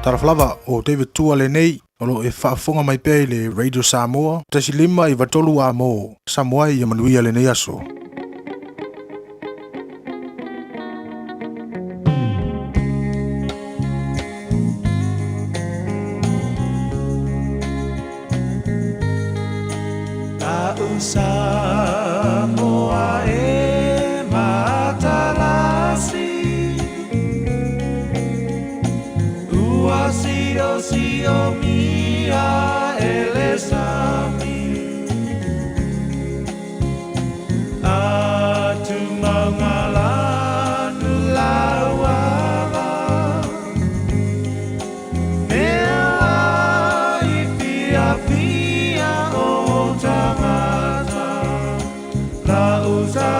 Taraflava o David Tua le nei, o lo e whaafonga mai pēi le Radio Samoa, tasi lima i watolu a mo, Samoa i amanuia le nei aso. Samoa e matalasi Ua sio mia ele sami Atu mangalanu lawala Mea I fia o tangata La usa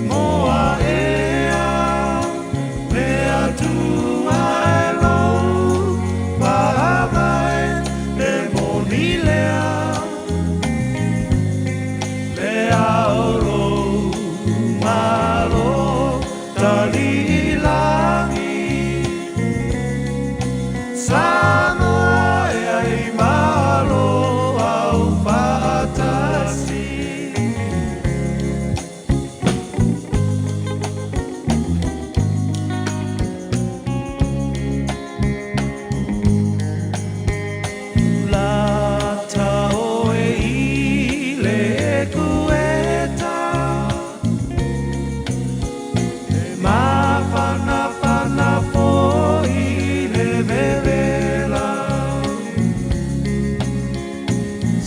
moa ea Mea tua elo Pahamai e monilea Lea oro malo Tali ilangi Samoa ea I malo au fatasi La tau e ile e kueta E mawhana po ile vevela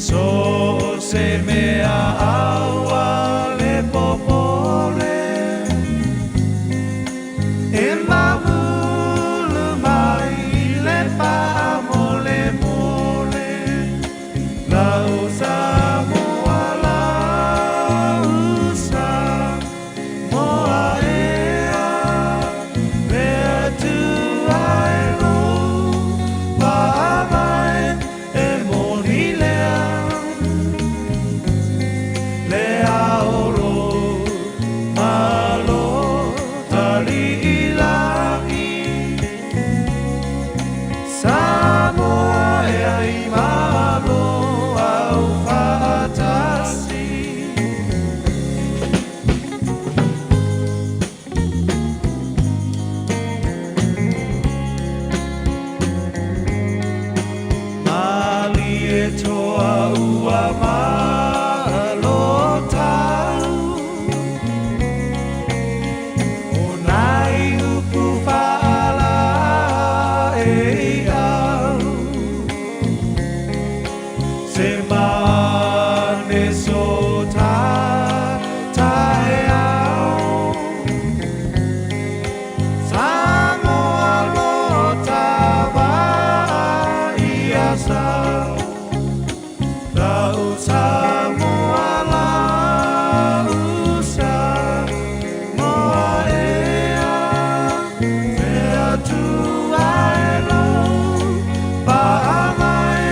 So se mea aua le popole E mawulu mai le pamole mole La usa moa la usa moa ea Mea tu aero Pahamai e monilea Lea oro malo tali ilangi Samoa e ai malo au fatasi Mali e toa ua malo tau O nai upu whaala e au Se mane so tae au Samoa lo tawa I asau La usa moa la usa moa ea Mea tu aero Pahamai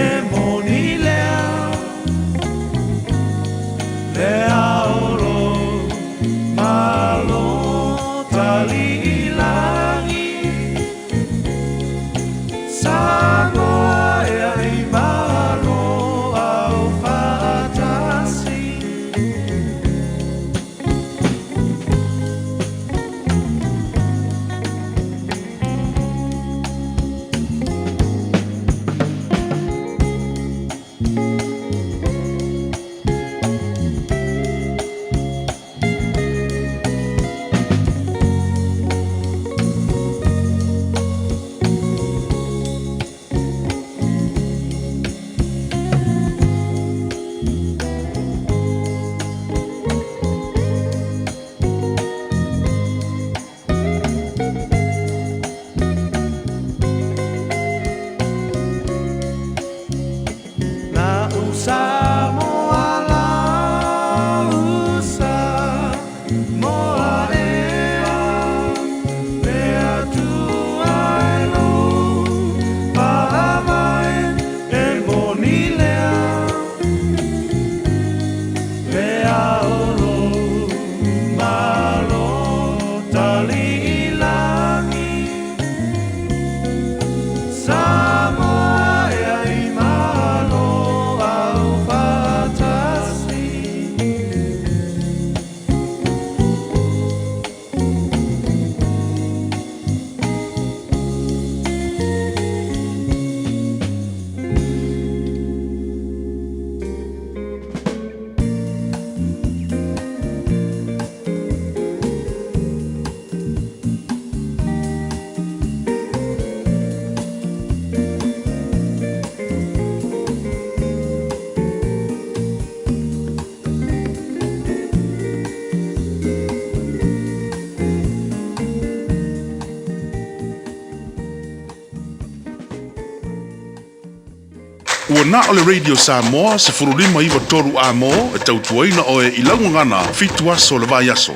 e monilea Lea oro malo tali ilangi Samoa e ai malo au na o le Radio Samoa se furulima iwa toru a mo e tautuaina o e ilangu ngana fitu aso le vai aso.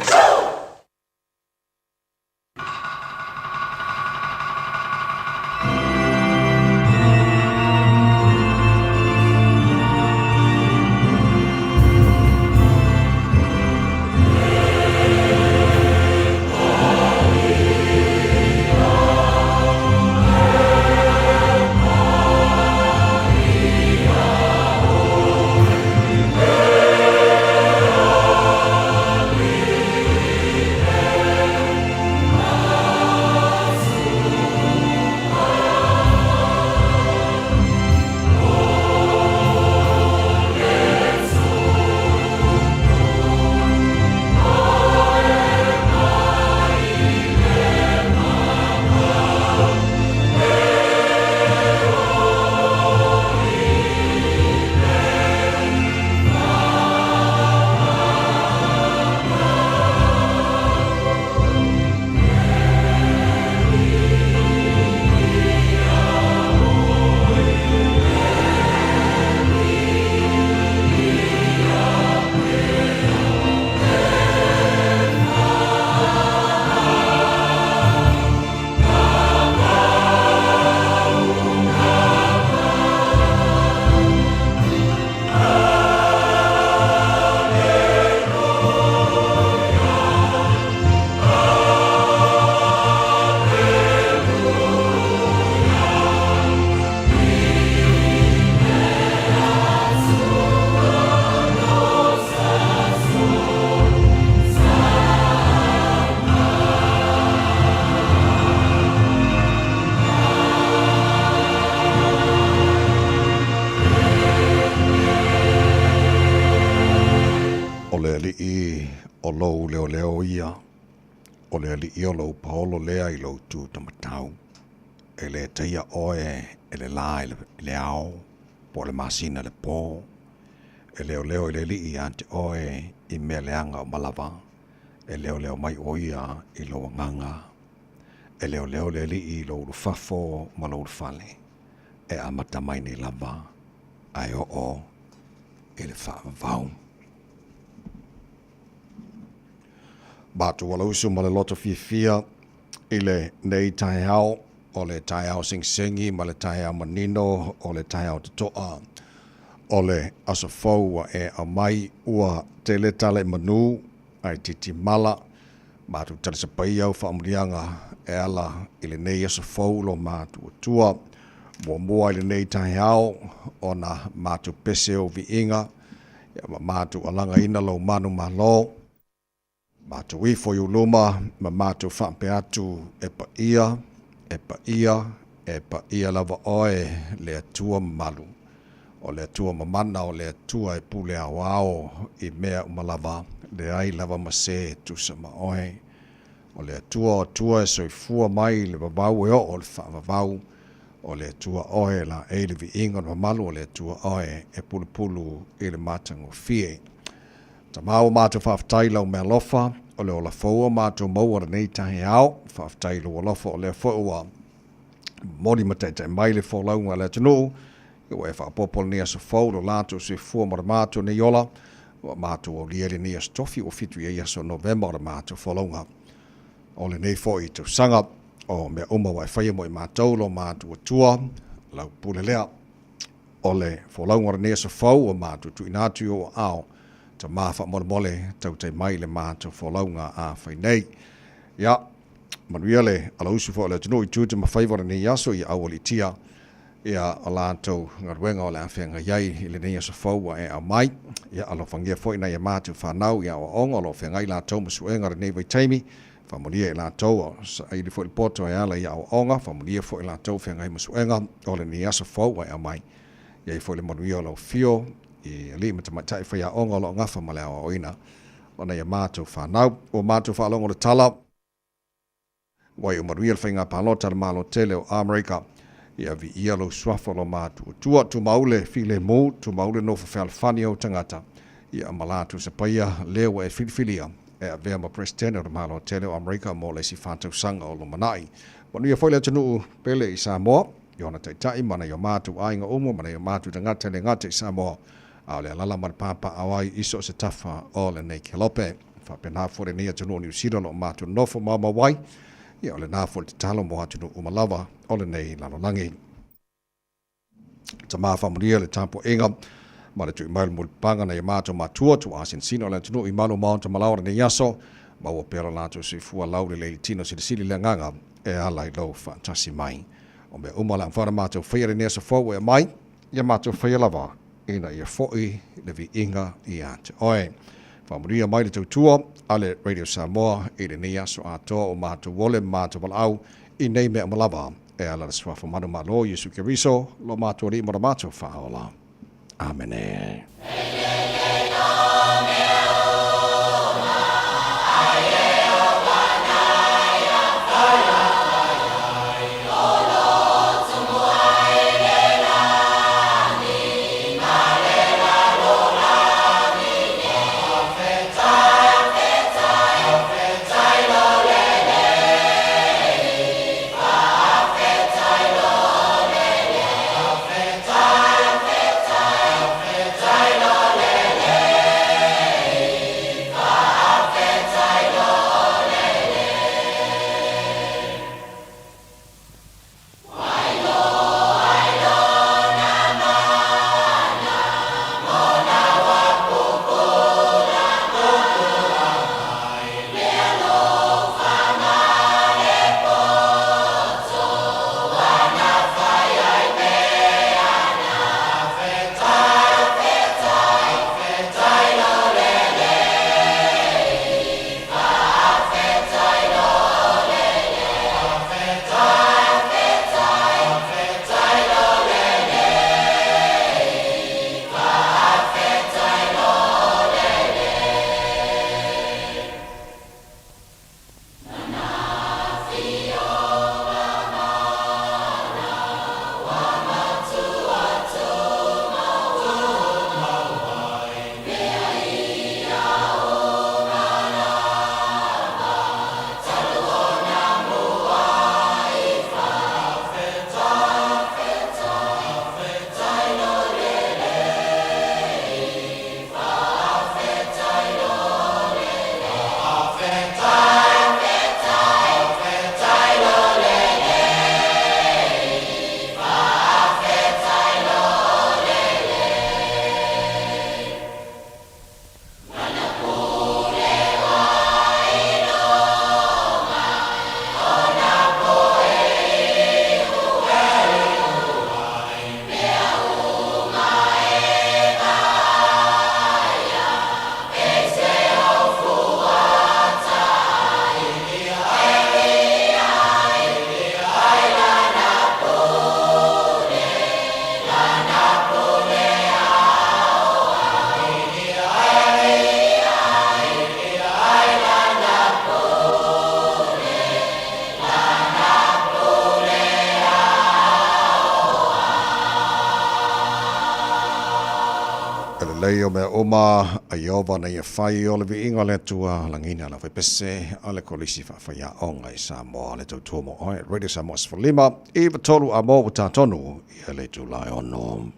O le ali i o lou paolo lea i lou tū tamatau. E le teia oe, e le la i le ao, po le masina le pō. E leo leo i le li i ante oe i mea leanga o malava. E leo leo mai oia i lou nganga. E leo leo le li i lou lufafo ma lou lufale. E amata mai ni lava, ai o i le whaavau. Batu wala usu ma le loto fia i le nei tai hao, o le tai hao sing-singi, ma le tai hao manino, o le tai hao totoa, o le asafau e a mai ua tele tale manu, ai titi mala, batu tale sa pai au whaamurianga e ala i le nei asafau lo matu tua, mua i le nei tai hao, o na matu pese o vi inga, matu alanga ina lo manu malo, Mātou i fo luma, ma mātou whampe atu e pa ia lava oe le atua malu. O le atua mamana o le atua e pule au ao i mea umalava le ai lava mase tusa ma oe. O le atua e soifua mai le vavau e o le whaavavau. O le atua oe la e le vi inga na malu o le atua oe e pulu i le matango fie. Ta mau mātou whaafatai lau mea lofa, o le ola faua mātou maua nei tahi au, whaafatai lau lofa o le faua mori mataitai mai le wholaunga le tunu, i wa e whaapopol ni asa fau lo lātou se fua mara mātou ni yola, wa mātou o liere ni asa tofi o fitu i aso November le mātou wholaunga. O le nei fo i tau sanga, o mea uma wa e whaia mo i mātou lo mātou atua, lau pule lea, o le wholaunga ni asa fau o mātou tu inatu o ao, ta mafa mole tau tai mai le mātou wholaunga a whainei. Ia, manuia le ala usu fo le tunu i tūta ma whaivara ni yaso i awali tia. Ia o lātou ngaruenga o le awhenga iai i le nei asa whaua e au mai. Ia alo whangia fo ina i mātou whanau i awa onga alo whenga i lātou masuenga re nei vai taimi. Whamonia i lātou sa i li fo i poto e ala i awa onga. Whamonia fo i lātou whenga i masuenga o le nei asa whaua e au mai. Ia i fo i le manuia o lau fio. I li mata matai whaia onga lo ngafa ma le awa oina. Ona ia mātou whanau. O mātou whaalongo le tala. Wai o maruia le whainga pālota le mālo tele o Amerika. Ia vi ia lo suafa lo mātou. Tua tu maule file mō, tu maule no whawhal whani o tangata. Ia malātou sa paia leo e whiliwhilia. E a vea ma presidente o le mālo tele o Amerika mo le si whātau sanga o lo manai. Manuia whaile tanu pele i Samoa. Iona taitai mana yo mātu ainga umo mana yo mātu tangata le ngate Samoa. Au le alala mana papa awai iso se tafa o le nei kelope. Whapena fore nia tunu o New Zealand o mātu nofo mama wai. Ia o le nā fore te talo mo hatunu umalava o le nei lalolangi. Ta maa whamuria le tampo inga. Ma le tui mail mulpanga na i mātu mātua tu asin sino le tunu i malu maunta malaura ne yaso. Ma ua pera lātu si fua laure le tino sili le nganga e alai lau whaantasi mai. O mea umala ang whana mātou whaia rea sa fau e mai, ia mātou whaia lava, ina ia fhoi le vi inga i ate oe. Whamuria mai le tautua, ale Radio Samoa, i le nia so atoa o mātou wole mātou walau, i nei mea malava, e ala swafa manu malo, Yesu Kiriso, lo mātou ri mara mātou whaola. Amen. Leo me oma a iova na ia whai o le vi inga le tua langina la whepese a le kolisi whawhaia onga i Samoa le tautua mo oi Radio Samoa Sfalima i watolu a mo watatonu i le tulai ono.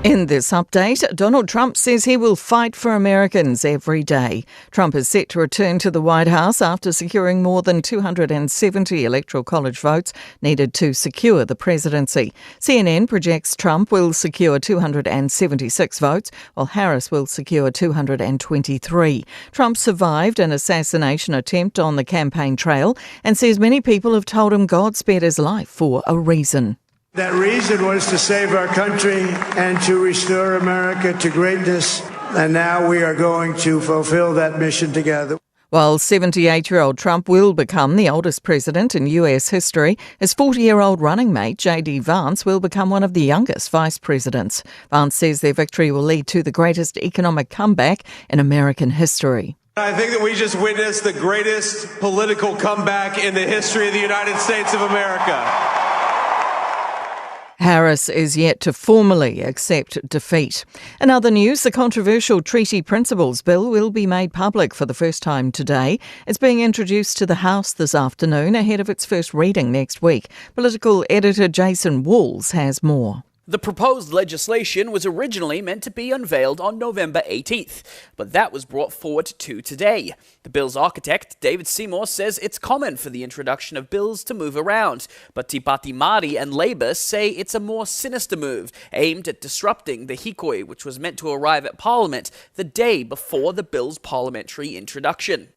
In this update, Donald Trump says he will fight for Americans every day. Trump is set to return to the White House after securing more than 270 Electoral College votes needed to secure the presidency. CNN projects Trump will secure 276 votes, while Harris will secure 223. Trump survived an assassination attempt on the campaign trail and says many people have told him God spared his life for a reason. That reason was to save our country and to restore America to greatness, and now we are going to fulfill that mission together. While 78-year-old Trump will become the oldest president in US history, his 40-year-old running mate, J.D. Vance, will become one of the youngest vice presidents. Vance says their victory will lead to the greatest economic comeback in American history. I think that we just witnessed the greatest political comeback in the history of the United States of America. Harris is yet to formally accept defeat. In other news, the controversial Treaty Principles Bill will be made public for the first time today. It's being introduced to the House this afternoon ahead of its first reading next week. Political editor Jason Walls has more. The proposed legislation was originally meant to be unveiled on November 18th, but that was brought forward to today. The bill's architect, David Seymour, says it's common for the introduction of bills to move around, but Te Pāti Māori and Labour say it's a more sinister move, aimed at disrupting the hikoi, which was meant to arrive at Parliament the day before the bill's parliamentary introduction.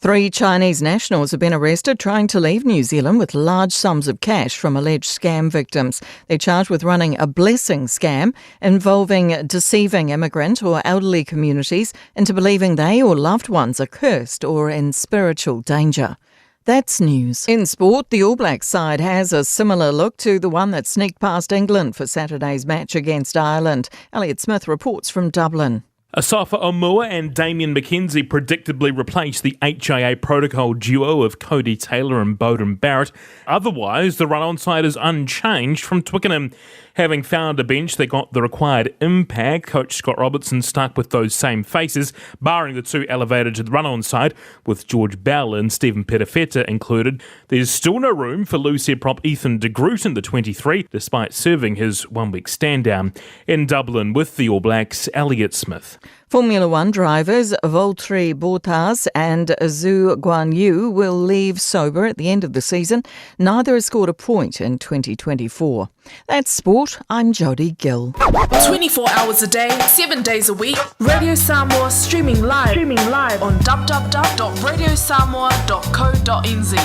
3 Chinese nationals have been arrested trying to leave New Zealand with large sums of cash from alleged scam victims. They're charged with running a blessing scam involving deceiving immigrant or elderly communities into believing they or loved ones are cursed or in spiritual danger. That's news. In sport, the All Blacks side has a similar look to the one that sneaked past England for Saturday's match against Ireland. Elliot Smith reports from Dublin. Asafa Omua and Damien McKenzie predictably replaced the HIA protocol duo of Cody Taylor and Beauden Barrett. Otherwise, the run-on side is unchanged from Twickenham. Having found a bench that got the required impact, coach Scott Robertson stuck with those same faces, barring the 2 elevated to the run-on side, with George Bell and Stephen Petafeta included. There's still no room for loose head prop Ethan de Groot in the 23, despite serving his 1-week stand-down. In Dublin with the All Blacks, Elliot Smith. Formula One drivers Valtteri Bottas and Zhou Guanyu will leave sober at the end of the season. Neither has scored a point in 2024. That's sport. I'm Jodie Gill. 24 hours a day, 7 days a week. Radio Samoa streaming live on www.radiosamoa.co.nz.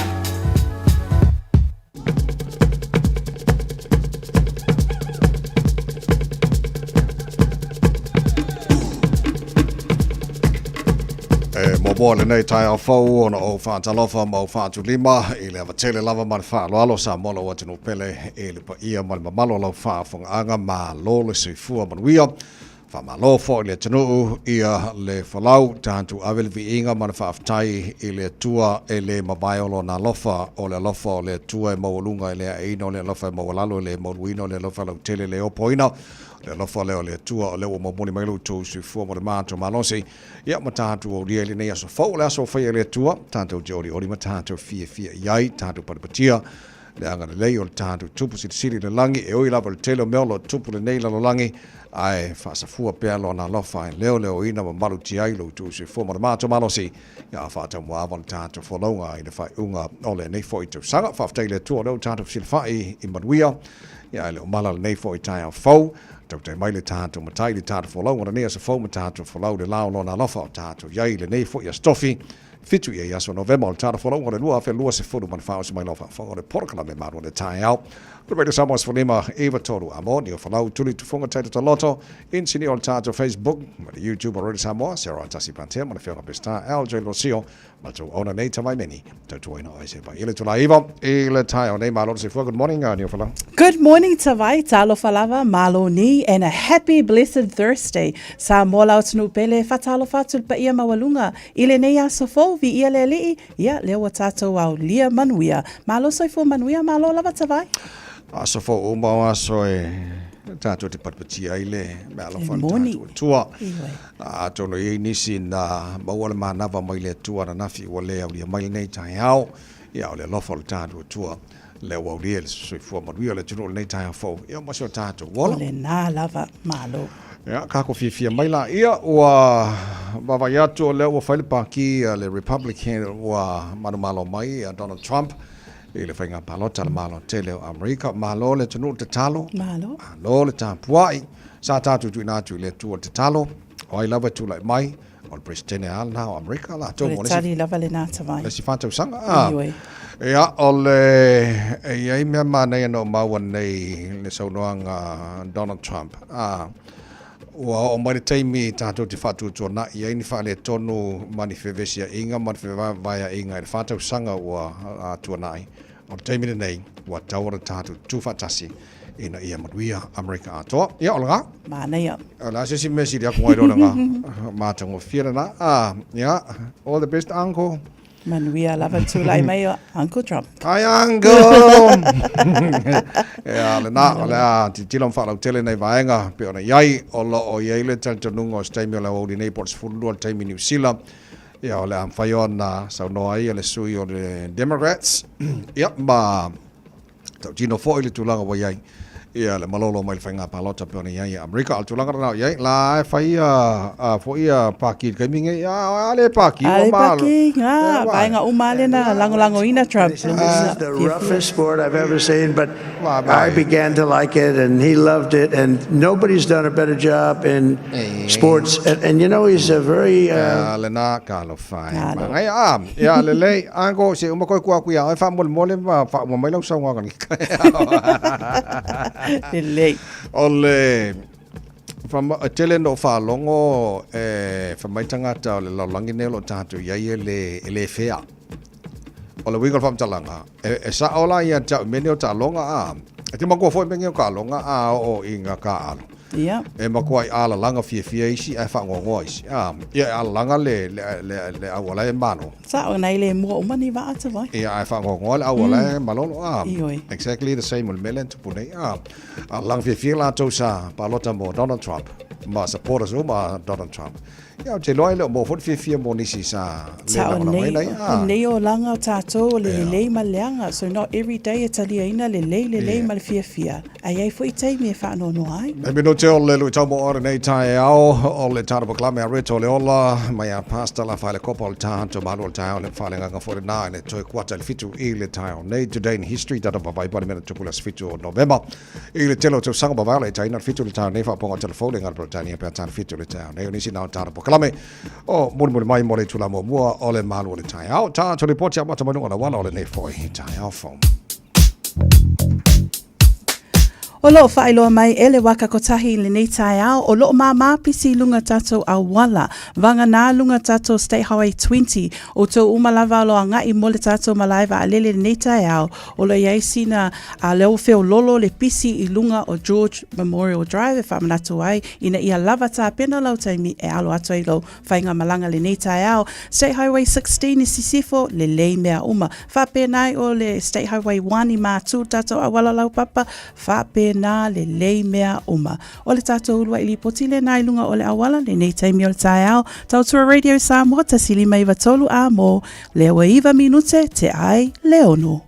Mobile nei tai au fau ona o whaatalofa ma o whaatulima i le avatele lava ma le whaaloalo sa mola o atinu pele e le pa ia ma le mamalo lau whaafongaanga ma lo le seifua manuia whamalo fo i le tanu ia le whalau tātu awele vi inga ma le whaafitai i le tua e le mabaiolo na lofa o le lofa o le tua e mawalunga i le aino le lofa e mawalalo i le mawuino le lofa lau tele le opoina le lofa leo le tua o leo mamoni mailu tu sifua mo le mātou malosi ia ma tātou o lia le nei aso fau le aso whaia le tua tātou jori ori ma tātou fia iai tātou paripatia le anga le lei o le tātou tupu siri le langi e oi lava le telo meolo tupu le nei lalo langi ai whaasafua pēr lo na lofa e leo ina ma malu tiai lo tu sifua mo le mātou malosi ia whaatau moawa le tātou whalaunga i le whai unga o le nei fo i tau sanga whaaftei le tua leo tātou silwhai i manuia ia le o mala le nei fo i tai au fau tau te mai le tātou matai le tātou whalau ngana nea sa fau ma tātou whalau le lao lona lofa o tātou iai le nei fo i a stofi fitu i a yaso novema o le tātou whalau ngana lua lua se furu man whao se mai lofa whango le porokala me maru le tai au le Radio Samoa Sfalima Eva Toru Amo ni o whalau tuli tu whonga taita taloto insini o le tātou Facebook ma le YouTube o Radio Samoa Sarah Tasi Pantea ma le whianga pesta LJ Losio ma tu ona nei tamai meni tau tuaina o se pa ile tula iwa i le tai o nei malo se fua good morning ni o whalau Good morning Tawai, talo falava, malo ni, and a happy blessed Thursday. Sa mola o tunu pele, fatalo fatul pa ia mawalunga. Ile nei a sofo, vi ia le lii, ia leo tato au lia manuia. Malo soifo manuia, malo lava Tawai? A sofo umau aso e tātou te patpatia i le mea alofa tātou tua. A tono i nisi na mawale manava mai le tua na nafi ua le au lia mai nei tai au. Ia o le alofa le tātou tua. Le wau lia le soifua manuia le tunu nei tai au fau. Ia masio tātou wala. Ole nā lava malo. Ia kako fia mai la. Ia ua wawai atu o le ua whaile paki le Republican ua manumalo mai Donald Trump. I le whainga palota le malo tele o Amerika. Malo le tunu te talo. Malo. Malo le tāpuai. Sa tātou tui nātu le tua te talo. O ai lava tu lai mai. O le presidente ala o Amerika la. O le tali lava le nāta vai. Le si whātau sanga. Ia o le iai mea mānei anō maua nei le saunoanga Donald Trump. Ua o mai le teimi tātou te whātua tua na iai ni whaale tonu mani whewhesia inga, mani whewhaya inga i le whātau sanga ua tua nai. O le teimi nei, ua tauara tātou tūwhatasi ina ia manuia Amerika atoa. Ia o le ngā? Mānei au. La sesi mesi ria kungai rona ngā mātango whira na. Ia, all the best uncle. Manuia lava tūlai mai o Uncle Trump. Ai Uncle! Le tilon whalau tele nei vaenga, pe ona iai, o lo o iai le tantanunga o staimi o la o nei ports fulu o taimi New Zealand. Ia o le am whai ona sau noa ia le sui o le Democrats. Ia, ma tau tino fo i le tūlanga wa iai. Ia le malolo mai le whainga palota pe ona iai Amerika al tūlanga rana iai. La e whai fo ia paki kai minge, ia ale paki. Ale paki, vaenga umale na lango ina Trump. This is the roughest sport I've ever seen, but I began to like it, and he loved it, and nobody's done a better job in sports. And you know, he's a very... le na kalo fai. Ngai ia le lei, ango se umakoi kua kuia, ai wha mole wha mai lau sa ngā Lei. Ole tele no wha longo wha mai tangata o le laulangi nelo tātu iai le fea. O le wingal whamtalanga. E sa ola ia tau mene o tā longa e te makua fwoi mengi o ka longa o inga ka alo. Yeah. E makua i ala langa fia isi e wha ngongoa isi. Ia ala langa le awala e mano. Sa o nei le mua umani wa ata vai. Ia e wha ngongoa le awala e malolo. Ioi. Exactly the same on melen tupu nei. Ala langa fia la tau sa palota mo Donald Trump. Ma supporters o ma Donald Trump. Ia te loa le mo fot fia mo nisi sa le na mai nei. Nei o langa o tātou le lei ma leanga. So not every day e talia ina le lei ma le fia. Ai ai fo i teimi e wha no ai. E mino te o le lui tau mo ora nei tae au o le tāra paklame a reto le ola mai a pasta la whaile kopa o le tāhanto malu o le tae o le whaile nganga 49 e toi kuata le fitu i le tae o nei Today in History tata pawai pari mena tupula se fitu o November i le telo tau sanga pawai le tae ina fitu le tae o nei whaponga telefone ngara Britania pe a tāna fitu le tae o nei o nisi nao tāra paklame o muni mai mo le tula mo mua o le malu o le tae au tāna le poti a mata manu o la wala o le nei foi tae au fong. O loo whaeloa mai ele waka kotahi le nei tae au, o loo mā pisi lunga tatou a wala, vanga nā lunga tatou State Highway 20, o tō umalawa loa ngai mo le tatou malaiva a lele le nei tae au, o lo iei sina a leo feo lolo le pisi i lunga o George Memorial Drive, e whamanatu ai, ina ia lava tā pena lau taimi e alo atu ai lau whainga malanga le nei tae au. State Highway 16 i sisifo le lei mea uma, whapenai o le State Highway 1 i mātū tatou a wala lau papa, whapenai na le lei mea uma. O le tātou urua ili potile na ilunga o le awala le nei taimi o le tae au. Tautua Radio Samoa ta sili mai watolu a mo. Le awa iwa minute te ai leono.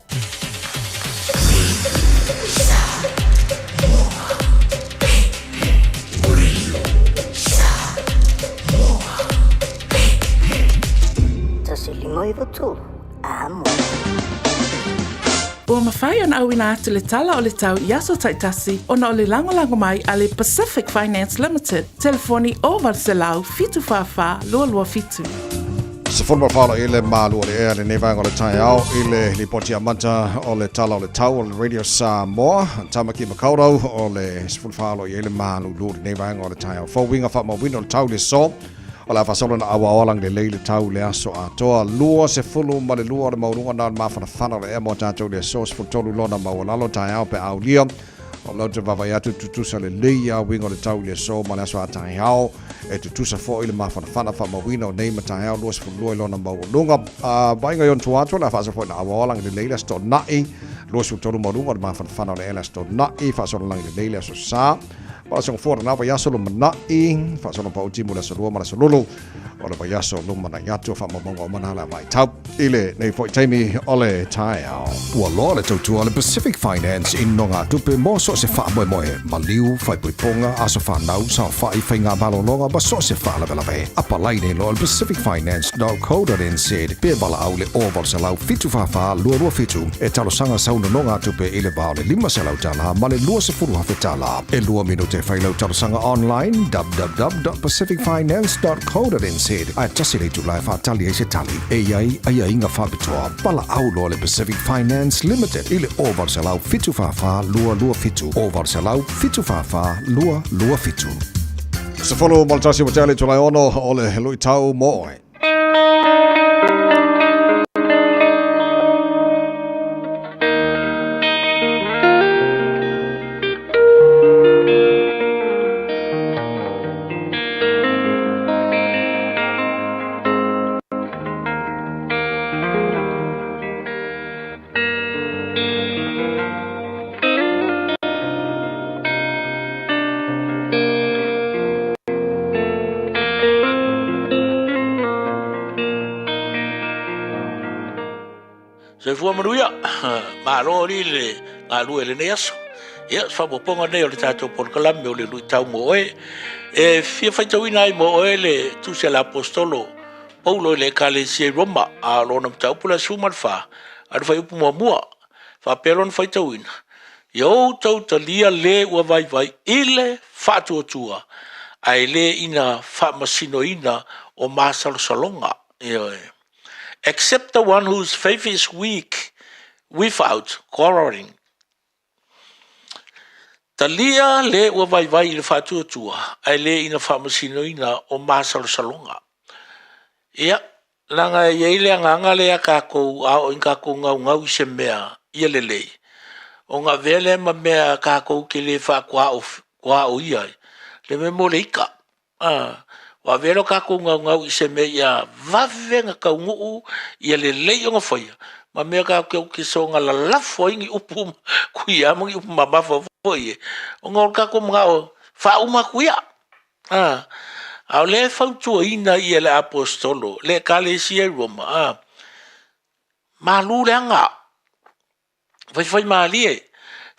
Ta sili mai watolu a mo. Ua mawhai ana au ina atu le tala o le tau i aso taitasi ona o le lango mai a le Pacific Finance Limited. Telefoni o Varselau fitu whawha lua fitu. Se forma fala i le malu o le ea le nevanga o le tae au i le lipoti a manta o le tala o le tau o le Radio Samoa. Tamaki makaurau o le se forma i le malu lua le nevanga o le tae au. Fawinga wha mawina o le tau le so. O la fasola na awa awalang le leile tau le aso a toa lua se fulu ma le lua le maurunga na mawhana whana le emo tātou le so se fultolu lona mawalalo tae au pe au lia. O lau te vavai atu tutusa le leia wingo le tau le so ma le aso a tae au e tutusa fo i le mawhana whana wha mawina o neima tae au lua se fulu lona mawalunga. Bainga yon tuatu la fasola fo na awa awalang le leile sto nai lua se fultolu maurunga le mawhana whana le ela sto nai fasola lang le leile aso sa. Para song fora na vai aso luma na i fa song pa uti mula solua mala solulu o le vai aso luma na yatu fa mamonga mana la vai tau ile nei foi taimi ole tai au wa lo le tau le Pacific Finance in nonga tupe mo so se fa mo maliu fai ponga aso fa nau sa fa I fainga balo longa ba so se fa la bela ve apa lai nei lo Pacific Finance .co.nz pe bala au le over se lau fitu fa lo fitu e talo sanga sa no nonga tupe ile ba le lima se lau tala ma le lo se furu ha fetala e lo minuto whailau talusanga online www.pacificfinance.co.nz ai tasile tu lai whaatali e se tali e iai ai inga whapitoa pala au lo le Pacific Finance Limited ile over se lau fitu whawha lua fitu over se lau fitu whawha lua fitu. Se follow maltasi watele tu lai ono o le lui tau moe. Se fua manuia, maro ni le ngā lue le neaso. Ia, whapoponga nei o le tātou porkalame o le lui tau mo oe. E fia whaitawina ai mo oe le tūsia la apostolo. Paulo le Kalesia Roma, a lona mtau pula suman wha. Adu whai upu mua mua. Wha pelon whaitawina. Iau tau talia le ua vai ile whātua tua. Ai le ina whamasino ina o māsalo salonga. Ia except the one whose faith is weak without quarreling. Talia le ua vai ile whātua tua. Ai le ina whamasino ina o māsalo salonga. Ia, langa yeile anga le a kākou ao in kākou ngau i se mea ia le lei. O ngā vele ma mea kākou ke le wha kua o iai. Le me mo le ika. Wa velo kākou ngau i se mea ia vavenga kau nguu ia le lei o ngā whaia. Ma mea kākou ke so ngā lalafo ingi upu kuia mungi upu mamafa whaia. O ngā kākou mga o wha uma kuia. Au le whautua ina ia le apostolo, le Kalesia Roma, malu le anga, vai maalie,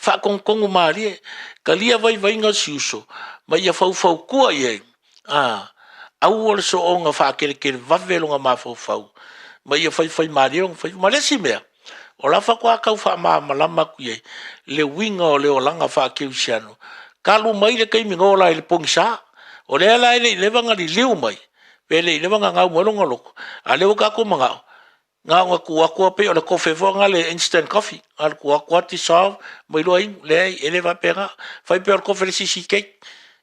whakongkongu maalie, ka lia vai ngā siuso, ma ia whau kua iei, au ole so o ngā whakere wawelo ngā mawhau, ma ia whai maalie, whai malesi mea, o la whakua kau whamalama kuiei, le winga o le o langa whakeusiano, kalu mai le kaimi ngola le pongisa, o le ala ele levanga li liu mai. Pele levanga ngau molonga loko. A leo kako mga. Ngau ngakua pe o le kofe fonga le instant coffee. Al kua ti sav. Mai loa le ele va pega. Fai pe o kofe le sisi cake.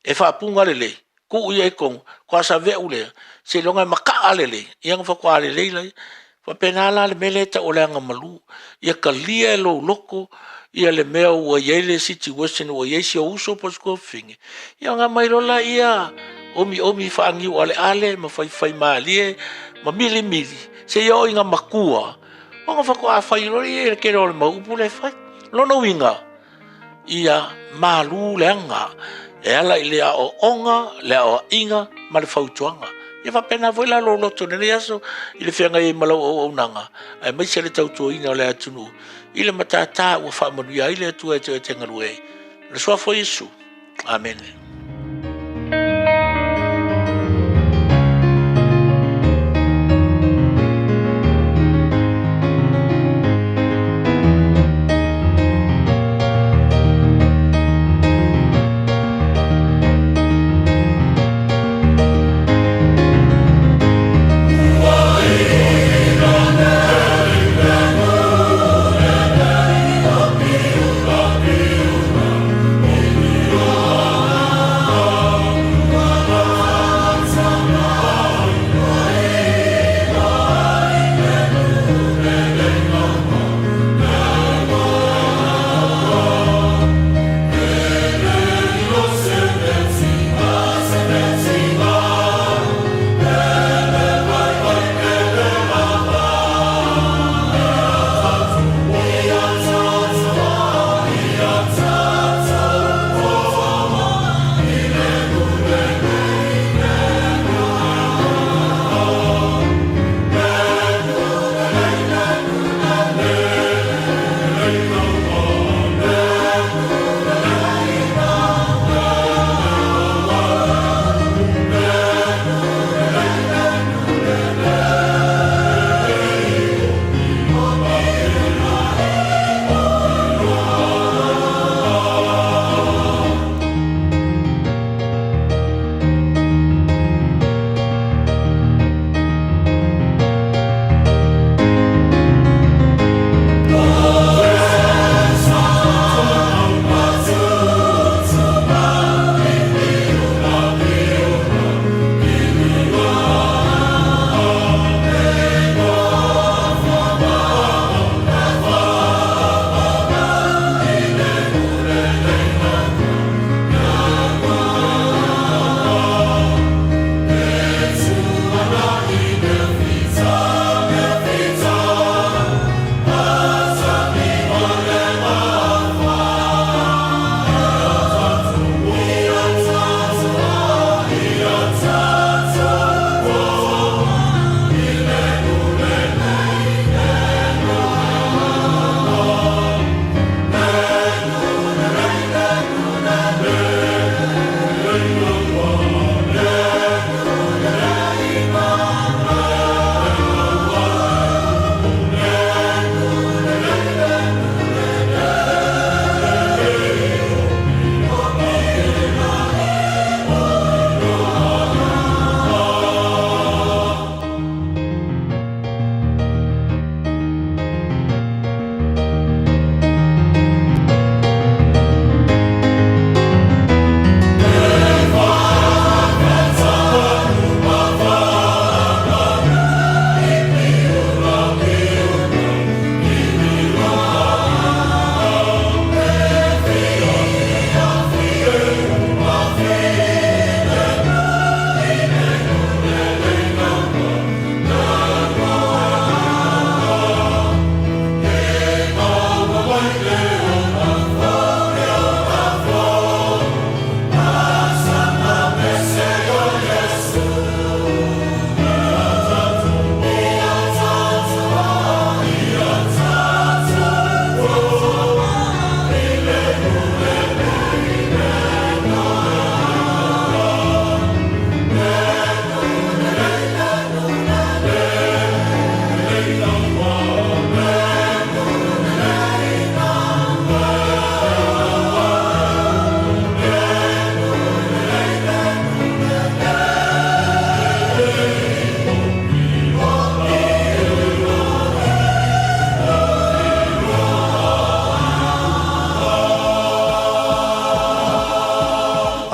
E fa punga le. Ku uia e kong. Kua sa veu le. Se longa maka ale le. Iang fa kua ale le. Fa penala le mele ta o le anga malu. Ia ka lia lo loko. Ia le mea ua iele situation ua iesi o uso po sko fingi. Ia ngā mairola ia omi whaangi o ale ma whai maalie ma mili. Se ia o inga makua. O ngā whako a whai rori e kere o le maupu le whai. Lono winga. Ia malu le anga. E ala i lea o onga, lea o inga ma le whautuanga. Ia whapena voila lo loto nere aso i le whianga e malau o nanga. Ai mai se le tautua ina o le atunu. Ile matata ua whaamanuia ile atua e te tengaru e. Le soa fo Yesu. Amen. Oh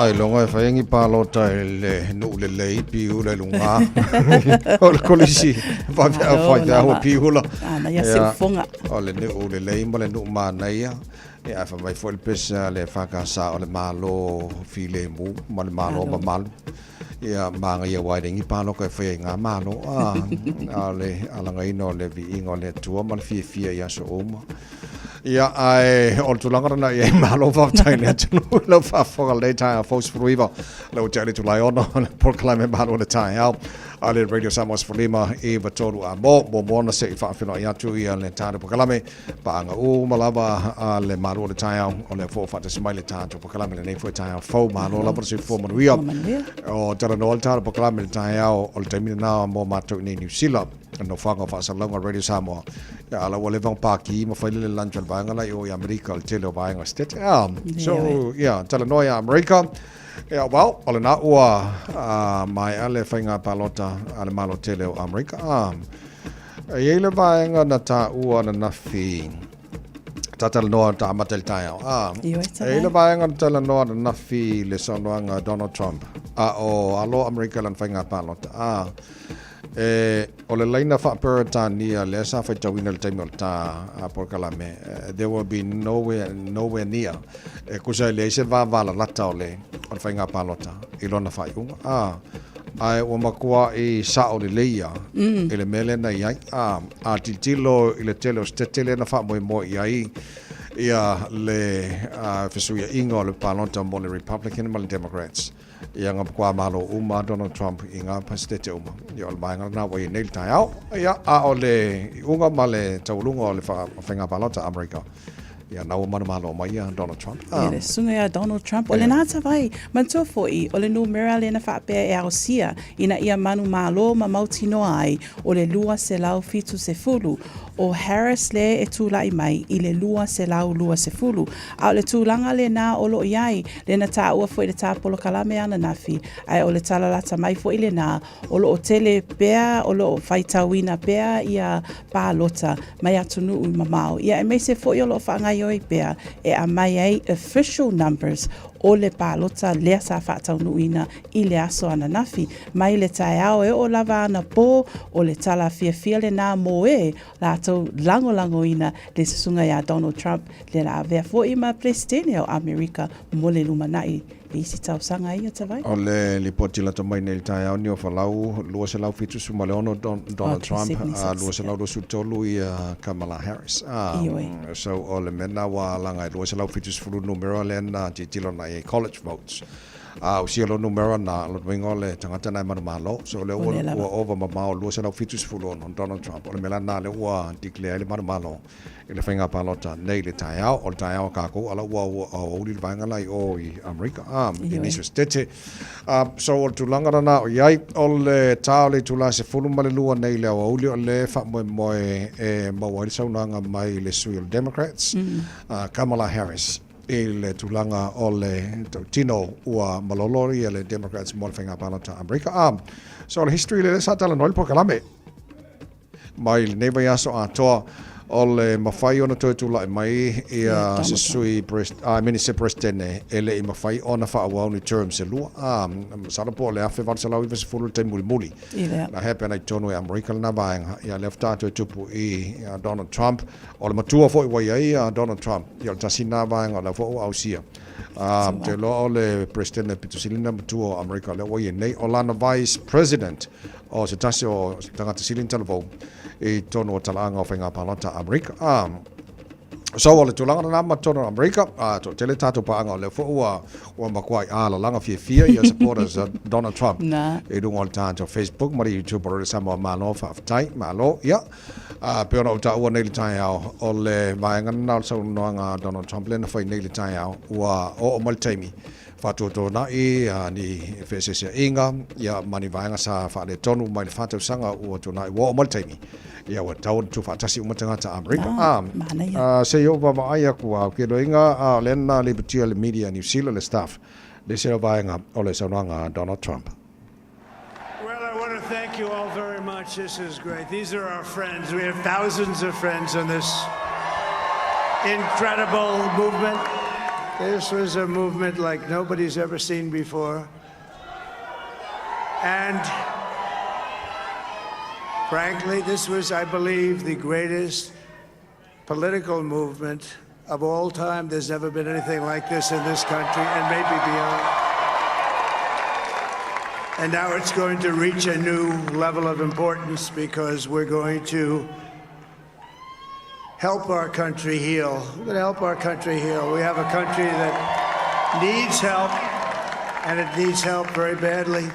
ai longa fa ngi palo tai le no le piu le lunga o le kolisi fa fa piu la ana ya silfonga o le no le mo le no mana ia e fa mai foi pesa le fa ka sa o le malo file mu mo le malo ma mal ia manga ia wai ngi palo ka fa nga malo ale ala ngai no le vi ingo le tua mal fia ia so uma ia ai o tu langa na ia malo fa tai le tu lo fa for le tai fos fruiva lo jale tu lai ono por clame malo le tai au ale radio Samoa for Lima e vatoru a mo na se fa fino ia tu ia le tai por clame pa nga o malava le malo le tai au o le fo fa te smile tai por clame le nei fo tai fo malo la por se fo mo ria o tara no tai por clame le tai au o le termina na mo mato ni New Zealand no whanga wha sa longa Radio Samoa. Ia ala wale vang pāki ma whaile le lancha vaenga lai o i Amerika le tele o vaenga stete. So, yeah, tala noa ia Amerika. Yeah, well, ole na ua mai ale whainga palota ale malo tele o Amerika. Ia le vaenga na ta ua na nafi tala noa ta amatel tai au. Ia le vaenga na tala noa na nafi le sonoanga Donald Trump. O alo Amerika lan whainga palota. O le laina whaperatania le sa whai tawina le taimio ta por kalame. There will be nowhere near. Kusa le ise wala lata o le o le whainga palota i lona whai unga. Ai o makua i sa o le leia i le mele na iai. A titilo i le tele o stetele na wha mo iai ia le whesuia inga o le palota mo le Republican ma le Democrats. Ia ngā kua malo uma Donald Trump i ngā pasitete uma. Ia o le maenga na wai neil tai au. Ia a o le unga ma le taulunga o le whainga palota Amerika. Ia nau mana malo mai ia Donald Trump. Ia le sunga ia Donald Trump. O le nāta vai, mantua foi, o le numera le na whaapea e aosia, ina ia manu malo ma mautinoa ai, o le lua se lau fitu se fulu. O Harris le e tūlai mai i le lua se lau lua se fulu. A le tūlanga le nā o lo iai, le na tā ua foi le tā polo kalame ana nafi, ai o le talalata mai foi le nā, o lo o tele pea, o lo o whaitawina pea ia pālota, mai atunu ui mamao. Ia e meise foi o lo o whaangai oi pea, e a mai ai official numbers, o le pālota lea sa whaataunuina i le aso ana nafi. Mai le tae ao e o lava ana pō o le tala fia le nā mō e la tau lango ina le sasunga ia Donald Trump le la vea fo i ma presidente o Amerika mo le lumanai e isi tau sanga ia tawai. O le lipoti la tamai nei tae ao ni o whalau lua se lau fitu su male ono Donald Trump lua se lau dosu tolu i Kamala Harris. So o le mena wa langa lua se lau fitu su furu numero le na titilo na college votes. O sia lo numero na lo wingo le tangata na malo so le ua over mamao lua se lau fitu su furu on Donald Trump. O le mela na le ua declare le malo i le whainga palota nei le tae ao o le tae ao kako ala ua o li le vaenga lai o i Amerika i niso stete. So o le tūlanga rana o iai o le tau le tūla se fulu ma le lua nei le o uli o le wha moe e maua i saunanga mai le sui o Democrats Kamala Harris i le tūlanga o le tino ua malolori e le Democrats mo le whainga palota Amerika. So le history le sa tala noil po kalame mai le neiva yaso a toa o le mawhai ona toi tula mai i se sui se presidente e le i mawhai ona whaawau ni term se lua. Sara po le awhi vata lau i vese fulu te muli. Na hepe ana i tono e Amerika na vaenga i a lefta toi tupu i Donald Trump. O le matua fo i wai ai Donald Trump. I o le tasi na vaenga o le fo au sia. Te lo o le presidente pitusilina matua o Amerika le wai nei o lana vice president o se tasi o tangata silin talavou. I tono o talaanga o whainga palota Amerika. So o le tūlanga na nama tono Amerika, to tele tātou paanga o le fōua ua makuai la langa fia i a supporters Donald Trump. I runga o le tātou Facebook, mari YouTube o le Samoa malo whaafatai, malo, ia. Peona o ta ua nei le tai au, o le vaenga na o sau noanga Donald Trump, le na whai nei le tai au, ua o maltaimi. Whātua na i ni whesesia inga, ia mani vaenga sa whaale tonu mai le whātau sanga ua tōna i wa o maltaimi. Ia wa tau tu whaatasi umatangata Amerika. Se yo wa maaya kua ke roinga lena Libertia le media New Zealand le staff. Le se vaenga o le saunanga Donald Trump. Well, I want to thank you all very much. This is great. These are our friends. We have thousands of friends on this incredible movement. This was a movement like nobody's ever seen before. And frankly, this was, I believe, the greatest political movement of all time. There's never been anything like this in this country, and maybe beyond. And now it's going to reach a new level of importance because we're going to help our country heal. We're going to help our country heal. We have a country that needs help, and it needs help very badly.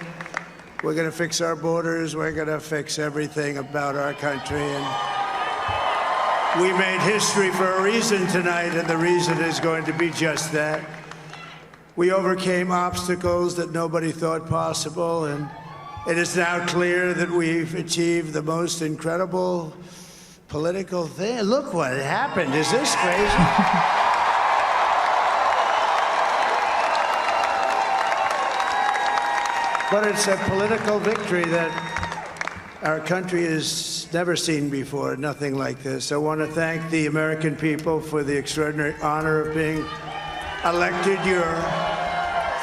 We're going to fix our borders. We're going to fix everything about our country. And we made history for a reason tonight, and the reason is going to be just that. We overcame obstacles that nobody thought possible, and it is now clear that we've achieved the most incredible political thing. Look what happened. Is this crazy? But it's a political victory that our country has never seen before, nothing like this. I want to thank the American people for the extraordinary honor of being elected your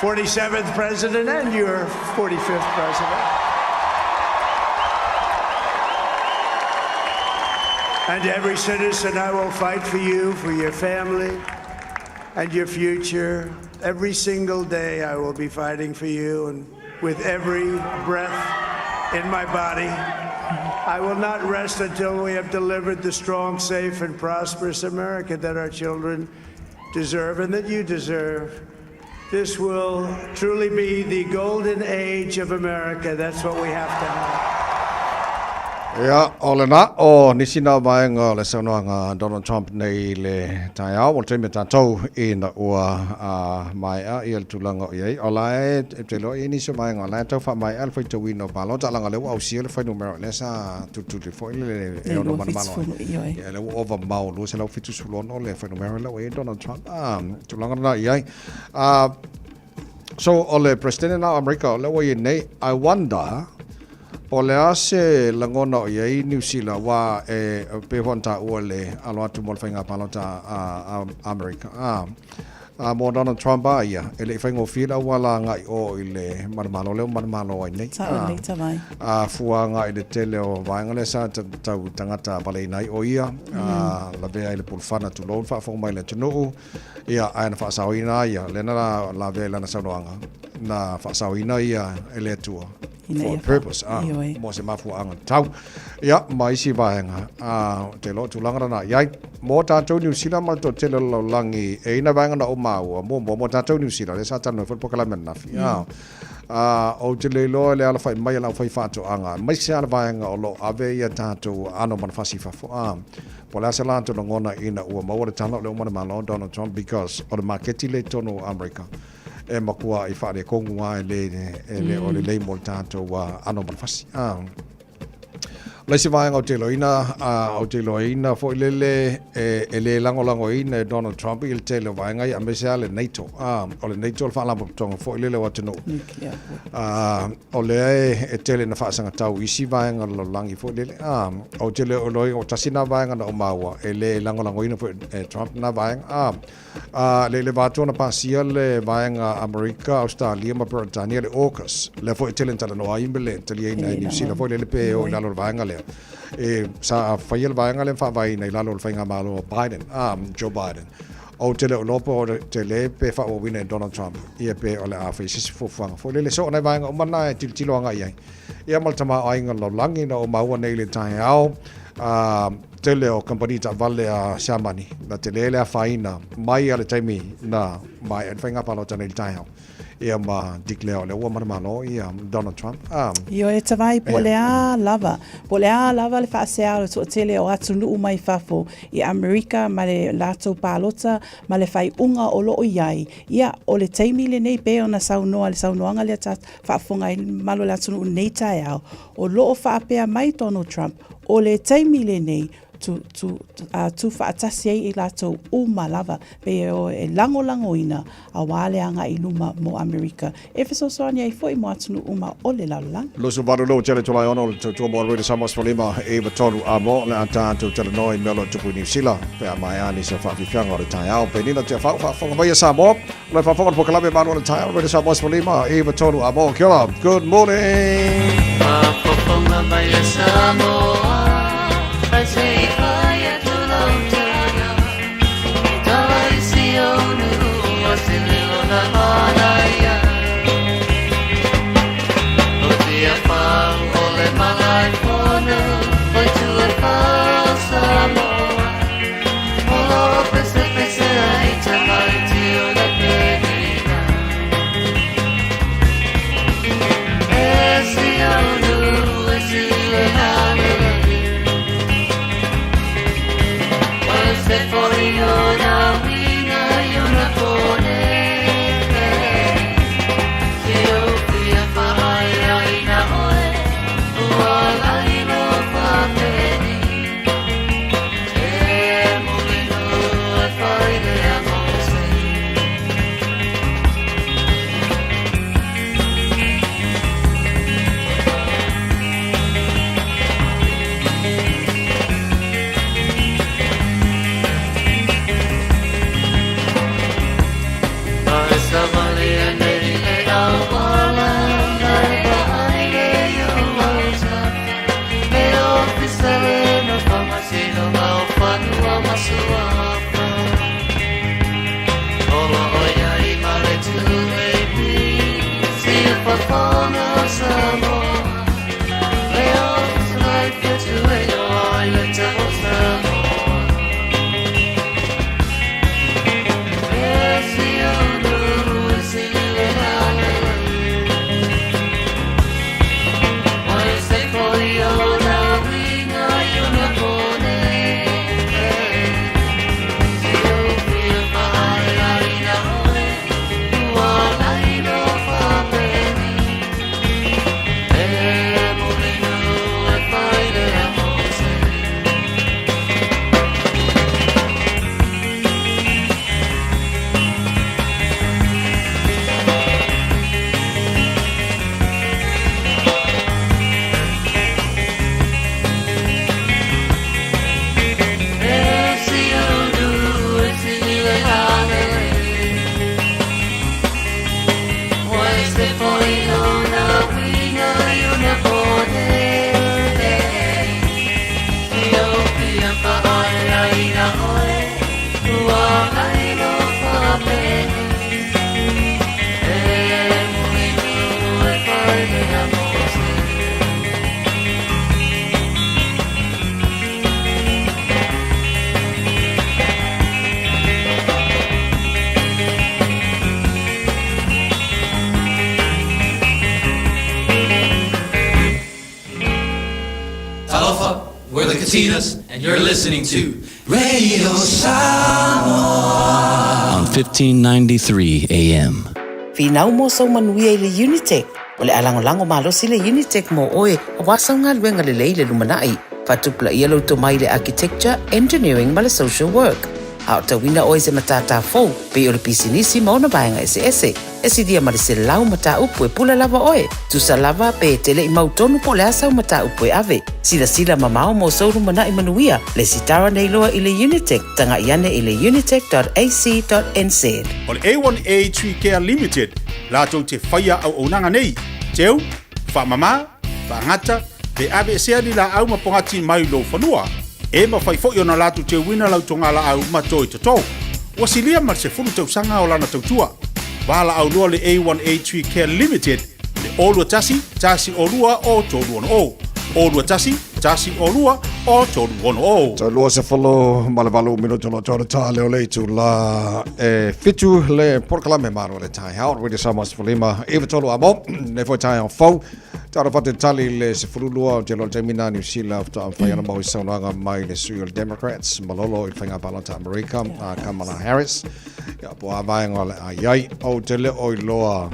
47th president and your 45th president. And every citizen, I will fight for you, for your family, and your future. Every single day, I will be fighting for you, and with every breath in my body, I will not rest until we have delivered the strong, safe, and prosperous America that our children deserve and that you deserve. This will truly be the golden age of America. That's what we have to have. Ja, ole na o nisina mai nga le sono nga Donald Trump nei le tai au o teme tatou ina ua mai a il tulanga ye ola e te lo ini so mai nga la tau fa mai al foi to wino palo ta langa le au sia le foi numero le sa tu foi le e no man malo ye le over mau lo se lo fitu sulon o le foi numero le e Donald Trump tulanga na ye so ole president na America le wo ye nei I wonder o le ase langona o iei New Zealand wa e pehonta ua le alo atu mo le whainga palota America. Mo Donald Trump a ia, e le whaingo whira ua la ngai o i le maramalo leo maramalo ai nei. Ta nei ta mai. Fua ngai le tele o vaenga le sa tau tangata balei nai o ia, la vea i le pulfana tu loun whaafong mai le tunuu, ia aina whaasawina ia, le na la vea lana saunoanga, na whaasawina ia e le atua. For a purpose, mo se mafua anga tau. Ia, mai si vaenga, te lo tulanga na iai, mo tātou New Zealand ma to te lo langi, e ina vaenga na o maua, mo tātou New Zealand, le sa tanu e whulpokala menafi. O te le loa le ala whai mai ala whai whātou anga, mai se ala vaenga o lo ave ia tātou ano manafasi whafo. Po le asa lanto na ngona ina ua maua le tana le umana malo Donald Trump, because o le marketi le tono America. E makua I whaare kongunga e le o le lei mo tātou wa ano manafasi. Leisi vaenga o te loina fo ilele e le lango ina e Donald Trump il te le vaenga I amesea le NATO. O le NATO le whaalama putonga fo ilele wa tino. O le e te le na whaasanga tau isi vaenga lo langi fo ilele. O te le oloi o tasina vaenga na o maua e le lango ina fo Trump na vaenga. Le vatua na pasia le vaenga Amerika, Australia, ma Britania le AUKUS. Le fo te le tala no aimbe le tali ina New Zealand fo ilele pe o lalo vaenga le. E sa whaiel vaenga le whawai nei lalo le whainga malo Biden, Joe Biden. O te leo lopo o te le pe whaua wina Donald Trump. Ia pe o le awhai sisi fufuanga. Fo le so nei vaenga o mana e tilo anga iai. Ia maltama ainga lo langi na o maua nei le tahe au. Te leo company ta vale a Shamani. Na te le a whaina mai ale taimi na mai e whainga palo ta nei le tahe au. Ia ma declare le ua maramalo ia Donald Trump. Io e tawai po le a lava. Po le a lava le whaasea o so tele o atu nuu mai whafo I Amerika ma le lato palota ma le whai unga o loo iai. Ia o le teimi le nei pe o na saunoa le saunoanga le atat whaafonga I malo le atu nuu nei tae au. O loo whaapea mai Donald Trump o le teimi le nei tu whaatasi ai I lātou umalava pe o e lango ina a wale anga I luma mo Amerika. E whesosoani ai fo I mo atunu uma o le laulang. Losu varu lo tele tulai ono le tautua mo Reda Samos Falima e watonu a mo le ata tele noi melo tupu New Zealand pe a mai ani se whawhiwhianga o le tai au pe nina te whawhawhanga mai a Samoa le whawhawhanga po kalame manu o le tai au Reda Samos Falima e watonu a mo kia ora. Good morning. Whawhawhanga mai a Samoa I say kaya tulautana Tawa isi onu Wasililo na manaya Otia whang ole malai pono Oitua kau Samoa Olo pese pese ai tamai tio na penina Esi onu esi le hanele Se fuori una wina e una pone Io qui a fare in amore Uola in opa peni E mulino a fare le amose We're the Katinas, and you're listening to Radio Samoa on 1593 AM. Finau mo so manuia le Unitec. O le alango malosi le Unitec mo oe. Awasau ngā luenga le leile lumanai. Fatupla ia lo to mai le architecture, engineering ma le social work. A o tawina oe se matata fau. Pe o le pisinisi mauna baenga ese. Esi dia ma le se lau mata upu e pula lava oe. Tusa lava pe tele I mautonu po le asau mata upu e ave. Sila mamao mo so lumanai manuia. Le sitara nei loa I le Unitec. Tanga iane I le unitec.ac.nz. O le A1A Tree Care Limited, lātou te whaia au onanga nei. Teu, whamama, whangata, pe ave sea ni la au mapongati mai lo whanua. E ma whai fo na lātou te wina lau tonga la au matoi tatou. Wasilia mar se fulu tau sanga o lana tautua. Wala au loa le A1A Tree Care Limited, le olua tasi o lua o tolu ono o. Olua tasi o lua o tolu ono o. So lua se folo malavalu minuto no tōna tā leo leitu la fitu le porkalame maro le tai hao. Rede Samos Falima Eva tolu amo ne fo tai on fau. Tāra whate tali le se fulu lua o te lo temina New Zealand ta whaiana mau I saunanga mai le Suil Democrats. Malolo I whainga palata Amerika Kamala Harris. Ia po a vaenga le a iai o te le o I loa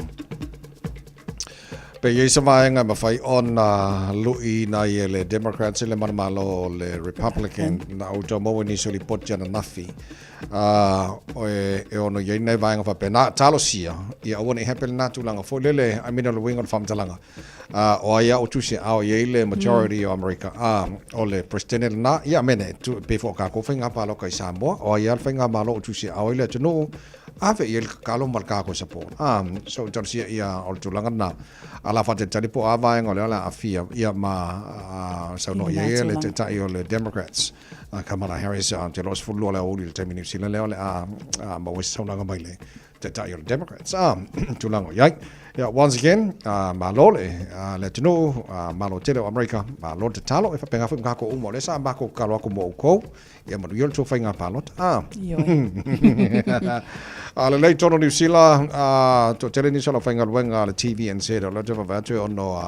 Pe ye sa vaenga ma fai on lui na ye le Democrats le malo le Republican na auto mo ni so li potja na nafi. O e ono ye nei vaenga fa pena talo sia. Ia ona hepel na tulanga fo lele I mean le wing on fam talanga. O ia o tusi au ye le majority of America. O le president na ia mene tu pe fo ka ko finga pa lo kai Samoa. O ia finga malo o tusi au le tunu ave il kalo marka ko sapo so torsia ia o tulanga na ala fa te tali po ava ngole ala afia ia ma so no ye le te tai o le Democrats Kamala Harris te los fullo la o le termini sila le ma wis so nga mai le te tai o le Democrats tulanga ia once again malole le tino malo tele America malo te talo e fa penga fu ko umo le sa ba ko kalo ko mo ko ia mo yol to fainga palot le lei tono New Zealand to tele ni solo fainga wenga le TV and said lo te va to ono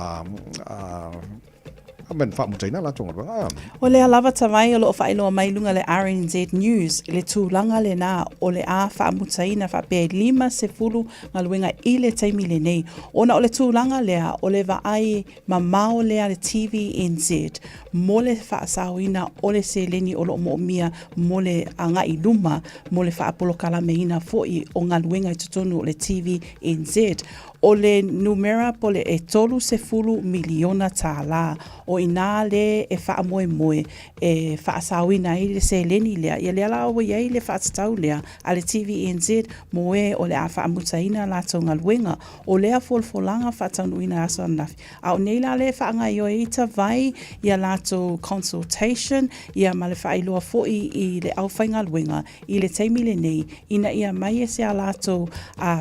men fa mutaina la tonga o le alava tawai o lo failo mai lunga le RNZ News le tūlanga le nā o le a fa mutaina fa pe 5 ngaluenga I le taimi le nei ona o le tūlanga lea o le vaai mamao lea le TV NZ mo le fa sauina o le seleni o lo mo mia mo le anga I luma mo le fa apolo kala meina foi o ngaluenga I tutonu o le TV NZ o le numera po le e tolu se fulu miliona tāla o ina le e wha moe moe e wha asawina I le se leni lea ia le ala awa iei le wha atatau lea a le TVNZ moe o le a wha amutaina la tonga luenga o lea folfolanga wha taunuina aso anafi a o neila le wha anga io e ita vai ia lato consultation ia ma le wha iloa foi I le au whainga luenga I le teimi le nei ina ia mai e se a lato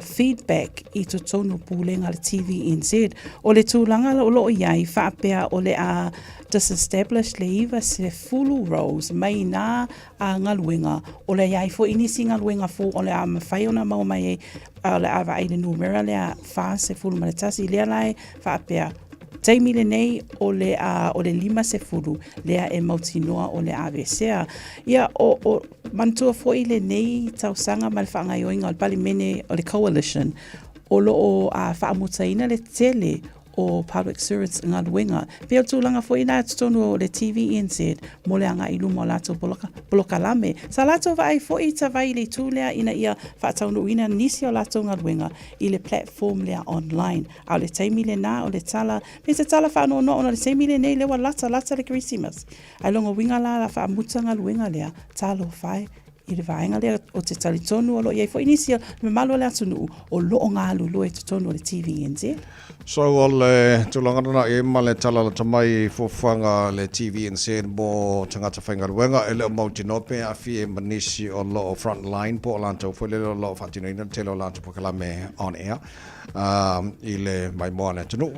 feedback I to tonu pulenga le TVNZ o le tūlanga o lo iai whaapea o le a disestablish le iwa se fulu roles mai nā a ngaluenga o le iai fo inisi ngaluenga fo o le a mawhai ona mau mai o le a vai le numera le a wha se fulu maletasi lea lai whaapea Taimi le nei o le 5 se fulu lea e mautinoa o le AVSA. Ia o mantua foi le nei tausanga ma le whaangaioinga o le palimene o le coalition o lo o whaamutaina le tele o public servants ngā luenga. Pea tūlanga foi nā tutonu o le TVNZ mo le anga ilu mo lato boloka lame. Sa lato vai foi ta vai le tūlea ina ia whaataunu ina nisi o lato ngā luenga I le platform lea online. A le taimi le nā o le tala. Pea te tala whaano no o le taimi le nei lewa lata le Christmas. Ai longa winga la whaamuta ngā luenga lea talo whai. I le vaenga lea o te talitonu o lo iei foi nisi me malo lea tunu o lo ngā lulu e tutonu o le TVNZ. So o le tulangana e ma le tala la tamai fofanga le TVNZ mo tangata whaingaruenga e leo mautinope a fi e manisi o lo front line po o lanto fo le lo fatinoina te lo lanto po kalame on air I le mai moa le tunu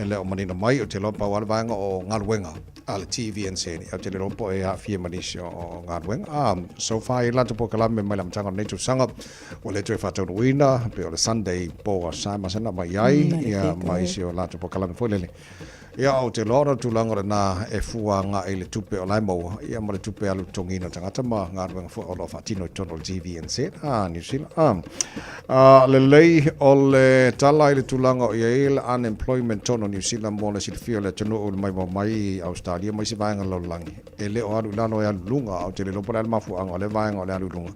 e leo manina mai o te lo pa wale vaenga o ngaruenga a le TVNZ e te le po e a fi e manisi o ngaruenga so far I lanto po kalame mai lam tanga netu sanga o le tue fataunuina pe o le Sunday po a sa masana mai ai ia mai si o lato po kalame foi lele. Ia o te lora tūlanga na e fua ngā e le tupe o laimo ia mo le tupe alu tongina tangata ma ngā ruenga fua o lo whatino I tono TVNZ New Zealand le lei o le tala I le tūlanga o ia e le unemployment tono New Zealand mo le silfio le tonu o le mai mai Australia mai si vaenga laulangi e le o alu lano e alu lunga o te le lopo le mafuanga o le vaenga o le alu lunga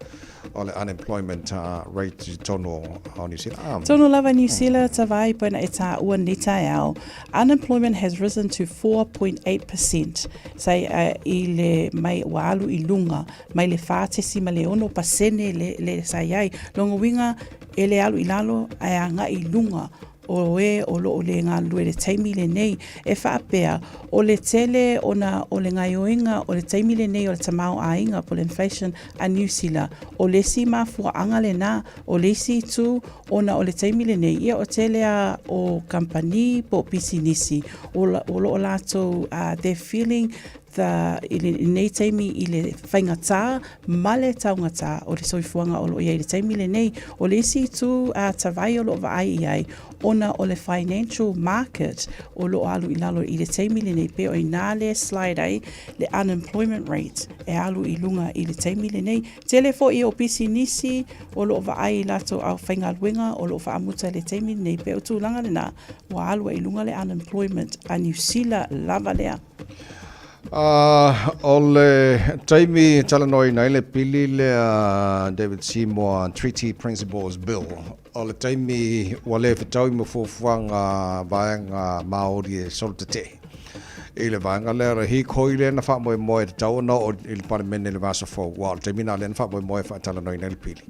o le unemployment rate tono o New Zealand Tono lava New Zealand tawai pena e tā ua nita au unemployment has risen to 4.8%. Sai I le mai walu I lunga, mai le whātesi ma le ono pasene le sai ai. Longa winga e le alu I lalo ai anga I lunga o e o lo o le ngā lue le taimi le nei e whaapea o le tele o le ngaioinga o le taimi le nei o le tamau ainga po le inflation a New Zealand o le si mafua anga le nā o le si tu o le taimi le nei ia o tele a o company po pisinisi o lo o lato they're feeling i nei teimi i le whaingatā, male taungata o le soifuanga o lo i le teimi le nei, o le isi tu a tawai o lo vai i ai, ona o le financial market o lo alu i lalo i le teimi le nei, pe o i nā le slide ai, le unemployment rate e alu i lunga i le teimi le nei, tele fo i o pisi nisi o lo vai i lato au whaingaluenga o lo whaamuta le teimi le nei, pe o tu langa le nā, wa alu i lunga le unemployment a New Zealand lava lea. O le taimi talanoi nei le pili le David Seymour Treaty Principles Bill. O le taimi wale whetau mo fufuanga vaenga Māori e soltate. I le vaenga le rahi koi le na wha moe te tau no o i le paramene le vasa fo. Wa o le taimi na le na wha moe wha talanoi nei le pili.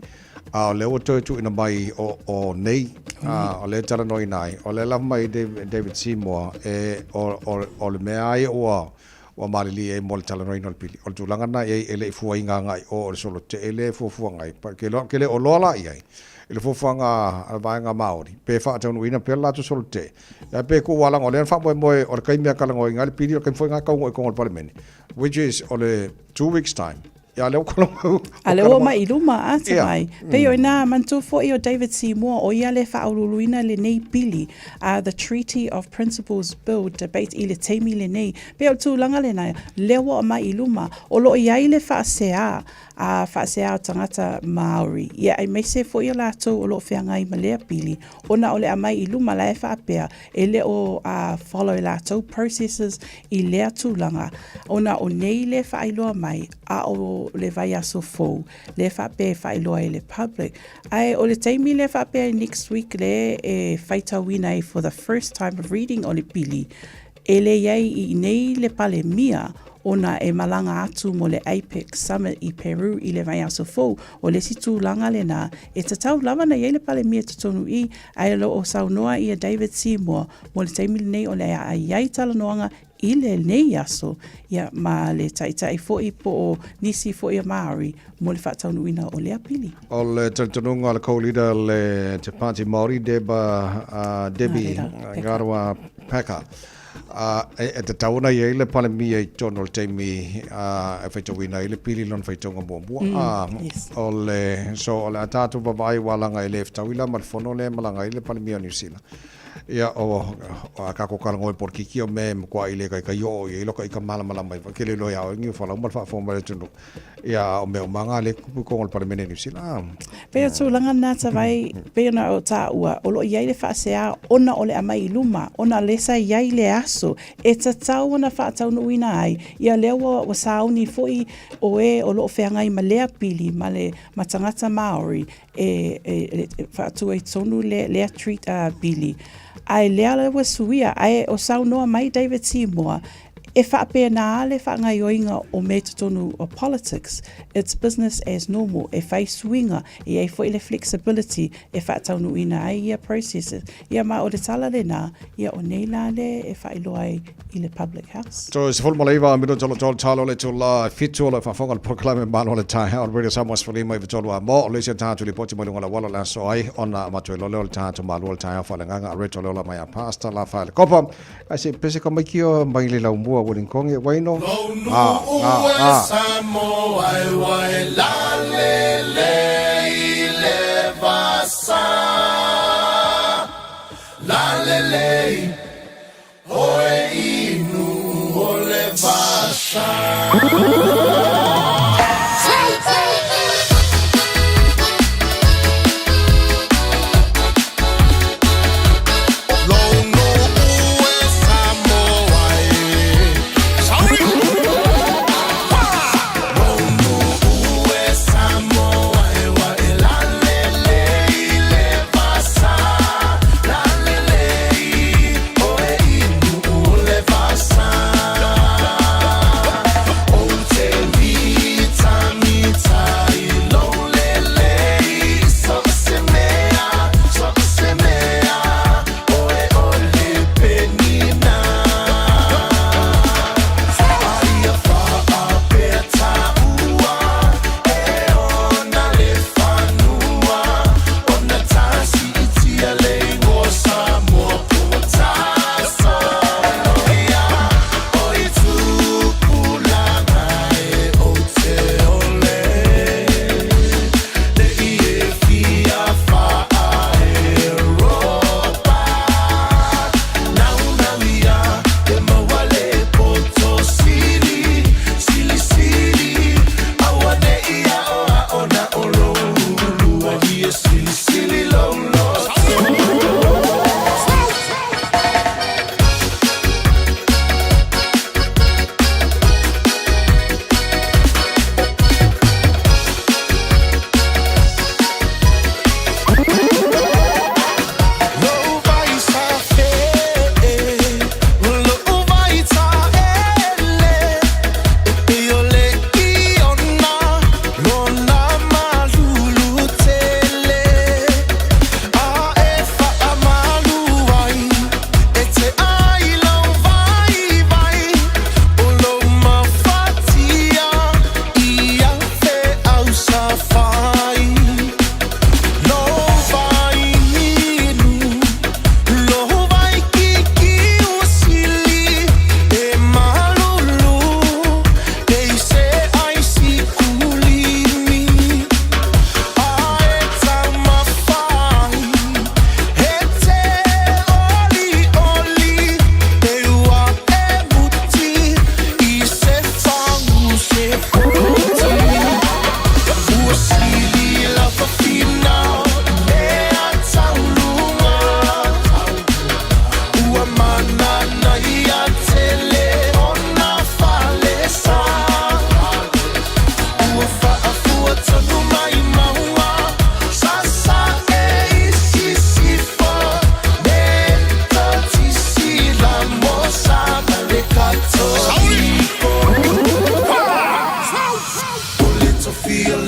O le o tu ina mai o nei. O le talanoi nei. O le lava mai David Seymour e o le mea ai oa. Wa malili e mol talanoi no pili. O tulanga na e ele fuainga ngai o solo te ele fuanga ngai. Pa ke le o lola i ai. Ele fuanga vaenga Māori. Pe fa tonu ina pe la tu solo te. Ya pe ko wala ngole fa moe o kai mea kala ngoi ngai pili o kai fuanga ka ngoi ko ngol parliament. Which is o le 2 weeks time. Ya leo kolongo. A leo mai iluma ata mai. Pe o ina mantu fo i o David Seymour o ia le whaoluluina le nei pili. The Treaty of Principles Bill debate i le teimi le nei. Pe o tūlanga le nei. Leo o mai iluma. O lo ia i le whaasea. A whaasea o tangata Māori. Ia ai meise fo i o lātou o lo whiangai ma lea pili. Ona o le a mai iluma la e whaapea. E le o follow lātou processes i lea tūlanga. Ona o nei le whaailoa mai. A o le vai aso fou, le whape whailoa e le public. Ai, o le teimi le whape next week le e whaitawina e for the first time of reading o le pili. E le iei I nei le pale mia, ona e malanga atu mo le APEC Summit I Peru I le vai aso fou, o le situ langa le nā. E tatau lava na iei le pale mia tutonu I, ai lo o saunoa I a David Seymour, mo le teimi le nei o le a iei talanoanga I le nei aso, ia ma le taitai fo'i po o nisi fo'i a Māori, mo le whaataunuina o le apili. O le tantanunga le co-leader le Te Pāti Māori, Debbie Ngarawa Paka. E te tauna I le palemia I tono le teimi e whaitawina I le pili lon whaitonga mua. O le, so o le atatu wawai walanga I le whtawila ma le whono le malanga I le palemia New Zealand. Ia o a kako kalango por kiki o me kwa ile kai yo I loka I ka mala mai ke le lo ya o ngi fala mal fa fo mal tunu ia o me o manga le kupu ko para mene New Zealand pe tu langa na vai pe na o ta ua o lo ia le fa sea ona o le amai luma ona le sa ia le aso e ta tau na fa tau no ina ai ia le o sauni foi o e o lo feanga I malea pili male matangata Māori e fa tu e tonu le treat pili ai lea le wasuia, ai o saunoa mai David Seymour, e whaapea nā ale whaangai oinga o me tutonu o politics, it's business as normal, e whai suinga, e ei fo ile flexibility, e whaatau ina ai ia processes, ia ma o le tala le nā, ia o nei la le e whailoa I le public house. So se fulma leiva mino tolo talo le tula fitu le whafonga le proclame mano le tai o radio Samoas Falima I tolo a mo le se tātu li poti malunga la wala la so ai ona matue lo le tātu malu le tai o whalenganga a reto le mai a pasta la whale kopa ai se pese ka mai kio mai le lau mua wurin kongi waino Samo ai la le vasa la le Oe inu o le vasa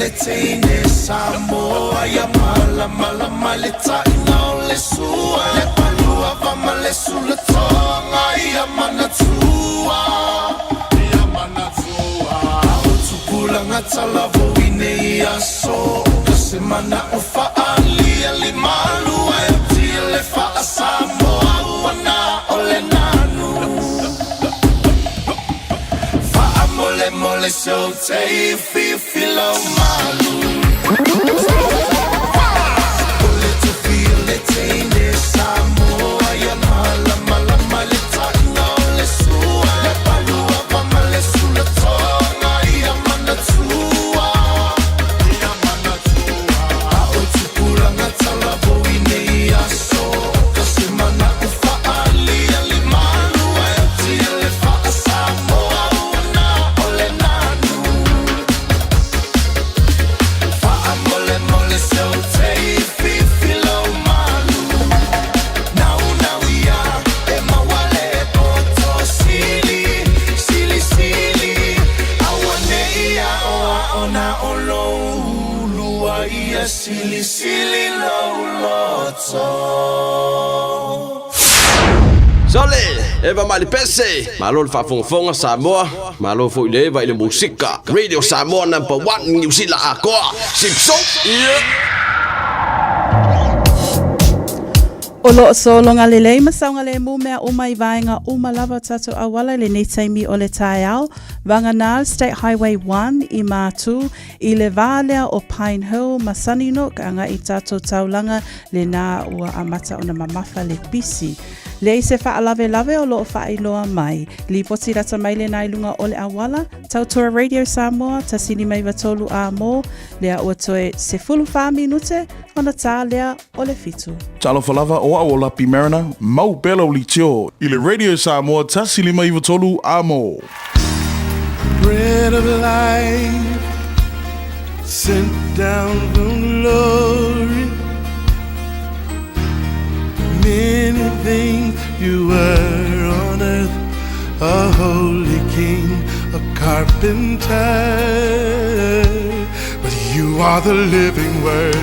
le teine Samoa ya mala mala male taina le sua le palua vama le sula tonga ya manatua Tupula ngatala voine ya so Kasemana ufa ali ali malu Ayoti le fa Samoa wana ole nanu Fa amole mole so te fi filo malu Ole tu feel le teine Samoa ya mala mala male taina le sua Le palua vama le sula tonga ya manatua Ya manatua Ao tupula ngatala voine ya so Kasemana ufa ali ali malu Ayoti le fa Samoa wana ole nanu Fa amole mole so te fi filo malu Now ya e mawale poto sili Sili sili Awane ya oa ona olo Lua ia sili sili lo loto Sole, eva mali pese, malo fa fonga Samoa, malo fo ile va ile musika. Radio Samoa #1 New Zealand akoa. Sipso. O loo solonga lelei masaunga le mu mea uma I vaenga uma lava tato awala le nei taimi o le tae au. Vanganal State Highway 1 I mātu I le vālea o Pine Hill ma Sunnyside anga I tato taulanga le nā ua amata o na mamafa le pisi. Le se whaalave lave o loo whaailoa mai. Li poti rata mai le nai lunga o le awala. Tautua Radio Samoa, tasini mai watolu a mō. Lea ua toe se fulu wha minute o na tā lea o le fitu. Talo falava o a o Lapi Marina, mau belo li tio. I le Radio Samoa, tasini mai watolu a mō. Bread of life sent down from glory. Many things you were on earth, a holy king, a carpenter, but you are the living word.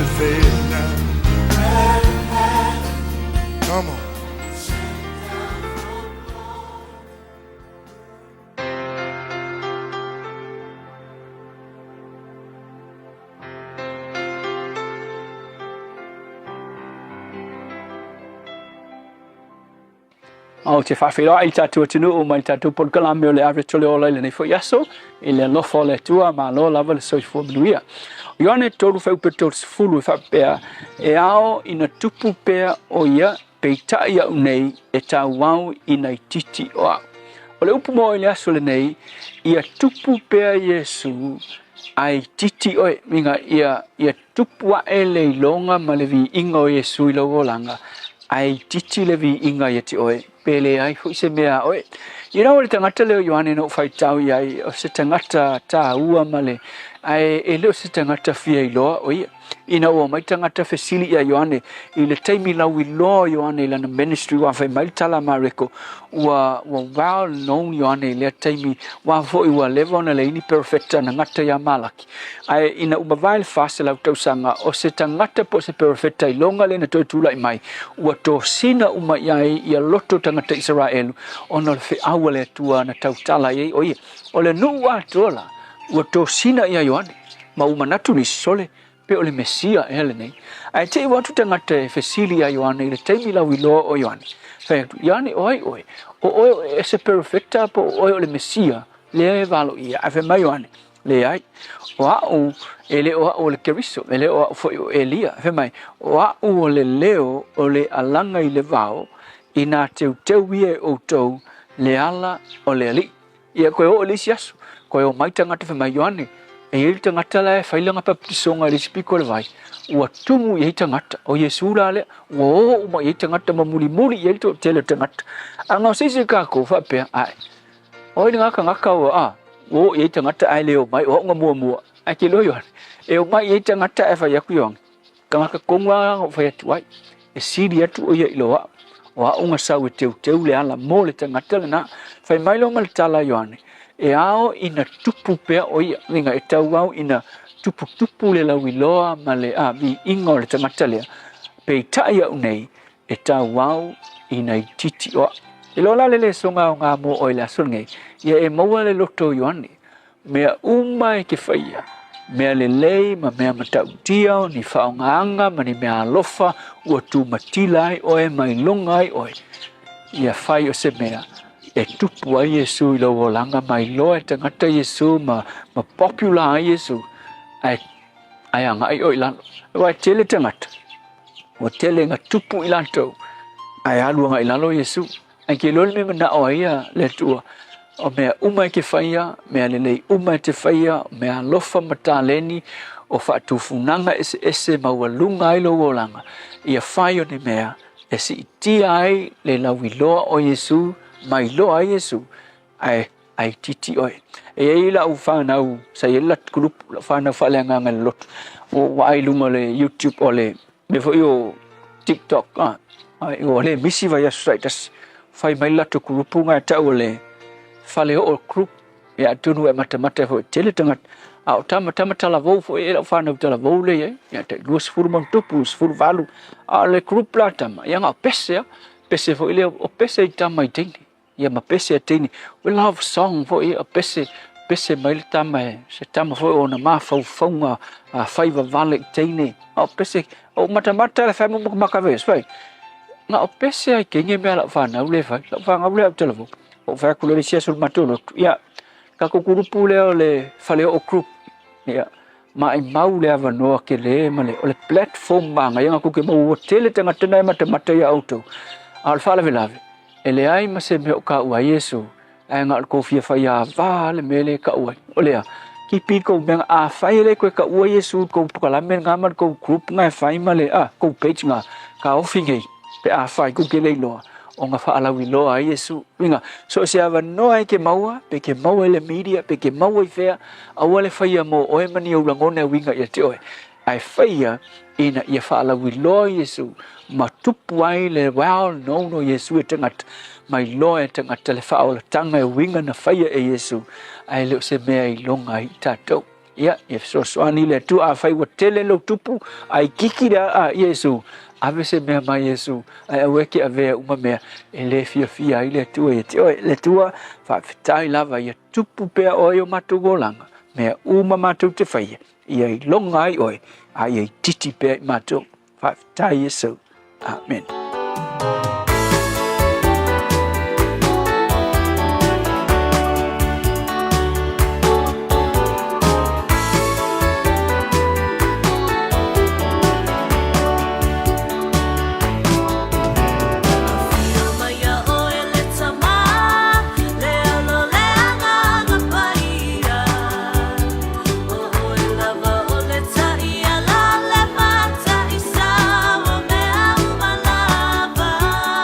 Come on. O te whawhiroa I tātua tunu o mai tātua podkalame o le awe tole o leile nei fo yaso I le lofo le tua ma lo lava le soi fo binuia. O ione tolu whaupe tolu sifulu whapea e ao ina tupu pea o ia peita ia unei e tā wau ina I titi o au. O le upu mo I le aso le nei ia tupu pea Yesu ai titi oe minga ia tupu a ele I longa ma le vi inga o Yesu I logo langa ai titi le vi inga ia ti oe pele ai hui se mea oe. Ina o le tangata leo Ioane no whai tau iai o se tangata tā ua male ai e leo se tangata fia I loa o ia. Ina o mai tangata fesili ia Ioane I le taimi lau I loa Ioane lana ministry wa whai mai tala mareko wa well known Ioane lea taimi wa foi wa lewa na leini perfecta na ngata ia malaki. Ai ina umawai fase lau tausanga o se tangata po se perfecta I longa le na toi tula I mai ua to sina uma iai ia loto tangata Israelu ona le whiaua le tua na tautala iei o ia. O le nuu atola ua to sina ia Ioane ma umanatu ni sole pe o le Mesia e hele nei. Ai te watu tangata e fesili a Ioane I le taimi lau I loa o Ioane. Whai Ioane oi e se perfecta po oi o le Mesia le e valo ia a whe mai Ioane le ai o au e le o le Keriso e le o foi o Elia whe mai o au o le leo o le alanga I le vao I nā teu ie o tau le ala o le ali ia koe o le siasu koe o mai tangata whe mai Ioane e ili tangata la e whailanga papisonga I le spiko le vai ua tumu I tangata o Yesu la le ua uma I tangata ma muli I to tele tangata anga o seise kako whapea ai o ili ngaka o o I tangata ai leo mai o nga mua ai ke lo Ioane e o mai I tangata e whai aku yong ka ngaka konga o whai atu ai e siri atu o ia I loa o a unga sau e teu le ala mo le tangata le na whai mai lo ma le tala Ioane e ao ina tupu pea o ia ringa e tau au ina tupu le lau iloa ma le a vi ingo le tamata lea pe tai au nei e tā wau i nei titi o e lola le songa o ngā mo o le aso ngai ia e maua le loto yoani mea umai ke whaia mea le lei ma mea matau tia ni whaongaanga ma ni mea alofa ua tu matilai oe mai longai oe ia whai o se mea e tupu ai Yesu i lau langa mai loa e tangata Yesu ma popular ai Yesu ai anga ai oi lano wa tele tangata wa tele nga tupu i lantou ai alua nga i lano Yesu ai ke lol me na o ia le tua o mea umai ke whaia mea lelei umai te whaia mea lofa mataleni o whaatufunanga ese maua lunga i lau langa ia whai o ni mea e si itia ai le lawi loa o Yesu mai loa Yesu ai titi oi e la u whanau sa i lat grup la whanau whalenga ngai lot o wai lunga le YouTube o le me fo yo TikTok ai o le misi vai asaitas fai mai latu grupu ngai tau le fale o grup ya tunu e mata fo tele tangat au tama tala vou fo e la whanau tala vou le ya te luas furmang tupus fur valu a le grup la tama yang a pese fo ile o pese tama i tini ia ma pese atini we love song fo ia pese mai le tama se tama fo ona ma faunga a faiva vale tini o pese o mata le fai mo makaves fai nga o pese ai ke nge me la fana ule fai la fanga ule tele vo o fa ku le sia sul matulo ia ka ko grupu le fale o group ia ma ai mau le ava no ke le ma le platform manga ia ku ke mo tele tanga tena mata ia auto al fala velave ele ai ma se me o ka ua Yesu ai ngal ko fia faia vale mele ka ua olea ki pi ko ben a fai le ko ka ua Yesu ko kala men ngamal ko group ngai fai male ko page nga ka ofinge pe a fai ku ke le lo o nga fa ala wi lo ai Yesu winga so se ava no ai ke maua pe ke maua le media pe ke maua fea a wale faia mo o e mani o langone winga ia te oi ai faia ina ia fa ala wi lo Yesu ma tupu ai le wow no Yesu e tangat mai lo e tangat le fa o tanga e winga na faia e Yesu ai le se me ai longa i tatou ia e so ani le tu a fai wa tele lo tupu ai kikira a Yesu ave se me mai Yesu ai aweke ave uma me e le fia ai le tu e le tua fa fitai lava ia tupu pe o yo matugolanga me uma matu te faia ia longa ai oi ai titi pe matu fa fitai Yesu. Amen. Lava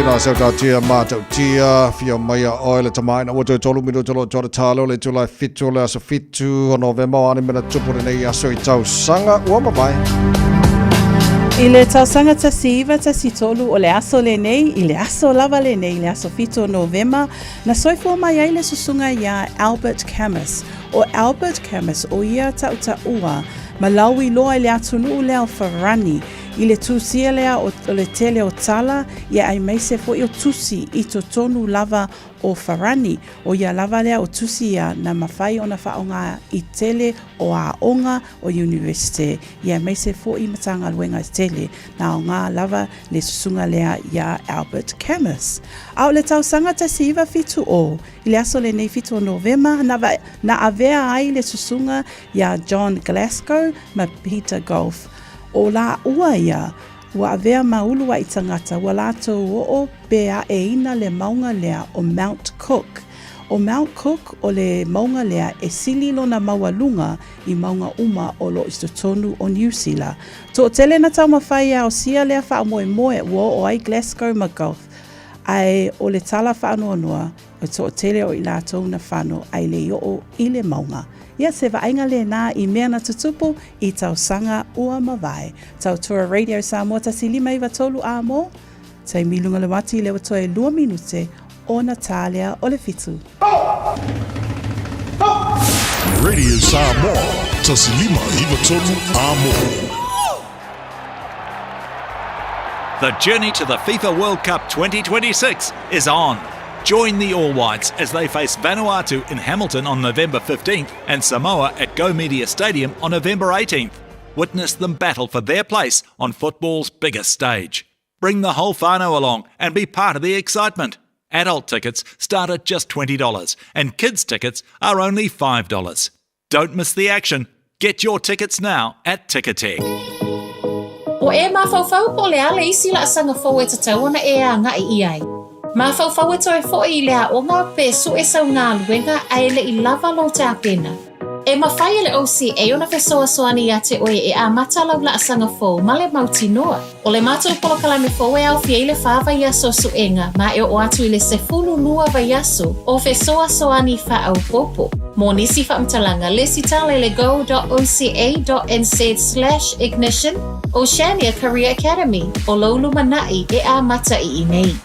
Tina Sauta Tia Mata Tia Fia Maya Oil Tamina Water Tolumino Jolo Talo Le July Fitu Le Sofitu on November Animina Tupurine Yaso Sanga Wama Bai. I le tausanga tasiva tasitolu o le aso le nei, I le aso lava le nei, le aso fito Novema, na soifua mai ai le susunga ia Albert Camus. O Albert Camus o ia tauta ua, malawi loa le atunu leo Farani, I le tusia lea o le tele o tala, ia ai meise fo o tusi I to tonu lava o Farani, o ia lava lea o tusi ia na mawhai o na whaonga I tele o a onga o universite, ia meise fo I matanga luenga tele, na o ngā lava le susunga lea ia Albert Camus. Au le tausanga tasiva fitu o, I le aso le nei fitu o Novema, na avea ai le susunga ia John Glasgow ma Peter Golf. O la ua ia, ua avea maulu wa I tangata, wa lato o bea e ina le maunga lea o Mount Cook. O Mount Cook o le maunga lea e sililo na mawalunga I maunga uma o lo istotonu o New Zealand. To tele na tau mawhai o sia lea wha moe moe ua o ai Glasgow ma Gulf. Ai o le tala whaanoa noa, o to tele o I lato na whano ai le o I le maunga. Ia se vaenga le nā I mea na tutupu I tau sanga ua mawai. Tau tua Radio Samoa tasilima I watolu a mo. Tai milunga le wati le watoe 2 minute o Natalia o le fitu. Radio Samoa tasilima I watolu a mo. The journey to the FIFA World Cup 2026 is on. Join the All Whites as they face Vanuatu in Hamilton on November 15th and Samoa at Go Media Stadium on November 18th. Witness them battle for their place on football's biggest stage. Bring the whole whānau along and be part of the excitement. Adult tickets start at just $20 and kids tickets are only $5. Don't miss the action. Get your tickets now at Ticketek. O e mawhauwhau po le ale isi la asanga fau e tatawana e a ngai I ai. Mawhauwhau e toi fo I lea o ngā pesu e sau ngā luenga ai le I lava lo te apena. E mawhai le OCA o na whesoa soani a te oe e a matalau la asanga fau ma le mauti noa. O le mātou polo kalame fau e au fie le whāwa iaso suenga ma e o atu I le sefulu lua vaiaso o whesoa soani wha au popo. Mō nisi whaamtalanga le sitale le go.oca.nz/ignition Oceania Career Academy o Loulu Manai e a mata I nei.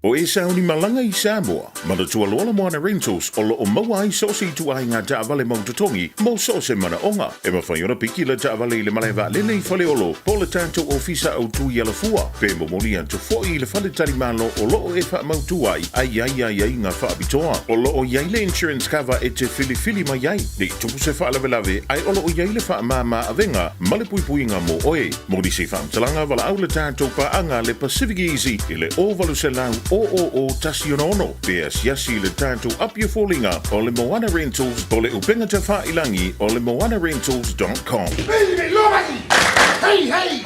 O e sauni malanga I Samoa, mana tualola moana rentals o lo o maua ai sosi tu ai ngā taavale mautotongi mo sose mana onga. E mawhaiona piki le taavale I le malaiva lele I whale olo, po le tātou ofisa au tu I ala fua. Pe mo moli anto foi I le whale tari malo o lo o e wha mautua ai ngā whaabitoa. O lo o iai le insurance cover e te fili mai ai. Nei tupu se whaalawelawe ai o lo o iai le wha mama avenga, male puipuinga mo oe. Mori se whaamtalanga wala au le tātou paanga le Pacific Easy I le ovalu se lau o tasionono. Pea siasi le tātou apia fōlinga o le Moana Rentals o le upenga te whailangi o le moanarentals.com. Hey, hey!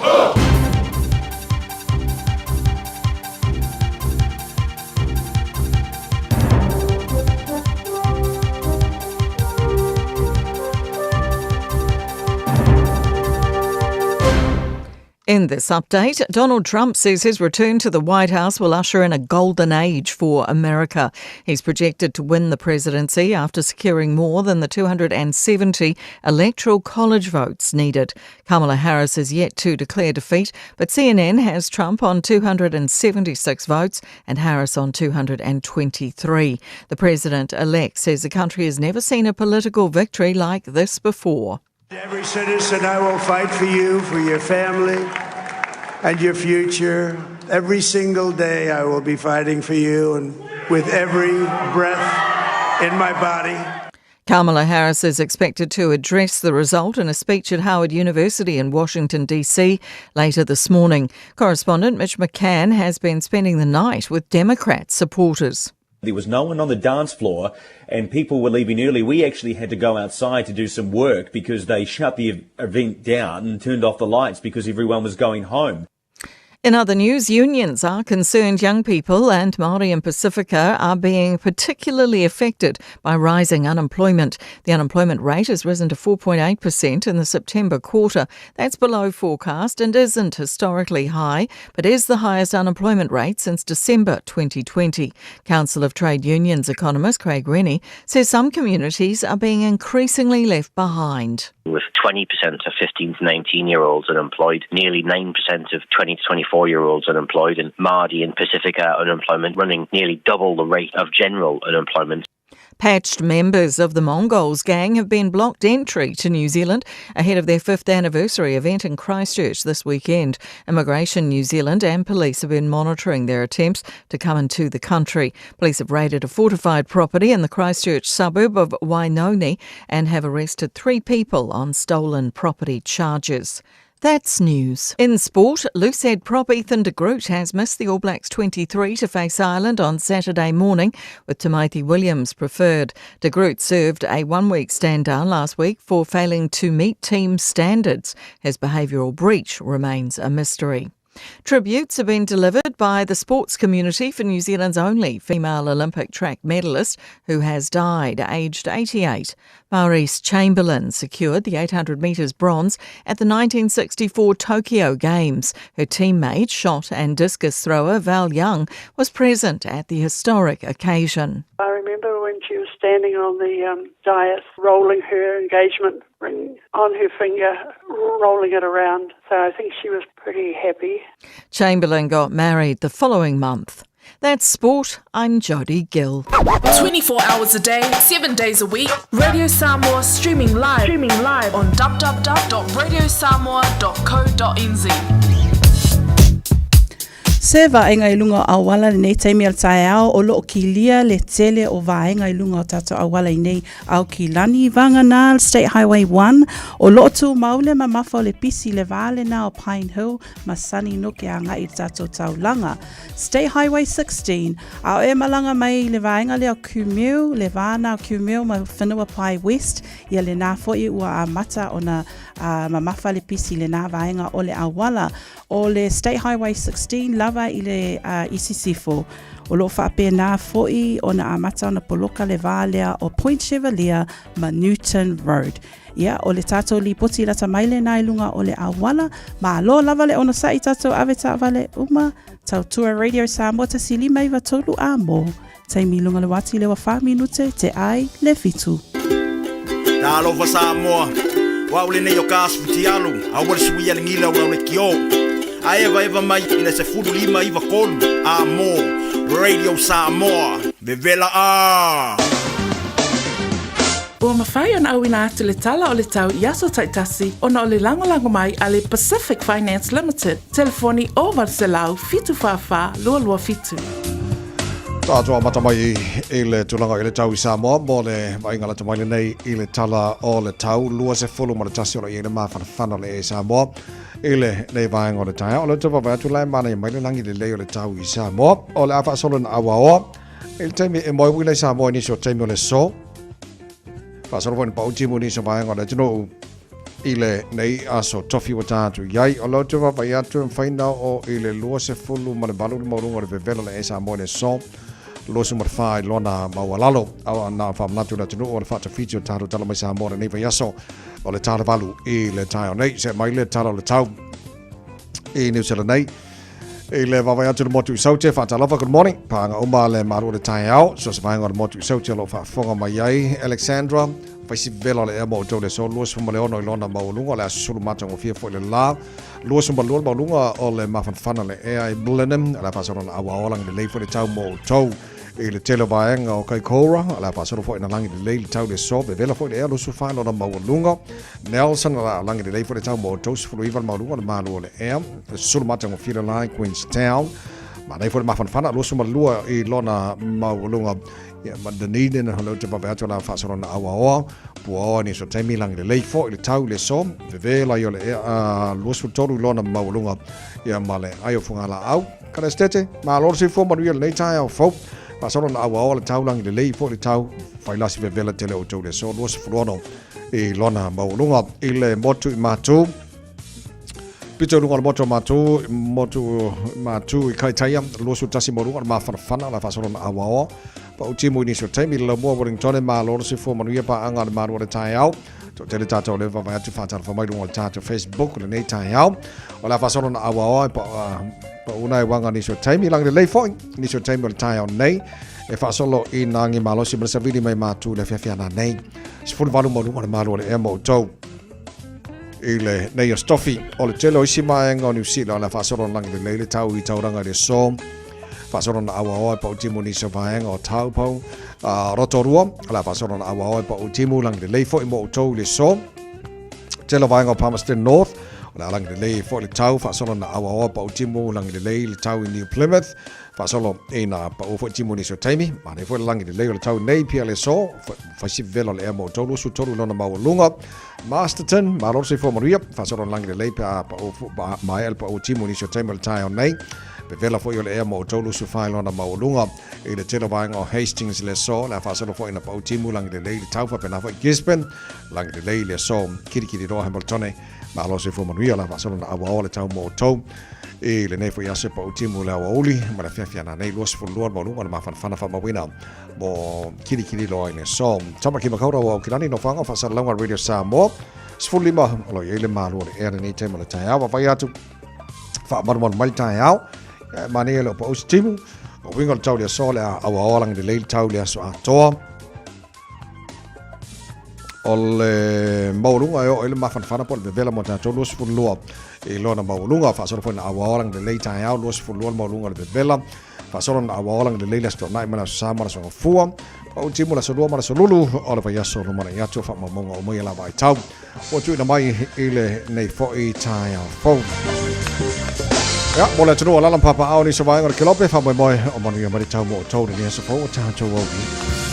In this update, Donald Trump says his return to the White House will usher in a golden age for America. He's projected to win the presidency after securing more than the 270 electoral college votes needed. Kamala Harris is yet to declare defeat, but CNN has Trump on 276 votes and Harris on 223. The president-elect says the country has never seen a political victory like this before. Every citizen, I will fight for you, for your family, and your future. Every single day I will be fighting for you, and with every breath in my body. Kamala Harris is expected to address the result in a speech at Howard University in Washington, D.C. later this morning. Correspondent Mitch McCann has been spending the night with Democrat supporters. There was no one on the dance floor and people were leaving early. We actually had to go outside to do some work because they shut the event down and turned off the lights because everyone was going home. In other news, unions are concerned young people and Māori in Pacifica are being particularly affected by rising unemployment. The unemployment rate has risen to 4.8% in the September quarter. That's below forecast and isn't historically high, but is the highest unemployment rate since December 2020. Council of Trade Unions economist Craig Rennie says some communities are being increasingly left behind. With 20% of 15 to 19-year-olds unemployed, nearly 9% of 20 to 24-year-olds unemployed, and Māori and Pacifica unemployment running nearly double the rate of general unemployment. Patched members of the Mongols gang have been blocked entry to New Zealand ahead of their 5th anniversary event in Christchurch this weekend. Immigration New Zealand and police have been monitoring their attempts to come into the country. Police have raided a fortified property in the Christchurch suburb of Wainoni and have arrested 3 people on stolen property charges. That's news. In sport, loosehead prop Ethan de Groot has missed the All Blacks 23 to face Ireland on Saturday morning, with Timothy Williams preferred. De Groot served a 1-week stand down last week for failing to meet team standards. His behavioural breach remains a mystery. Tributes have been delivered by the sports community for New Zealand's only female Olympic track medalist who has died, aged 88. Maurice Chamberlain secured the 800 metres bronze at the 1964 Tokyo Games. Her teammate, shot and discus thrower Val Young, was present at the historic occasion. I remember when she was standing on the dais, rolling her engagement ring on her finger, rolling it around. So I think she was pretty happy. Chamberlain got married the following month. That's sport. I'm Jodie Gill. 24 hours a day, 7 days a week. Radio Samoa streaming live on www.radiosamoa.co.nz. Se vaenga ilunga awala nei taimi al tae ao o loo ki lia le tele o vaenga ilunga o tato awala nei au ki lani Vanganal State Highway 1 o loo tu maule ma mafa o le pisi le vale na o Pine Hill ma sani no ke anga i tato taulanga. State Highway 16 au e malanga mai le vaenga le au Kumeu le vana o Kumeu ma whenua Pai West ia le na fo i ua a mata o na ma mafa le pisi le na vaenga o le awala o le State Highway 16 lava i le ECC4 o lo whape nā foi o na amata o na poloka le vālea o Point Chevalier ma Newton Road. Ia, o le tātou li poti la tamaile nā ilunga o le awala, ma lo lava le ono sa i tātou ave tāwale uma, tau tua Radio Samoa ta silima iwa tolu a mō. Taimi lunga le wati le wa 5 minute te ai le fitu. Nā lova Samoa, waule nei o kāsputi alu, awale sui ale ngila ua le ki o. Aeva eva mai ina se fulu lima iwa kolu a mo Radio Samoa Vevela a Ua mawhai ona au ina atu le tala o le tau Yaso Taitasi ona o le lango mai a le Pacific Finance Limited. Telefoni o Varselau fitu whawha lua lua fitu. Tātua matamai i le tulanga i le tau i Samoa mo le maingala tamai nei i le tala o le tau lua se fulu ma le tasi o le i le mawhanawhana le e Samoa. Ile nei vaenga o le taia o le tupa vatu lai mana i mai le langi le leo le tau i Samoa o le awha solo na awa o il teimi e moi wile Samoa nisi o teimi o le so fa solo ni pa utimu nisi o vaenga o le tino ile nei aso tofi wa tātu iai o le tupa vaiatu en whaina o ile lua se fulu ma le balu le maurunga le vevelo le e Samoa le so lua se marwhai lona maualalo au na whamnatu na tino o le whata fiti o tātu tala mai Samoa le nei vaiaso o le tala valu i le taio nei se mai le tala o le tau i New Zealand nei i le vavai atu le motu i saute whaatalawa good morning paanga uma le maru le taio au so se vaenga le motu i saute lo whaafonga mai ai Alexandra waisi vela le ea mo tau le so luas fuma le ono i lona maulunga le asusulu matang o fia fo le la luas fuma lua maulunga o le mawhanwhana le ea i Blenheim la whaasoro na awa olang le leifo le tau mo tau i le tele vaenga o Kaikoura, ala pasoro fo ina langi le leili tau le so, be vela fo i le ea lusu whaino na maulunga. Nelson ala langi le leifo le tau mo tau sifuru iwa maulunga le malu o le ea, le sulu matang o Fila Lai, Queenstown. Ma nei fo le mawhanwhana, lusu malua i lona maulunga. Ma danine na halau te papeato la whaasoro na awa oa, pua oa ni so teimi langi le leifo i le tau le so, be vela i o le ea lusu toru lona maulunga. Ia ma le aio funga la au, kada stete, ma lor si fo manuia le neitai au fau. Pasoro na awa o le tau langi le lei fo le tau whailasi vevela tele o tau le so luas furuano i lona maulunga i le motu i mātou Pito lunga moto matu I kai taya lo su tasi mo lunga ma fana la fasolo na awao pa uti mo ni so taimi lo mo Wellington ma lo se fo manuia pa anga ma ro tai au to te tata le va vai tu fata fa mai lunga tata Facebook le nei tai au o la fasolo na awao pa una wanga ni so taimi lang le foi ni so taimi le tai au nei e fasolo I nangi malo si ma savili mai matu le fia na nei sful valu mo lunga ma ro le emo to ile nei stofi o le telo isi mai ngo New Zealand la fasoro lang le tau I tauranga le so fasoro na awa pa utimu ni so vai ngo tau pau rotorua la fasoro na awa pa utimu lang le fo mo to le so telo vai ngo Palmerston North la lang le fo le tau fasoro na awa pa utimu lang le tau I New Plymouth fasolo ina pa o fo timu ni so taimi ma ne fo lang le tau nei pia le so fa si velo le mo to su to lona ma lunga Masterton ma lo se fo Maria fasolo lang le pa o ma el pa o timu ni so taimi le tai nei pe vela fo le mo to su fa lona ma lunga e le telo vai ngo Hastings le so la fasolo fo ina pa o timu lang le tau fa pe na fo Gisborne lang le so kiri ro Hamilton ma lo se fo Maria la fasolo na awa le tau mo to e le nei foi ase pa utimu la oli ma la fia na nei los for lord mo ma fana fa ma wina mo kiri lo ine so tama ki makaura wa kirani no fanga fa sa longa radio Samoa sfuli ma lo ile ma lo e nei tema la tai ava vai atu fa mar mai tai au ma nei lo pa utimu o wingo tau le so la awa lang de le tau le so atoa ole maulunga yo ile ma fana pol de vela mo ta los for lord e lona maulunga fa solo fona awalang de leita ya los fu lona maulunga de vela fa solo na awalang de leila sto nai mana sama so fua o timu la solo mara solulu ola fa yaso no mana yato fa mamonga o mai la vai tau o tu na mai ile nei fo I tai ya fo ya mola tunu ala papa au ni so vai ngor kilope fa moi o manu ya mari tau mo tau ni so fo ta cho wo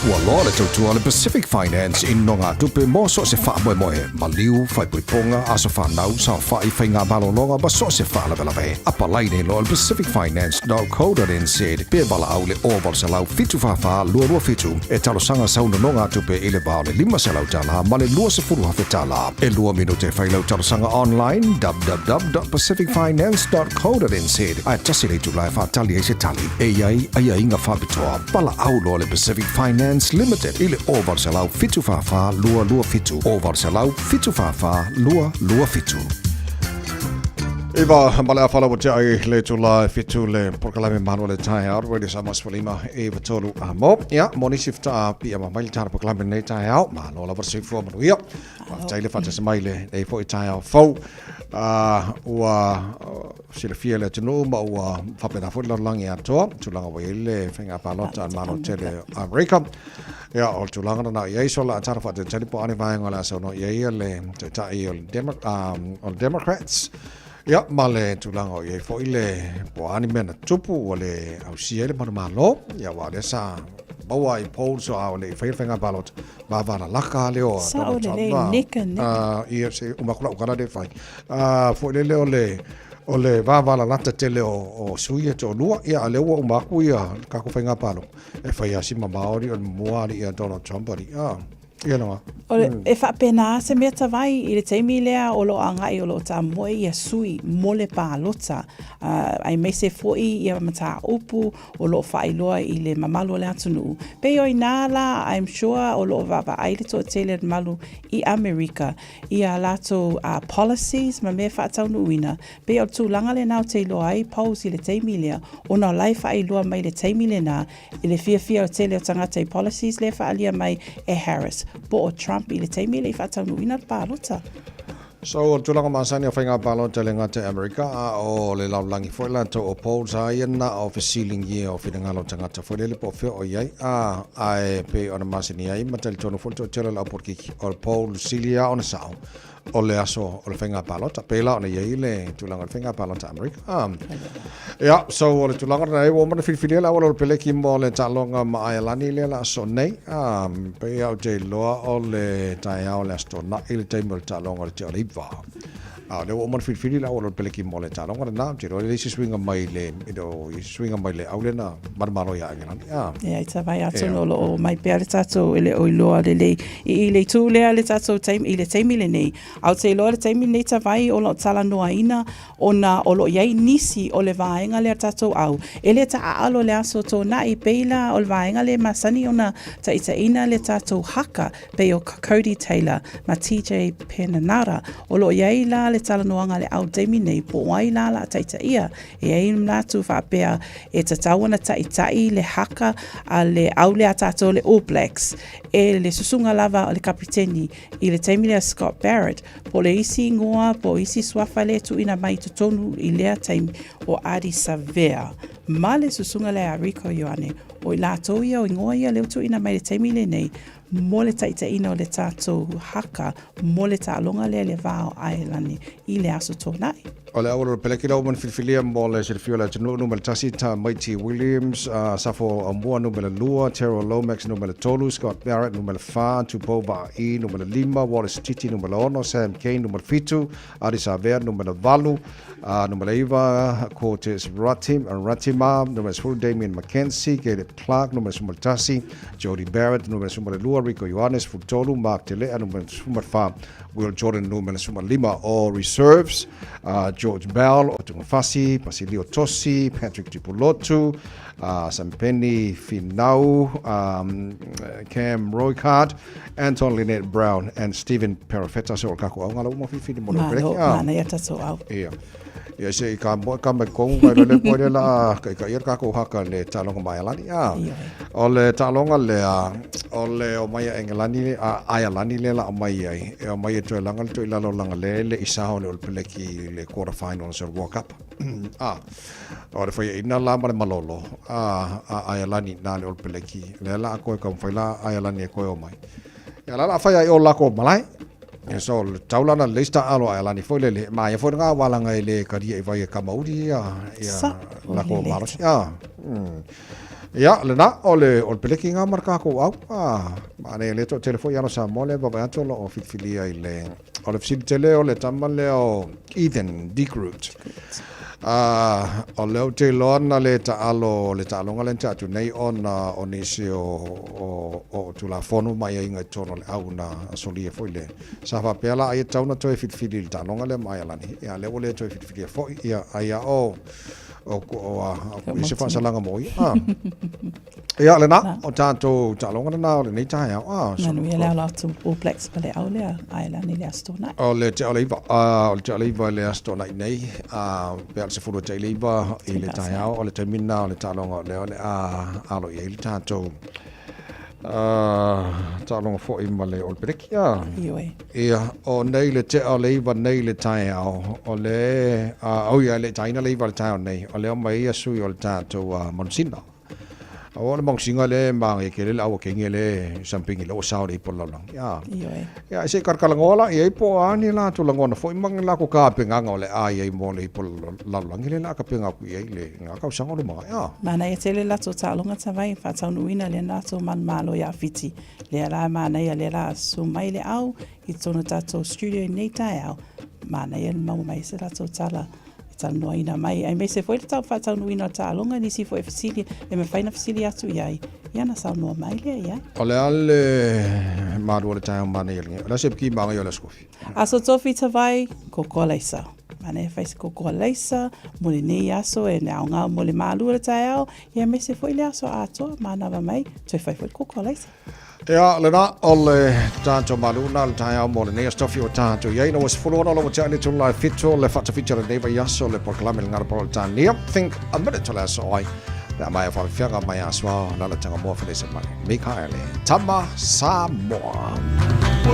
Ua loa le tautua le Pacific Finance I nonga tupe mo so se wha moe maliu, whai puiponga, aso whanau, sa whai whainga balononga, ba so se wha lawe lawe. Apa laine loa le pacificfinance.co.nz, pe bala au le oval se lau fitu whawha, lua fitu, e talo sanga sauna nonga tupe I le bao le 5 se lau tala, ma le lua se furu hafe tala. E lua minute whai lau talo sanga online, www.pacificfinance.co.nz, ai tasi le tulai whatali e se tali, e iai inga whapitoa, bala au loa le Pacific Finance Limited ile oval salau fitu fafa lua fitu oval salau fitu fafa lua fitu Eva mala fala bote ai le tula fitu le porkalame manuel tai out radio samas folima eva tolu amo ya moni sifta pi ama mai tar porkalame nei tai out ma no la versi fo mo ya tai le fata smaile dei fo tai out fo ua sile fiele tunu ma ua fapena fo lo langi ato tulanga wele fenga palota mano tele America ya o tulanga na ye so la tar fata tele po ani vai ngola so no ye le tai Democrats ya male tulanga ye fo ile po ani mena tupu ole au siele malo ya wale sa bawa I polls o le fenga balot ba vana laka leo sa ole nika ia se umakula ukala de fai fo le ole va vala lata tele o suia to lua ia le o umaku ia ka ko fenga palo e fai asi mamaori o muari ia Donald Trump ia no e fa pena se meta vai I le taimi lea o lo anga I o lo ta moe ia sui mole pa lota ai me se foi ia mata upu o lo fa iloa I le mamalo le atunu pe o inala I'm sure o lo va ai le to tele malu I America ia lato policies ma me fa tau uina pe o tu langa le nau te lo ai pause le taimi lea o na life fa iloa mai le taimi le na I le fia o tele o tangata policies le fa alia mai e Harris po o Trump I le taimi le fa tau uina palota So tulanga masani o whainga palota le ngata America o le laulangi fo la to o polls na o ceiling ye o whingalo tangata fo le po fe o iai ai pe ona masani ai matal tono fo to tele la porki o poll silia ona sao o le aso o le whainga palota pela ona iai le tulanga whainga palota America ya so o le tulanga na o mana filfilia la o le peleki mo le talonga ma ai lani le la so nei pe au te loa o le tai au le sto na il te mo talonga te o va le o man fili la o lo peleki mo le talo ngana na tiro le si swinga mai le swinga mai le aule na marmalo ya ngana ia i tawai atu no lo mai pea le tatou ele o iloa le i le tū lea le tatou i le taimi le nei au te iloa le taimi nei tawai o lo tala noa ina o na o lo iai nisi o le vaenga le tatou au ele ta aalo le aso tō na i peila o le vaenga le masani o na ta ina le tatou haka pe o Cody Taylor ma TJ Penanara o lo iai la le tala noanga le au taimi nei po wai la la ta ia e ai mnatu whapea e tatawana ta le haka a le aule a tatou le All Blacks e le susunga lava o le kapiteni i le taimi le Scott Barrett po le isi ngoa po isi swafa le tu ina mai tonu i lea taimi o Adi Savea ma le susunga le a Rico Ioane o i lātou ia o ingoa ia leo tu ina mai le taimi le nei mo le taʻitaʻina o le tatou haka mo le taʻaloga lea le vao aelani i le aso tonaʻi o le aua peleki lau man filifilia mo le silifio le atunuu numele tasi ta Mighty Williams Safo Amua numele lua Terrell Lomax numele tolu Scott Barrett numele 4 Tupo Ba'i numele 5 Wallace Titi numele 1 Sam Kane numele 7 Adi Savea numele 8 numele 5 Cortez Ratima numele 10 Damian McKenzie Caleb Clark numele 10 Jody Barrett numele 2 Rico Ioannis Futolu Mark Telea numele 4 Will Jordan numele 5 all reserves George Bell o Tungafasi, Basilio Tosi, Patrick Tipulotu, Sampeni Finau, Cam Roycard, Anton Lynette Brown, and Stephen Perafeta. So, kako au ngala umo fifini mo le break. Mana ia tatou au. Ia. Ia se ka mo ka me kong vai le pore la ka ia kako haka le talonga mai alani. O le talonga le o le o mai engelani ai alani le la mai ai. E o mai to langa to ilalo langa le isaho le peleki le quarter finals or World Cup. O le foi ina la male malolo. Ai alani na le peleki. Le la ko ka foi la ai alani ko o mai. Ya la fa ia o la ko malai. So taulana lista alo alani foi le mai foi nga wala nga le karia vai ka mauri ya la ko maros ya le na ole peleki nga marka ko au mane le to telefon ya no sa mole ba ba to lo filia ile ole fitele ole tamale o Ethan Decroot o leo te lona le taalo le tatu nei ona onisi o tula fonu mai inga tono le au na solia foi le sa fa pela ai tauna toi fitfili le talonga le mai alani ia le ole toi fitfili foi ia ia o se fa salanga moi ia le na o tanto talonga na le nei taia manu ia le la tu All Blacks pale au le ailani le astona o le te oliva le astona nei pe se furu te liva i le taia o le termina o le talonga le ole alo ia le tanto talonga fo i male o brekia ia o nei le te oliva nei le taia o le o ia le taina liva le taia nei o le mai ia sui o le tanto Monsina o le mongsinga le mangi ke le au ke ngele sampingi lo sao le pololo ya se karkalangola e po ani la tu langona foi mang la ko ka penga ngole ai mo le pololo la ngile la ka penga ku ye le nga ka sango le ma ya mana e tele la to talonga tavai fa tau nuina le na to man malo ya fiti le la mana ya le la so mai le au i tona tato studio nei tai au mana e mau mai se la to tala tano ina mai ai me se foi tau fa tau ina talonga ni si foi fasili e me faina fasili atu iai ia na sa no mai le ia ole ale maru le tai mana ile la se ki manga yo la skofi aso tofi tavai kokolesa mana faz kokolesa mole nei aso e na nga mole malu le tai au ia me se foi le aso ato mana va mai se foi kokolesa Ja, lena ole tanto maluna le taia mo le nei stofi o tanto ia ina was full on all over tani to live fito le fata feature le neva yaso le proclame le ngara por tani think a minute to last oi da mai fa fianga mai aswa na le tanga mo fele se mai Mikaele Tama Samoa Oh,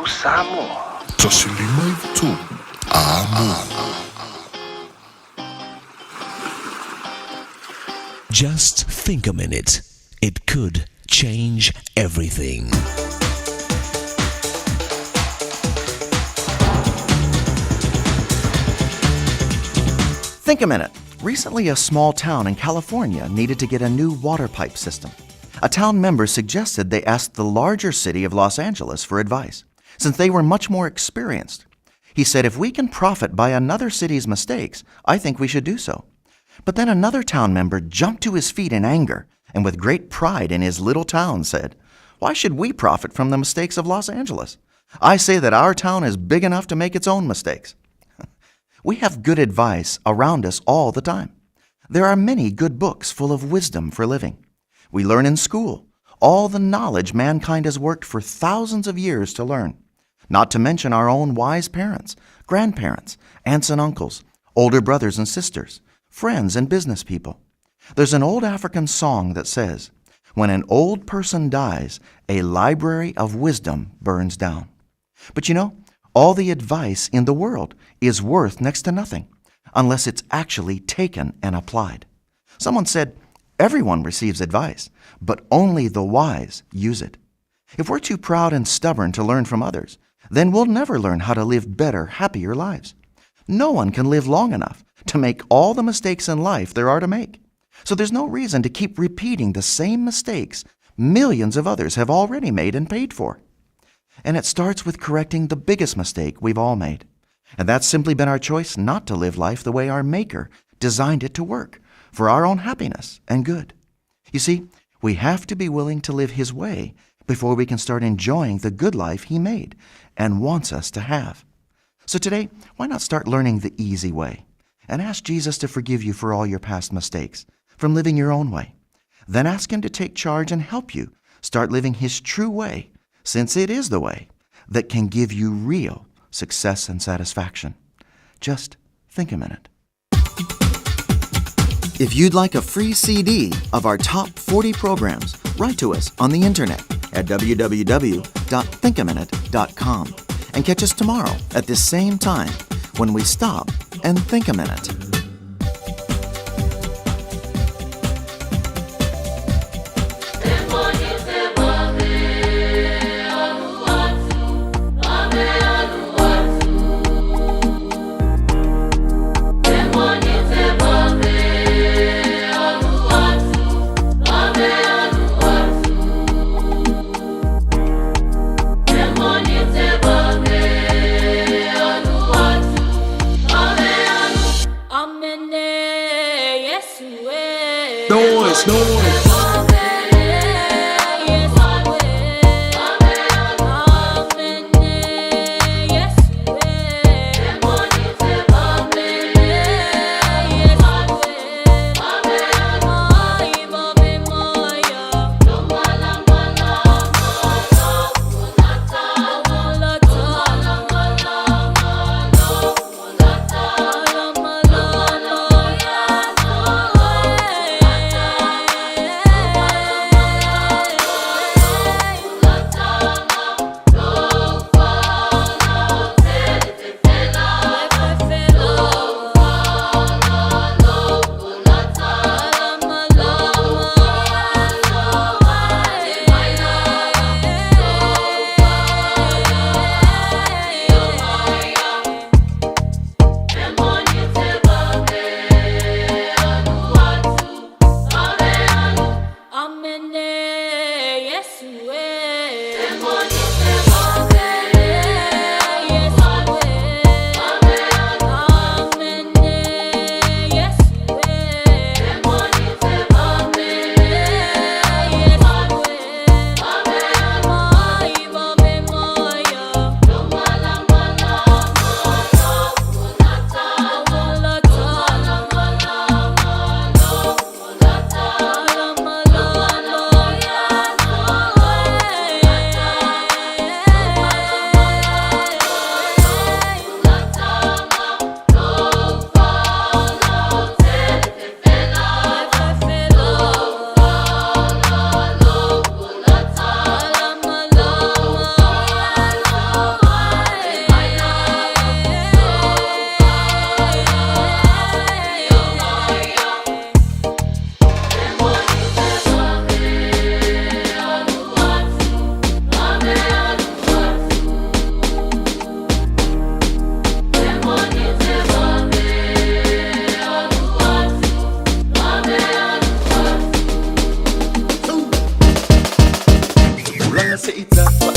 Samoa. Tasilima i vitolu. Amo. Just think a minute. It could change everything. Think a minute. Recently, a small town in California needed to get a new water pipe system. A town member suggested they ask the larger city of Los Angeles for advice, since they were much more experienced. He said, if we can profit by another city's mistakes, I think we should do so. But then another town member jumped to his feet in anger and with great pride in his little town said, why should we profit from the mistakes of Los Angeles? I say that our town is big enough to make its own mistakes. We have good advice around us all the time. There are many good books full of wisdom for living. We learn in school all the knowledge mankind has worked for thousands of years to learn, not to mention our own wise parents, grandparents, aunts and uncles, older brothers and sisters, friends and business people. There's an old African song that says, when an old person dies, a library of wisdom burns down. But you know, all the advice in the world is worth next to nothing unless it's actually taken and applied. Someone said, everyone receives advice, but only the wise use it. If we're too proud and stubborn to learn from others, then we'll never learn how to live better, happier lives. No one can live long enough to make all the mistakes in life there are to make. So there's no reason to keep repeating the same mistakes millions of others have already made and paid for. And it starts with correcting the biggest mistake we've all made. And that's simply been our choice not to live life the way our Maker designed it to work, for our own happiness and good. You see, we have to be willing to live His way before we can start enjoying the good life He made and wants us to have. So today, why not start learning the easy way and ask Jesus to forgive you for all your past mistakes from living your own way. Then ask Him to take charge and help you start living His true way, since it is the way that can give you real success and satisfaction. Just think a minute. If you'd like a free CD of our top 40 programs, write to us on the internet at www.thinkaminute.com and catch us tomorrow at this same time when we stop and think a minute. Noise.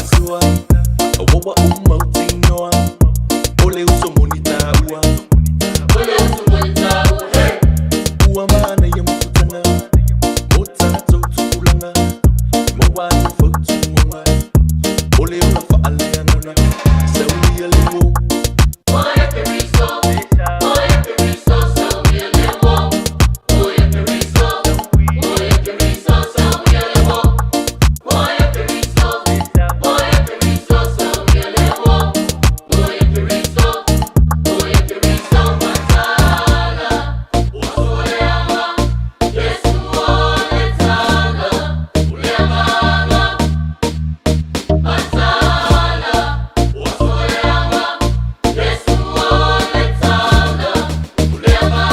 asua. Awawa umautinua. Ole uso monita ua. Ole uso monita ua. Hey. Ua mana ya mutana. Mota totulanga. Mawa fotu mwa. Ole una fa aleanana. Sawi alemo. Moya periso. Moya periso sawi alemo. Moya periso. Moya periso sawi alemo. Moya periso. Moya periso sawi alemo. Moya periso. Moya periso matala. Usoleama. Yesu oletana. Uleama. Matala. Usoleama. Yesu oletana. Uleama.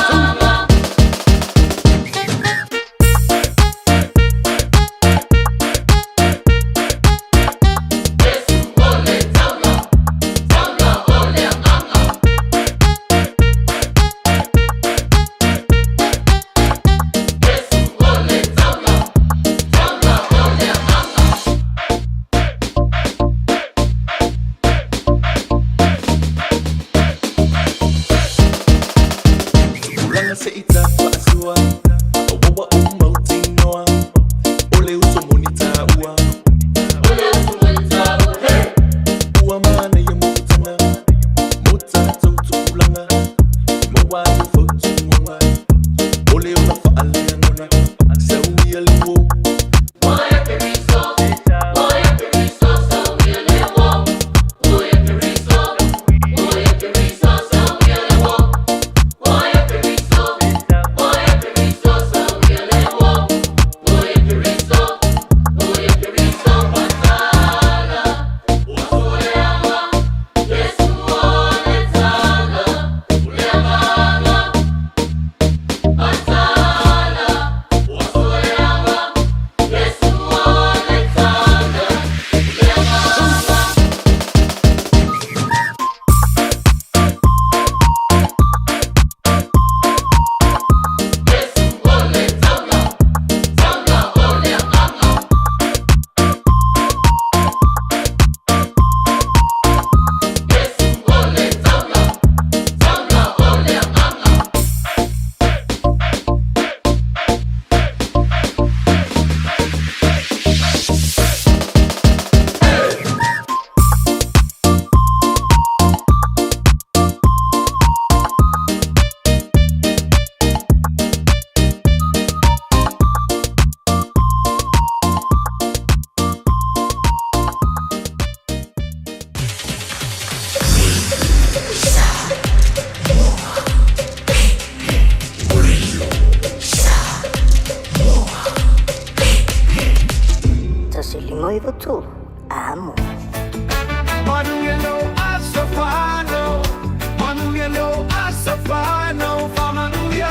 Ulanga se ita asua. Awawa umautinua. Ole uso monita ua. Ole uso monita ua. Hey. Ua mana ya mutana. Mota totulanga. Mawa fotu mwa. Ole una fa aleanana. Sawi alemo. Moya periso. Moya periso sawi alemo. Moya periso. Moya periso sawi alemo. Moya periso. Moya periso sawi alemo. Moya periso. Moya periso matala. Usoleama. Yesu oletana. Uleama. Matala. Usoleama. Yesu oletana. Tasilimoivo tu, amo. Manuelo Asafano, Manuelo Asafano, Famanuya,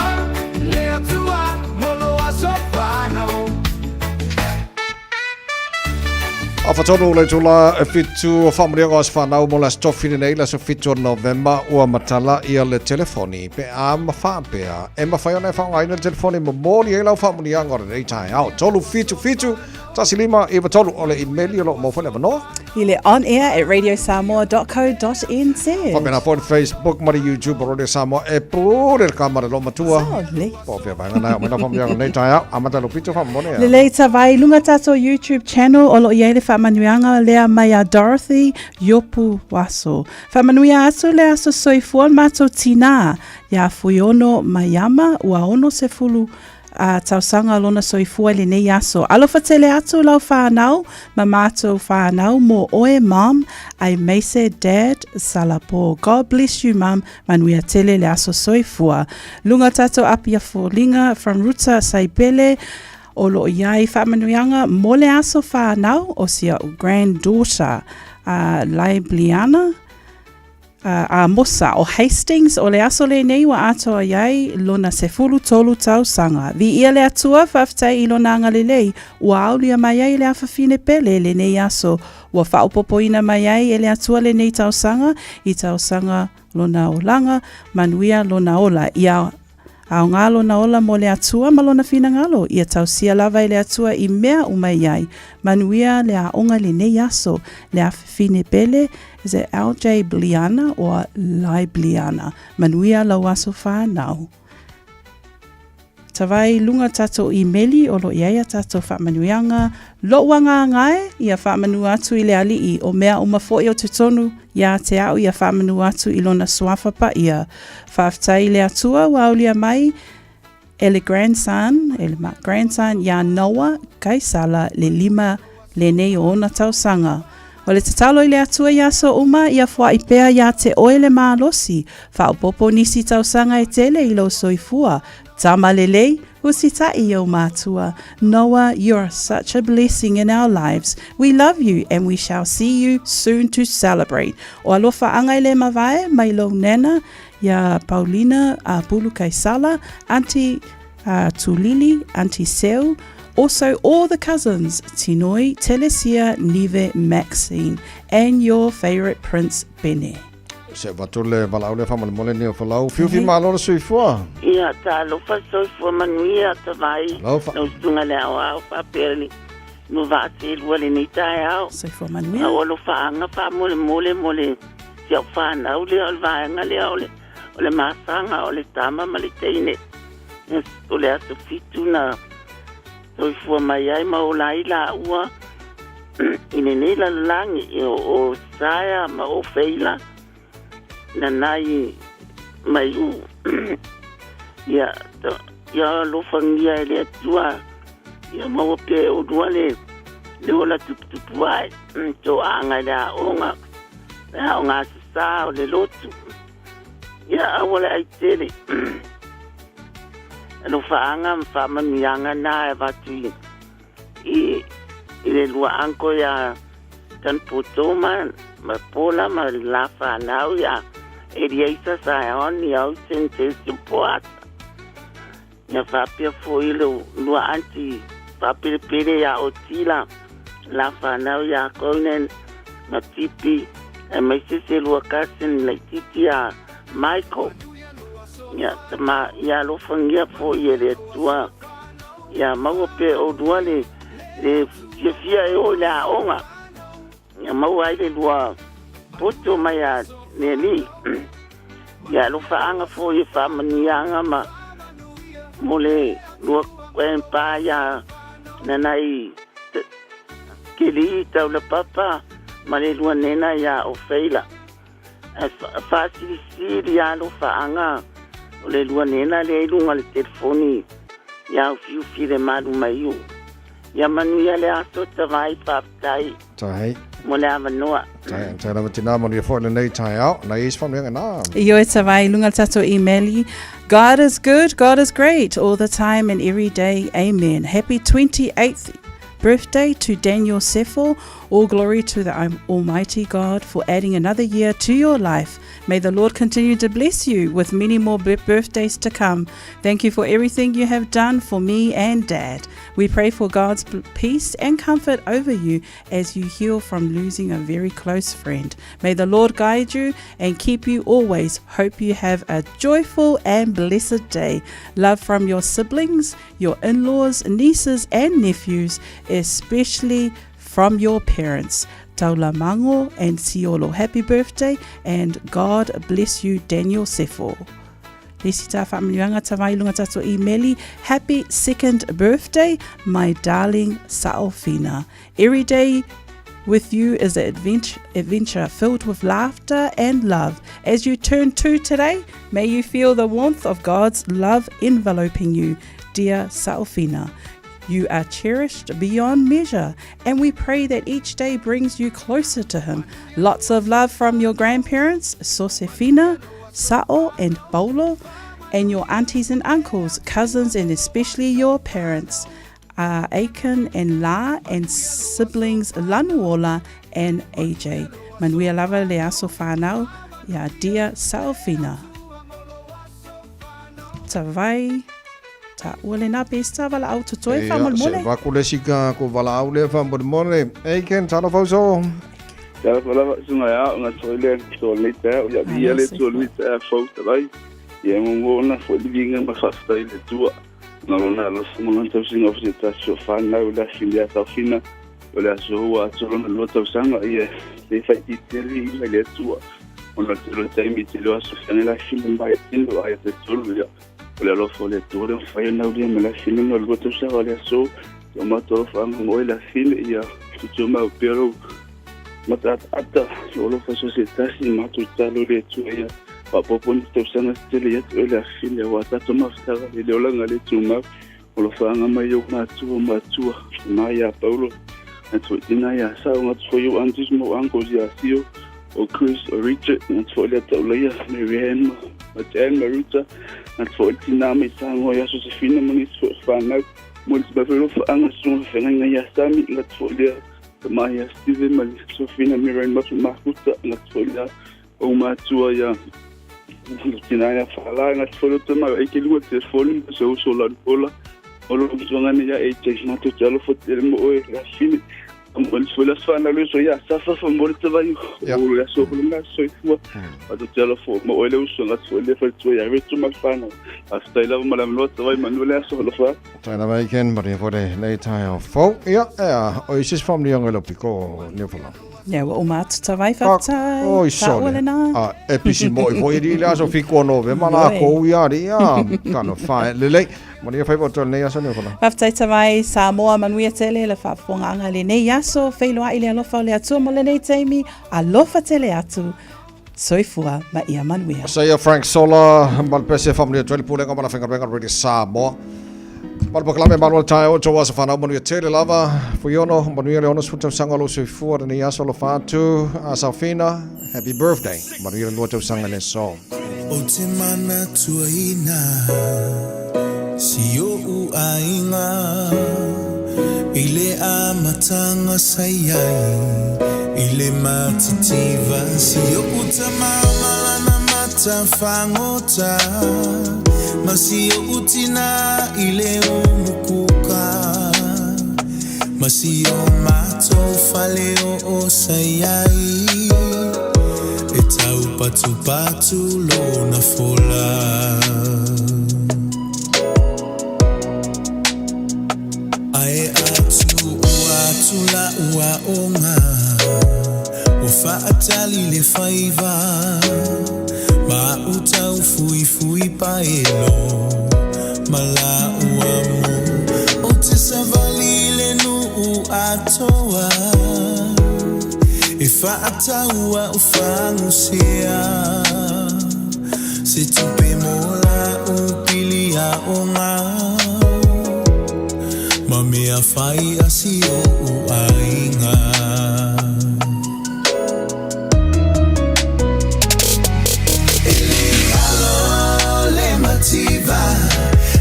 Leatua, Molo Asafano. Afatonu le tula fitu famria gos fanau mo la stofine nei la so fitu November ua matala ia le telefoni pe am fa pe e ma fa ona fa ngai le telefoni mo moli e la famria ngor nei tai au tolu fitu tasilima e tolu ole email lo mo fa le no Ile on air at radiosamoa.co.nz. Pamena po Facebook mari YouTube Radio Samoa e pure kamera lo matua. Sole. Po pe ba na mo na famria nei tai au amata lo fitu famone. Le leita vai lunga tato YouTube channel o lo iele whamanuianga lea mai a Dorothy Yopu Waso. Whamanuia aso le aso soifua mato tina ia fuiono mayama ua ono se fulu a tausanga lona soifua le nei aso. Alofa tele atu lau whanau ma mato whanau mo oe mom ai meise dad salapo. God bless you mom manuia tele le aso soifua. Lunga tato apia folinga from Ruta Saipele o lo iai whamanuianga mo le aso whanau o sia granddaughter Libliana a Mosa o Hastings o le aso le nei wa atoa iai lona se fulu tolu tau sanga. Vi ia le atua whaftai I lona anga le lei ua aulia mai ai le awhawhine pele le nei aso ua whaupopoina mai ai e le atua le nei tau sanga I tau sanga lona o langa manuia lona ola ia Ao ngalo na ola mo le atua malona fina ngalo ia tausia lava i le atua i mea umai ai. Manuia le aonga le nei aso le afifine pele is it LJ Bliana or Lai Bliana. Manuia lau aso whanau. Tawai lunga tato i meli o lo iaia tato whamanuianga. Lo wanga ngai ia whamanu atu i le alii o mea o mafoi o te tonu ia te au ia whamanu atu i lona swafapa ia. Whaftai le atua wa aulia mai ele grandson ia Noah Kaisala le 5 le nei o ona tausanga. O le tatalo i le atua ia so uma ia fwa i pea ia te oele maalosi. Whaopopo nisi tausanga e tele i lo soifua. Tama lelei, husita i o mātua. Noah, you're such a blessing in our lives. We love you and we shall see you soon to celebrate. O alofa angai le mavae, mai lo nena, ia Paulina Pulu Kaisala, Auntie Tulili, Auntie Seu, also all the cousins, Tinoi, Telesia, Nive, Maxine, and your favourite Prince Bene. Se watole walau le whamal mole ni o whalau. Fiufi mālora suifua. Ia, tā lofa suifua manuia ta vai. Nau stunga le au au whaperni. No vāti lua le ni tae au. Suifua manuia. Na olo whaanga wha mole. Siau whanau le au vaenga le au le. O le māsanga o le tama ma le teine. O le aso fitu na suifua mai ai ma o lai la ua. Ine nei la langi o saia ma o feila. Na nai mai u ya lo fangia le tua ya mo pe o duale le ola tupu ai to anga da onga sa o le lotu ya awole ai tele lo faanga fa manyanga na vatu i le lua anko ya kan potoma ma pola ma la fa now ya Eriaisa sa on ya sente support ya fapia foilo lua anti papir pere ya otila la fanau ya konen na tipi e mai se lua kasen la titi ya Michael ya tama ya lo fangia fo ye tua ya mau pe o duale le fia e o la onga ya mau ai le lua poto mai ya neli ya lo faanga fo ye fa manianga ma mole lo kwen pa ya nanai kili ta le papa male lo nena ya o feila fa si ya lo faanga le lo nena le lo ngal telefoni ya fiu fi de malu mayu ya manu ya le aso ta vai pa tai mole amanoa Tai na matina mo ni fo le nei tai out na is from yang na. Yo it's vai lunga tato emaili. God is good, God is great all the time and every day. Amen. Happy 28th birthday to Daniel Sefo. All glory to the Almighty God for adding another year to your life. May the Lord continue to bless you with many more birthdays to come. Thank you for everything you have done for me and Dad. We pray for God's peace and comfort over you as you heal from losing a very close friend. May the Lord guide you and keep you always. Hope you have a joyful and blessed day. Love from your siblings, your in-laws, nieces and nephews, especially from your parents. Taula Mango and Siolo. Happy birthday and God bless you, Daniel Sefo. Lesita whamilianga tawai lunga tato I meli. Happy 2nd birthday, my darling Saofina. Every day with you is an adventure filled with laughter and love. As you turn 2 today, may you feel the warmth of God's love enveloping you, dear Saofina. You are cherished beyond measure, and we pray that each day brings you closer to Him. Lots of love from your grandparents, Sosefina, Sao and Paulo, and your aunties and uncles, cousins, and especially your parents, Aiken and La, and siblings Lanuola and AJ. Manuia lava le aso whanau, ya dear Saofina. Tawai. Wale na pesta wala au tutoi fa mole mole. Va kule sika ko wala au le fa mole mole. Ei ken talo fa so. Ja wala sunga ya nga soile solite o ya biele solite fo tai. Ia mo na fo dinga ma fasta ile tua. Na lona lo mo na tau singa fo ta so fa na ula filia ta fina. Ula so wa so na lo tau sanga ia le fa ti tele ile tua. Ona lo tai mi te lo so fina la fina ba tindo ai te tulu ia. Ula lo fo le tua fa na ula me la fina no lo tau sanga ia so. O ma to fa mo la fina ia. Tu ma pero mata ata lo fa società ma tu talo le tua ia. Papopon te usanga tele ya tole afile wa tatu mafutara ile olanga le tuma olofanga mayo matua maya Paulo atso ina ya sa ngatso yo antismo anko ya sio o Chris o Richard atso le tole ya Miriam Matan Maruta atso tina me sango ya Josefina munis fanga munis bafelo fanga so fanga ya sami atso le maya Steven Malis Sofina Miriam Mafuta atso le o matua ya Tinaya fala nga tfolo tama ke lu telefoni so la pola olo ngana ya na to talo fotel mo o la fini mo fola fana lu so ya sa fa mo taba yu o ya so nga so fu to talo fo mo o le so nga so le fa to ya vetu ma fana hasta ila mo la mo taba manuel so lo fa Tana vai ken maria fore nei tai fo ja o is from the young lopico ne fola Ja, o mat tawai fatai. Oi sole. Episi mo i foi di la so fico no ve mala ko ia ria kana fa lele maria fai botol nei aso ne fola. Fatai tawai Samoa manuia tele le fa fonga le nei aso feiloa ile alofa le atu mo le nei taimi alofa tele atu. Soifua ma ia manuia. Saya Frank Sola malpese family 12 pulenga mana finga benga ready Samoa. Malpaklame manual tai o towa sa fana manuia tele lava fuyono manuia le onos futa sanga lo soifua ni aso lo fatu asafina happy birthday manuia lo to sanga le so. O te mana tuaina si o u ainga ile a matanga sayai ile matitiva si o utamama na matafangota masi o utina ile umukuka masi o mato faleo o sayai etau patu lo na fola ai atu la ua onga o faatali le faiva ma utau fui paelo mala uamu o te savali le nu atoa e faataua o fangusia se tupe mola upili a onga ma mea fai asio ainga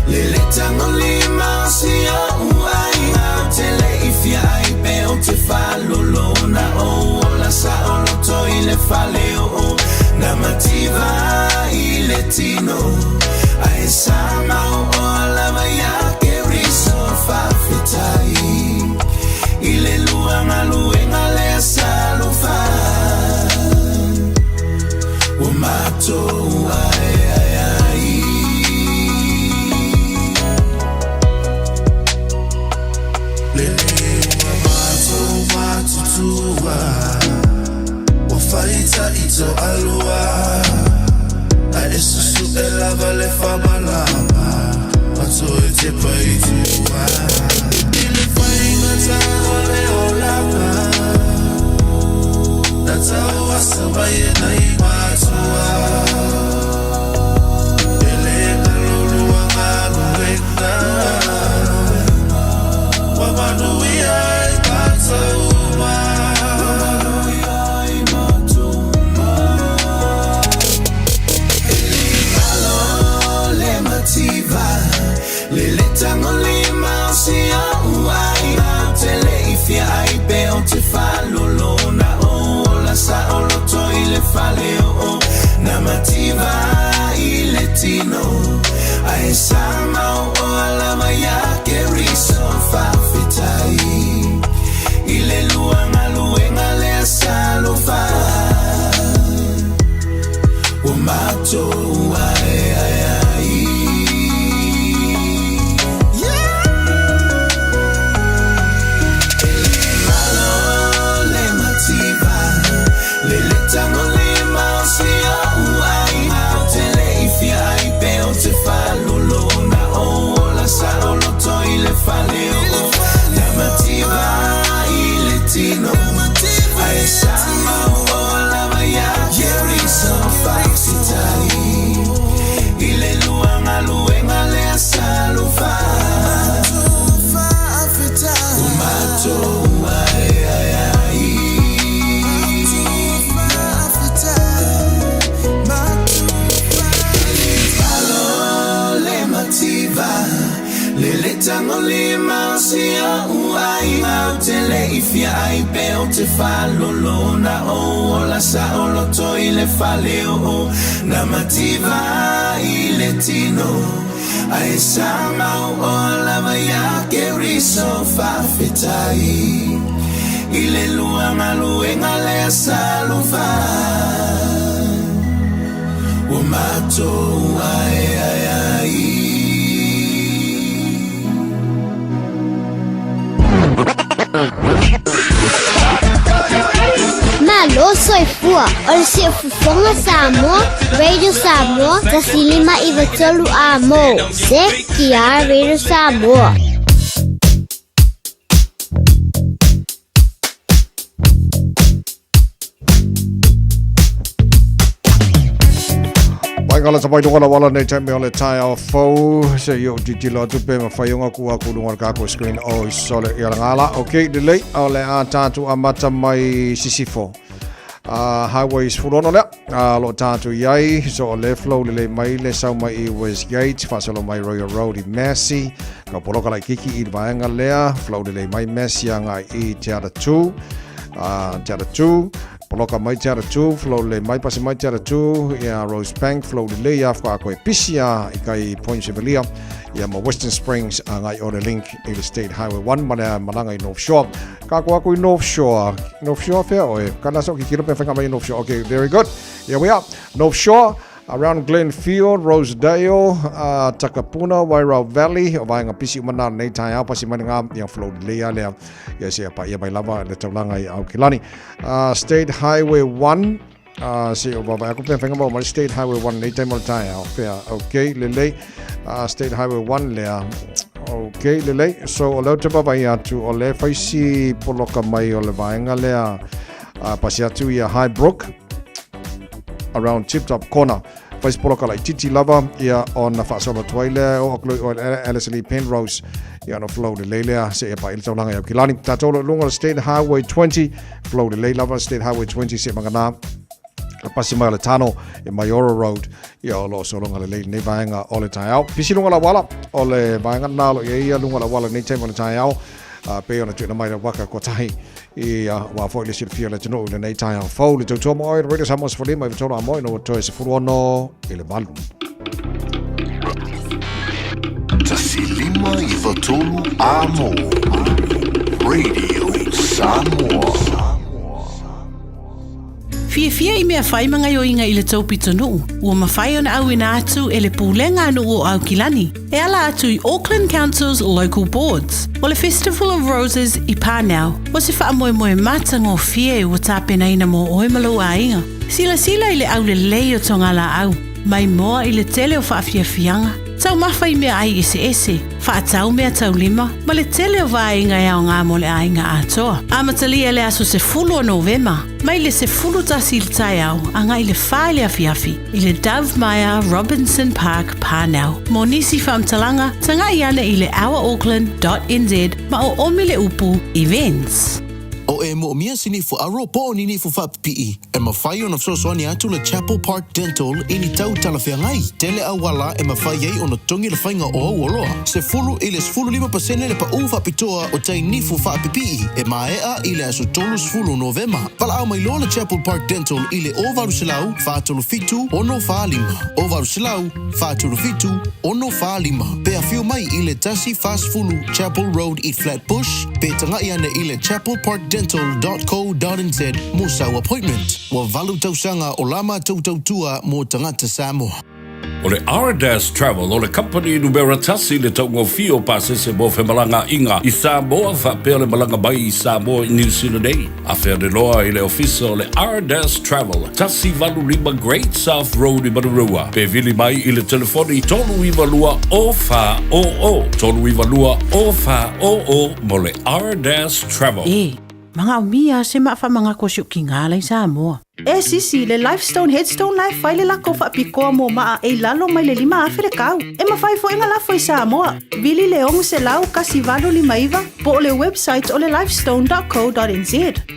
Lele tango lima sia uai a tele ifia ai pe o te falo lona o la sa o lo to ile fale o na mativa ile tino ai sama o la maya ke riso fa fitai ile luanga le salo fa o mato ai Wafaita ito alua a esusu elava le famalama Mato ete paitua Ile fainga ta ole olaka Nata uasa baye na imatua Ele kalulua manuenda Wamanuia ikata Lele tango lima sia uai a tele ifia ai pe o te falo lona o la sa o lo to ile fale o na mativa ile tino ai sama o la maya ke riso fa fitai ile luenga le salo fa o mato ai te whalolo na o la sa o loto i le whale o na mativa i le tino ai sa mau o la maya ke riso whawhitai i le luanga luenga le salufa o mato ai ai ai Malo soy fua, ol si fufonga Samoa, Radio Samoa, tasilima ivatolu amo, se kia Radio Samoa. Kala sa paito kala wala nei time ole tai au fo se yo titilo tu pe ma fayonga ku aku lunga ka ko screen o sole ya ngala okay delay ole a tatu amata mai sisifo highways furono le lo tatu yai so le flow le mai le sau mai West Gate fasolo mai Royal Road i Messi ka polo kala kiki i vaenga lea flow le mai Messi anga i Tiara 2 Poloka mai tiara 2, flow le mai pasi mai tiara 2, ia Rose Bank, flow le lea, wha koe pisia, i kai Point Sevelia, ia ma Western Springs, a ngai o le link i le State Highway 1, mana malanga i North Shore. Ka koa koe North Shore fea oe, kana so ki kiro pe whenga mai North Shore, okay, very good. Here we are, North Shore, around Glenfield, Rosedale, Takapuna, Wairau Valley, o vaenga pisi umana nei tai au pasi mai ngā ia flow lea lea, ia se apa ia mai lava le taulanga i Aukilani. State Highway 1, se o vava aku pe whenga mai State Highway 1 nei tai mo tai au, fea, okay, lelei, State Highway 1 lea, okay, lelei, so o leo te vava i atu, o le whaisi poloka mai o le vaenga lea, pasi atu i a Highbrook, around Tip Top Corner. Fais poloka lai titi lava ia on na whaasolo tuaile o Alice Lee Penrose ia no flow de leilea se e pa ili taulanga i Aukilani. Tātolo lunga State Highway 20, flow de leilava State Highway 20 se mangana pasi mai le tano i Mayoro Road ia o lo so lunga le leile nei vaenga o le tai au. Pisi lunga la wala o le vaenga nalo ia lunga la wala nei taimo le tai au. Pe ona tuna mai waka ko tahi i wa fo le sir fia le tino le nei tai au fo le to mo radio samos fo le mai to mo no to se furu no ele balu Tasilima i vatolu amo Radio Samoa Fia i mea whai manga yo inga i le taupito nuu. Ua mawhai ona au ina atu e le pūlenga anu o Aukilani. E ala atu i Auckland Council's local boards. O le Festival of Roses i Pānau. O se wha moe moe mata ngō fia i o tāpena ina mo oe malo a inga. Sila i le au le lei o tongala au. Mai moa i le tele o whaafia fianga. Tau mawhai mea ai ese. Whaatau mea tau lima. Ma le tele o vaa inga e ao ngā mole a inga atoa. Amatalia le aso se fulu o Novema. Mai le se fulu tasi il tai au. Anga i le whaile a fiafi. I le Dove Maya Robinson Park Pānau. Mo nisi whaamtalanga. Tanga i ana i le ourauckland.nz. Ma o omile upu events. O e mo mia sini fu aro po nini fu fa pi e ma fai ona so so ni atu le Chapel Park Dental ini tau tala fia ngai tele awala e ma fai ai ona tongi le fainga o woloa se fulu ile fulu 5% le pa ufa pitoa o tai ni fu fa pi e ma ea ile aso tolu fulu November pala au mai lo le Chapel Park Dental ile o varusilau fa tolu fitu ono fa lima o varusilau fa tolu fitu ono fa lima pe afiu mai ile tasi fast fulu Chapel Road i Flatbush pe tanga iana ile Chapel Park dental.co.nz Musa appointment wa valu tausanga o lama tautua mo tangata Samoa. O le R-Dash Travel o le company numera tasi le taungo fio pasese mo whemalanga inga i Samoa whapea le malanga mai i Samoa i New Zealand ei. A whea de loa i le ofisa o le R-Dash Travel tasi valu lima Great South Road i Marurua. Pe vili mai i le telefoni tolu iwa lua o wha o o. Tolu iwa lua o wha o o mo le R-Dash Travel. Mga umia se maafa mga kosyuk kingalay Samoa. Sisi, le Lifestone Headstone Life fai le lako whaapikoa mo maa e lalo mai le lima afere kau. E mawhai fo inga lafo i Samoa. Vili le ongu se lau kasi valo lima iwa po o le website o le lifestone.co.nz.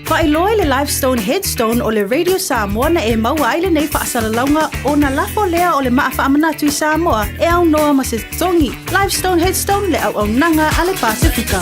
Whai loe le Lifestone Headstone o le Radio Samoa na e maua aile nei whaasalaunga o na lafo lea o le maafa amanatu i Samoa e au noa ma se tongi. Lifestone Headstone le au nanga ale Pasifika.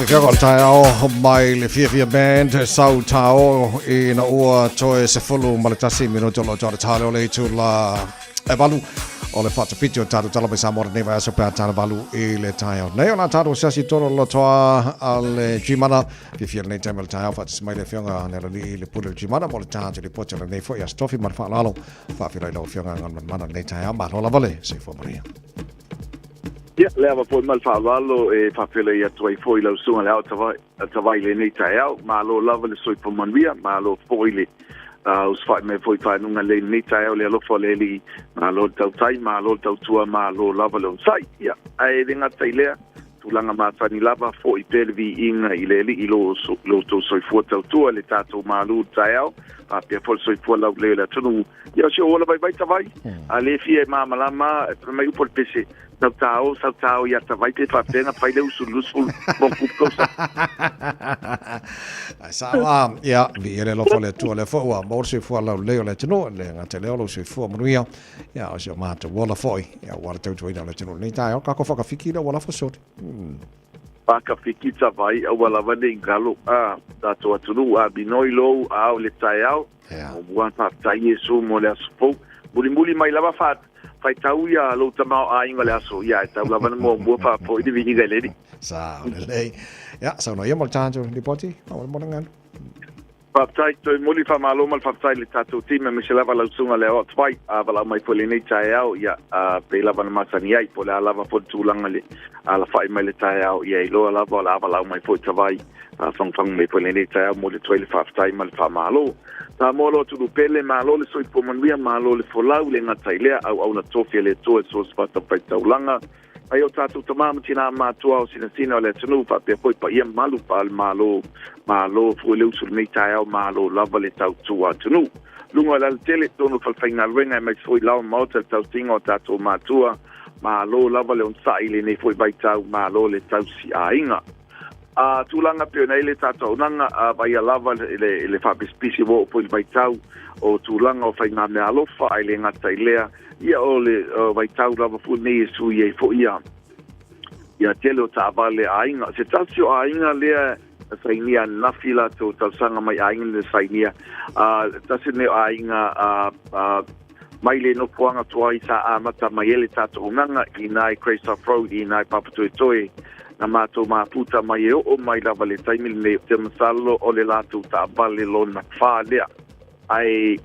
Fica gol tai ao mai le fia band sau tao I na ua toe se fulu maletasi minuto lo tore tale o le tu la e valu o le fata pitio tatu tala pe samora neva so pe tala valu I le tai ao nei ona tatu sasi toro lo toa al jimana fia nei temel tai ao fata smai le fionga nela li le pulu jimana mo le tatu le pocha le nei fo ya stofi mar fa lalo fa fia lo fionga ngan mana nei tai ao ma lo la vale se fo maria. Ia, lea wa mal whaawalo e whawhele ia tuai fōi lau sunga leo tawai le nei tai au, ma lo lava le soi pomanuia, ma lo fōi le us whai me fōi whainunga le nei tai au le alofa le li, ma lo tau tai, ma lo tau tua, ma lo lava le unsai. Ia, ae ringa tai lea, tulanga mātani lava fōi pēlevi inga I le li I lo tau soi fua tau tua, le tātou mālu tai au, a pia fōi soi fua lau leo le tunu. Ia, sio ola vai tawai, a le fie māmalama, mai upol pese, Sautao ia tawai te whapena whai leu sulusul moku kosa. Sawa, ia, vi ele lo fole tua le fua, mor se fua lau leo le tino, le ngate leo lo se fua manuia, ia, o se o mata wala foi, ia, wala tau tuina le tino, nei tai, o kako whakawhiki na wala fosot. Whakawhiki tawai, a wala wane ingalo, tato atunu, a binoi lou, a o le tai au, o buan whaptai Yesu mo le asupou, muli mai lava what, fai tau ia lo tamau a inga le aso ia e tau lava mo mua pa po I di vini gai ledi. Sa lei. Ja, sa no ia mo tanto di poti, o mo ngan. Whaptai toi muli wha malo mal whaptai le tatou tima me se lava lau sunga le o twai a wala mai pole nei tae au ia pe lava na matani ai pole a lava po tūlanga le a la whai mai le tae au ia I loa lava la lau mai po tawai a whangwhang me pole nei tae au mo le twai le whaptai mal wha malo. Ta molo tulu pele malo le soi pomanuia malo le folau le ngatai lea au na tofia le toa so spata pai taulanga. Ai o tātou tamama tina mātua o sina o le tunu pa pia poi pa ia malu pa al malo fui leu sul mei tai au malo lava le tau tua tunu. Lunga la tele tonu falfaina renga mai foi lau mauta tau tinga o tātou mātua malo lava le on sai le nei foi bai tau malo le tau si a inga. Tulanga pio nei le tātou nanga vai a lava le whapespisi wo po I vai tau o tulanga o whainga mea alofa ai le ngata I lea ia o le vai tau lava fu nei e sui e fo ia tele o tāwale a inga se tāsio a inga lea sainia nafila to tausanga mai a inga le sainia tasi ne a inga mai le no puanga tua I sa amata mai ele tātou nanga I nai Christopher Road I nai Papatoetoe na mātou māputa mai e o mai lava le taimi le te masalo o le lātou tāwale lo na whālea. Ai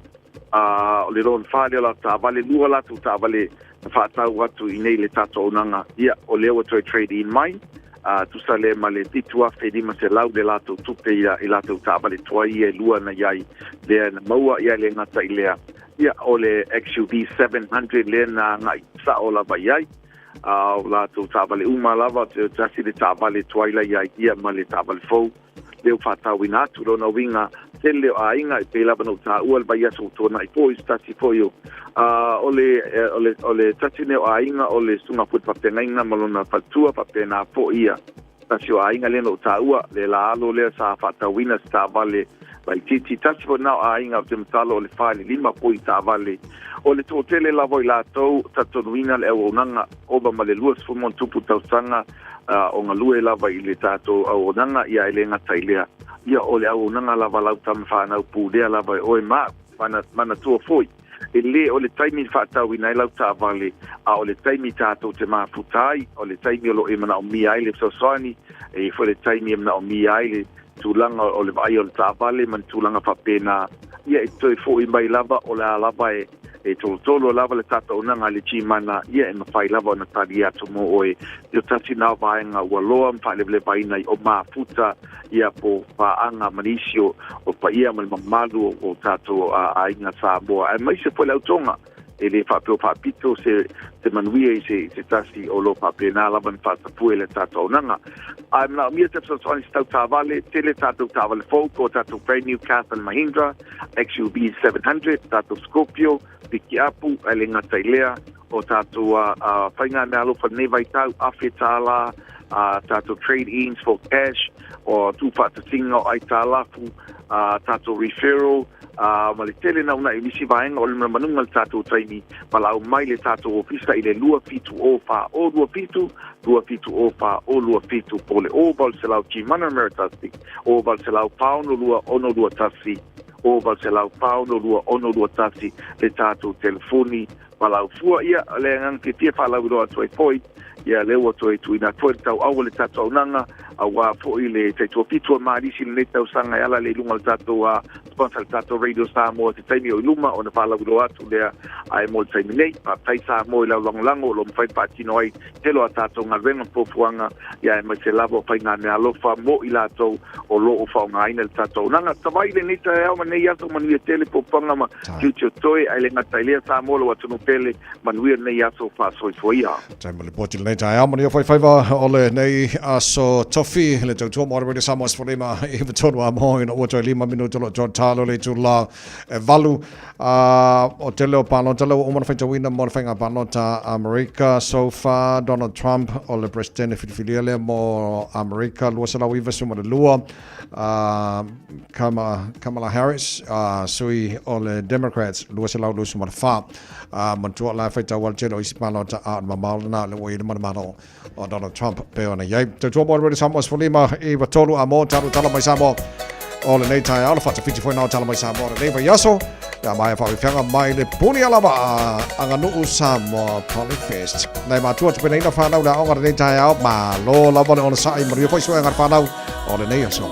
o le lon whālea la tāwale lua lātou tāwale na whātau atu I nei le tātou nanga. Ia o leo atu e trade in mai. Tusa le ma le titua whenima se lau le lātou tupe I lātou tāwale tua I e lua na iai. Lea na maua ia le ngata I lea. Ia o le XUV 700 le na ngai sa o lava iai. La tu tabale uma lava tasi le tabale twaila ia ma le tabale fou leu fatawina tu lona winga tele a inga pe lava no ta ual ba ia so tona I po tasi foio ole tasi ne a inga ole sunga put papenga inga malona fatua papena po ia tasi a inga le no ta ua le la alo le sa fatawina tabale vai titi tasi fo na a inga te mtalo ole fali lima po tabale o le tōtele lavo I lātou tatonuina le au onanga oba ma le luas fumon tupu tausanga o ngā lue lava I le tātou au onanga ia ele ngata I lea. Ia o le au onanga lava lau tam whanau pūdea lava oe maa mana tua foi. E le o le taimi whaatau I nai lau tāwale o le taimi tātou te maa futai o le taimi o lo e mana o mi aile fsosani e fo le taimi e mana o mi aile tūlanga o le vai o le tāwale man tūlanga whapena ia e toi fo I mai lava o le alava e tolo lava le tata unanga le chimana ia e mawhai lava o na tari atu mo oe yo tati nao vaenga ua loa mwhaalevele vaina I o maafuta ia po paanga manisio o pa ia mal mamalu o tato a inga Samoa e mai se pole autonga e le whapeo whapito se manuia I se tasi o lo whapena lava ni whatapue le tata unanga a mna o mia te psaswani stau tāwale tele tato tāwale folk o tato brand new Catherine Mahindra XUV 700 tato Scorpio Piki apu ele ngata I lea o tātou whainga mea alofa nevai tau awhi tāla tātou trade-ins for cash o tūpata tinga o ai tālafu tātou referral ma le tele na una imisi vaenga o le manunga le tātou traini palau mai le tātou ofisa i le lua fitu o wha o lua fitu o wha o lua fitu po le o bal se lau ki mana meritasi o bal se lau pauno lua ono lua tasi o bal se lau pauno lua ono lua tasi le tātou telefoni palau fua ia le ngang ke tia palau roa toi poi ia lewa toi tuina toi tau au le tātou nanga awa po i le te tua pitua marisi le tau sanga ala le lunga le tātou a sponsor le tātou Radio Samoa te taimi o iluma o na palau roa atu lea ai mo le taimi nei pa tai Samoa i lau langolango lo mwhai patino ai telo a tātou ngā venga pofuanga ia e mai se lavo pai ngā mea lofa mo i lātou o lo o whao ngā ina le tātou nanga tawai le nita e au ma nei ato manuia tele pofuanga ma kiutio toi ai le ngata ilea Samoa lo atunu pele manuia nei ato wha soi fuia taimi le poti le nita e au manuia whaiwhaiwa o le nei aso tofi le tautua mo Radio Samoa sforima i vitonu a moho ina uato e 5 minuto lo John Talo le tu la valu o tele o palo tele o umana whaitawina mo le whainga panota Amerika so far Donald Trump o le presidente filiale mo Amerika lua salau iwa suma le lua Kamala Harris sui o le Democrats lua salau lua suma le wha mantua la whaitawal tele o isi panota a mamalana le ui le manamano o Donald Trump pe ona iai tautua mo Radio Samoa sforima i watolu a mo taru tala mai Samoa o le nei tai ala fata fiti foi na tala mai Samoa le nei yaso ya mai fa fianga mai le puni ala ba anga no Samoa Polyfest nei ma tuat pe nei na fa na o le nei tai au ma lo la bona ona sai mo foi so ngar fa na o le nei yaso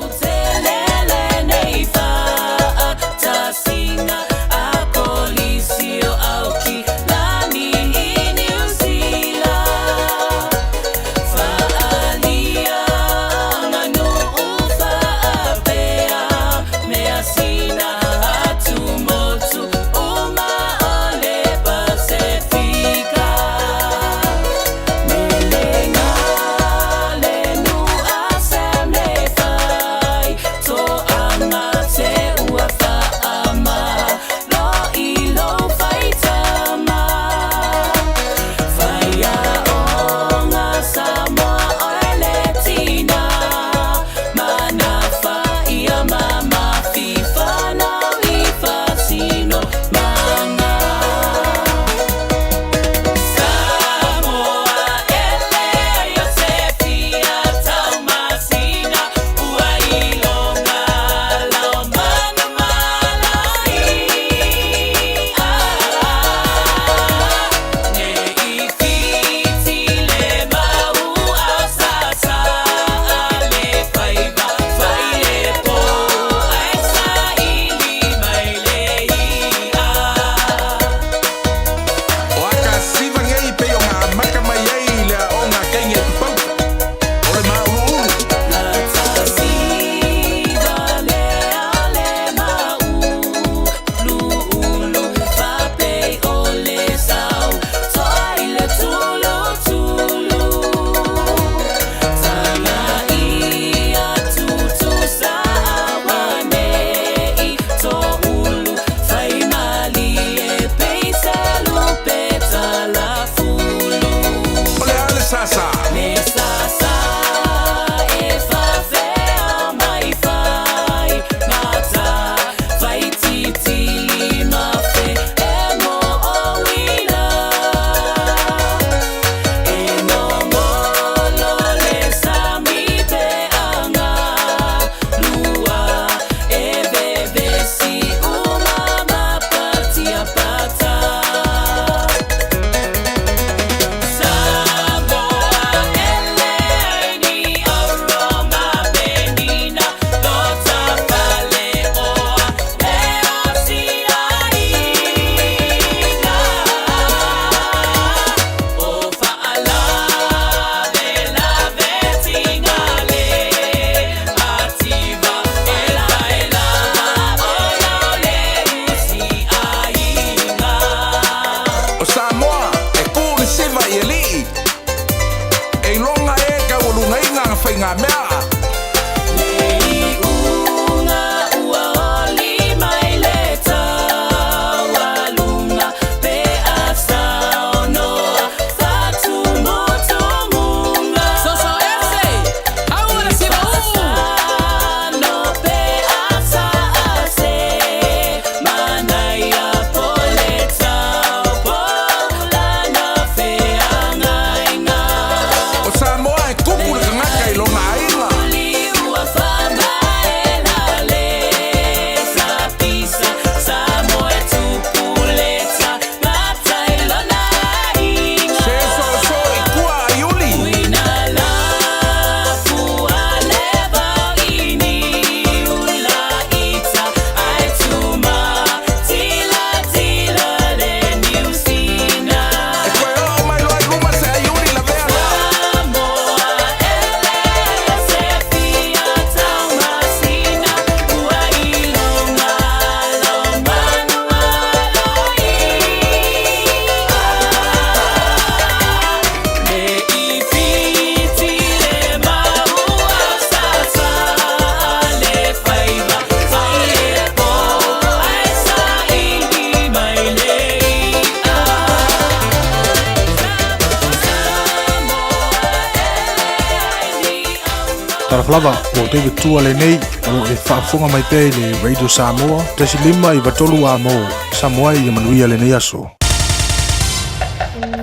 talafalava o David Tua le nei o e whaafonga mai pei le Radio Samoa tasi lima i watolu a mo Samoa i manuia le nei aso.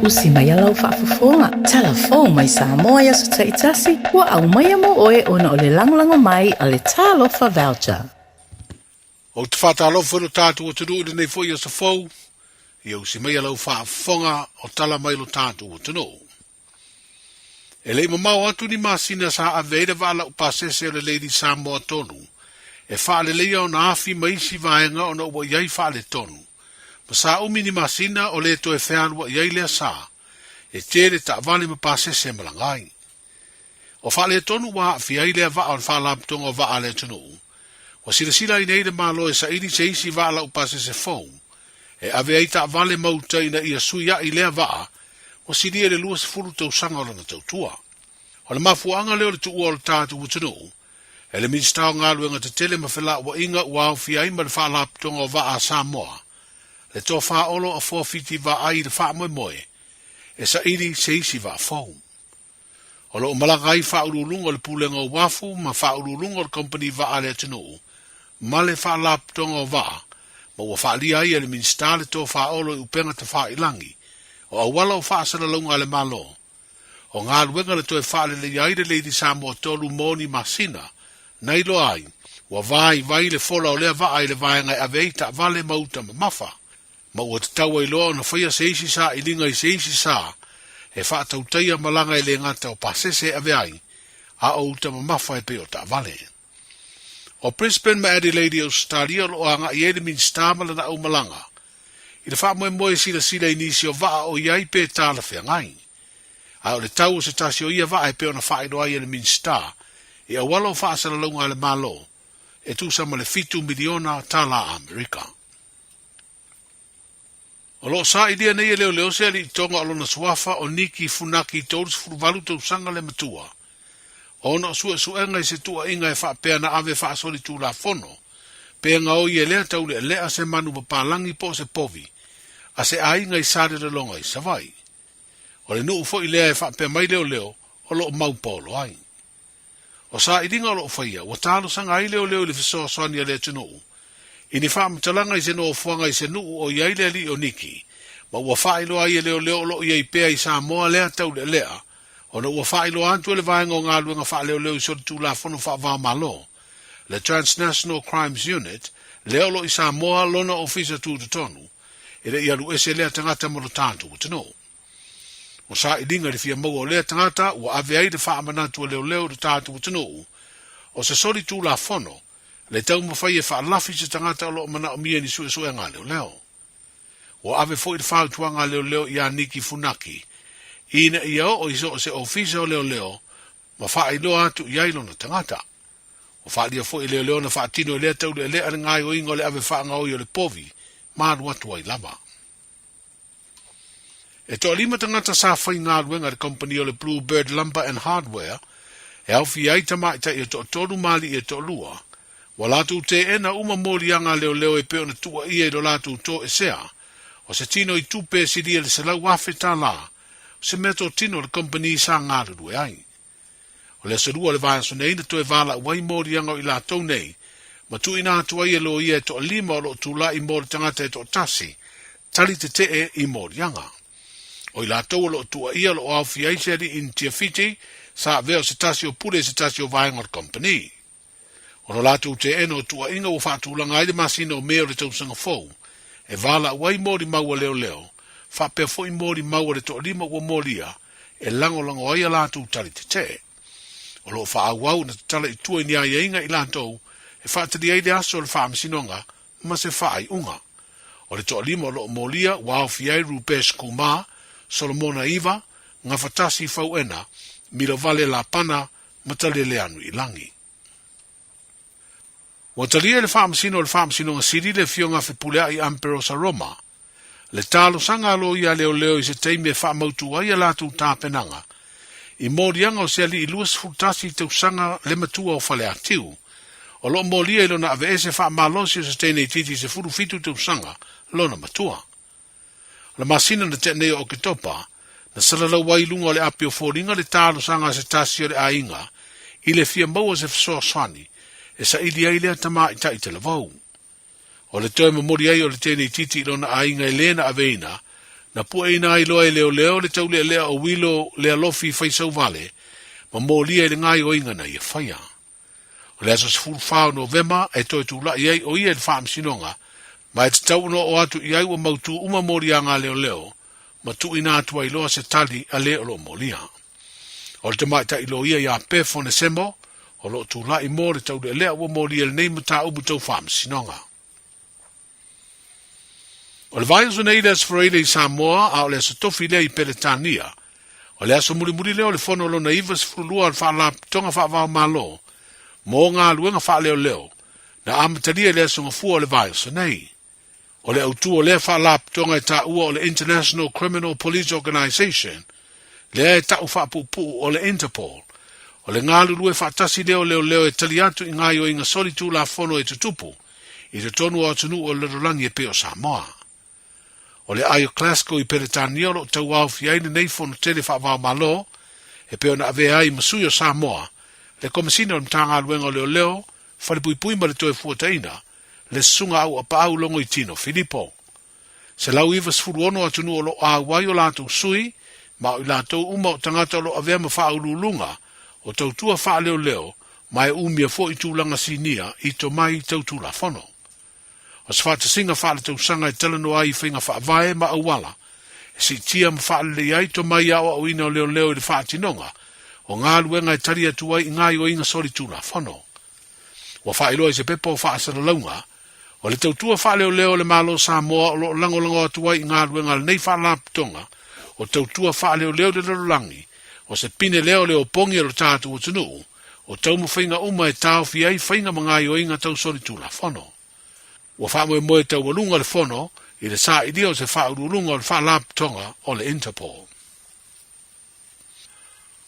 Usi mai alau whaafonga talafo mai Samoa i aso taitasi ua au mai amo oe ona o le langlango mai a le talofa voucher. O te whatalofa no tātu o te ruu nei fo i aso fau i usi mai alau whaafonga o tala mai lo tātu o te ruu. E lei mamau atu ni masina sa aveira wala upasese o le Lady Samoa tonu. E whaale leia o na afi maisi vaenga o na ua iai whaale tonu. Ma sa umi ni masina o le to e wheanua iai lea sa. E tere ta avale ma pasese malangai. O whaale tonu wa afi iai lea waa o whaalaptonga o waa le tonu. Wa sila i neide malo e sa ili se isi wala upasese fau. E ave ai ta avale mauta ina ia suia i lea waa. O siria le lua se furu tau sanga o lana tau tua. O le mafuanga leo le tu ua o le tātu utanu. E le minstao ngā luenga te tele ma whela ua inga ua au fia ima le whaalaptonga o waa a Samoa. Le tō whaolo a fōwhiti wa ai le wha moe moe. E sa iri se isi wa fau. O lo umalanga ai whaurulunga le pūlenga o wafu ma whaurulunga o le company wa a le tanu. Ma le whaalaptonga o waa. Ma ua whaalia ai e le minstao le tō whaolo i upenga te whailangi. O awala o whaasana launga le malo. O ngā luenga le toi whaale le iaire Lady Samoa tolu moni masina. Nei lo ai, wa vai le fola o lea vai le vaenga a veita vale mauta ma mafa. Ma ua te taua i loa na whaia seisi sa i linga i seisi sa. E whaatautaia malanga i le ngata o pasese a veai. A o uta ma mafa e peo ta vale. O Brisbane ma Adelaide Australia lo anga i ere min stamala na au malanga. I le wha moe moe sila i nisi o waa o iai pe tāla whea ngai. A o le tau o se tasi o ia waa e pe o na whaero ai le min star, e a wala o whaasara launga le malo, e tu sama le 5 miliona tāla Amerika. O lo sa i dia nei e leo se ali i tonga o lona suafa o Niki Funaki i tōrus furuvalu tau sanga le matua. O na sua suenga i se tua inga e wha pea na ave wha soli tū la fono, pea nga o i e lea tau le lea se manu papalangi po se povi, a se ainga i sare de longa i savai. O le nuu fo i lea e whapea mai leo o lo mau polo ai. O sa i ringa o lo whaia, wa talo sanga ai leo i le fisoa soani a lea tunuu. I ni wha matalanga i se no fuanga i se nuu o iai lea li o Niki, ma ua whailo ai leo lo i ai pea i Samoa lea tau le lea, o na ua whailo antu e le vaenga o ngā luenga wha leo i sori tū la fono wha vā malo. Le Transnational Crimes Unit, leo lo i Samoa lona ofisa tū te tonu, e le ialu ese lea tangata mo lo tātu o tino. O sa i dinga le fia mau o lea tangata, ua ave ai le wha amanatu o leo le tātu o tino. O se sori tū la fono, le tau mawhai e wha alafi se tangata o lo mana o mia ni sue ngā leo. O ave fo i le whau tuanga leo i a Niki Funaki. Ina i o iso o se ofisa o leo, ma wha i loa atu i ailo na tangata. O wha lia fo i leo na wha tino i lea tau le ale ngai o ingo le ave wha ngau i o le povi, maru atu ai lava. E toa lima tangata sa whai ngā ruenga le company o le Bluebird Lumber and Hardware, e au fi ai tamai ta i o toa toru mali i o toa lua, wa latu te ena uma mori anga leo e peo na tua ia i do latu to e sea, o se tino i tupe si lia le se lau wafe ta la, o se meto tino le company sa ngā rurue ai. O le serua le vaya so nei na to e vala wai mori anga i la tau nei, ma tu ina atua ia lo ia e toa lima o lo tu la i mori tangata e toa tasi, tali te te i mori anga. O i la tau lo tua ia lo au fi aiseri in tia fiti, sa veo se tasi o pure se tasi o vaya ngar company. O no latu te eno tua inga o fatu langa aile masina o meo le tau sanga fau, e vala wai mori maua leo, fa pe fo i mori maua le toa lima ua moria, e lango aia latu tali te te. O lo fa au na tala i tua ni aia inga i lantou, e fa tali aile aso le fa amasinonga, ma se fa ai unga. O le toa lima o lo molia, wao fi ai Rupesh Kumar, Solomona Iva, nga fatasi fau ena, milo vale la pana, matalele anu i langi. Wa talia le whaamasino nga siri le fionga whipulea i Amperosa Roma, le talo sanga alo ia leo i se teime e whaamautu ai a latu tāpenanga, i morianga o se ali i luas futasi tau sanga le matua o whale atiu, o lo molia i lona ave ese whaamalosi o se teine i titi se furu fitu tau sanga, lona matua. La masina na te neo o ke topa, na salalau wai lunga le apio fōringa le talo sanga se tasi o le ainga, I le fia maua se fesoasoani, e sa ili ai lea tama i tai te lavau. O le toi mamori ai o le tēnei titi i lona ainga i lena aveina, na pua ina ai loa e leo leo le tau lea o wilo lea lofi faisau vale, ma mōlia i le ngai o inga na ia whaia. O le aso se fulu whao Novema, e toi tu la iai o ia le whaam sinonga, ma e te tau no o atu i ai wa mautu uma mori a ngā leo leo, ma tu ina atua i loa se tali a leo lo molia. O le te mai ta i lo ia ia pefo ne semo, o lo tu la i mo le tau lea wa mori e le nei mata ubu tau whaam sinonga. O le vai o nei le asfareile i Samoa, a o le aso tofi lea i Peletania, o le aso muri leo le fono lo na iwa se furulua al wha tonga wha wao malo, mo ngā luenga wha leo leo, na amatalia le aso ngafua o le vai o nei. O le autu o le wha tonga e ta ua o le International Criminal Police Organization, le e ta ufa pupu o le Interpol, o le ngā lulue wha tasi leo e tali atu i ngā yo inga solitu la fono e tutupu, i te tonu o atunu o le rolangi e peo Samoa. O le aio Glasgow i Peretania lo tau au fiaine nei fono tele whaavao malo, e peo na ave ai masui o Samoa, le komisina o mtanga aluenga o leo, whalipui ma le toe fuataina, le sunga au apa au longo i tino Filipo. Se lau iwa sfuru ono atunu o lo awai o lātou sui, ma o lātou uma o tangata o lo avea ma wha ululunga, o tautua wha leo, ma e umia fo i tūlanga sinia i to mai tautula fono. O se whata singa wha le tausanga e talano ai whinga wha vae ma awala, e si tia ma wha le ai to mai awa o ina o leo i le wha tinonga, o ngā luenga e tari atu ai ngā o inga sori tūla fono. Wa wha ilo i se pepo wha asara launga, o le tautua wha leo le malo Samoa o lo lango atu ai ngā luenga le nei wha laptonga, o tautua wha leo le langi, o se pine leo pongi o tātu o tunu, o taumu whainga uma e tau fi ai whainga mga o inga tau sori tūla fono. Wa wha moe tau walunga le fono, i le sa idia o se wha urulunga o le wha laptonga o le Interpol.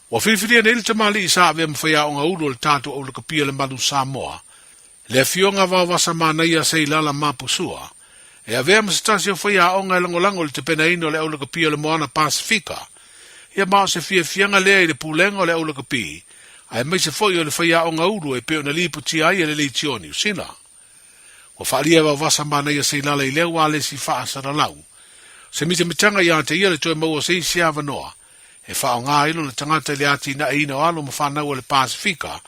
Wa whiwhiria nei le tamali i sa avea mwhai o ngā ulu le tātu o le kapia le manu Samoa, le fionga wawasa mānaia sei lala mapusua, e avea masatasi o whai o ngā langolango le te pena ino le au le kapia le moana Pasifika, ia mao se fianga lea i le pulenga o le au le kapia, ai mai se foi o le whai o ngā ulu e peo na lipu tia ai e le leitioni usina. Wa whaalia wawasa mānaia sei lala i leo wale si wha asara lau, se mita mitanga ia te ia le toe maua sei siava noa, e whao ngā ilo le tangata le ati na ina o alo ma whanau le Pasifika,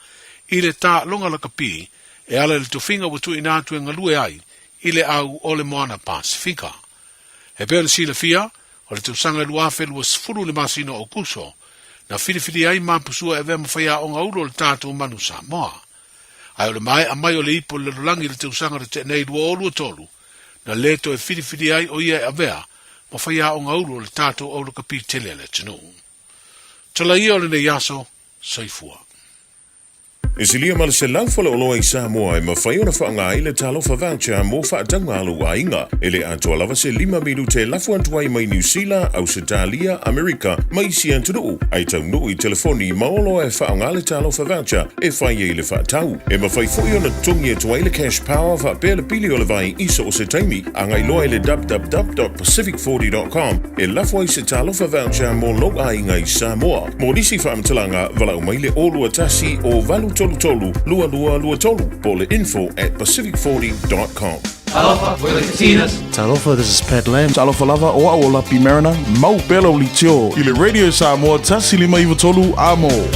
i le tā longa la kapi, e ala le tuwhinga watu ina atu e ngalue ai, i le au o le moana Pasifika. E peo le sila fia, o le tausanga luafe lua sifuru le masino o kuso, na whiriwhiri ai mapusua e vea mawhaia o ngā uro le tātou manu Samoa. Ai o le mai, a mai o le ipo le rolangi le tausanga le te nei lua o lua tolu, na leto e whiriwhiri ai o ia e avea, mawhaia o ngā uro le tātou o le kapi tele le tenu. Tala ia o le nei aso, saifua. E silia ma le se laufala o loa i Samoa e mawhai o na whaanga i le talofa voucher mo whaatanga alu a inga. E le atua lava se 5 minute lafu antuai mai New Zealand, Australia, Amerika, mai si antunu. Ai tau nui telefoni maolo e whaanga le talofa voucher e whai e le whaatau. E mawhai fui o na tungi atua i le cash power wha pēle pili o le vai iso o se taimi. Angai loa i le www.pacific40.com e lafu ai se talofa voucher mo loa a inga i Samoa. Mo nisi whaamtalanga vala o mai le olua tasi o valu tolu, lua tolu, po info at pacific40.com. Talofa, we're the Katinas. Talofa, this is Pat Lam. Talofa lava o aola pi Mariner. Mau pelo li tio. I le radio Samoa tasi lima iwa tolu amo.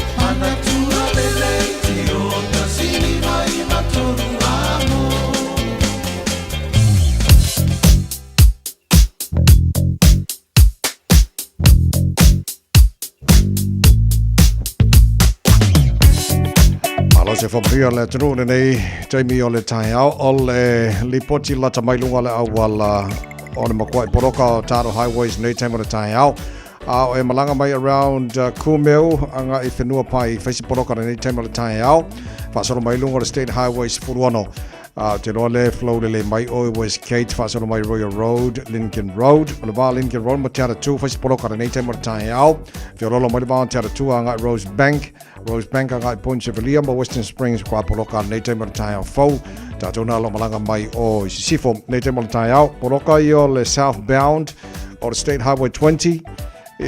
Se whamria le tunu nei, Jamie o le tai au, o le lipoti lata mailunga le awala o le makwai poroka o Taro Highways nei taimo le tai au. O e malanga mai around Kumeu, anga I whenua pai whaisi poroka nei taimo le tai au. Whasoro mailunga o le State Highways furuano. Te roa le flow le mai o West Gate, whasoro mai Royal Road, Lincoln Road. O le wā Lincoln Road, ma te ara tū, whaisi poroka nei taimo le tai au. Whiorolo mai le wā te ara tū, anga Rose Bank anga I Point Sevelia, ma Western Springs, kwa poroka nei taimo le tai au fau. Tātou nā lo malanga mai o Sifo nei taimo le tai au. Poroka I o le southbound o le State Highway 20,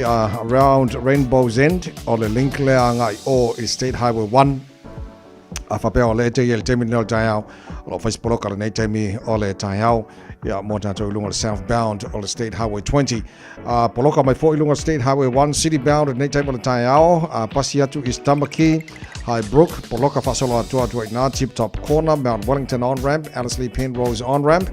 around Rainbow's End, o le link le anga I o State Highway 1, a fa pe o le te yel te min no taiao o Facebook ka nei te mi o le taiao ya mo tatou lunga southbound o le State Highway 20 poloka mai fo lunga State Highway 1 city bound nei te mo le taiao pasi atu East Tamaki High Brook poloka fa solo atu na Tip Top Corner Mount Wellington on ramp Ellerslie Penrose on ramp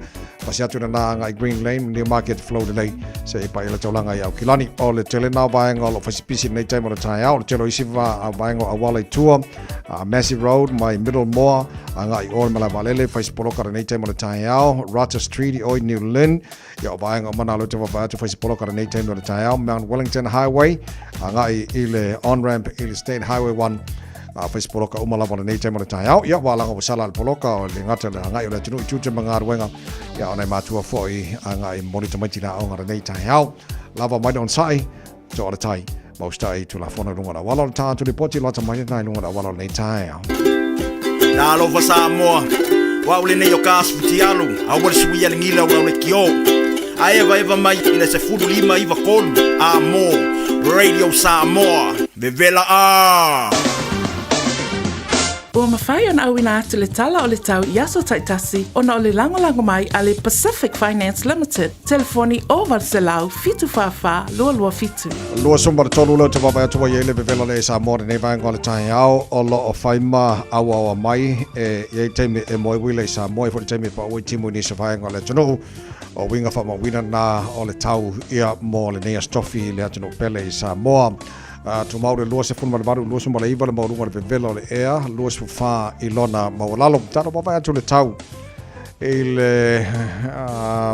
pasi atu na ngai Green Lane New Market flow delay se pa ile tolanga ya kilani o le tele na baenga lo fasipisi nei te mo le taiao le telo isiva baenga awale tour Massive Road my Middle Moor ngai or mala valele Facebook ka nei te mo le taiao Rochester Street oi New Lynn ya baenga mana lo te va to Facebook ka nei te mo le taiao Mount Wellington Highway ngai ile on ramp ile State Highway 1 Facebook ka umala vala nei te mo le taiao ya wala ngo sala poloka o le ngata le ngai le tunu tu te manga ruenga ya ona matua foi ngai monitor mai tina o ngara nei taiao lava mai on sai to ora tai Maustai tu la fona lunga wala ta tu le poti lota mai nai lunga wala nei taiao Na lova Samoa wa ule nei o kasputi alu a wale suia le ngila wa ule kio a eva mai ina se fudu lima iwa kolu a mo Radio Samoa vevela a Ua mawhai ana au ina atu le tala o le tau Iaso Taitasi ona o le lango mai a le Pacific Finance Limited. Telefoni o Valselau fitu whawha lua fitu. Lua sumbar tolu leo te wapai atua i ele vevela le Samoa nei vaenga o le tai au o lo o whaima awa mai e teimi e moe wile i Samoa i fori teimi pa ui timu ni se vaenga o le tunu o winga whama wina na o le tau ia mo le nea stofi le atunu pele i Samoa. Tu maure lua se funma le baru lua summa le iwa le maurunga le vevela o le ea lua se fufa i lona maulalo tano wapai atu le tau i le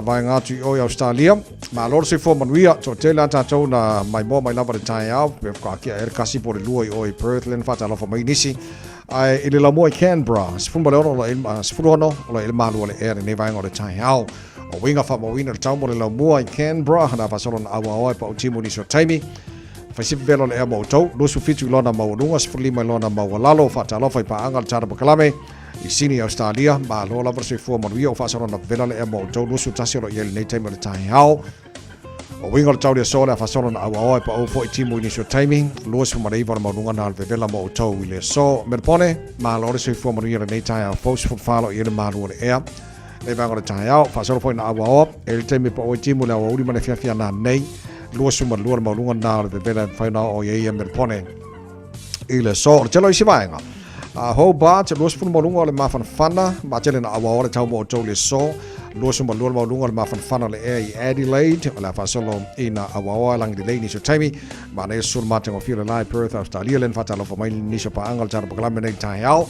vaenga atu i oi Australia ma lor se fo manuia so te la tatou na mai mo mai lava le tai au pe ka kia er kasi po le lua i oi Perth len fata lofa mai nisi ai i le la mo i Canberra se funma le ono se funma ono o le malu o le ea ne vaenga o le tai au o winga fa mo wina le tau mo le la mo i Canberra na fasolo na awa oi pa o timu ni so taimi Faisip velo le mo tau lo su fitu lona maulunga sfuli mai lona maulalo fata lo fai pa angal tara bakalame i sini Australia ma lo la verse fo mo io fa sona vela le mo tau lo su tasio yel nei time le tai hao o wingal tau le sola fa sona awa pa o fo timu ni so timing lo su mai va maulunga na vela mo tau le so merpone ma lo se fo mo yel nei tai hao fo su falo yel ma lo le ea le va ngol tai hao fa sona fo na awa el time pa o timu la o uri mana fia na nei lua suma lua maulunga na le vela faina o ye merpone ile so telo i sivaenga ho ba te lua suma maulunga le mafan fana ma tele na awa le tau mo to le so lua suma lua maulunga le mafan fana le e Adelaide la fa solo ina awa lang di lane so taimi ma ne sul mate o fila lai Perth Australia len fata lo fa mai ni so pa angal tar pa nei tai au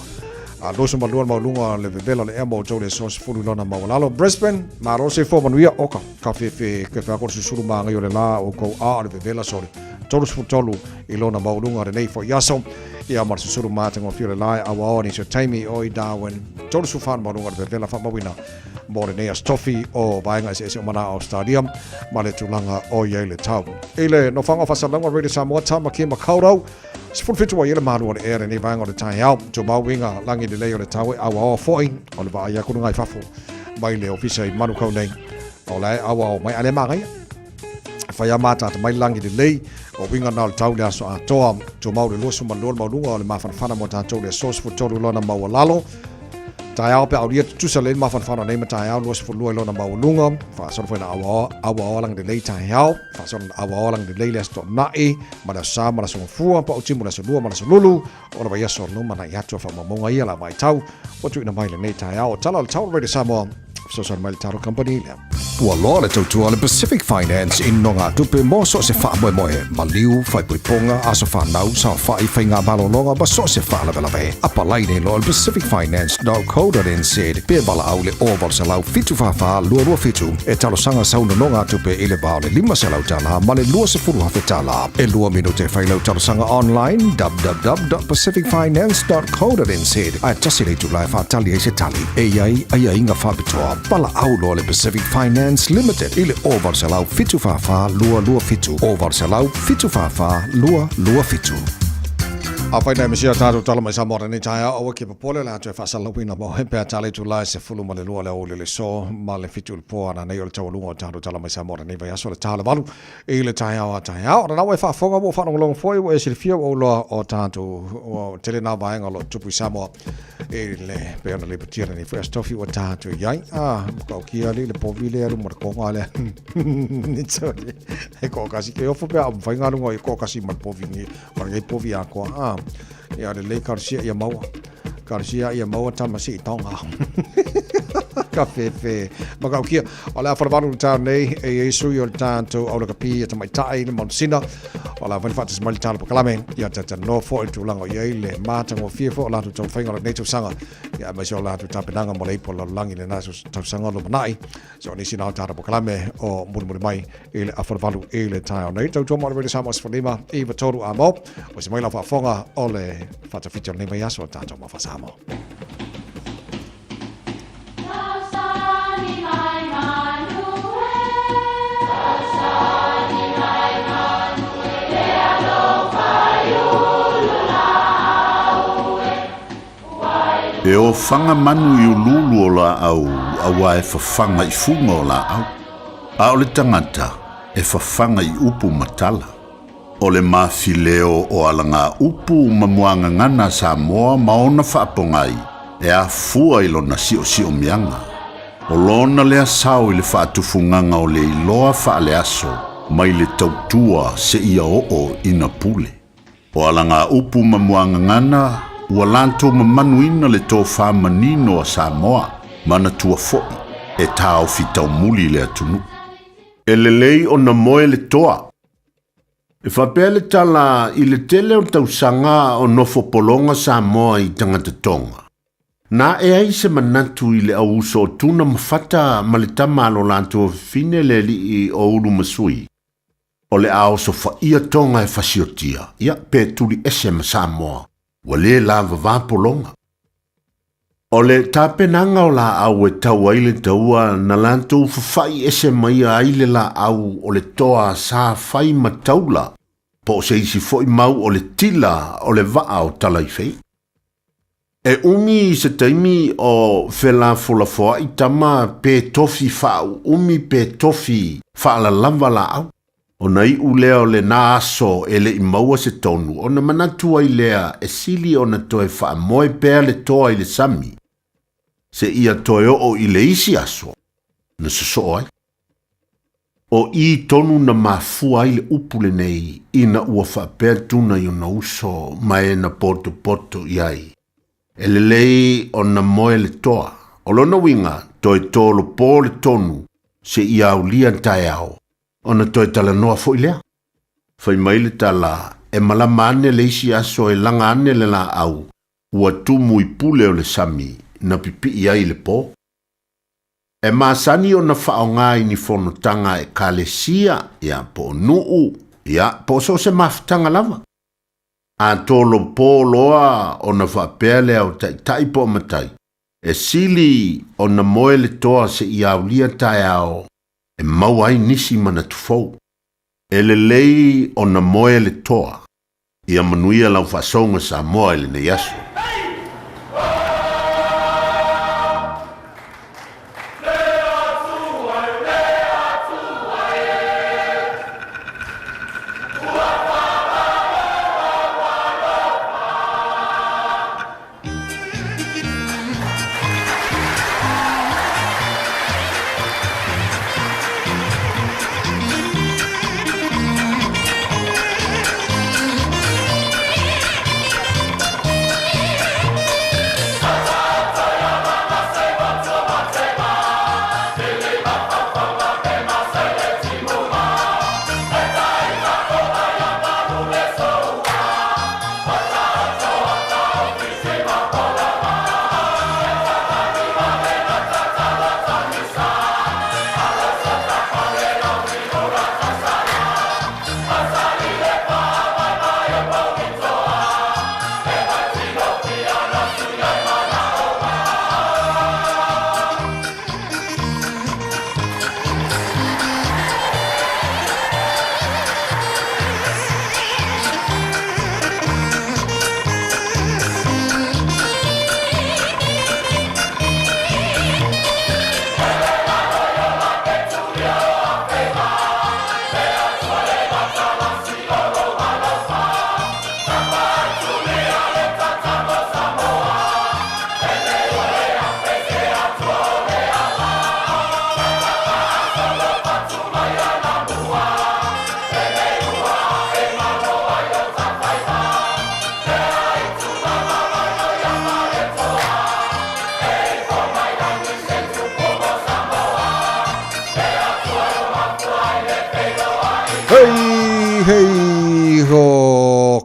lua suma lua maulunga le vela le mo to le so fulu lona maulalo Brisbane ma ro se fo manuia oka ka fe ke fa ko su suru ma ngai le la o ko a le vela sori tolu su tolu i lona maulunga le nei fo yaso ia mar su suru ma tengo fila lai awa ni so taimi o i Darwin tolu su fan maulunga le vela fa mawina mo le nei stofi o vaenga se o mana o stadium ma le tulanga o ye le tau ile no fanga fa salanga Radio Samoa tama ki makaurau Sifun fitu wa yele malu o le ere ni vaenga o le tai au to mawinga langi de lei o le tau awa o foi o le vaia kunu ngai fafu mai le ofisa i manu kau nei o le awa o mai ale mangai fai amata mai langi de lei o winga na o le tau le aso atoa to mau le losu malua maulunga o le mawhanwhana mo tatou le sos futoru lona mawalalo tai au pe au dia tusa le mawhanwhana nei ma tai au losu fulua lona maulunga fa son foi na awa lang de lei tai au fa son awa lang de lei le asto nai ma la sa ma la son fua pa o timu la so lua ma la so lulu o le vai so no ma na yato fa mamonga ia la mai tau o tu ina mai le nei tai au tala le tau Radio Samoa so son mai taro company le Ua loa le tautua le Pacific Finance in nonga tupe mo so se wha moe moe. Maliu, whai puiponga, aso whanau, sa whai whainga malolonga, ba so se wha lawe lawe. Apa lai nei loa le pacificfinance.co.nz. Pea bala au le oval se lau fitu whawha, lua fitu. E talo sanga sauna nonga tupe ile bao le 5 se lau tala, ma le lua se furu hawhi tala. E lua minute whai lau talo sanga online, www.pacificfinance.co.nz. Ai tasi le tu lai whatali e se tali. E iai, ai inga whabitoa. Bala au loa le Pacific Finance Limited ile oval se lau fitu whawha lua fitu. Oval se lau fitu whawha lua fitu. Awhai nei mesia tātou tala mai Samoa ni taia awa ki papole la atu e whasalawina mo hempea tale tu lai se fulu ma le lua le ole le so ma le fitu le poa na nei o le tawalunga o tātou tala mai Samoa ni vai aso le tāle walu e le taia o taia o na wai whaafonga mo whanongalonga foi o e silifia o loa o tātou o tele nā vaenga lo tupu Samoa e le peona le patira ni fwea stofi o tātou iai mukau kia li le povile alu mara konga le ni tōni e kōkasi ke ofo pia mwhainga lunga e kōkasi mara povi ni mara ngei povi a koa ia le lei karsia ia maua tamasi i tonga ka fefe makau kia o la whanawanu tau nei e Yesu i o le tātou au laka pi e tamai tae ni Monsina o la whanawhata samali tāna pakalame ia tata no fo i tūlanga i ei le mātango fiefo o la tu tau whainga le neitau sanga ia mai se o la tu tāpenanga mo le ipo la langi le nāsu tau sanga lo manai so nisi nao tāna pakalame o muri mai i le awhanawanu i le tāo nei tau tōma le Samoa Sifalima i watoru a mo o se mai la whaafonga o le whatawhita nei mai aso tātou ma whasamo. E o whanga manu i ululu o la au, awa e whawhanga i funga o la au. A o le tangata, e whawhanga i upu matala. O le mawhileo o alanga upu mamuanga ngana Samoa maona whaapongai, e a fua i lona sio mianga. O lona lea sao i le whaatufunganga o le iloa whaale aso, mai le tautua se ia o ina pule. O alanga upu mamuanga ngana, ua lanto mamanuina le tō whamanino a Samoa, mana tua foi, e tāo fitau muli le atunu. E le lei o na moe le toa. E whapele tala i le tele o tausanga o nofo polonga Samoa i tangata tonga. Nā e ai se manatu i le auso o tuna mawhata ma le tamalo lanto fine le li i o uru masui. O le ao so whaia tonga e whasiotia, ia pēturi ese ma Samoa. Wa le lava vapolonga. O le tāpenanga o la au e tau aile taua na lantou whawhai ese mai aile la au o le toa sa whai mataula po se isi foi mau o le tila o le waa o talai fei. E umi se taimi o whela folafoa i tama pe tofi whau umi pe tofi whaala lava la au. O nei u leo le nā aso e le i maua se tonu, o na manatua i lea e sili o na toe wha moe pēr le toa i le sami. Se ia toe o i le isi aso, na so ai. O i tonu na mafua i le upule nei, ina ua wha pēr tuna i na uso mai na poto iai. E le lei o na moe le toa, o lona winga toe tolo pō le tonu, se ia au lia tae ao. Ona toi tala noa fo ilea. Fai maile tala e malama ane le isi aso e langa ane le la au. Ua tumu i pule o le sami na pipi ia i le po. E maasani o na whao ngā i ni fono tanga e kalesia ia po nuu ia po so se maftanga lava. A tolo po loa o na whapele au tai po matai. E sili o na moe le toa se ia ulia tai ao. E mau ai nisi mana tufou. E le lei o na moe le toa. Ia manuia lau whasonga Samoa ele ne yasu. Yeah.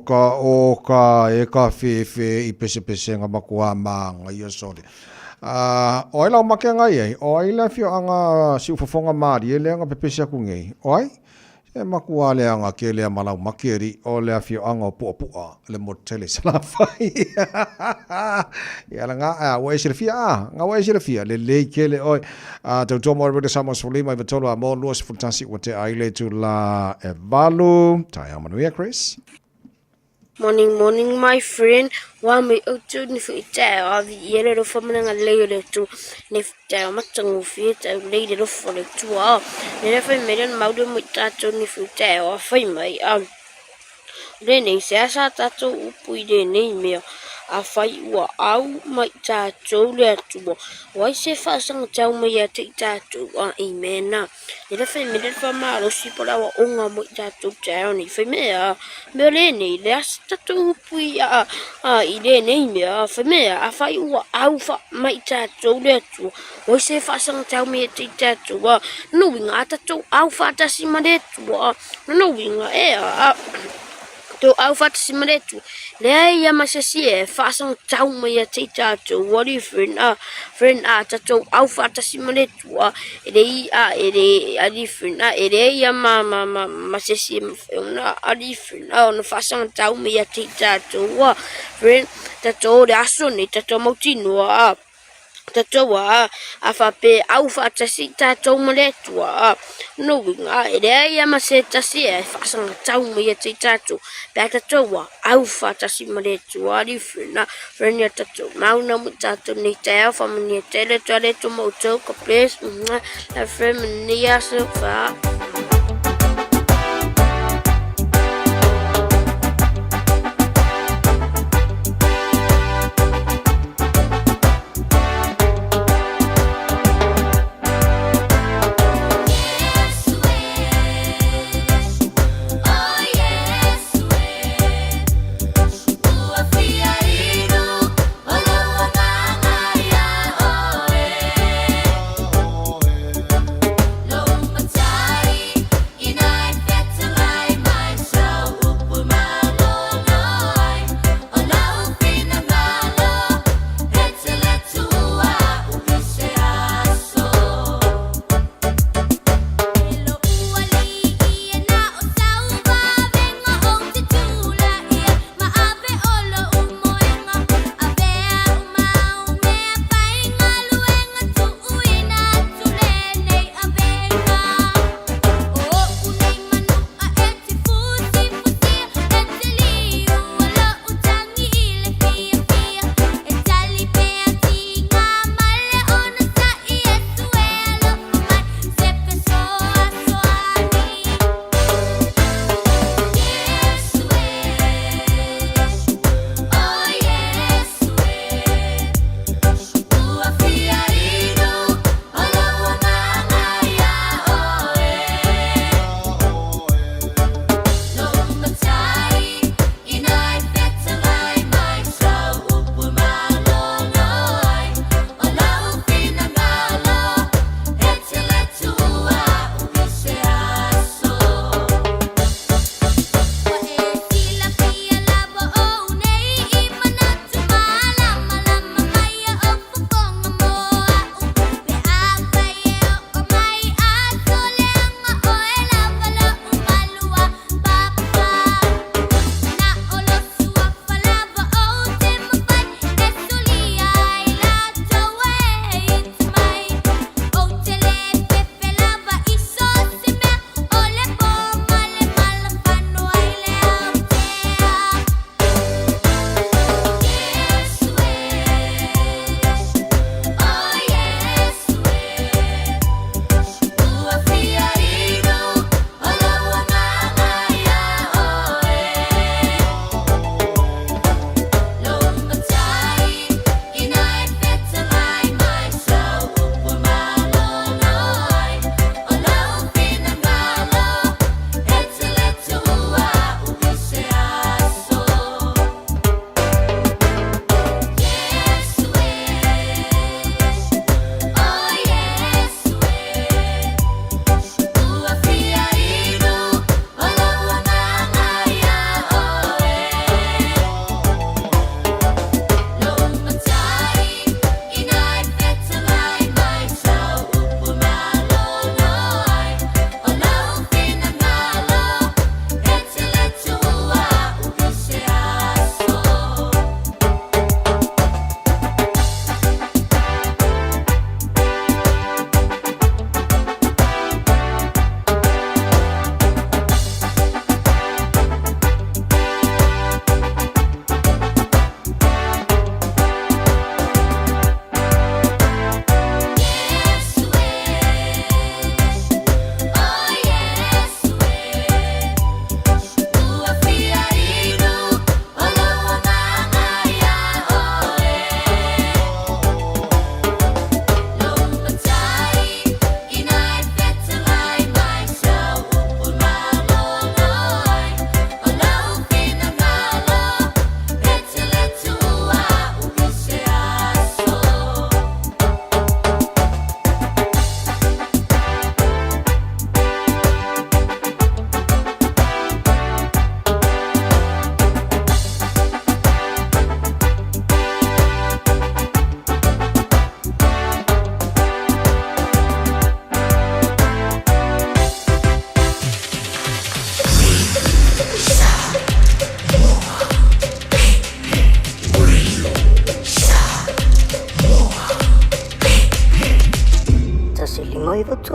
ka e ka fe I pese nga makua manga ia sole. Oi lau make ngai ai, oi la fio anga si ufofonga mari e le nga pepese aku ngai. Oi, e makua le anga ke le malau makeri o le fio anga puapua le motele sala fai. Ia la nga wa silfia, nga wa silfia le kele oi tau tomo re sa mo soli mai betolo a mo luas futasi o te aile tu la e valu. Tai amanuia Chris. Morning, my friend. Wa me o tu ni fu te a vi yele ro fa mana le le tu ni te ma tangu fi te le ro fo le tu a ne fa me ren ma do mo ta tu ni fu te a fa mai a le ni se sa ta tu pu de ni me a fai wa au mai ta tu le tu wa se fa sang tau me ya te ta tu a imena ne fa me ren fa ma lo si pola wa onga mo ta tu te ni fa me a me le ni le sta tu pu a ide nei me a fame a fai wa au fa mai ta tu le tu o se fa sang tau me te ta tu wa no winga ta tu au fa ta si ma de tu no winga e a to au fa ta si ma de tu le ya ma se si e fa sang tau me te ta tu what if friend ta tu au fa ta si ma de tu ere a different ere ya ma se si na a different no fa sang tau me te ta tu wa friend ta to da so ni ta to mo tino ta to wa a fa pe au fa ta si ta to mo le tu no winga ere ya ma se ta si e fa sang tau me te ta tu ba ta to wa au fa ta si mo le tu a different friend ya ta to mau na mo ta to ni ta fa mo ni te le to mo to ko please la friend ni ya so fa Time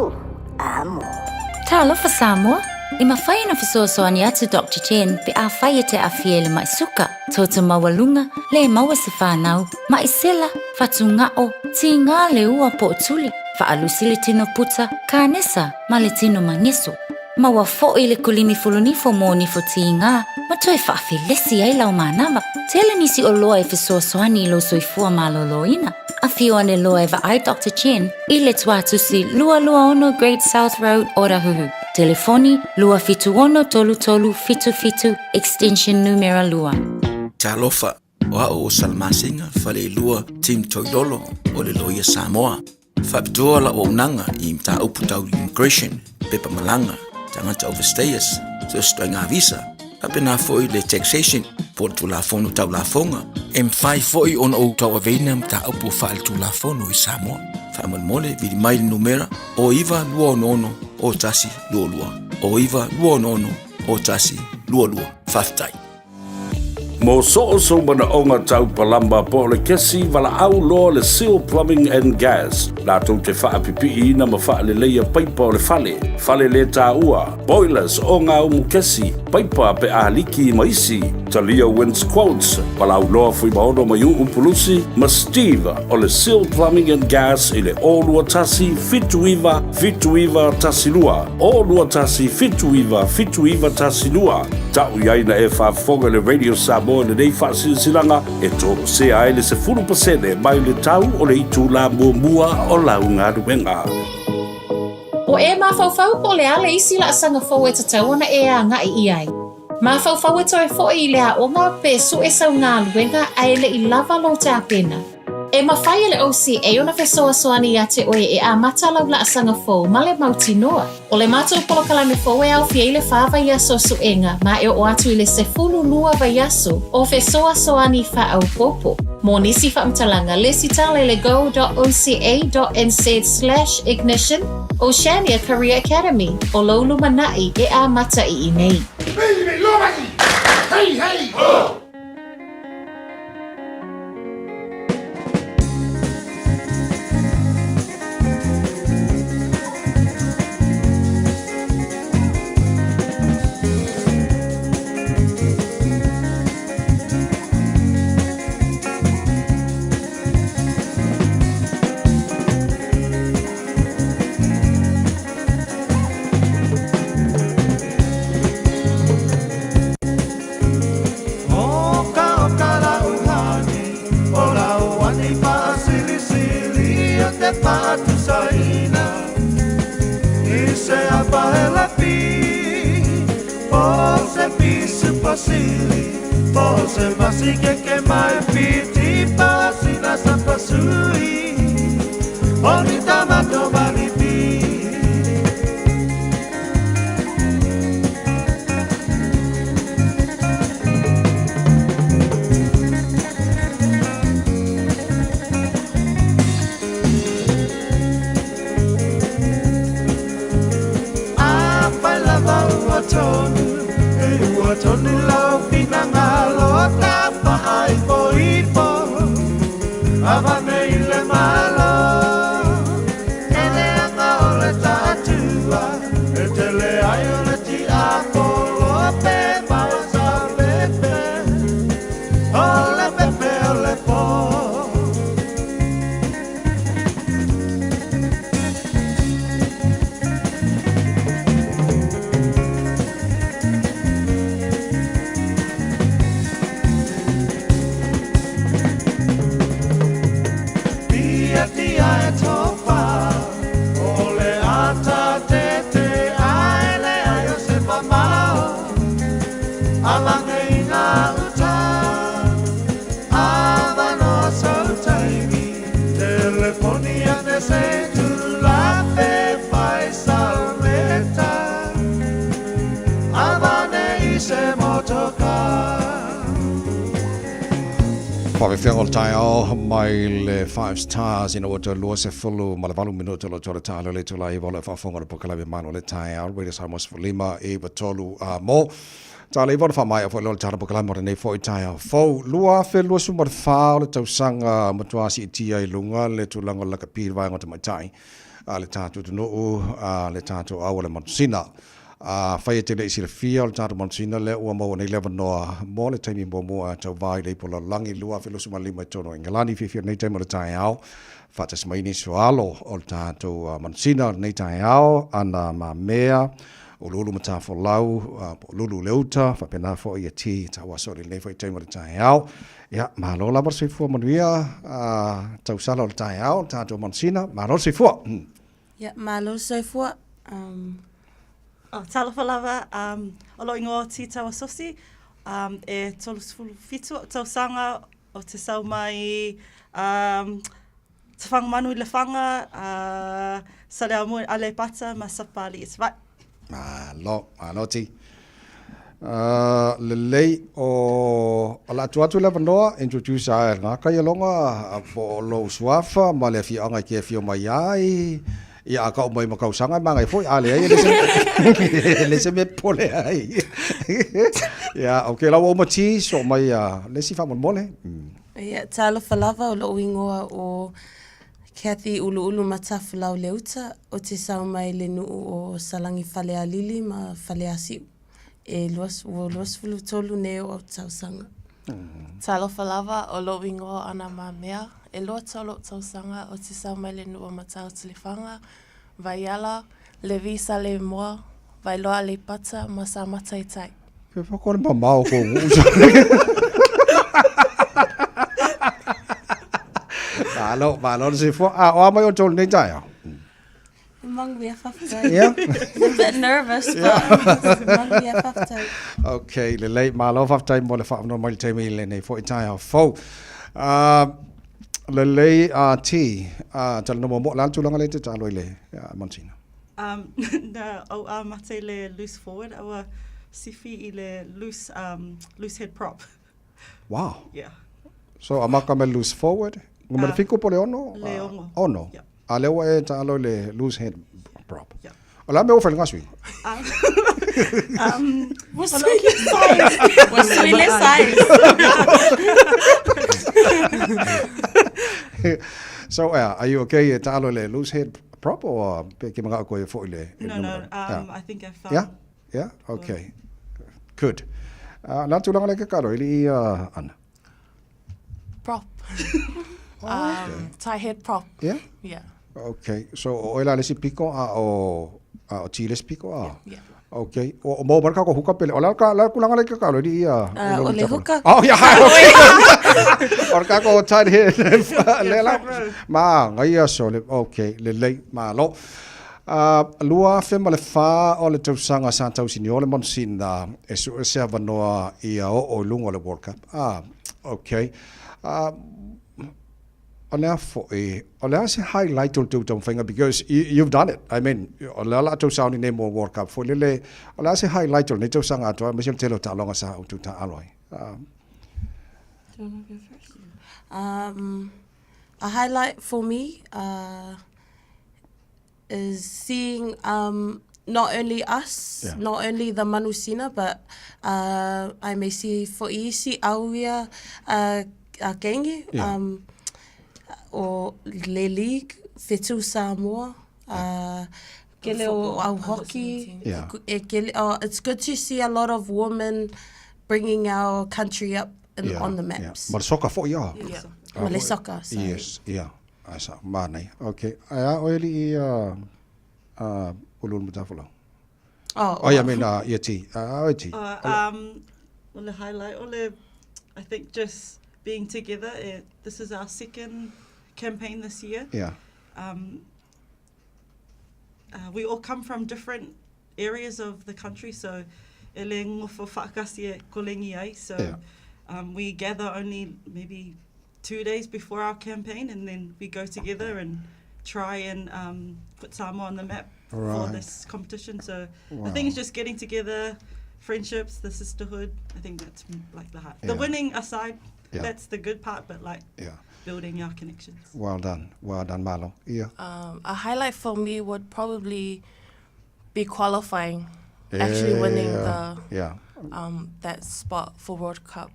tu amo. Talofa Samoa, I mawhai na whasoasoani atu Dr. Chen pe a whai te a whiele mai suka. Tōta mawalunga, le maua se whanau, mai sela, whatungao, ti ngā le ua po tuli, whaalusi le tino puta, kānesa, ma le tino mangeso. Maua fo'i le kulini fulunifo mō nifo ti ngā, ma toi whaafilesi ai lau mānama. Tele nisi o loa e whasoasoani lo soifua maloloina. A whio ane loa e wa ai Dr. Chen, I le tuatusi lua ono Great South Road, Orahuhu. Telefoni lua fitu ono tolu tolu fitu fitu extension numero lua. Talofa, o Salmasinga, fale lua Tim Toidolo, o le loia Samoa. Fapitua la o unanga I mta uputau immigration, pepa malanga, tangata overstayers, so ngā visa. Apena foi le taxation, por tu la fono tau la fonga. M5 foi on o tau aveina mta upu faal tu la fono I Samoa. Famal mole vidi mai numera, o iwa lua ono o tasi lua lua. O iwa lua ono o tasi lua lua. Faftai. Mo so mana onga tau palamba po le kesi wala au loa le Seal Plumbing and Gas. La tau te whaapipi na ma wha le leia paipa o le fale. Fale le tā ua. Boilers o ngā umu kesi. Paipa pe a liki maisi. Talia wins quotes. Wala au loa fui maono mai umpulusi. Ma Steve o le Seal Plumbing and Gas I le o lua tasi fitu iwa tasi lua. O lua tasi fitu iwa tasi lua. Tau iaina e whaafonga le Radio Samoa le nei whaasilanga e tōro se ai le se 10% mai le tau o le itu la mua o lau ngā ruenga. O e mawhauwhau po le ale isi la asanga fau e tatau ona e a ngai I ai. Mawhauwhau e toi fo I le a onga pe su e sau ngā ruenga ai le I lava lo te apena. E mawhai le OCA ona whesoa soani ia te oe e a matalau la asanga fau ma le mauti noa. O le mātou polokalame fau e au fia I le whāwa ia so suenga ma e o atu I le se fulu lua vaiaso o whesoa soani wha au popo. Mō nisi whaamtalanga le sitale le go.oca.nz/ignition Oceania Career Academy o Lolo Manai e a mata I nei. Baby, lomaki! Hey, hey! Oh! Mai le 5 stars in order lua se fulu malavalu minuto lo tole talo le tula I vole fa fonga po kala mano le tai al we samos lima e batolu mo tale vole fa mai fo lo tala po kala mo nei fo tai fo lua fe lua sumar fa le tau sanga matuasi tia I lunga le tulango la kapir vai ngota mai tai le tātou tunu le tātou au le matusina whai te le isi le fia le tātou matusina le ua mau nei lewa noa mo le taimi mo tau vai le pola langi lua whilosu malima tono ingalani fifia nei taimo le tai au whatas mai ni sualo o le tātou matusina nei tai au ana ma mea o lulu matafo lau po lulu leuta whapena fo i a ti tawa sori le whai taimo le tai au ia malo la se fua manuia tau sala o le tai au tātou matusina malo se fua ia malo se fua talofa lava o lo ingo ti tawa sosi e tolu sfulu fitu tau sanga o te sau mai te whanga manu i le whanga sale amu ale pata ma sapali it's right malo ti le lei o la tuatu le vanoa introduce a nga kai longa po lo swafa ma le fi anga ke fi mai ai ia ka mai makau sanga mangai foi ale ai le se me pole ai ia okay la o mati so mai le si fa mon mole ia talo falava o lo ingoa o Kathy ulu matafu lau leuta o te sau mai le nuu o salangi whalea lili ma whalea siu. E luas fulu tolu neo o tausanga. Talofa lava o lo ingoa ana ma mea. E loa talo tausanga o te sau mai le nuu o matau tilifanga. Vai ala, le visa le moa, vai loa le pata ma sa matai tai. Pe whakore ma mao ko Malo se fo o mai o tolu nei tai au. Mang we fafta. Yeah. A bit nervous, but mang we fafta. Okay, le lei malo fafta mo le fa no mai te mi le nei fo i tai au fo. Le lei ti tal no mo lan tu langa le te talo le Montina. No, mate le loose forward, our sifi i le loose head prop. Wow. Yeah. So amaka me loose forward. Ngomere fiku po le ono? Le ono. Ono. A lewa e ta alo le loose head prop. Ola me ofel ngasui. Was size. Was le size. So are you okay ta alo le loose head prop or ke manga ko e fo le? No. I think I found. Yeah. Okay. Good. Na tu langa le ke karo ili ana. Prop. Tie head prop. Yeah? Yeah. Okay. So oila le si piko o chile piko Yeah. Okay. O mo marka ko huka pele. Ola ka la kulanga le ka lo di o le huka. Oh yeah. Orka ko tie head le la. Ma ngai so le okay le le ma lo. Lua fema le fa o le tausanga sa tausini o le monsina e su e se avanoa ia o lungo le World Cup. Okay. Olea foi, olea se highlight to finger because you've done it. I mean, olea to sound in more World Cup for lele. Olea se highlight to neto sanga to Michelle telo ta longa sa to ta aloi. Do you want to go first? A highlight for me is seeing not only us, not only the Manusina, but I may see for isi auia Kenge. O le league Fitu Samoa kele o au hockey it's good to see a lot of women bringing our country up on the maps. But soccer for ya. Malay soccer. Yes, asa manai. Okay. Aya oili ulun mutafula. I mean yeti. On the highlight I think just being together. This is our second campaign this year. Yeah. We all come from different areas of the country, so we gather only maybe 2 days before our campaign, and then we go together and try and put Samoa on the map for this competition. So I think it's just getting together, friendships, the sisterhood. I think that's like the heart. The winning aside, that's the good part, but building our connections. Well done, Marlo. Yeah. A highlight for me would probably be qualifying, actually winning the that spot for World Cup,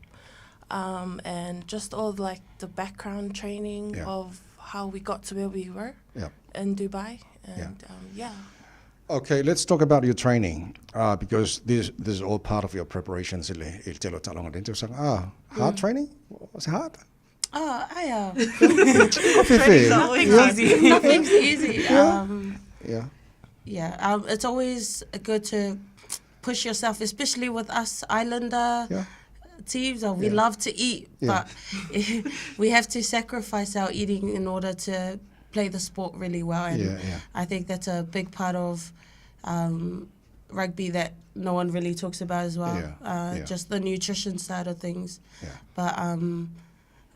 and just all like the background training of how we got to where we were. in Dubai, and yeah. Okay, let's talk about your training because this is all part of your preparations. Hard training? Was it hard? Oh, Training's nothing's easy. Nothing's easy. It's always good to push yourself, especially with us Islander teams. We love to eat, but we have to sacrifice our eating in order to play the sport really well. And I think that's a big part of rugby that no one really talks about as well. Just the nutrition side of things. But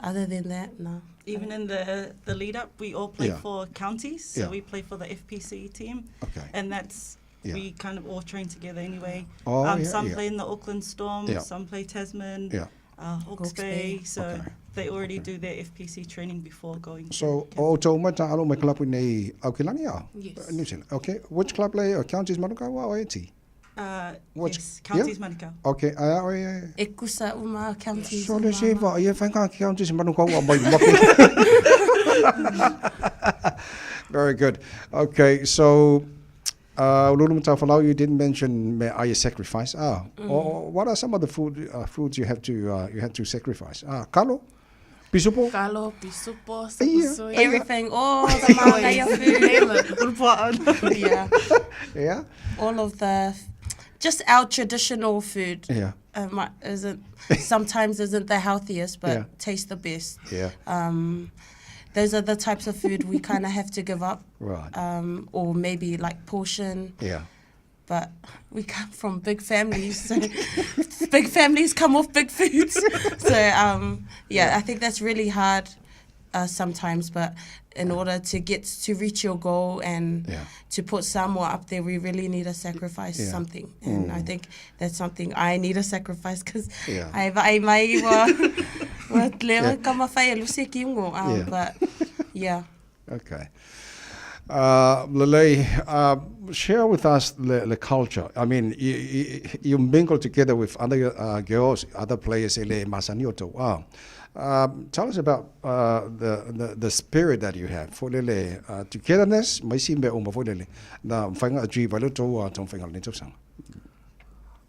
other than that, no. Even in the lead up, we all play for counties. So we play for the FPC team. And that's, we kind of all train together anyway. Some play in the Auckland Storm, some play Tasman, Hawke's Bay. So they already do their FPC training before going. So, my club in Aukilani? Yes. New Zealand. Okay. Which club play counties Manukau or Eti? Yes, counties Manukau. Okay. Ekusa uma counties. So they say, "Well, you find counties Manukau." Very good. Okay, so Lulu Matafalau, you didn't mention you sacrifice. Or what are some of the foods you have to sacrifice? Kalo, pisupo. Kalo, pisupo, sapusoi. Everything, all the Malaya food. Yeah. All of the, just our traditional food. Yeah. Sometimes isn't the healthiest, but tastes the best. Yeah. Those are the types of food we kind of have to give up. Right. Or maybe like portion. Yeah. But we come from big families, so big families come off big foods. So I think that's really hard sometimes. But in order to reach your goal and to put Samoa up there, we really need to sacrifice something. And I think that's something I need to sacrifice because I mai but yeah. Okay. Lele, share with us the culture. I mean, you mingle together with other girls, other players. Wow. Tell us about the spirit that you have. For Lele, togetherness.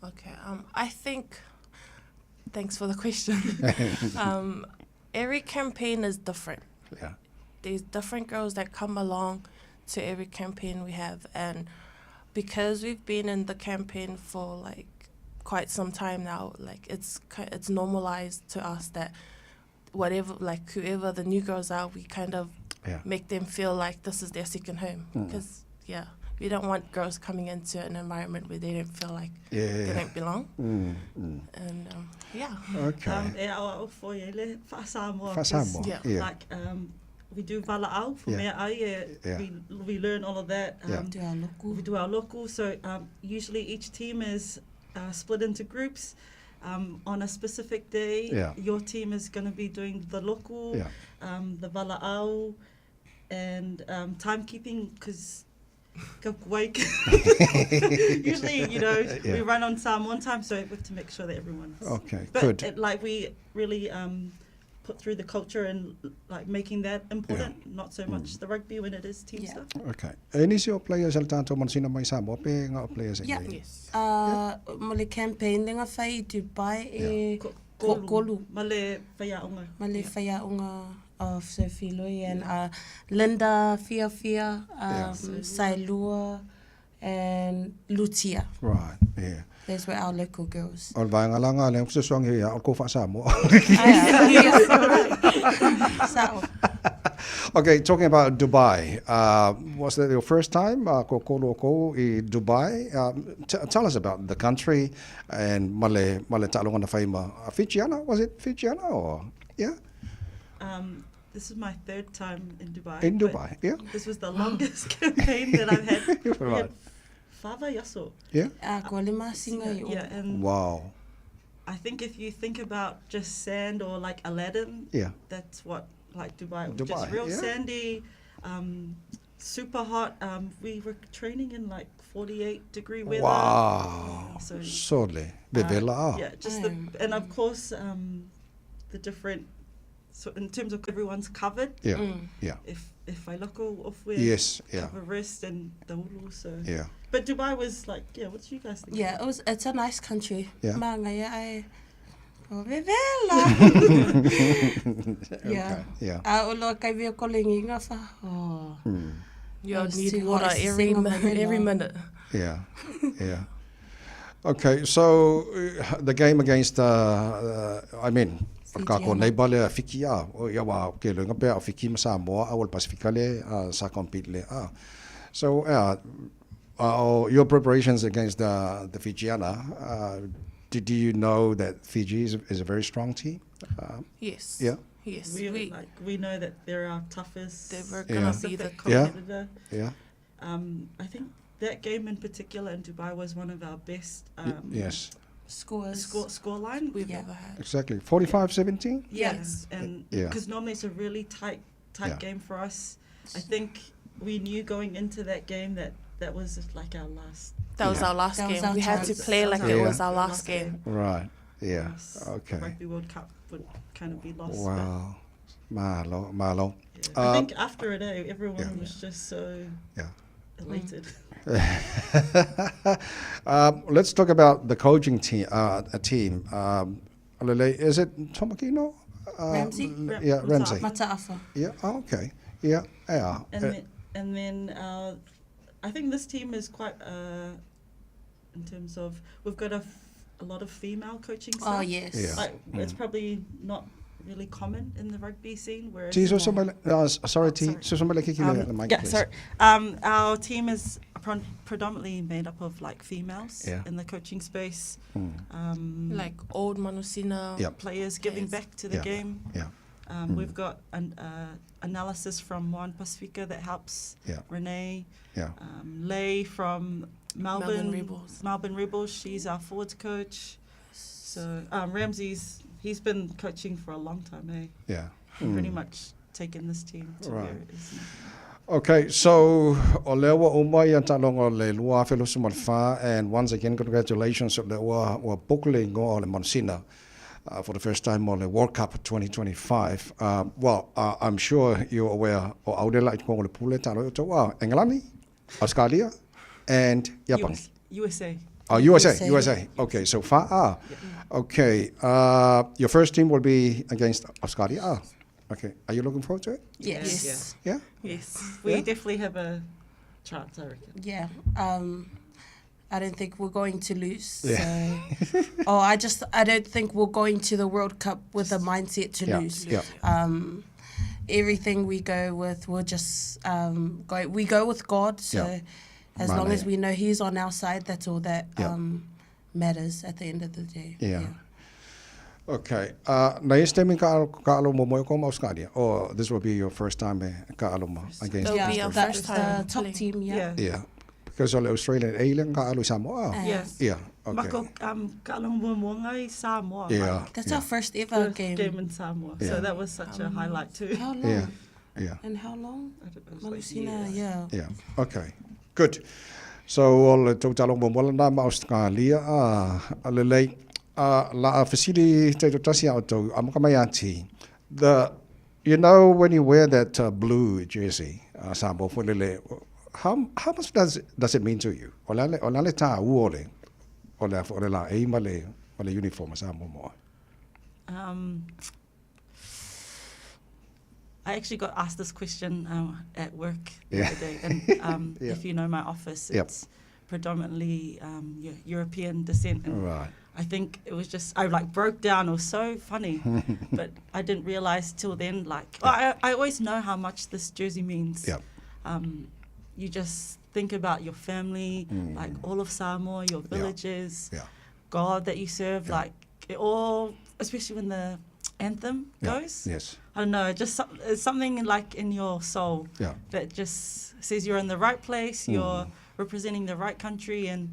Okay. I think. Thanks for the question. Every campaign is different. Yeah. There's different girls that come along to every campaign we have, and because we've been in the campaign for like quite some time now, like it's normalized to us that whatever, like whoever the new girls are, we kind of make them feel like this is their second home, because we don't want girls coming into an environment where they don't feel like they don't belong. And okay. Like we do vala'au for mea ai. We learn all of that. We do our local. So usually each team is split into groups. On a specific day, your team is going to be doing the local, the vala'au, and timekeeping, because usually, we run on Samoan time, so we have to make sure that everyone's good. Like we really put through the culture and like making that important, not so much the rugby when it is team stuff. Okay. Inisio players al tanto mansina mai Samoa pe nga players yes. Mole campaign nga fai Dubai Kolu. Male whaiaunga. Male whaiaunga of Sophie Lui and Linda Fia, Sailua and Lucia. Right, yeah. Those were our local girls. Ol vai ngalanga le se song here al ko fa Samoa. Okay, talking about Dubai. Was that your first time ko in Dubai? Tell us about the country and male talong na faima. Fijiana, was it Fijiana or This is my third time in Dubai. In Dubai, yeah. This was the longest campaign that I've had. Right. Fava Yaso. Yeah. Yeah, and wow. I think if you think about just sand or like Aladdin, that's what like Dubai. Just real sandy, super hot. We were training in like 48-degree weather. Wow. So yeah, just and of course the different so in terms of everyone's covered. Yeah, yeah. If I look off where Yes, yeah. cover wrist and the ulu, so Yeah. But Dubai was like, yeah. What do you guys think? Yeah, it's a nice country. Yeah. Yeah. Yeah. Olo kai via kolingi fa. Oh. You It's need too water hot to every sing on my every window. minute. Yeah, yeah. Okay, so the game against I mean, kako nei bale fiki a o ia wa ke lenga pe a fiki ma Samoa a wal Pacifica le sa compete le a. So your preparations against the Fijiana, did you know that Fiji is a very strong team? Yes. Yeah. Yes. We know that they're our toughest. They were gonna be the competitor. Yeah. I think that game in particular in Dubai was one of our best. Yes. Score line we've ever had. Exactly. 45-17? Yes, and Yeah. because normally it's a really tight Yeah. game for us. I think we knew going into that game that was like our last. That was our last game. We had to play like it was our last game. Right. Yeah. Okay. Rugby World Cup would kind of be lost. Wow. Malo. I think after it, everyone was just so elated. Let's talk about the coaching team. Is it Tomakino? Ramsey? Yeah, Ramsey. Mata'afa. Yeah. Okay. Yeah. Yeah. And then I think this team is quite in terms of we've got a lot of female coaching staff. Oh yes. Yeah. It's probably not really common in the rugby scene. Whereas sorry, the mic, yeah, please. sorry. Our team is predominantly made up of like females in the coaching space. Like old Manusina players giving back to the game. Yeah. We've got an analysis from One Pacifica that helps Renee. Yeah. Lei from Melbourne Rebels. Melbourne Rebels. She's our forwards coach. So Ramsey's he's been coaching for a long time, eh? Yeah. Pretty much taken this team to where it is now. Okay, so Olewa Umaya Talongo Le Lua Felosumalfa, and once again, congratulations to Lewa Bukling or Monsina for the first time on the World Cup 2025. I'm sure you're aware of Audela Ikong Pule Talo England, Australia, and Japan. USA. Oh, USA. Okay, so far. Okay, your first team will be against Australia. Okay, are you looking forward to it? Yes. Yeah? Yes. We definitely have a chance, I reckon. Yeah. I don't think we're going to lose. Yeah. So. I don't think we're going to the World Cup with a mindset to lose. Yeah. Everything we go with, we'll just we go with God. So as long as we know He's on our side, that's all that matters at the end of the day. Yeah. Okay. Na este min kaaluma mo ko Australia, or this will be your first time kaaluma against Australia? That's the top team. Yeah. Because all Australian alien kaalu Samoa. Yes. Yeah. Okay. Mako kalangmumungai Samoa. Yeah. That's our first ever game in Samoa. Yeah. So that was such a highlight too. How long? Yeah. And how long? Malusina, yeah. Okay. Good. So all total mo na Australia alelei la facility te tasi auto amakamayati. You know when you wear that blue jersey Sambo fulele, how much does it mean to you? Olale ta uole ola la male uniform Sambo mo. I actually got asked this question at work the other day, and if you know my office, it's predominantly European descent. And I think it was just I broke down. It was so funny, but I didn't realize till then. I always know how much this jersey means. You just think about your family, like all of Samoa, your villages, God that you serve, like it all, especially when the anthem goes. Yes. I don't know, just it's something like in your soul that just says you're in the right place, you're representing the right country, and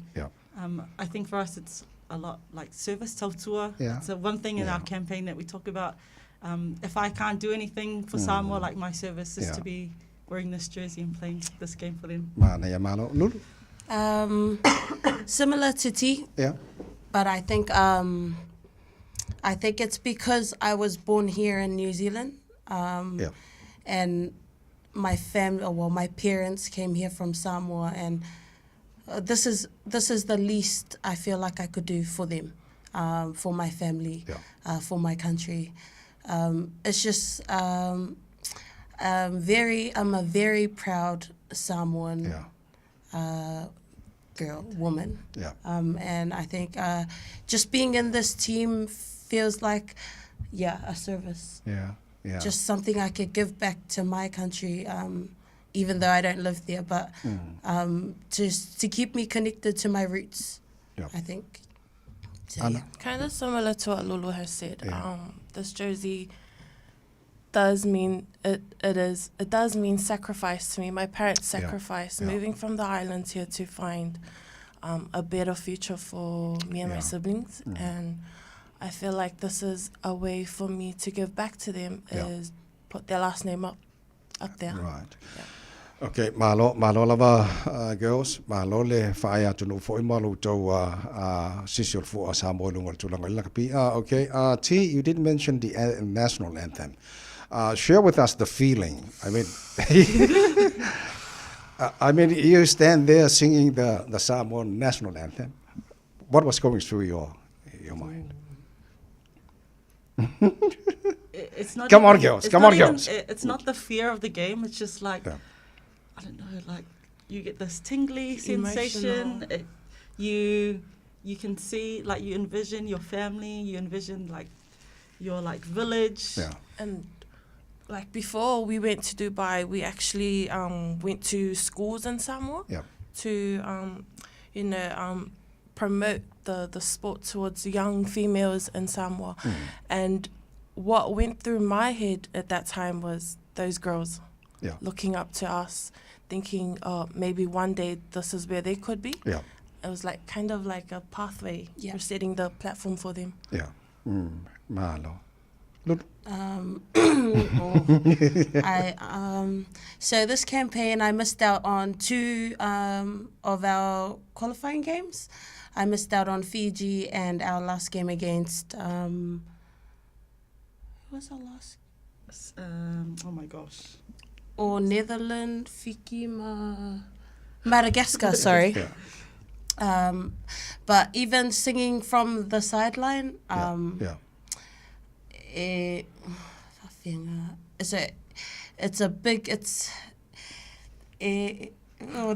I think for us it's a lot like service tautua. So one thing in our campaign that we talk about, if I can't do anything for Samoa, like my service is to be wearing this jersey and playing this game for them. Similar to T. Yeah. But I think I think it's because I was born here in New Zealand, and my family, my parents came here from Samoa, and this is the least I feel like I could do for them, for my family, for my country. It's just I'm a very proud Samoan woman. And I think just being in this team feels like, a service. Just something I could give back to my country, even though I don't live there, but just to keep me connected to my roots, I think. So, Kind of similar to what Lulu has said. This jersey does mean it does mean sacrifice to me. My parents sacrificed moving from the islands here to find a better future for me and my siblings, and I feel like this is a way for me to give back to them, is put their last name up there. Right. Okay, malo lava girls, malo le whae atu no fo malo tau sisiol fo Samoa lunga tulanga lakapi. Okay, T, you didn't mention the national anthem. Share with us the feeling. I mean, you stand there singing the Samoan national anthem. What was going through your mind? It's not. Come on, girls. It's not the fear of the game. It's just like, I don't know, like you get this tingly sensation. You can see, like, you envision your family. You envision like your village. And like before we went to Dubai, we actually went to schools in Samoa to promote the sport towards young females in Samoa. And what went through my head at that time was those girls looking up to us, thinking, maybe one day this is where they could be. It was like kind of like a pathway. We're setting the platform for them. Malo. So this campaign, I missed out on 2 of our qualifying games. I missed out on Fiji and our last game against who was our last? Oh my gosh. Or Netherlands, Fiji, Madagascar, sorry. But even singing from the sideline,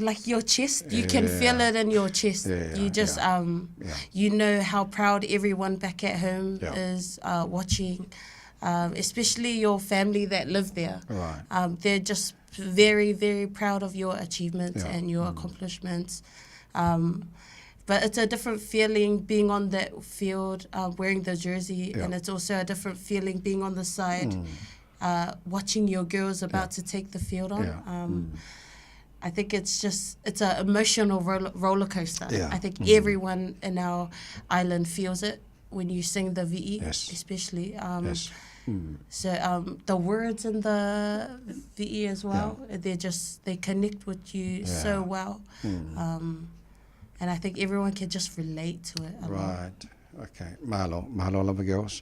like your chest, you can feel it in your chest. You just you know how proud everyone back at home is watching, especially your family that live there. They're just very, very proud of your achievements and your accomplishments. But it's a different feeling being on that field, wearing the jersey, and it's also a different feeling being on the side, watching your girls about to take the field on. I think it's an emotional roller coaster. I think everyone in our island feels it when you sing the VE, especially. So the words in the VE as well, they connect with you so well. And I think everyone can just relate to it a lot. Okay. Malo lava girls.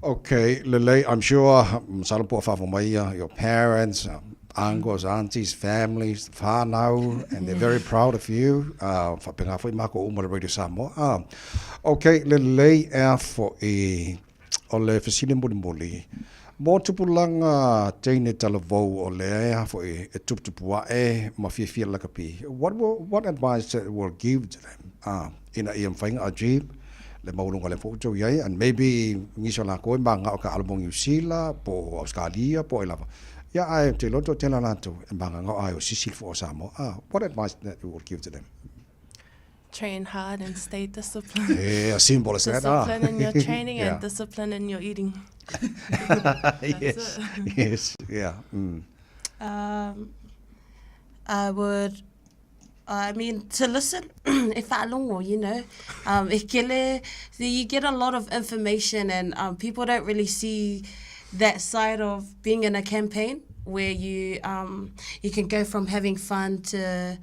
Okay, Lele, I'm sure your parents, uncles, aunties, families, whānau, and they're very proud of you. Whapengawhai mako umara Radio Samoa. Okay, Lele, for ole whasine muli. Mō tupulanga teine talavou o lea for e tuptupua ma whiawhia lakapi. What advice will give to them? Ina I am whainga ajib, le maulunga le fōtau iai, and maybe ngiso la koe ma ngā o ka alabong New Zealand, po Australia, po e lava. Ia ai te loto tela nātou, e ma ngā ai o sisil fo Samoa. What advice that you will give to them? Train hard and stay disciplined. Yeah, simple as that. Discipline in your training and discipline in your eating. Yes, yeah. I mean, to listen, you get a lot of information, and people don't really see that side of being in a campaign where you can go from having fun to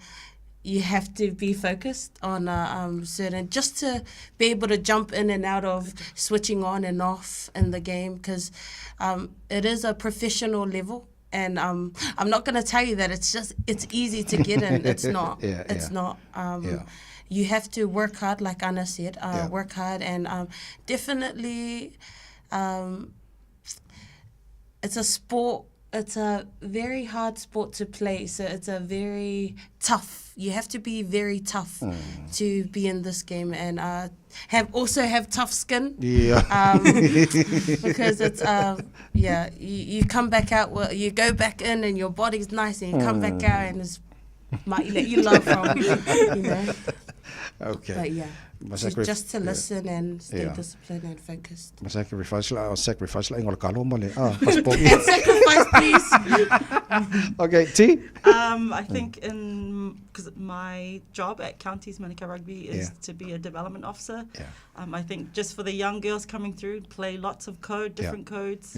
you have to be focused on certain, just to be able to jump in and out of switching on and off in the game, because it is a professional level. And I'm not going to tell you that it's easy to get in. It's not. It's not. You have to work hard, like Anna said, work hard, and definitely it's a sport. It's a very hard sport to play, so it's a very tough. You have to be very tough to be in this game, and have tough skin. Yeah. Because it's you come back out. Well, you go back in, and your body's nice, and you come back out, and it's might let you love from, you know. Okay. But yeah. Just to listen and stay disciplined and focused. Sacrifice la ingol kalo mo le. And sacrifice, please. Okay, T? I think because my job at Counties Manukau Rugby is to be a development officer. I think just for the young girls coming through, play lots of different codes.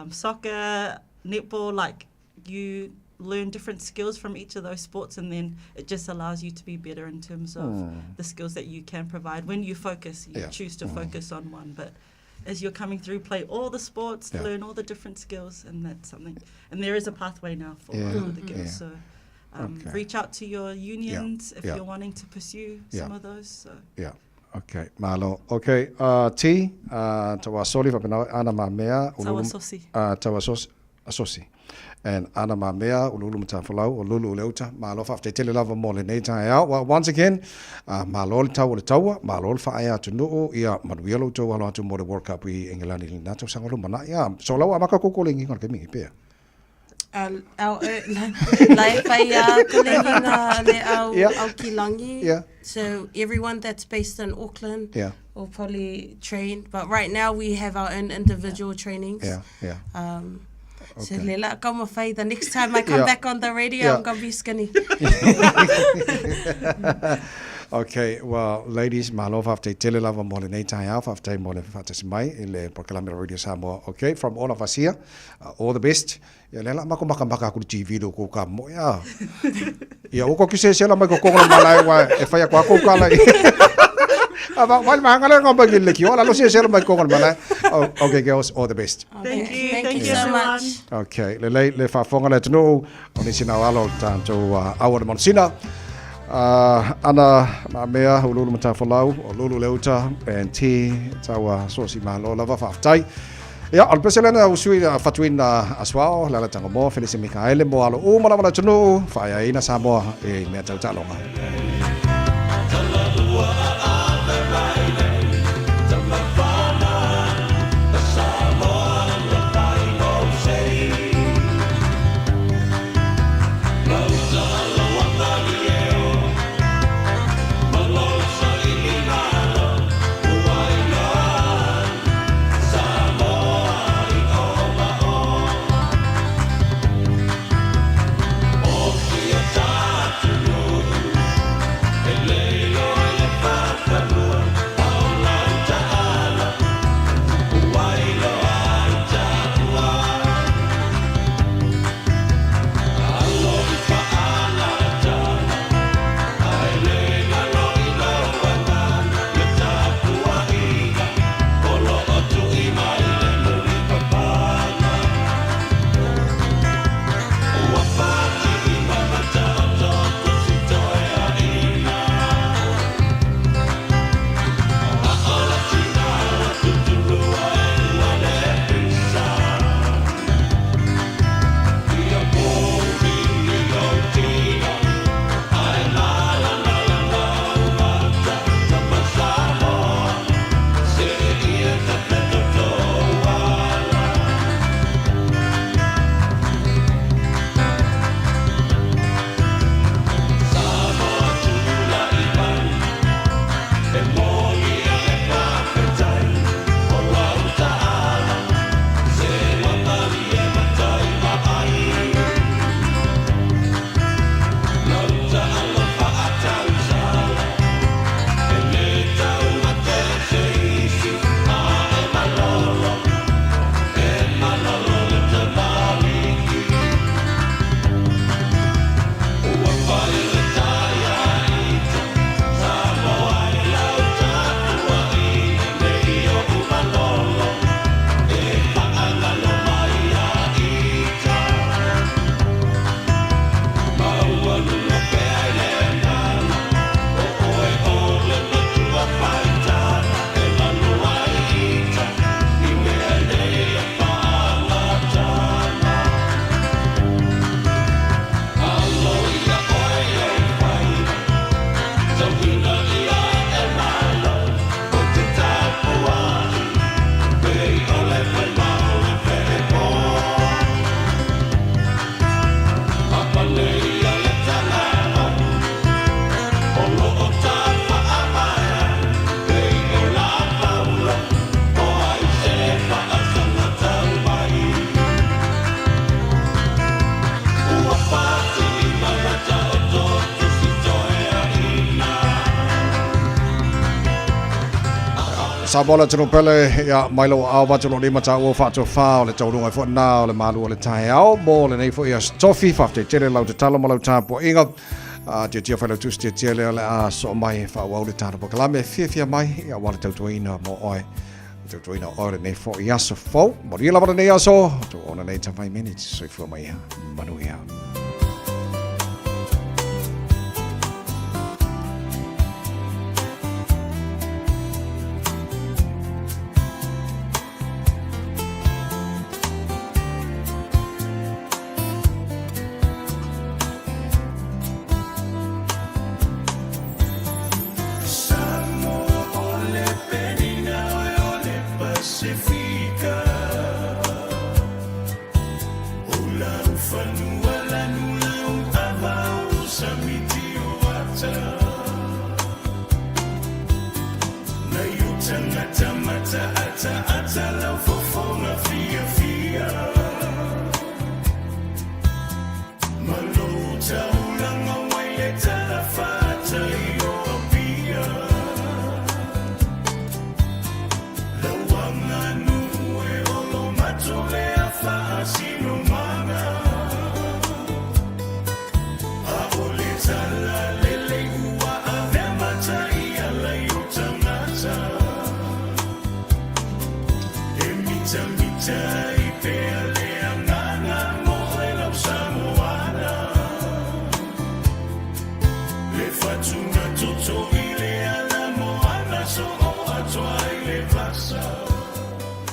Soccer, netball, like you learn different skills from each of those sports, and then it just allows you to be better in terms of the skills that you can provide. When you focus, you choose to focus on one, but as you're coming through, play all the sports, learn all the different skills, and that's something. And there is a pathway now for the girls, so reach out to your unions if you're wanting to pursue some of those. So. Yeah. Okay, malo. Okay, T, tawa soli fa pena ana mamea tawa sosi. Tawa sosi. And Anna Mamea, Ululu Matafalau, or Lulu Leuta, Malof after Telelava Molinata out. Well, once again, Malol Tower Tower, Malol Fire to no, Manuelo to allow to more the World Cup we England in Nato Sangalumana. Yeah, so low Amaka calling on me here. So everyone that's based in Auckland will probably train. But right now we have our own individual trainings. So Lela, come afai. The next time I come back on the radio, I'm gonna be skinny. Okay, well, ladies, malov after telelava molinata half after molinata mai ile Proclamation Radio Samoa. Okay, from all of us here, all the best. Ya lela maka ku TV do ko ka mo ya. Ya o ko kise sela mai ko ko malai wa e fa ya ko kala. Aba wal mangala ko bagil le ki wala lo sela mai ko malai. Okay, girls, all the best. Thank you so much. Okay, le fa fonga le tno oni sina walo tanto awar monsina. Ana Mamea, Ululu Matafalau, or Lulu Leuta, and T, Tawa, Sosi Malo, Lava Faftai. Yeah, I'll present a sweet Fatwin as well, Lalatangamo, Felicity Mikael, Moalo, Umala Chunu, Fire in a Samoa, a Metal Talonga. sa bola tunu pele ya mailo au watu lo lima ta o fatu fa o le taurunga fo na o le malu o le tai au mo le nei fo ia tofi fa te tere lau te talo malau tapo inga te tia whaila tus te tia lea le a so mai fa wau le tana po kalame fia mai ia wale tautuina mo oe tautuina o le nei fo ia so fo mo ria la wala nei aso tu ona nei ta 5 minutes so i fua mai ia manu ia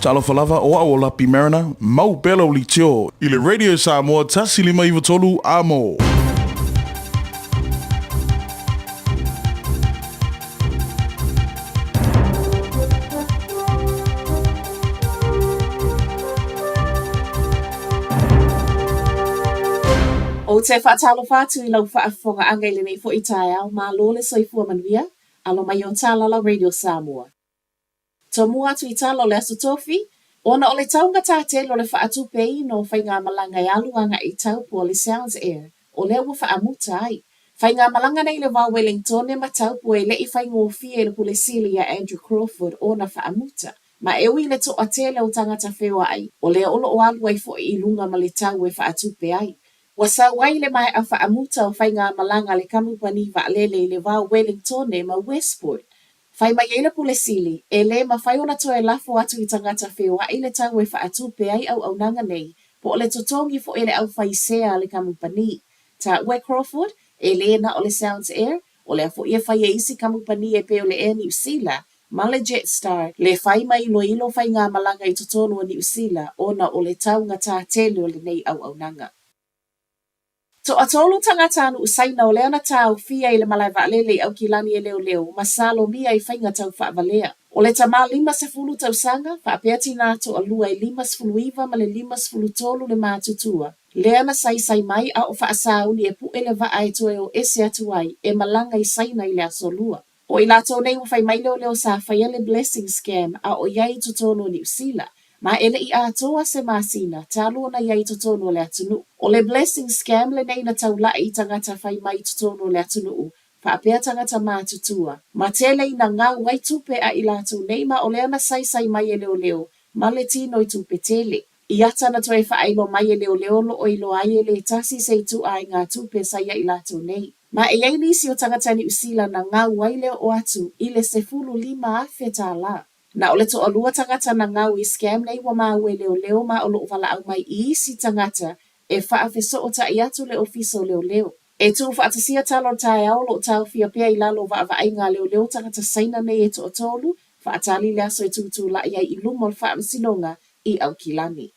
Talo falava o au lapi marina, mau belo li tio, i le radio Samoa tasi lima iwa tolu amo. O te whaatalo whātu I lau whaafonga anga I le nei fo I tae au, mā lole soifua manuia, alo mai o tālala Radio Samoa. Tō mua atu I tālo le aso tofi, ona o le taunga tāte lo le whaatu pei no whai ngā malanga I aluanga I tau po le Sounds Air, o le ua whaamuta ai. Whai ngā malanga nei le wā Wellington e matau po e le I whai ngō fie le pule sili a Andrew Crawford o na whaamuta. Ma e ui le to a tele o tangata whewa ai, o le olo o alu ai fo I lunga ma le tau e whaatu pe ai. Wasa wai le mai a whaamuta o whai ngā malanga le kamupani wa lele le wā Wellington e ma Westport. Whai mai e le pule sili, e le ma whai ona to e lafo atu I tangata whewa I le tau e whaatu pe ai au nanga nei, po o le totongi fo e le au whai sea le kamupani. Ta Ue Crawford, e le na o le Sounds Air, o le afo ia whai e isi kamupani e pe o le Air New Zealand, ma le Jetstar, le whai mai ilo whai ngā malanga I totonu o New Zealand, ona o le tau ngata tele o le nei au nanga. To atolu tangata anu usaina o lea na tau fia I le malai vaalele au kilani e leo masalo mia I whainga tau whaavalea. O le tama 5 tau sanga, whaapea tina to alua I 5 ma le 5 tolu le mātutua. Lea na sai mai a o whaasa uni e pu ele vaa e toe o ese atu ai e malanga I saina I le asolua. O I lato nei whai mai leo sa whaia le blessing scam a o iai tutono New Zealand. Ma ele I atoa se masina, talo na iai totono le atunu. O le blessing scam le nei na taula I tangata whai mai totono le atunu. Whaapea tangata mātutua. Ma tele I na ngā wai tupe a I lato nei ma o lea na sai mai e leo. Ma le tino I tupe tele. I ata na toe whaailo mai e leo lo o ilo ai e le tasi se tu ai ngā tupe sai I lato nei. Ma e iai nisi o tangata ni usila na ngā wai leo o atu I le 15 afe tā la. Na ole to alua tangata na ngau I scam nei wa maue leo ma o loo wala au mai I isi tangata e whaafeso o ta iatu le ofiso leo. E tu whaatasia talo tae au lo tau fia pia I lalo wa ai ngā leo tangata saina nei e to o tolu, whaatali lea so e tutu la iai I lumol whaamsinonga I au kilani.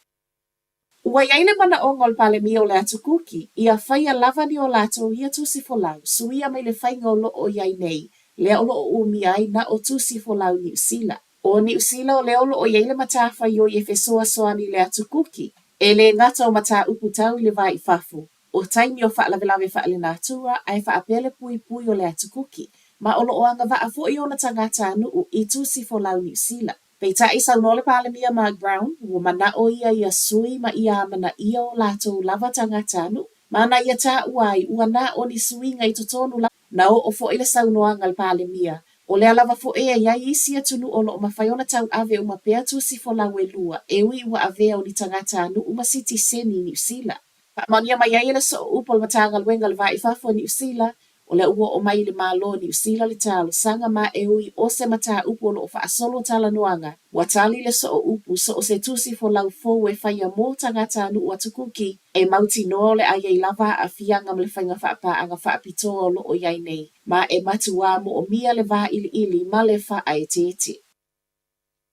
Ua iaile mana o ngol pale mi o le atu kuki, ia whaia lava ni o lato ia tusi folau, suia mai le whainga o lo o iai nei, lea o lo o umi ai na o tusi folau New Zealand. O New Zealand o leolo o iaile matafa yo I fesoa soani le atu kuki. E le ngata o mata upu tau le vai fafu. O taimi o whaalawe whaale nātua ai whaapele pui o le atu kuki. Ma olo o anga wa afo I ona tangata anu I tusi folau New Zealand. Peita I saunole pale mia Mark Brown, wo mana o ia sui ma ia mana ia o lato lava tangata anu. Mana ia ta uai ua na o ni sui ngai totonu la. Na o fo ile saunoa ngal pale mia. O le alava fo iai isi atunu o lo mawhaiona tau ave uma pea tusi lau e lua. E ui ua avea o ni tangata anu uma City Seni New Zealand. Mania mai ai le so upo le mataga luenga le vai fafo New Zealand. O le ua o mai le malo New Zealand le talo sanga ma e ui o se mata upo lo fa solo tala noanga. Watali le so upu so o se tusi lau fo e whaia mo tangata anu ua tukuki. E mauti no le ai lava a fianga le whainga whaapa anga whaapito lo o iai nei. Ma e matua mo o mia le va ili ma le wha ai tete.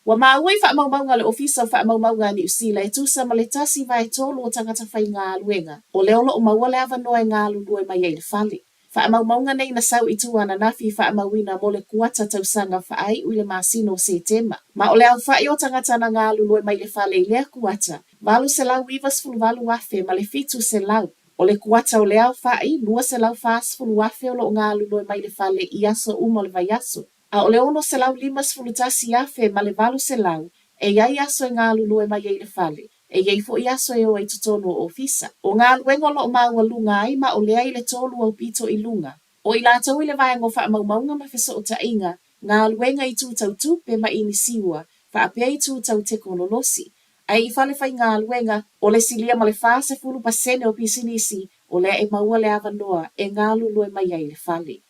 Wa maui wha maunga le ofisa wha maunga New Zealand e tusa ma le tasi vai tolu o tangata whai ngā luenga. O le olo o maua le awa noe ngā lulue mai e le whale. Wha maunga nei na sau i tuana nafi wha mauina mo le kuata tausanga wha ai ui le masino se tema. Ma o le au wha i o tangata na ngā lulue mai le whale i lea kuata. Valu se lau ivas fulu valu wafe ma le fitu se lau. O le kuata o le au wha i lua se lau fas fulu wafe o lo ngā lulue mai le whale i aso umo le vai aso. A o le ono se lau limas fulutasi afe ma le valu se lau, e iai aso e ngā lulue mai ei le whale, e iai fo i aso e o ei tutonu o ofisa. O ngā luengo lo maua lunga ai ma o le ai le tolu au pito i lunga. O i lātou i le vaengo wha maunga ma feso o ta inga, ngā luenga i tūtau tupe ma ini siwa, wha apea i tūtau te konolosi. Ai i whale whai ngā luenga, o le silia ma le whase fulu pasene o pisinisi, o le e maua le avanoa e ngā lulue mai ei le whale.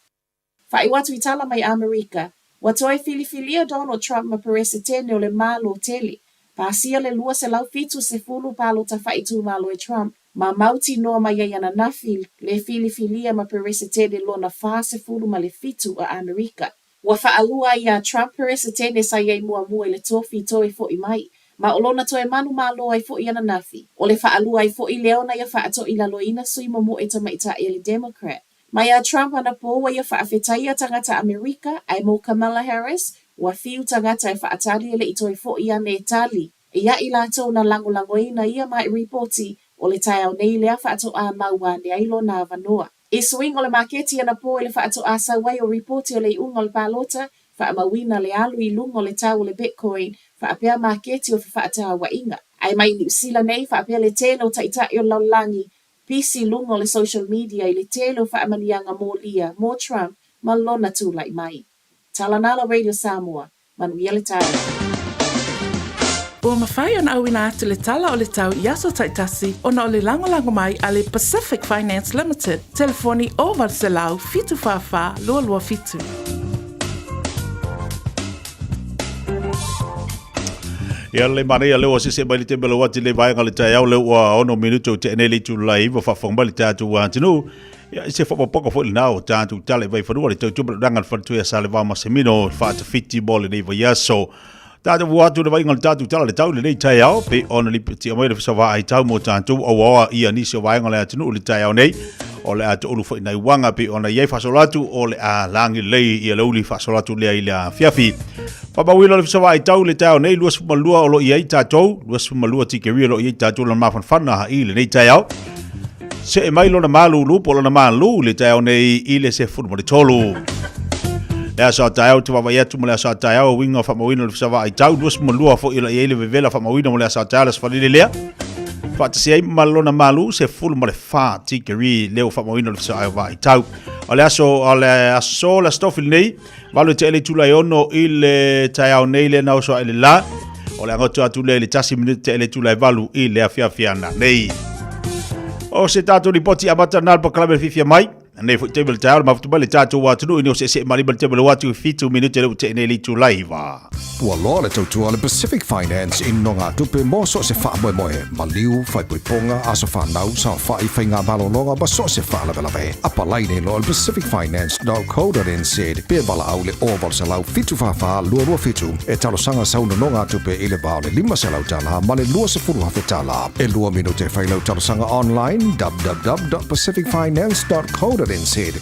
Whai watu i tala mai Amerika, watoi filifilia Donald Trump ma perese tene o le malo tele. Pasia le lua se lau fitu se fulu palo ta whai tu malo e Trump, ma mauti noa mai iana nafil le filifilia ma perese tene lo na wha se fulu ma le fitu a Amerika. Wa whaalua ia Trump perese tene sa iei mua le tofi toi fo i mai. Ma olona toe manu malo ai fo iana nafi. O le whaalua ai fo i leona ia whaato i laloina sui mo e tama ita e le Democrat. Maya Trump ana po wa ia whaafetaia tangata Amerika ai mo Kamala Harris wa fiu tangata e whaatari ele i toi fo ia ne tali. E ia i lato na lango ina ia mai reporti o le tai au nei lea whaato a maua ne ailo na vanoa. E swing o le maketi ana po ele whaato a sawai o reporti o le unga le palota whaamawina le alu i lungo le tau le Bitcoin whaapea maketi o whaata wa inga. Ai mai New Zealand nei whaapea le teno taitai o laulangi pisi lungo le social media i le telo whaamanianga mō lia, mō Trump, ma lona tū lai mai. Talanala Radio Samoa, manuia le tau. Ua mawhai ona auina atu le tala o le tau i aso taitasi ona o le langolango mai a le Pacific Finance Limited. Telefoni o Varselau fitu whawha lua fitu. Ia le marea leo se mai le te belo wati le vaenga le tai au le ua ono minuto te eneli tu lai wa whawhong bali tātu wa tinu. Ia se whapapoko fo nao tātu tale vai whanua le tau tubra rangan whantua sa le vama semino whaata fiti bole nei vai aso. Tātu watu le vaenga le tātu tala le tau le nei tai au pe ona li piti amai le whasawa ai tau mo tātu awa ia nisi o vaenga le atinu le tai au nei. O le atu ulu whainai wanga pe ona iei whasolatu o le a langi lei ia leuli whasolatu lea i le a fiafi. Papawilo le fisawa ai tau le tau nei luas fumalua o lo iei tātou, luas fumalua tikeria lo iei tātou lan mawhanwhana ha i le nei tai au. Se e mai lona malu lupo lona malu le tai au nei i le se funu mo le tolu. Le asa tai au te wawai atu mo le asa tai au winga whamawina le fisawa ai tau, luas fumalua fo ila iei le vevela whamawina mo le asa tai au le sfalile lea. Fata se ai malona malu se fulu mo le fa tikeri leo whamawina le fisawa ai vai tau. O le aso la stofil nei, walu te ele tula ono i le tai au nei le nao soa ele la. O le angoto atu le tasi minute te ele tula walu i le afiafiana nei. O se tato li poti amata nalpa kalame fifia mai. Nei fu table tai au le mafutu bale tato watunu ino se maribal table watu fitu minute le te ele tula iwa. Ua loa le tautua le Pacific Finance in no ngā tupe mo so se wha moe moe. Ma liu, whai puiponga, aso whanau, sa whai whai ngā balononga, ba so se wha lawe lawe. Apa laine lo le pacificfinance.co.nz. Pia bala au le oval se lau fitu wha lua fitu. E talo sanga sauna no ngā tupe i le bao le 5 se lau tala, ma le lua se furu hafe tala. E lua minute whai lau talo sanga online, www.pacificfinance.co.nz.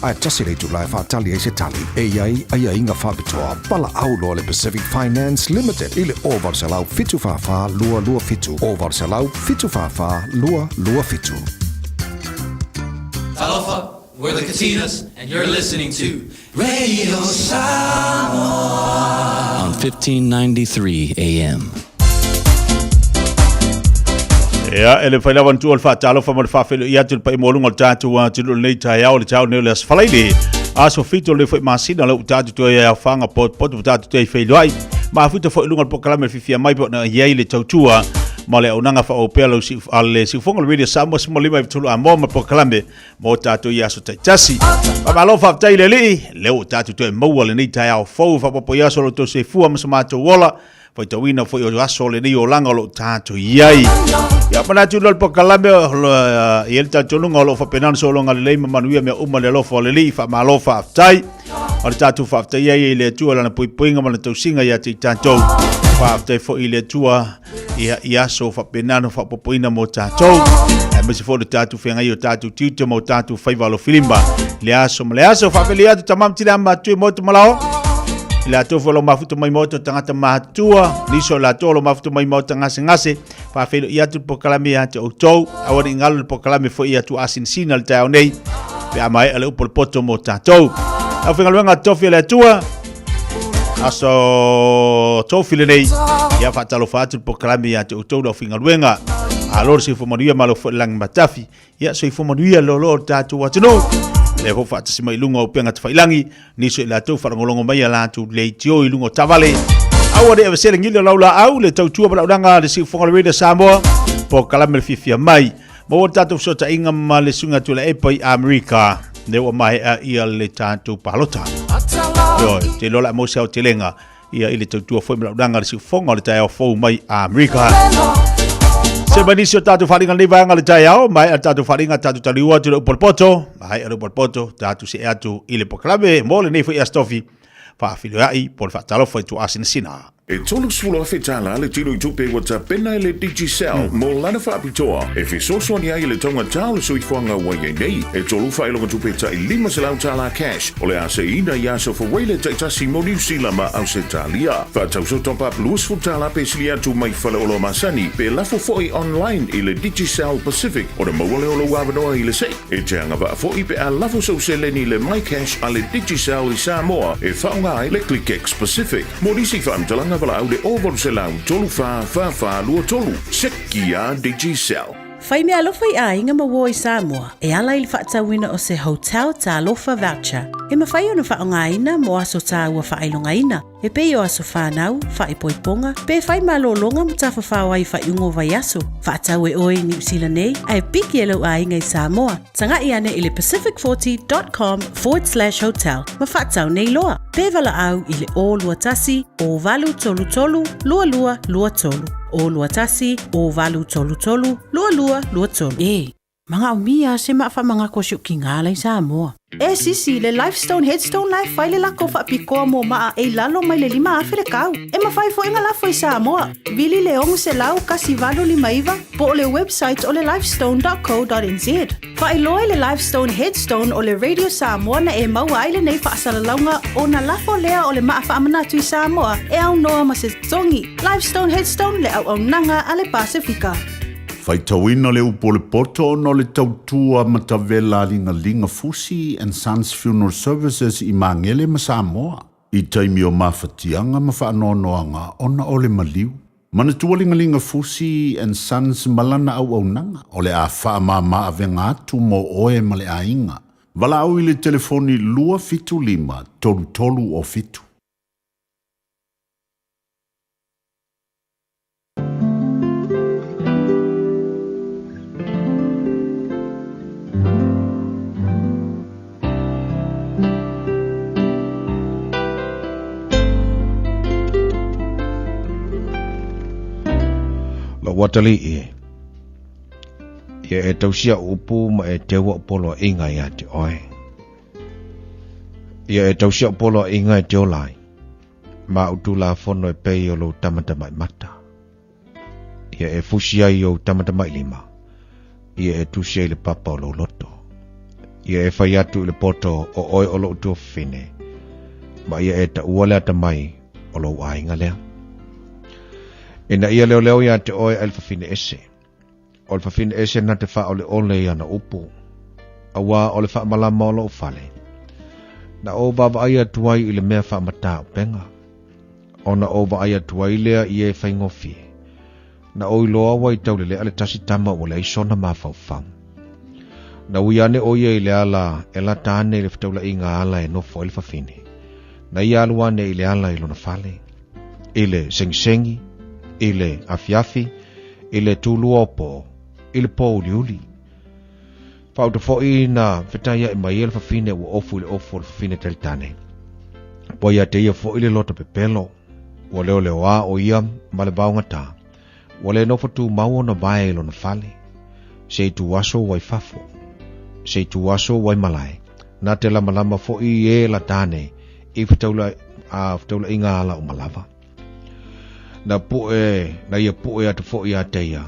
Ai tasi le tu lai whatali e se tali. E iai, ai inga whabitoa. Bala au lo le Pacific Finance Limited ile over salau fitu fafa lua fitu over salau fitu fafa lua fitu. Aloha, we're the Katinas, and you're listening to Radio Samoa on 1593 AM. Ia, ele whai lawan tu al wha talo wha mara whawhelo i atu pa i molunga o tātu wa tilo nei tai au le tau neo le asfalaile. Aso fito le foi masina lo tatu to ia fanga pot tatu te fei loai. Ma futa foi lunga po kalame fifia mai po na ye le tautua. Ma le onanga fa o pelo si ale si fonga radio Samoa mo lima tulu a mo po kalame mo tatu ia so taitasi. Ma lo fa tai le o tatu to mo le ni tai au fo fa po ia so lo to se fu ma sama to wola. Foi to wina foi o aso le ni o langa lo tatu iai. Ya mana tu lo po kalame ia tatu lunga lo fa penan so longa le ma manuia me uma le lo fo le li fa ma lo fa tai. O le tatu fa tai iai le tu la pui puinga ma le to singa ia te tatu. Fa tai fo ile tua ia so fa penano fa popoina mo tatou me se fo le tatu fenga io tatu tito mo tatu fai valo filimba le aso fa pelia tamam tira ma tu mo malao la to fo lo mafuto mai moto tangata matua niso la to lo mafuto mai moto ngase fa felo ia tu pokalame ia te otou awani ngalo pokalame fo ia tu asin sinal tau nei pe mai ale upol poto mo tatou a fenga luanga tofi le tua aso tofile nei ia fatalo fatu pokalame ia te otou do finga luenga a lor se fo manuia malo fo lang matafi ia so fo manuia lo tatu watino le ho fatu se mai lunga o penga te failangi ni so la to farangolongo mai ala tu le tio i lungo tavale awa de avesele ngilo laula au le tautua bala udanga le si fonga le Samoa pokalame le fifia mai mo tatu so ta inga ma le sunga tu le epai America ne o mai ia le tatu palota yo te lola mo se o telenga ia ile tautua foi bala udanga le si fonga le tai fo mai America se banisio tatu faringa le vanga le tai au mai tatu faringa tatu taliua tu polpoto mai ro polpoto tatu se atu ile pokalame mo le nei foi astofi fa filio ai por fatalo foi tu asin sina E tolu sula fetala le tino i tupe wata pena le Digicel mo lana fa apitoa. E fi soso ni ai le tonga tau so i fuanga wa nei. E tolu fa ilonga tupe ta i lima se lau tala cash. O le ase ina ya so for wele ta itasi mo New Zealand ma au se talia. Fa tau so top up luas futala pe silia tu mai fala olo masani. Pe lafo foi online i le Digicel Pacific. O le mawale olo wabanoa i le se. E te anga va foi pe a lafo so se le ni le my cash a le Digicel i Samoa. E faunga ai le ClickX Pacific. Mo nisi fa amtalanga vala au de over se lau tolu fa lua tolu sekia Digicel. Fai mea alofa I a inga mawo I Samoa, e ala ili whaatawina o se hotel ta alofa voucher. E mawhai ona whaongaina mo aso ta ua whailongaina. E pe o aso whanau, whaipoiponga, pe fai malolonga mo ta whawhawai whaiungo vai aso. Whaatau e oi New Zealand nei, ai piki e lau a inga I Samoa. Tanga I ane ili pacific40.com/hotel. Ma whaatau nei loa. Pe vala au ili o lua tasi, o valu tolu tolu, lua lua lua tolu. O lua tasi, o valu tolu tolu, lua lua lua tolu. E, mga umia se maa mga kosyo kingala I Samoa. E sisi, le Lifestone Headstone Life wai le lako whaapikoa mo maa e lalo mai le lima awhile kau. E mawhai fo inga lafo I Samoa. Vili le ongu se lau kasi valo lima iwa po le website o le lifestone.co.nz. Whai loe le Lifestone Headstone o le Radio Samoa na e maua aile nei whaasalaunga o na lafo lea o le maa whaamanatu I Samoa e au noa ma se tongi. Lifestone Headstone le au nanga a le Pasifika. Fai tauina le upo le poto no le tautua matavela linga Fusi and Sons Funeral Services I Mangele ma Samoa. I taimi o mawhatianga ma whaanoanoanga ona o le maliu. Mana tua linga Fusi and Sons malana au nanga o le a whaamama avenga atu mo oe ma le ainga. Vala au I le telefoni lua fitu lima tolu o fitu. Watali e tausia upu ma e tewa polo inga ya te oe. Ia e tausia polo inga e te olai. Ma utula fono e pei o lo tamata mai mata. Ia e fusia I o tamata mai lima. Ia e tusia I le papa o lo loto. Ia e fai atu le poto o oe o lo utu fine. Ma ia e ta uale ata mai o lo ainga lea. Ina ia leo ia te oe alfafine ese. O alfafine ese na te wha ole ole ia na upu. Awa ole wha malama o lo fale. Na o baba aia tuai I le mea wha mata penga. O na o ba aia tuai lea I e whaingofi. Na o I loa wa I taulele ale tasi tama o le isona ma whau wham. Na uiane o ia i le ala e la tāne le whataula i ngā ala e nofo i le whawhine. Na ia aluane i le ala i lona whale. I le sengi, i le afiafi, i le tūlua opo, i le pō uliuli. Whauta fōi na whetaia i mai e le whawhine ua ofu i le ofu le whawhine tali tāne. Po ia te ia fōi le lota pepelo, ua leo leo a o ia ma le vaunga tā. Ua le nofo tū mau na vae i lona whale. Se tu waso wai fafo. Se tu waso wai malai. Na te lama fōi e la tāne i whataula i ngā ala o malava. Na ia pue atu fōi a teia.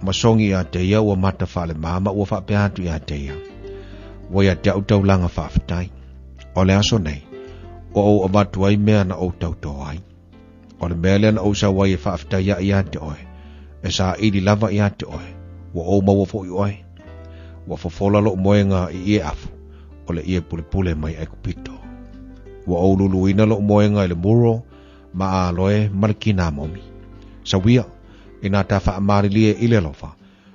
Masongi a teia ua mata whale mama ua whapea atu i a teia. Wai a te au taulanga whawhitai. O le aso nei, o au amatu ai mea na au tauto ai. O le mea lea na au sa wai e whawhitai a i a te oe. E sa ili lava i a te oe. Wa o maua fōi oe. Wa fofola lo moenga i ie afu. O le ie pule mai e kupito. Wa o lulu ina lo moenga i le muro. Ma a loe marikina momi. Sa wia, ina ta wha amari lie ile lofa.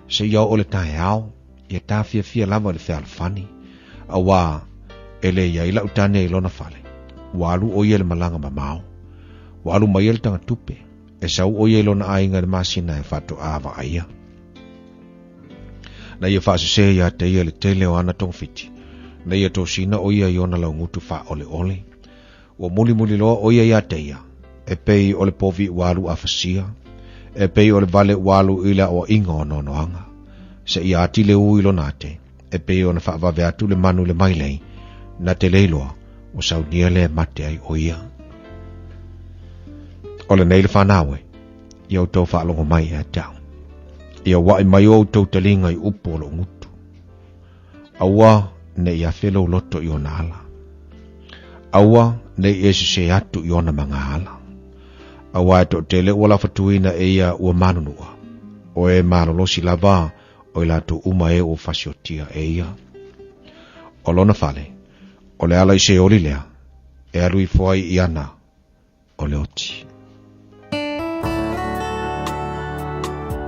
Se iau o le tae au. Ia ta fia lava le whea alfani. A wā, ele ia ila utane i lona fale. Walu o ia le malanga mamao. Walu mai ele tanga tupe. E sau o ia lona ainga le masina e whato awa aia. Na ia wha se ia te ia le tele o ana tong fiti. Na ia tō sina o ia iona lau ngutu wha ole ole. Wa muli loa o ia te ia. E pei o le povi walu a fasia. E pei o le vale walu ila o inga o nonoanga. Se ia ati le ui lo nate. E pei o na wha vave atu le manu le mailei. Na te leiloa o sau nia le mate ai o ia. O le nei le whanawe. Ia o tau wha longo mai e tau. Ia wai mai o tau talinga i upo lo ngutu. Aua ne ia whelo loto i o nala. Aua ne ese se atu i ona mga ala. Awa e to tele wala fatuina e ia ua manunua. O e marolosi lava o ila tu uma e o fasiotia e ia. O lona fale, o le ala i se oli lea, e alu i foai i ana, o le oti.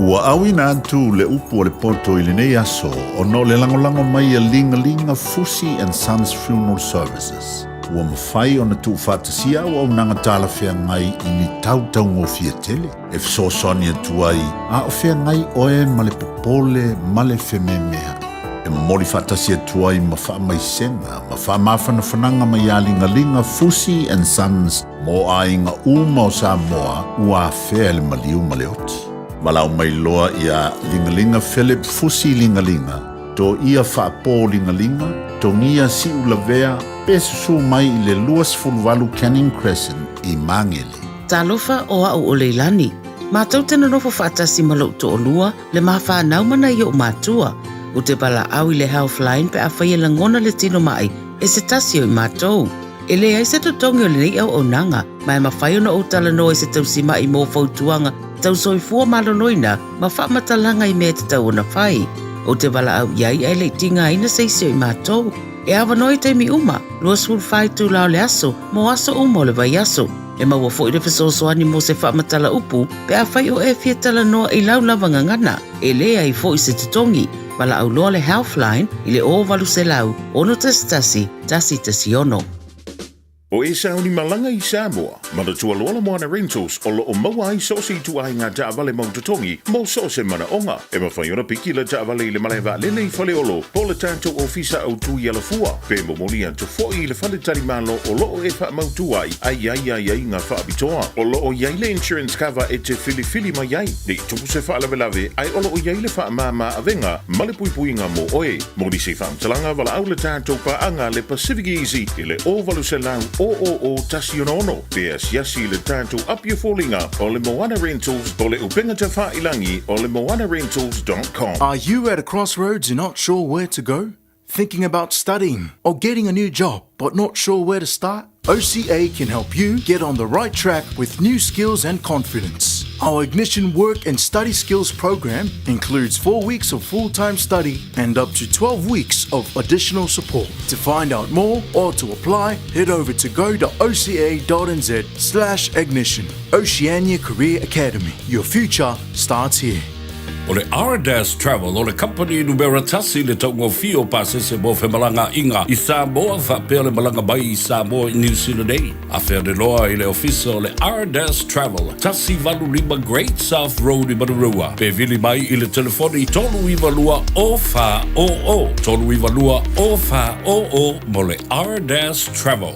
Ua awina atu le upu o le poto i le nei aso o no le langolango mai a linga Fusi and Sons Funeral Services. Ua mawhai o na tu whātasia o au nanga tāla whea ngai i ni tautau ngō fia tele. E fsosoni atu ai, a o whea ngai oe ma le popole ma le wheme mea. E mori whātasia atu ai ma wha mai senga, ma wha mawhana whananga mai a linga Fusi and Sons mo a inga uma o Samoa ua whea le maliu ma le oti. Malau mai loa ia linga Philip Fusi linga. To ia whaapō linga, to ngia si ulavea, pesusu mai i le luas fulwalu Canning Crescent i Mangele. Talofa o au o leilani. Mātou tena nofo whaatasi malau to o lua, le mawha naumana i o mātua. O te pala au i le Healthline pe a whaia langona le tino mai, e se tasi o i mātou. E le ai se totongi o le nei au o nanga, mai mawhai ona o tala no e se tausima i mō fautuanga, tau soifua malonoina, ma whaamatalanga i mea te tau ona whai. O te wala au iai ai le tinga ina seisio i mātou. E awa noi te mi uma, lua sul whai tu lao le aso, mo aso uma o le vai aso. E maua fo i le fesosoani mo se whaamatala upu, pe a whai o e fiatala noa i lau lavanga ngana. E lea i fo i se tutongi, wala au loa le Healthline, i le o walu se lau, ono tasi tasi ono. O e sauni malanga i Samoa, mana tua loala moana rentals o lo o maua ai sosi tu ai ngā taawale mautatongi mo sose mana onga. E mawhaiona piki la taawale i le malewa lene i whale olo, po le tātou ofisa au tu i ala fua. Pe momoni atu fo i le whale tari malo o lo o e wha mautua ai ngā whaabitoa. O lo o iai le insurance cover e te fili mai iai. Nei tupu se whaalawelawe ai o lo o iai le wha mama avenga, male pui ngā mo oe. Moni se whaamtalanga wala au le tātou paanga le Pacific Easy i le ovalu se lau o tasi ono. Pea siasi le tātou apia fōlinga o le Moana Rentals o le upengata whailangi o le moanarentals.com. Are you at a crossroads and not sure where to go? Thinking about studying or getting a new job but not sure where to start? OCA can help you get on the right track with new skills and confidence. Our Ignition Work and Study Skills program includes 4 weeks of full-time study and up to 12 weeks of additional support. To find out more or to apply, head over to go.oca.nz/ignition. Oceania Career Academy. Your future starts here. O le R-Dash Travel, o le company numero tasi le taungo fio pasese mo Whemalanga inga i Samoa whapea le malanga mai i Samoa i New Zealand ei. A whea de loa i le ofisa o le R-Dash Travel, tasi valu lima Great South Road i Marurua. Pe vili mai i le telefoni i tolu iwa lua o wha o o. Tolu iwa lua o wha o o mo le R-Dash Travel.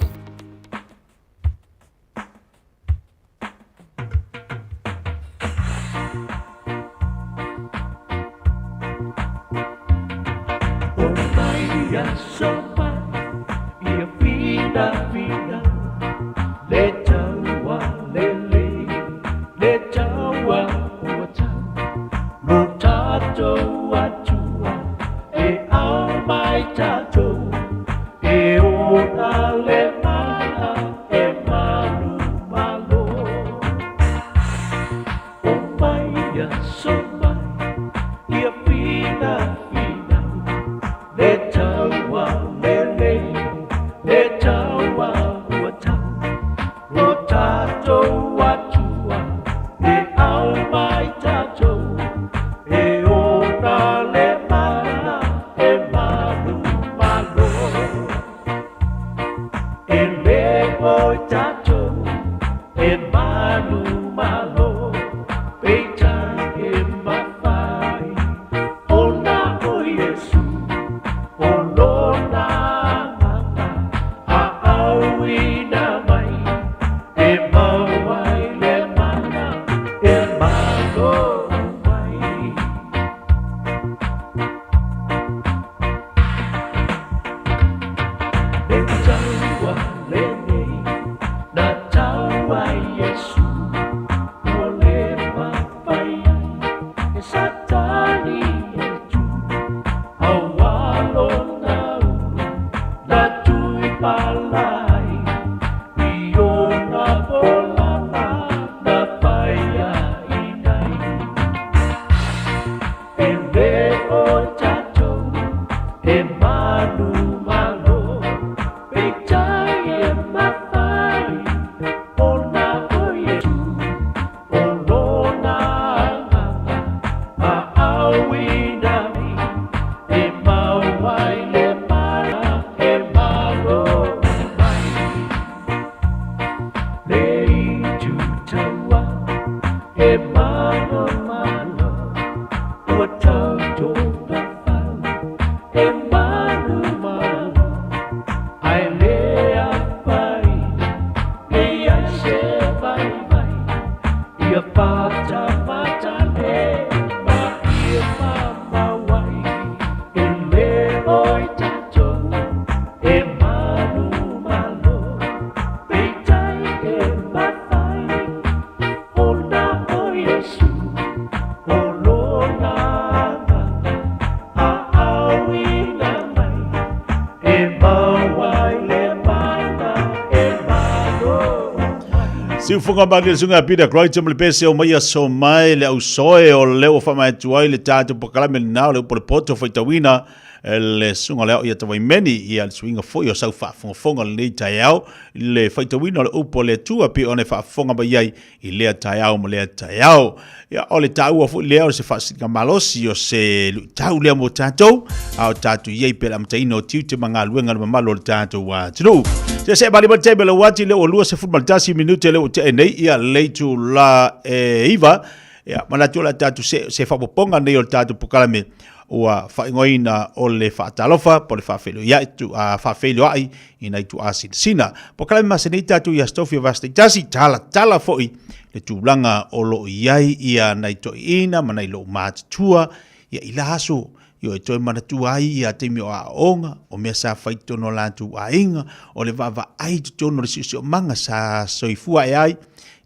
Siu funga bagi sunga pida kroi tum le pese o mai so mai le au soe o le o fama tuai le tatu pokalame na le por poto foi tawina le sunga le ia tawai meni ia swinga foi o sau fa fonga le taiao le foi tawina le upo le tua pi one fa fonga ba yai i le taiao mo le taiao ia o le tau o le o se fa singa malosi o se tau le mo tato au tatu yai pela mtaino tiu te manga luenga le malo le tatu wa tru se bali bate bela wati le o lua se football tasi minute le o te nei ia leitu la iva ia mana tu la tatu se fa poponga nei o tatu pokalame o fa ingoina o le fa talofa po le fa felo ia tu fa felo ai ina tu asin sina pokalame maseni tatu ia stofio vasti tasi tala foi le tulanga o lo iai ia nai to ina mana lo matua ia ilaso yo e toi mana tu ai ia te mi o aonga o mea sa faito no la tu ainga o le vava ai tu tono le sisio manga sa soifua e ai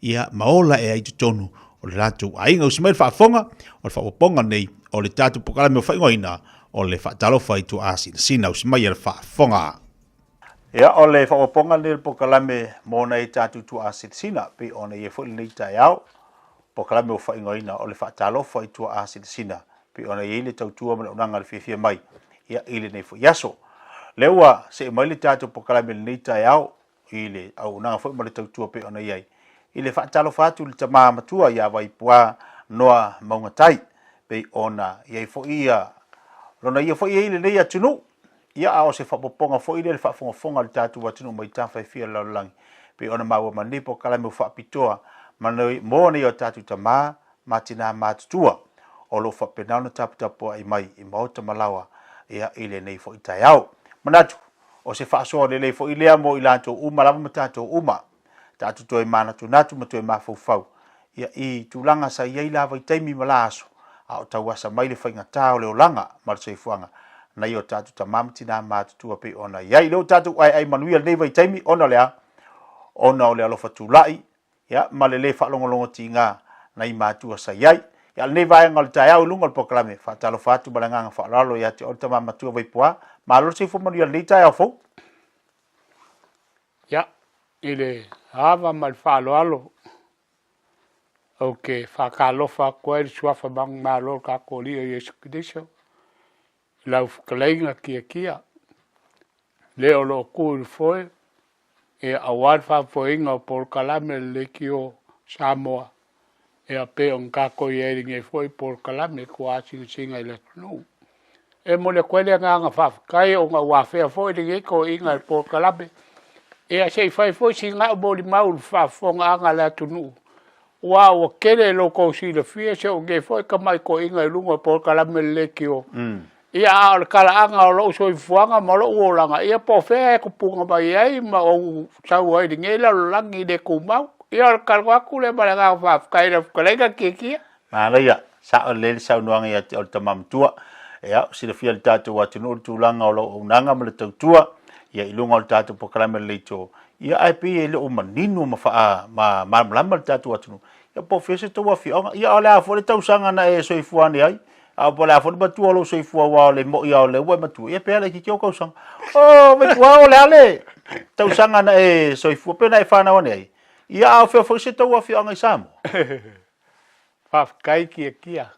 ia maola e ai tu tono o le latu ainga usimai fa fonga o le fa ponga nei o le tatu pokala me fa ngoina o le fa talo fa tu asin sina usimai le fa fonga ia o le fa ponga nei pokala me mo nei tatu tu asin sina pe ona ye fo nei taiao pokala me fa ngoina o le fa talo fa tu asin sina pe ona ile tautua mo nanga le fifia mai ia ile nei fo yaso lewa se mai le tatu pokala me nei taiao ile au na fo mo le tautua pe ona ia ile fa talo fa tu le tama matua ia vai pua noa maunga tai pe ona ia fo ia lona ia fo ia le ia tunu ia a o se whapoponga fo ile le whafonga le tātua tunu mai tāwhai fia laulangi. Pe ona maua manipo kalame u whapitoa manoi mō nei o tātu ta ma tina mātutua o lo whapenau na taputapoa i mai i mauta malawa ia ile nei fo i tai au. Manatu o se whaasoa le fo ile amo i lanto uma lava ma tātou uma tātu toi mana tu natu ma toi mawhau ia i tūlanga sa iei lava i teimi malaso a o tau asa mai le whainga tāo leo langa ma le seifuanga na i o tātu ta mamatina mātutua pe ona iai leo tātu ai manuia le nei taimi ona lea ona o le alofa tūlai ia ma le whaalongolongo ti ngā na i mātua sa iai ia le nei vaenga le tai au lunga le pokalame whaatalo whaatu malanganga whaalalo ia te o ta mamatua vaipua ma lo seifu manuia le nei tai au fau ia ile hava mal whaaloalo ok whakalofa koe le suafa mang malo ka koli o Yesu Kristo lau whakaleinga kia leo lo kūru foe e awar whapoinga o Paul Kalame le ki o Samoa e a pe on kako i eringe foe Paul Kalame ko a singa i le tunu e mo le koe le nganga whafkai o ngā wafea foe le ngeko inga i Paul Kalame e a sei fai foe si ngā mo li mauru whafonga anga le tunu wa o kele lo ko si le fie se o nge foe ka mai ko inga i lunga Paul Kalame le ki o ia al kala anga o lo so i fuanga ma lo o langa ia po fe ko punga mai ai ma o sau ai dinge la langi de ko mau ia al kala ku le ba nga fa kai le kolega ki ma la ia sa o le sa no nga o tamam tua ia si le fiel tatu wa tunu tu langa o lo nanga ma le tua ia ilunga o tatu po kala me le to ia ai pe le o manino ma fa ma lama le tatu wa tunu ia po fe se to wa fi ia ala fo le tau sanga na e so i fuani ai a pola fo ba tu lo so fu wa le mo ia le wa matu e pele ki ko sang o me wa le ale tau sanga na e so fu pe na e fa na one ia a fo se to wa fi anga samo fa kai kia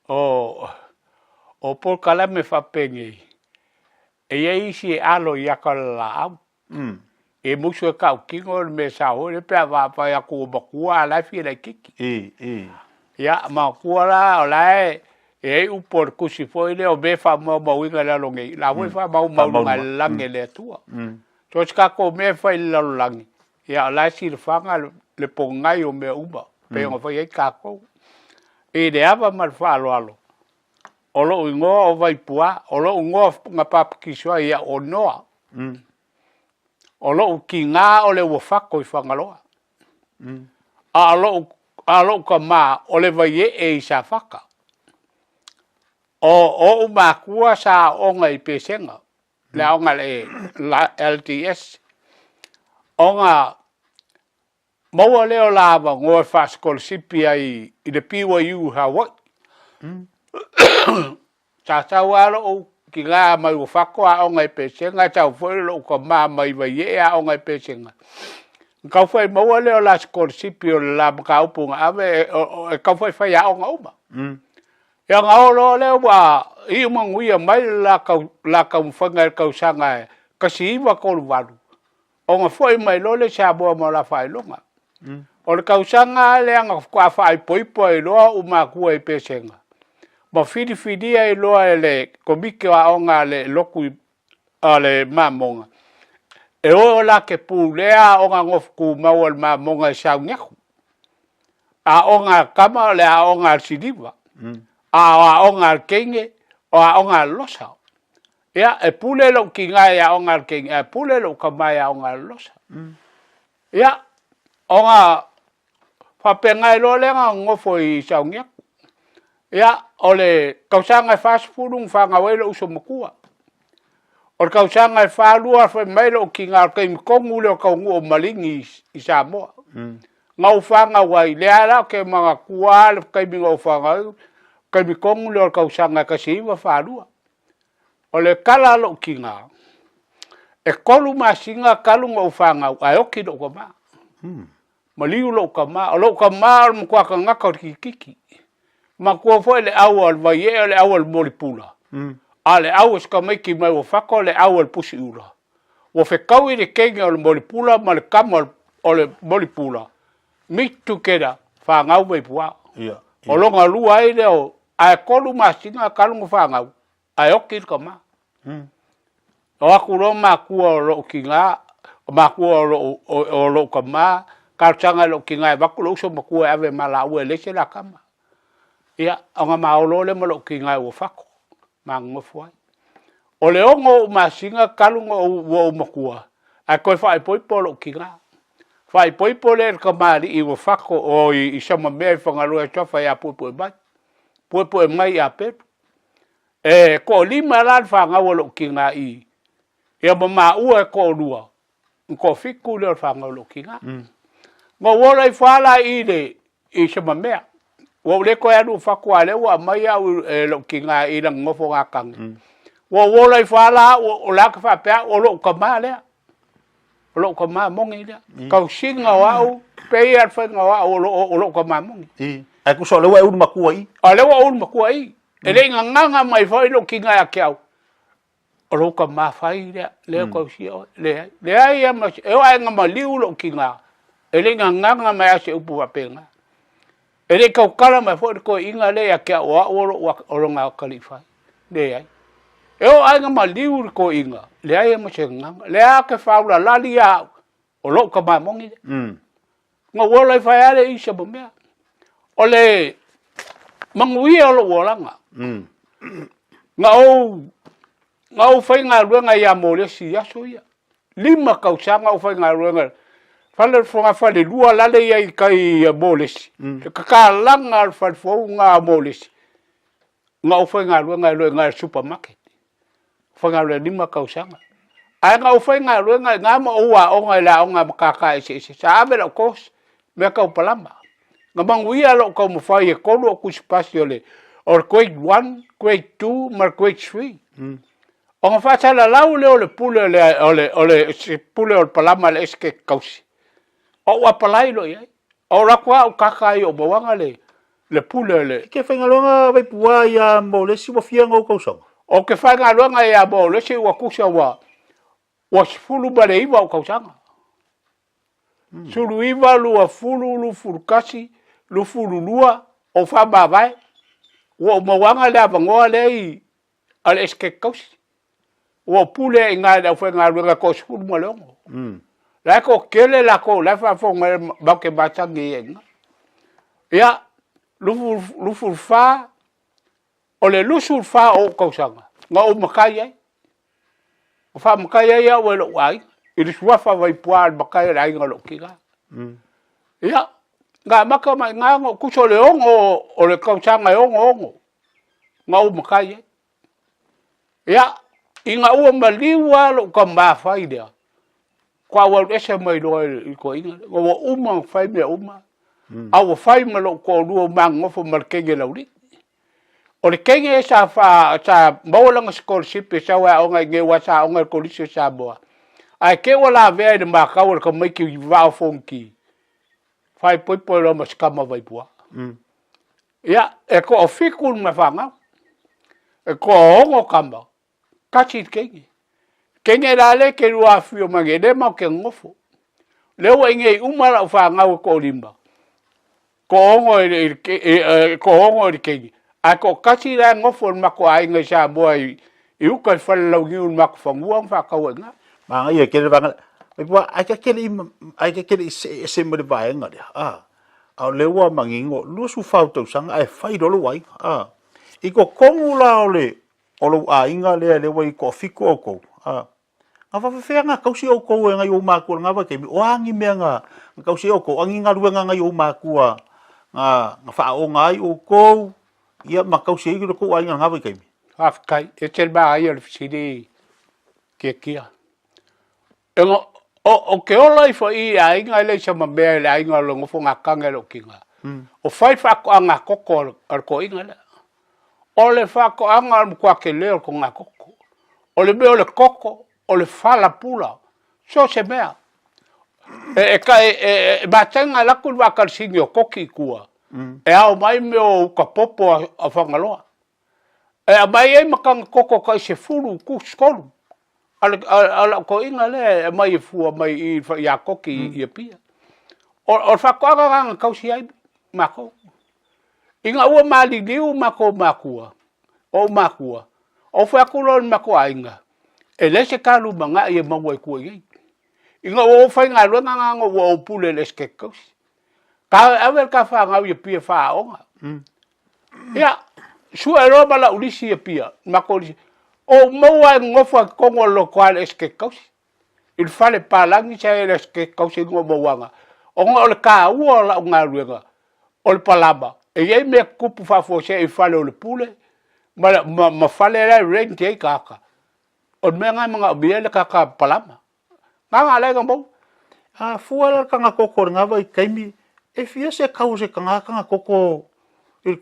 o por kala me fa pengi e ia si alo ia kala e muso ka ki ngol me sa o le pe va pa ya ko ba ku ala fi le kiki ia ma kuala olai e u por kusi foi le o be fa mo winga la longe la voi fa mau lange le tua to ska ko me fa la lange ia la si fanga le pongai o me uba pe ngo foi ka ko e de ava mal fa alo o lo ngo o vai pua o lo ngo nga pap ki so ia o noa o lo ki nga o le wo fa ko fanga lo a lo ka ma o le vai e sa faka o ma kua sa o ngai pesenga le o ngale la LTS o nga mo le o lava ngo fa scholarship ai i le PYU Hawaii sa walo o ki nga mai o fako a o ngai pesenga ta fo lo ka ma mai vai e a o ngai pesenga ka foi mo le o la scholarship o la ka upunga ave ka foi fa ya o ngoma ya nga lo le wa i mo ngui mai la ka mfanga ka sanga ka si va ko valu o nga foi mai lo le sa bo mo la fa longa o le ka sanga le nga kwa fa poi lo o ma ku e pesenga ba fidi ai lo le komike wa o nga le loku ale mamonga e o la ke pulea o nga ngof ku mawal ma monga saunyaku a o nga kama le a o nga sidiva a o nga kenge o nga losa ya e pule lo ki nga ya o nga kenge e pule lo kama ya o nga losa ya o nga fa penga lo le nga ngofo i saunyaku ya ole kausanga fast food fa nga welo uso mokua o ka usanga fa lua fa mailo ki nga ka kongu le ka ngu malingi i Samoa nga ufanga wai le ala ke mga kual ka mi nga ufanga ka mi kongu le ka usanga ka siwa fa lua o le kala lo ki nga e kolu masinga kalu nga ufanga ayo ki do ma maliu lo ka ma mo kwa ka nga ka kiki ma ko fo le awal vai le awal molipula ale au ska mai ki mai o fako le au el pusi ula o fe kaui le kenga o le molipula ma le kama o le molipula meet together fa ngau mai pua O longa lua ai leo, ai kolu masinga kalungu whangau, ai oki ka ma. O aku ro makua o lo kinga, makua o lo ka ma, kalchanga lo kinga, waku lo uso makua ave mala ue lese la kama. Ia, anga maolo le malo kinga o whako, mangofu ai. O le ongo masinga kalungu o makua, ai koe whae poipo lo kinga. Whae poipo le ka maari i o whako o i sama mea i whangarua tofa i a poipo e mai. Poipo e mai a petu. E ko lima lan whangau lo kinga i. Ia ma ua e ko lua. Ko fiku le whangau lo kinga. Ngo wola i whala i le i sama mea. Wo le ko anu whako a lewa mai au lo kinga i na ngofo ngā kangi. Wo wola i whala o laka whapea o lo ka maa lea. Lo ka ma mongi dia. Kau singa wau, pei at whainga wau o lo ka ma mongi. Ai ku so lewa e unu makua i. A lewa unu makua i. E le nganga mai whai lo kinga a kiau. O lo ka ma whai dia. Leo kau si o. Le ai ama, e o ai ngama liu lo kinga. E le nganga mai ase upu wapenga. E le kau kala mai whai ko inga le a kiau o lo ngā kalifai. Le ai. E o ai ngama liu ko inga. Le ai ama se nganga. Le a ke whaula lali a o lo ka ma mongi. Nga wola i whai ale i sa mea. O le manguia o lo wolanga. Nga o whai ngā ruenga i a mole si aso ia. Lima kausanga o whai ngā ruenga. Whale whunga whale lua lale ia i kai mole si. Kakalanga al whai whau ngā mole si. Nga o whai ngā ruenga i loe ngā supermarket. Whangaure lima kausanga. Ai ngā uwhai ngā ruenga, ngā ma ua o ngai la o ngā makaka e se. Sa awe la kos, mea kau palama. Ngā manguia lo kau mawhai e kolu o kusipasi o le grade 1, grade 2, ma grade 3. O ngā whatala lau le o le pule o le pule o le palama le eske kausi. O ua palai lo iai. O rakua o kakai o mawanga le pule le. Ke whaingalonga vai pua i a maulesi wa fianga o kausanga. O ke whainga luanga e a mo lese ua kusa wa sifulu bale iwa o kausanga. Sulu iwa lua fulu, lu fulu kasi, lu fulu lua, o whamba vai. Wa mawanga lea vangoa lei al eske kausi. Wa pule i ngai la whainga luanga ko sifulu malongo. Lai ko kele la ko, lai whafonga bauke batangi e nga. Ia, lu fulu wha, o le lusul wha o kausanga. Nga o makai ai. O wha makai ai au e lo ai. I risu wafa vai pua al makai ai nga lo kinga. Ia. Nga maka mai ngā ngo kuso le ongo o le kausanga e ongo. Nga o makai ai. Ia. I nga ua maliwa lo ka mawhai dea. Kwa wau ese mai loa i ko inga. Nga wa uma whai mea uma. Awa whai ma lo ko lua ma ngofo markenge lauri. O le kenge e sa maulanga scholarship e sa wea onga nge wa sa onga kolisi sa boa. Ai ke wala vea de makau le ka maiki wao fonki. Whai poipoi roma skama vai pua. Ia, e ko o fikun me whanga. E ko o ongo kamba. Kachi kenge. Kenge la le ke rua fio mange le mau ke ngofo. Lewa inge umara whanga o ko limba. Ko ongo i kenge. A ko kasi la ngofo mako ai ngai sa boa i uka whale lau ngiun mako whanguang whakau e ngā. Maa ngai e kere wanga. Ai ka kere i se mwere vai nga rea. Au lewa mangingo, lua su whautau sanga, ai whai rolo wai. I ko kongu la o lo a inga lea lewa i ko whiko o kou. Nga whawhawhea ngā kausi o kou e ngai o mākua ngā wakemi. O angi mea ngā kausi o kou, angi ngā ruenga ngai o mākua. Ngā wha o ngai o kou. Ia makausi ego ko ai nga vai kaimi. Afkai, e tel ba ai al fisidi kia. Engo o ke ola i fo i ai nga le sama mea le ai nga lo ngofo nga kanga lo kinga. O fai fa ko anga koko al ko inga le. O le fa ko anga al kwa ke le ko nga koko. O le beo le koko, o le fala pula. So se mea. Ba tenga la kulwa kal singyo koki kua. E au mai meo ka popo a whangaloa. E a mai e makanga koko kai se furu ku skolu. Ala ko inga le e mai e fua mai i a koki i a pia. O whakoanga kausi ai mako. Inga ua mali liu mako makua. O makua. O whakulo mako ainga. E lese kalu manga i e maua i kua iei. Inga o whai ngā runga nganga ua o pule leske kausi. Ka awel ka whangau i pia whaonga. Ia, sua e roma la ulisi i pia. Mako ulisi. O maua e ngofa kongo lo kwa leske kausi. Il fale palangi sa e leske kausi ngō mauanga. O ngā ole ka ua la o ngā ruenga. O le palama. E iei mea kupu whafose e fale o le pule. Ma fale rai renti ei kaka. O mea ngai mga obia le kaka palama. Ngā ngā lega mou. Fuala kanga koko ngā vai kaimi. E fia se kau se kanga koko. I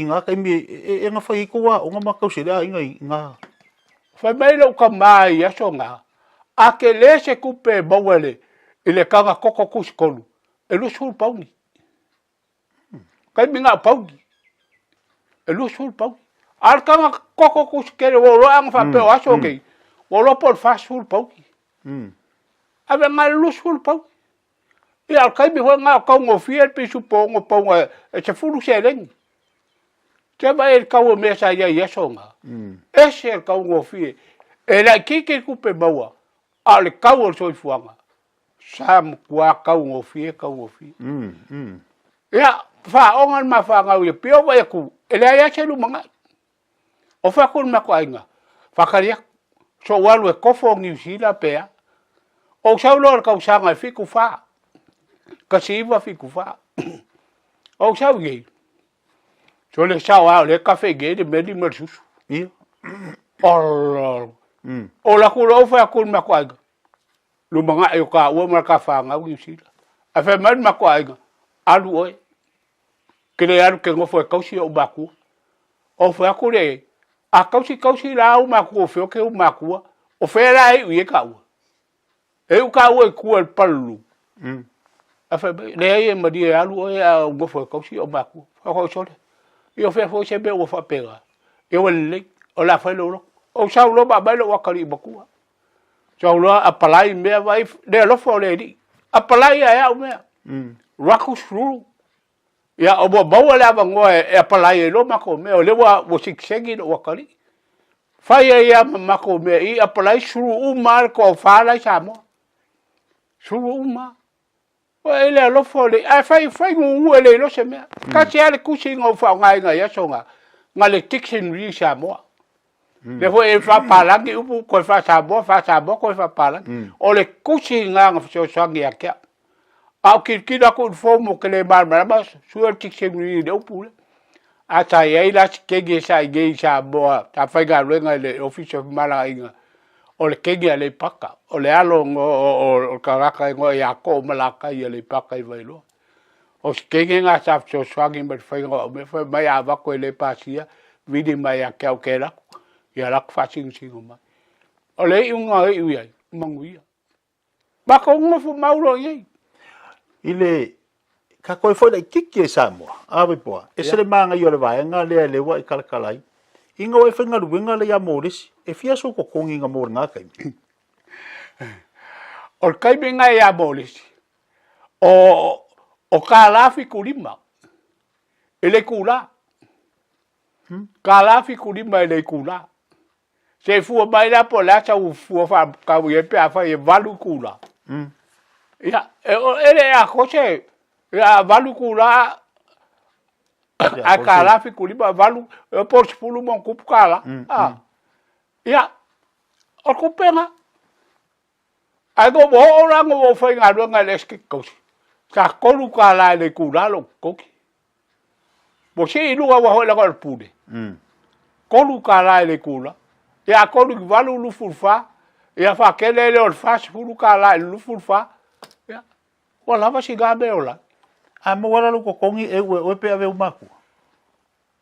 ngā kaimi e ngā whai ikoa o ngā makau se rea inga i ngā. Whai meila uka mai aso ngā. A ke le se kupe mauele. I le kanga koko kusikolu. E lusul pauni. Kaimi ngā pauni. E lusul pauni. Al kanga koko kusikere wo roa ang whapeo aso kei. Wo lopol fasul pauni. Ave ngā lusul pauni. I al kaimi hoa ngā kaungo fia pisu pongo paunga. E se furu se lengi. Te mai e kau mea sa ia iaso ngā. E se kaungo fia. E la kike kupe maua. Ale kau o soifuanga. Sam kua kaungo fia. Ia, whaongan ma whangau ia pio wa iaku. E lea ia se lumanga. O whakun mako ainga. Whakaria. So walu e kofo New Zealand pea. O saulo kau sanga e fiku wha. Kasi iwa fiku wha. O sau gei. So le sau au le kafe gei de medi mersusu. Ia. O la kura o whakun mako ainga. Lumanga e ka ua mara ka whangau New Zealand. A wha mani mako ainga. Alu oe. Kere alu ke ngofo e kausi o makua. O whakure a kausi la o makua o whioke o makua. O whera e ui e ka ua. E u ka ua e kua e palulu. A wha le e madi e alu oe a ngofo e kausi o makua. Whakau sole. I o whea fo se me o whapega. E o le o la whailo lo. O saulo ba mailo wakari i makua. Saulo a palai mea vai. Le alofo le di. A palai a ea o mea. Raku suru. Ia o baua le avangoa e apalai e lo mako mea o lewa o siksengi no wakari. Whai e ia mako mea i apalai suru umar ko whalai sa moa. Suru umar. O ele alofo le, a whai ngungu ele lo se mea. Kasi ale kusi ngau whao ngai ngai aso nga le tiksin ri sa moa. Le fo e wha palangi upu koe wha sa moa koe wha palangi. O le kusi ngā ngā whangi a kia. Au kira ko fomo ke le marama sua tiksengi de upule. Ata ia ila kege sa igei sa boa ta whaiga ruenga le office of Malainga. O le kege le paka. O le alo o karaka ingo e ako o malaka i le paka i wailo. O kege ngā sa swangi ma whainga o me whai mai a wako e le pasia. Vidi mai a kia o ke laku. Ia laku whasing singo mai. O le iunga e iuiai. Manguia. Maka unga fu mauro iei. Ile ka koe foi dai kiki e Samoa. Awe poa. E sere manga i ole vai nga lea lewa i kalakalai. Inga o e whainga ruenga le a mōresi. E fia so ko kongi nga mōre ngā kaimi. O kaimi nga e a mōresi. O ka lafi kurima. E le kula. Ka lafi kurima e le kula. Se fua mai la po la sa fua wha kau e pe a whai e valu kula. Ia, ele a kose, ia valu kula, a kala fi kulima valu, e por spulu mon kupu kala. Ia, o kupenga. Ai go mo ora ngo fai nga runga leski kosi. Ka kolu kala le kula lo koki. Bo se ilu wa ho la kol pude. Kolu kala le kula. Ia kolu valu lu fulfa, ia fa kele le ol fa spulu kala lu fulfa. Wa lava si gabe ola. A mo wala ko kongi e we pe ave umaku.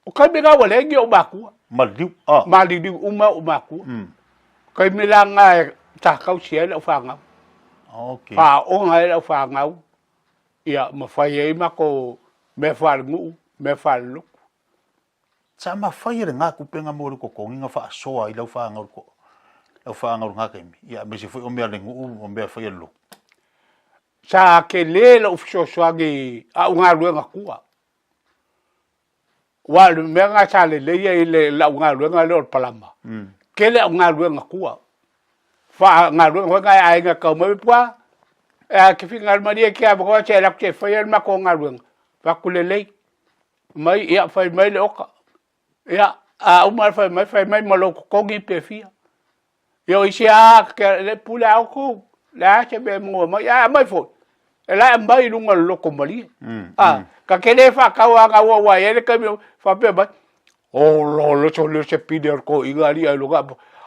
O kai me ga wala ngi umaku. Maldiu. Maldiu umaku. Kai me la nga ta kau sia le fanga. Okay. Pa o nga le fanga. Ia ma fai e mako me fal ngu, me fal lu. Sa ma fai re nga ku penga mo ko kongi nga fa soa i lau fanga ko. Lau fanga nga kaimi. Ia me se foi o me le ngu o me fai lu. Sa ke le lo fiso swagi a unga ruenga kua. wa le me nga sa le le la nga luenga le palama ke le nga luenga kua fa nga luenga nga ai nga ka mo pua ke finga maria ke a ko che la ke fa yer ma ko nga luenga fa kulele mai ia fa mai le oka ia a uma fa mai malo ko ngi pe fia yo isia ke le pula au ku la che be mo mai a mai fo la mai lunga loko mali ka kele fa ka wa wa ele ka fa pe ba o lo cho le se pider ko igari ai luga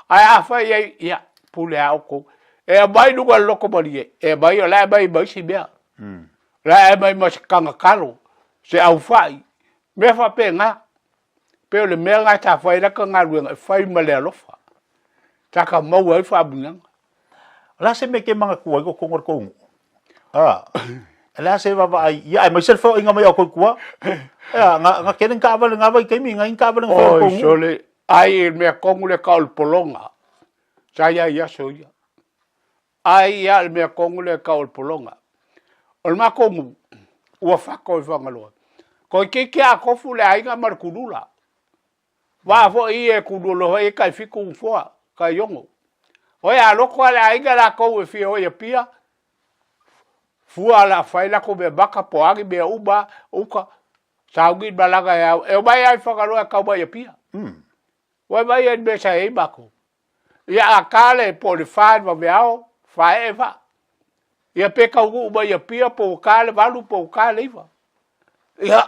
ai fa ya pula au ku e mai lunga loko mali e mai la mai si bia la mai mas kanga kalo se au fai me fa pe nga pe le me nga ta fa ila ka nga luenga fa ma le lofa ta ka mo wa fa bunang la se me ke manga kuai ko kongor ko la se va ai ya mai sel fo inga mai ko kua ya nga kenen ka va nga vai ke mi nga in ka va nga ko sole ai me kongule ka ul polonga sa ya so ya ai ya me kongule ka ul polonga ol ma ko mu wa fa ko va ngalo ko ke a ko fu le ai nga mar kudula va fo i e kudulo e ka fi ku fo ka yongo o ya lo ko le ai nga la ko fi o ya pia fua la fai la ko be baka po agi be uba uka saugi balaga ya e ba ya fa ka lo ka ba ya pia wa ba ya be sa e bako ya akale po le fa va veao fa eva ya pe ka uba ya pia po kale valu po kale va ya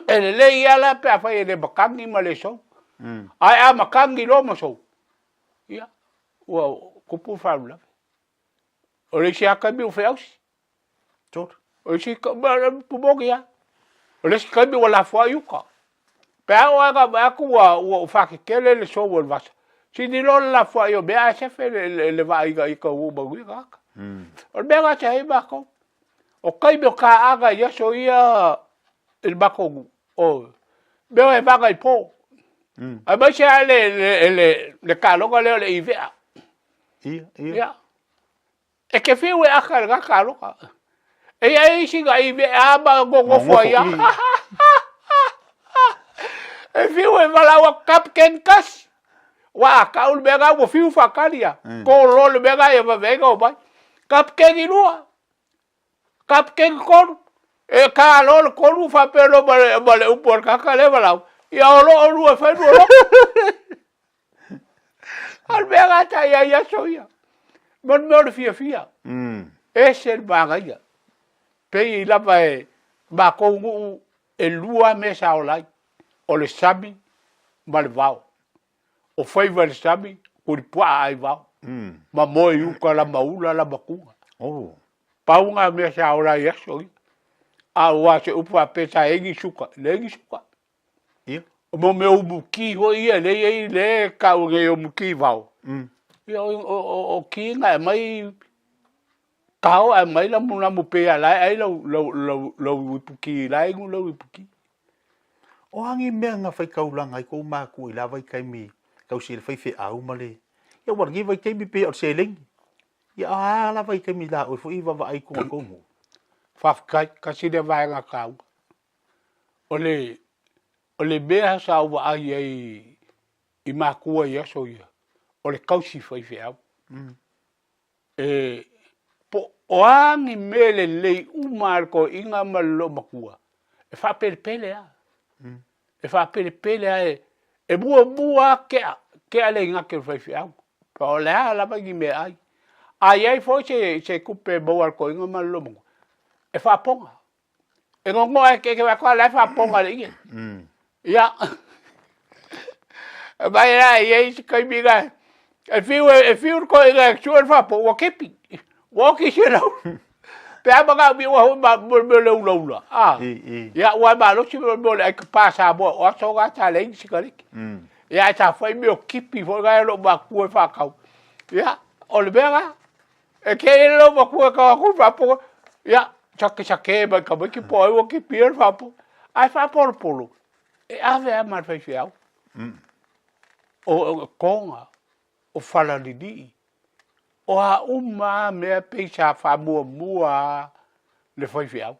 ele ya la pe fa ye de bakangi male so ai a makangi lo mo so ya wa ko pu fa la o le sia ka bi o fe aus tot o si ka ba pu bo ya o le ka bi wala fo yuka pe a ga ba ku wa fa ke le so wol vas si di lo la fo yo be a se fe le va i ka u ba wi ga o be ga che ba ko o kai be ka aga ya so ya el bako o be e ba ga i po a ba se le ka lo ga le i ve ia e ke fi we a ka lo ka e ai si ga i ve a ba go fo ya e fi we mala wa kapken kas wa ka ul be ga wo fi fa kalia ko lo le be ga e va ve ga ba kapken i lua kapken ko e ka lo ko lu fa pe lo ba le por ka le ba ya o lu fa lo al be ga ta ya so ya mon me fia es el bagaya pe la ba ko e lua me sa olai o le sabi malvao o foi vel sabi ko pa ai va ma moi u ka la maula la bakunga pa unga me sa olai eso a wa se upa pe sa egi suka mo me o buki ho ia le ka o ge o buki vao o ki nga mai kau ai mai la muna mo pe ala ai lo buki la ngu lo buki o hangi me nga fai kaulanga i ko ma ku la vai kai mi kau sil fai fe au male ya war gi vai kai mi pe o seling ya la vai kai mi la o fo i va ai ko mo fa ka si de vai nga kau o le bea sa wa ai i ma ku ya so ya o le kau si fai fe au po oangi mele le umarko inga malo makua e fa pele a e fa pele a e bua ke ale inga ke fai fi au pa o le ala ba gi me ai fo se kupe boar ko inga malo mo e fa ponga e ngongo e ke va ko la fa ponga le ya ba ya ye kai biga e fiu ko inga chuan fa po o kepi walkie you know pe aba ga bi wa ba lo ya wa ba lo si bo le ka pasa bo o so ga ta le si ka ya ta foi meu kipi fo ga lo ba ku fa ka ya o le bega e ke lo ba ku ka ku fa po ya cha ke ba ka ba ki po o ki pi fa po ai fa por polo e ave a mar fa fiao o konga o fala di o a uma me pecha fa mua le foi fiao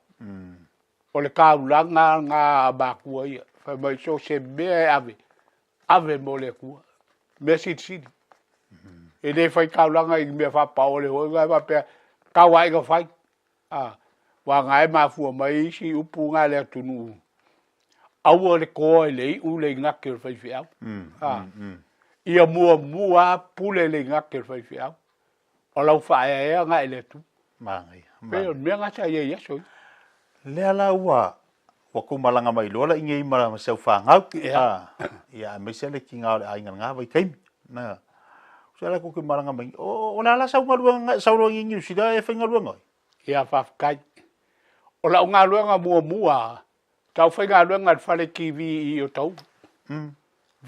o le kaulanga nga ba ku ia fa mai so se me ave mo le ku me si e le fai ka langa i me fa pa ole o ga pe ka wai ga fai wa ngai ma fu mai si upu nga le tunu au le ko le u le nga ke fai fi au ia mua pule le nga ke fai fi au o lau fa e nga le tu mangai pe me nga sa ye so le ala wa ku malanga mai lola inge ma se fa ngau ia me se le kinga le ai nga vai kai na se la ku malanga mai o la la sa nga sa ro ngi si da e fa nga ngai ia fa kai o la nga luanga mua tau fa nga luanga fa le kiwi i o tau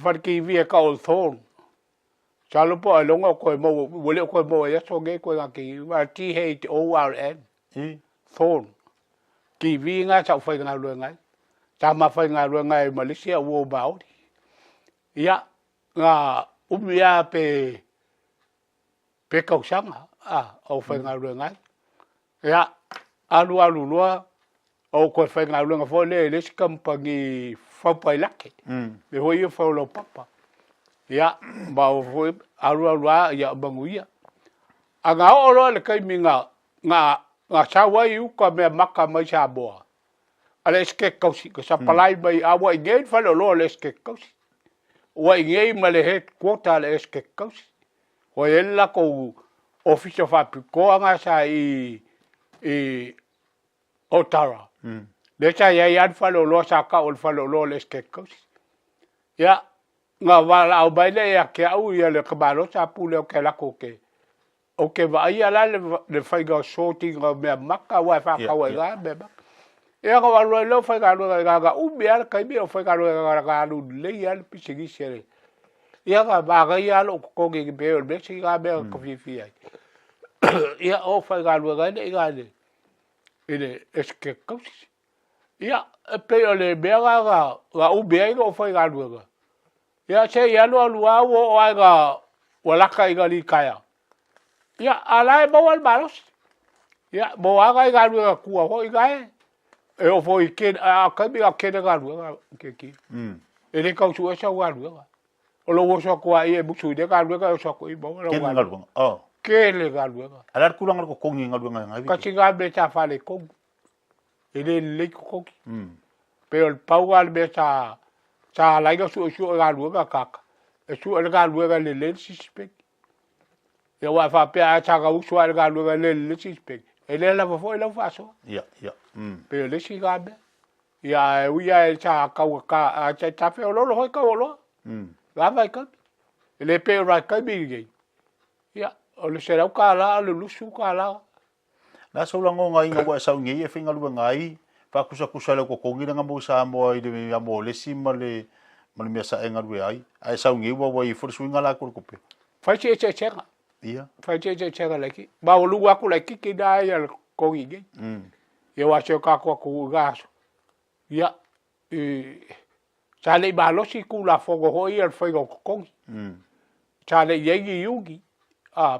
fa kiwi e ka o thon Chalo po alonga ko mo wole ko mo ya so ge ko nga ki wa T H O R N thorn ki vi nga chau fa nga lu nga ta ma fa nga lu nga Malaysia wo bao ya nga umia pe kau sanga o fa nga lu nga ya alu lo o ko fa nga lu nga fo le company fa pa lake me ho yo fa lo papa ya ba foi arua ya banguia anga olo le kai minga nga sawa yu ka me maka mai sa boa ale ske kausi ko sa palai mai awa ngei fa lo le ske kausi wa ngei male het quota le ske kausi o ella ko office fa ko anga sa i otara le cha ya yan fa lo sa ka o fa lo le ske kausi ya nga wala au baile ya ke au ya le kabalo sa pule o ke la ko ke o ke va ia la le fai ga sorting ga me maka wa fa ka wa ga me ba ya ga wa lo fai ga u be al kai be o fai ga lu le ya le pisigi sere ya ga ba ga ya lo ko ke be o be si ga be ko fi ai ya o fai ga lu ga le ile eske ko ya pe o le be ga u be o fai ga lu ga ya che ya lo lua wo ai ga wala kai ga li kaya ya ala bo wal balos ya bo aga ga lu ku ho ga e o foi ke a ka bi ke ga lu ke ki ele ka su sa wa lu o lo wo so ko ai e bu su de ga lu ga so ko i bo lo ga lu ke le ga lu ala ku lang ko kongi ga lu nga ka chi ga be ta fa le ko ele le ko pe el pau ga be ta sa lai ga su ga lu ga ka e su ga lu ga le si spek e wa fa pe a cha ga u su ga lu ga le si spek e le la fo e la fa so ya pe le si ga be ya u ya e cha ka a cha fe lo ho ka lo ga vai ka le pe ra ka bi ge ya o le se ra ka la le lu su ka la na so la ngai nga wa sa ngi e finga lu ngai fa kusa le ko kongi nga mo sa mo i de ya mo le simale mal me sa enga ru ai sa ngi wo i for swinga la ko pe fa che ia fa che ga la ki ba lu wa ku la ki da ya ko gi ge ye wa che ka ko ga ya sa le ba lo si ku la fo go ho i el fo go kongi sa le ye gi yugi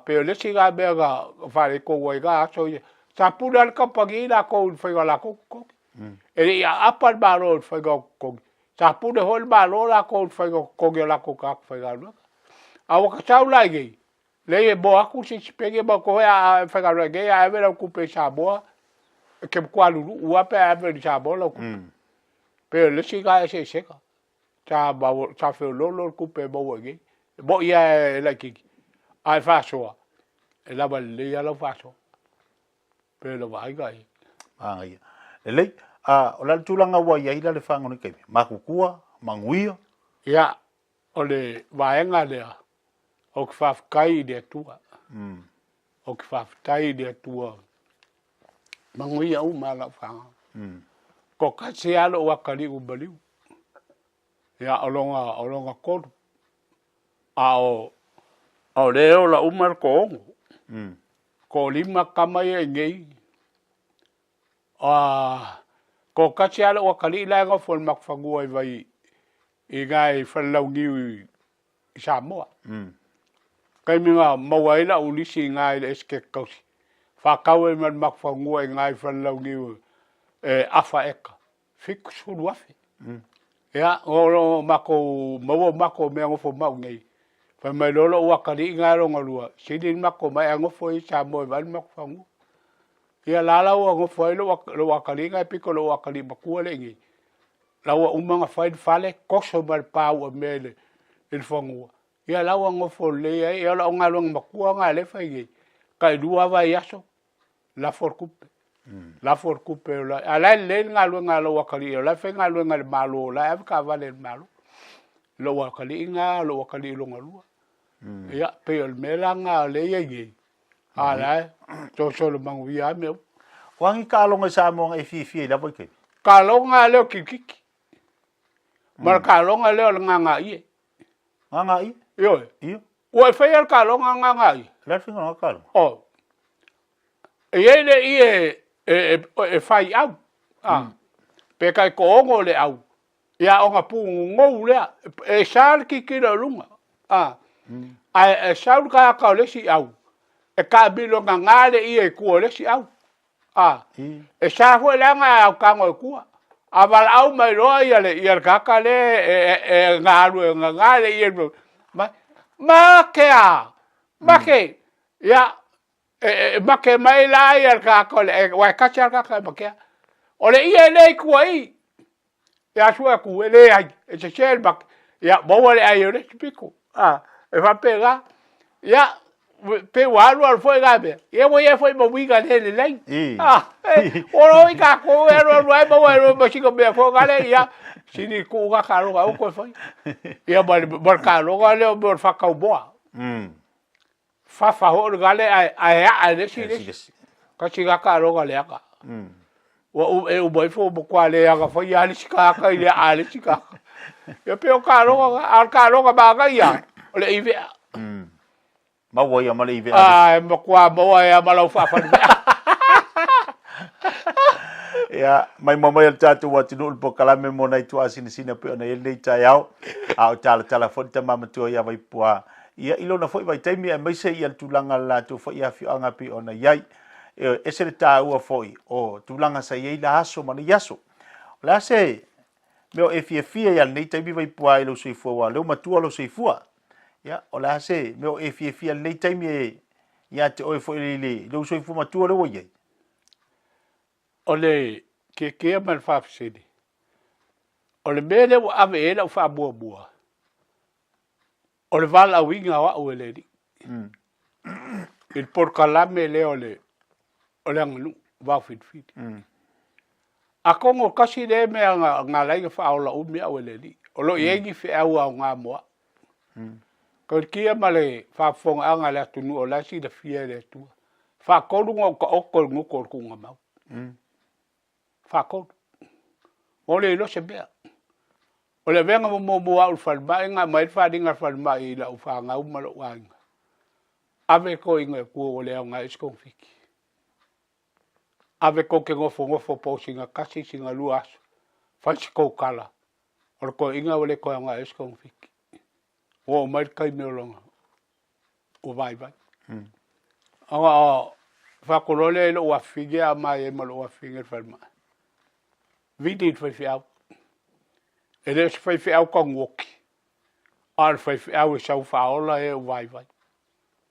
pe le si ga be ga fa le ko ga so sa pu la ka pa gi la ko fo la ko e ya apal barol fai go ko sa pu de hol barol la ko fai go la ko ka fai ga lu a o ka chau la ge le e bo aku si pege ba ko ya fai ga ge ya ve la ku pe sa bo ke kwa lu u a pe a ve sa bo lo ku pe le si ga se ka sa ba sa fe lo ku pe bo ge bo ya la ki ai fa so e la ba le ya lo fa so pe lo vai ga ai le o la tulanga wa ia ila le fango ni ke makukua manguia ya o le vaenga le o fa kai de tua o fa tai de tua manguia u mala fanga ko ka se alo wa kali u baliu ya olonga ko o le o la umar ko lima kama ye ngei ko kachia o kali la ngo fol mak fangu ai vai e gai falau ngi Samoa kai minga mawai la ulisi ngai eske kausi fa kawe man mak fangu ai ngai falau ngi afa eka fik su wafi Ya, o mako mako me ngofo mau ngai. Fa mai lolo wa kali ngaro ngolua. Sidi mako mai ngofo I sa mo va mako fangu. Ia lala o ngofo lo wa kali ngai piko lo wa kali makua le ngi. La wa umanga fa fale koso mal pa o mele il fangu. Ia la wa ngofo le ia la ngalo makua nga le fa ngi. Kai dua va yaso. La forkupe. La forkupe la ala le ngalo wakali la fe ngalo ngal malo la ave ka vale malo lo wakali nga lo wakali lo ngalu ya pe el melanga le ye ala to solo mangu ya me wangi ka lo nga sa mo nga fi la boke ka lo nga le kiki mar ka lo nga le nga ye yo o fe el ka lo nga ye la fe nga ka lo oh ye le ye e fai au pe kai ko ngo le au ya o nga pu ngo le e sar ki ki lo lunga e sar ka le si au e ka bi lo nga le I e ku le si au e sa fo le nga au ka ngo ku aval au mai ro ya le I ka le e nga lu nga le I ma ke ya ma ke mai la ia ka ko le wa ka cha ka ma ke o le ia le ku ai ya su ku le ai e se chel bak ya bo le ai le piko e va pega ya pe wa lu fo ga be e wo ye fo mo wi ga le le o ro ka ko e ro ai bo si ko be fo ga le ya si ni ku ga ka ro ga ko fo ya bo ka ro ga le bo fa ka bo fa ho gale ai le si ka si ga ka ro gale ka o e o boy fo bo kwa le ga fo ya le si ka ile ale si ka ya pe o ka ro ga ba ga ya le I ve ma wo ya ma le I ve mo kwa mo ya ma lo fa ya mai mama ya tatu wa tinu po kala me mo nai tu asini sina pe ona ele tai au au tala fo ta mama tu ya vai pua ia ilo na foi vai taimi e mai se ia tulanga la tu foi ia fi anga pi ona yai e se ta ua foi o tulanga sa ia la aso mana yaso la se meu e fi ia nei taimi vai pua ilo se fo wa lo matua lo se fua ya o la se meu e fi nei taimi ia te o foi le lo se fo matua lo ye ole ke mal fa sidi ole mele wa ave ela fa bua o le vala winga wa o le di il por calame le ole nglu va fit a kongo kasi le me nga lai fa o la u me o le di o lo yengi fe au nga mo ko ki male fa fong anga la tunu o la si de fie le tu fa ko lu ngo ko ngo ko ku nga mau fa ko o le lo se be o le venga mo au fal ba nga mai fa dinga fal ma I la u fa nga u malo wa ave ko inga ku o le nga isko fiki ave ko ke ngo fo po singa kasi singa luas fa ko kala o ko inga o le ko nga isko fiki o mai kai me longa o vai fa ko le lo wa figi a mai mo lo wa figi fal ma vidi fa fiao ele se foi fiao con woki al foi fiao sa faola e vai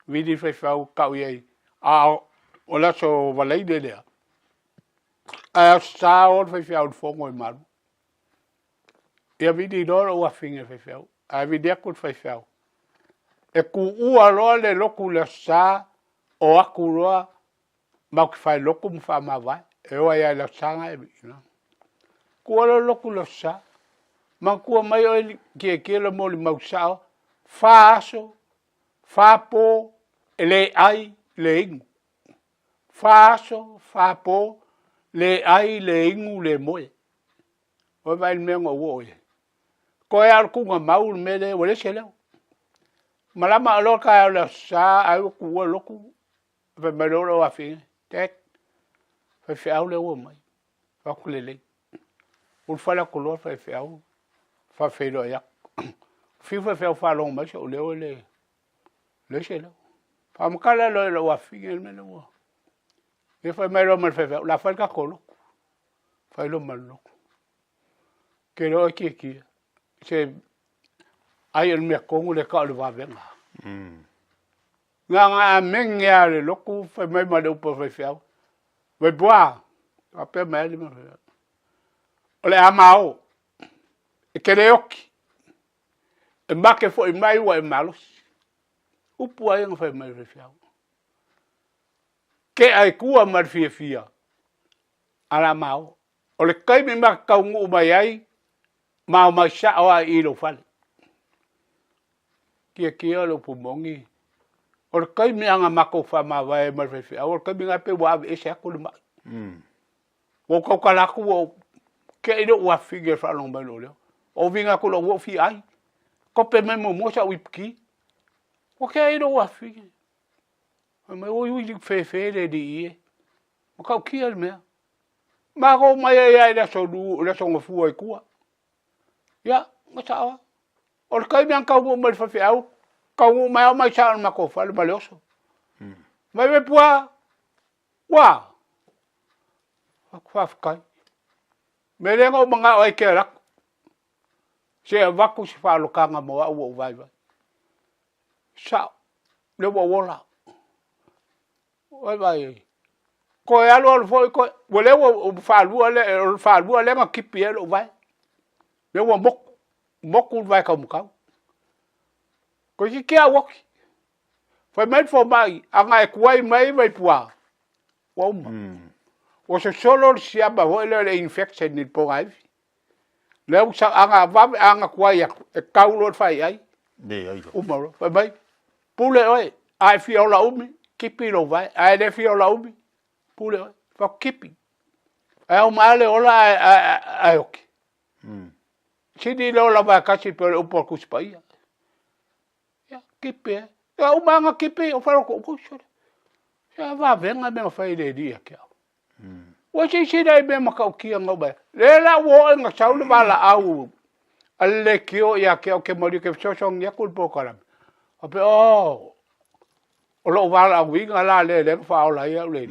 vidi foi fiao ka ye o la so valei de le a sa o foi fiao fongo mal e vidi do o finge foi fiao a vidi ko foi fiao e ku u alo le loku le sa o akuroa ma ku fai loku mu fa ma vai e o ya la sanga e no ku alo loku le sa ma kua mai o ke le mo le mausao fa aso fa po le ai le ingu fa aso fa po le ai le ingu le moe o vai me ngo wo ko ya ku nga maul me le o le sele malama lo ka le sa ai ku wo lo ku ve me lo wa fi tek fe au le wo mai fa ku le o fa la ko fa fe au fa felo ya fi fa long ma o le chelo fa mo kala lo wa fi el me lo e fa me lo mal fa la fa ka kolo fa lo mal lo que lo ki se ai el me kongu le ka le va venga nga menga le loku fa mai ma do po fa fiao vai boa a pe mai le ole amao e kere oki e make fo i mai wa e malos upu ai nga fa mai fa fiao ke ai kua mar fia ala mau ole kai me ma ka ngu mai ai mau ma sha wa i lo fal kia lo pumongi or kai mi anga mako fa ma vai mar fe or kai mi nga pe wa e se ko ma wo ko kala ku wo ke do wa figure fa long ba lo o vinga ko lo wo fi ai ko pe me mo sa wipki o ke do wa figure ma wo yu fe de di o ka kiel me ma ko mai ai da so du da so fu ai ku ya ma sa or kai mi anga wo mar fa au kau mai sa ma ko fa le maloso mai me pua wa fa kai me lengo manga ai ke rak se va ku se fa lo kanga mo wa vai sa le wo wola vai ko ya lo fo ko le wo fa lu le ma kipi lo vai le wo mok vai ka mu ka ko si kia wok foi mai fo mai anga e kuai mai vai pua wo o se solo si aba ho le infection ni po ai le usa anga kuai e kaulo fai ai de ai o maro foi mai pule oi ai fio la umi kipi lo vai ai le fio la umi pule oi fa kipi ai o male ola ai ok si di lo la va kasi per o por kuspai kipe ya o manga kipe o faro ko so ya va venga me fai de dia que o si dai be ma ka ki nga ba le la wo nga chau le bala au alle kio ya que mori que so ya culpo kala o pe o lo va la winga la le fa la ya le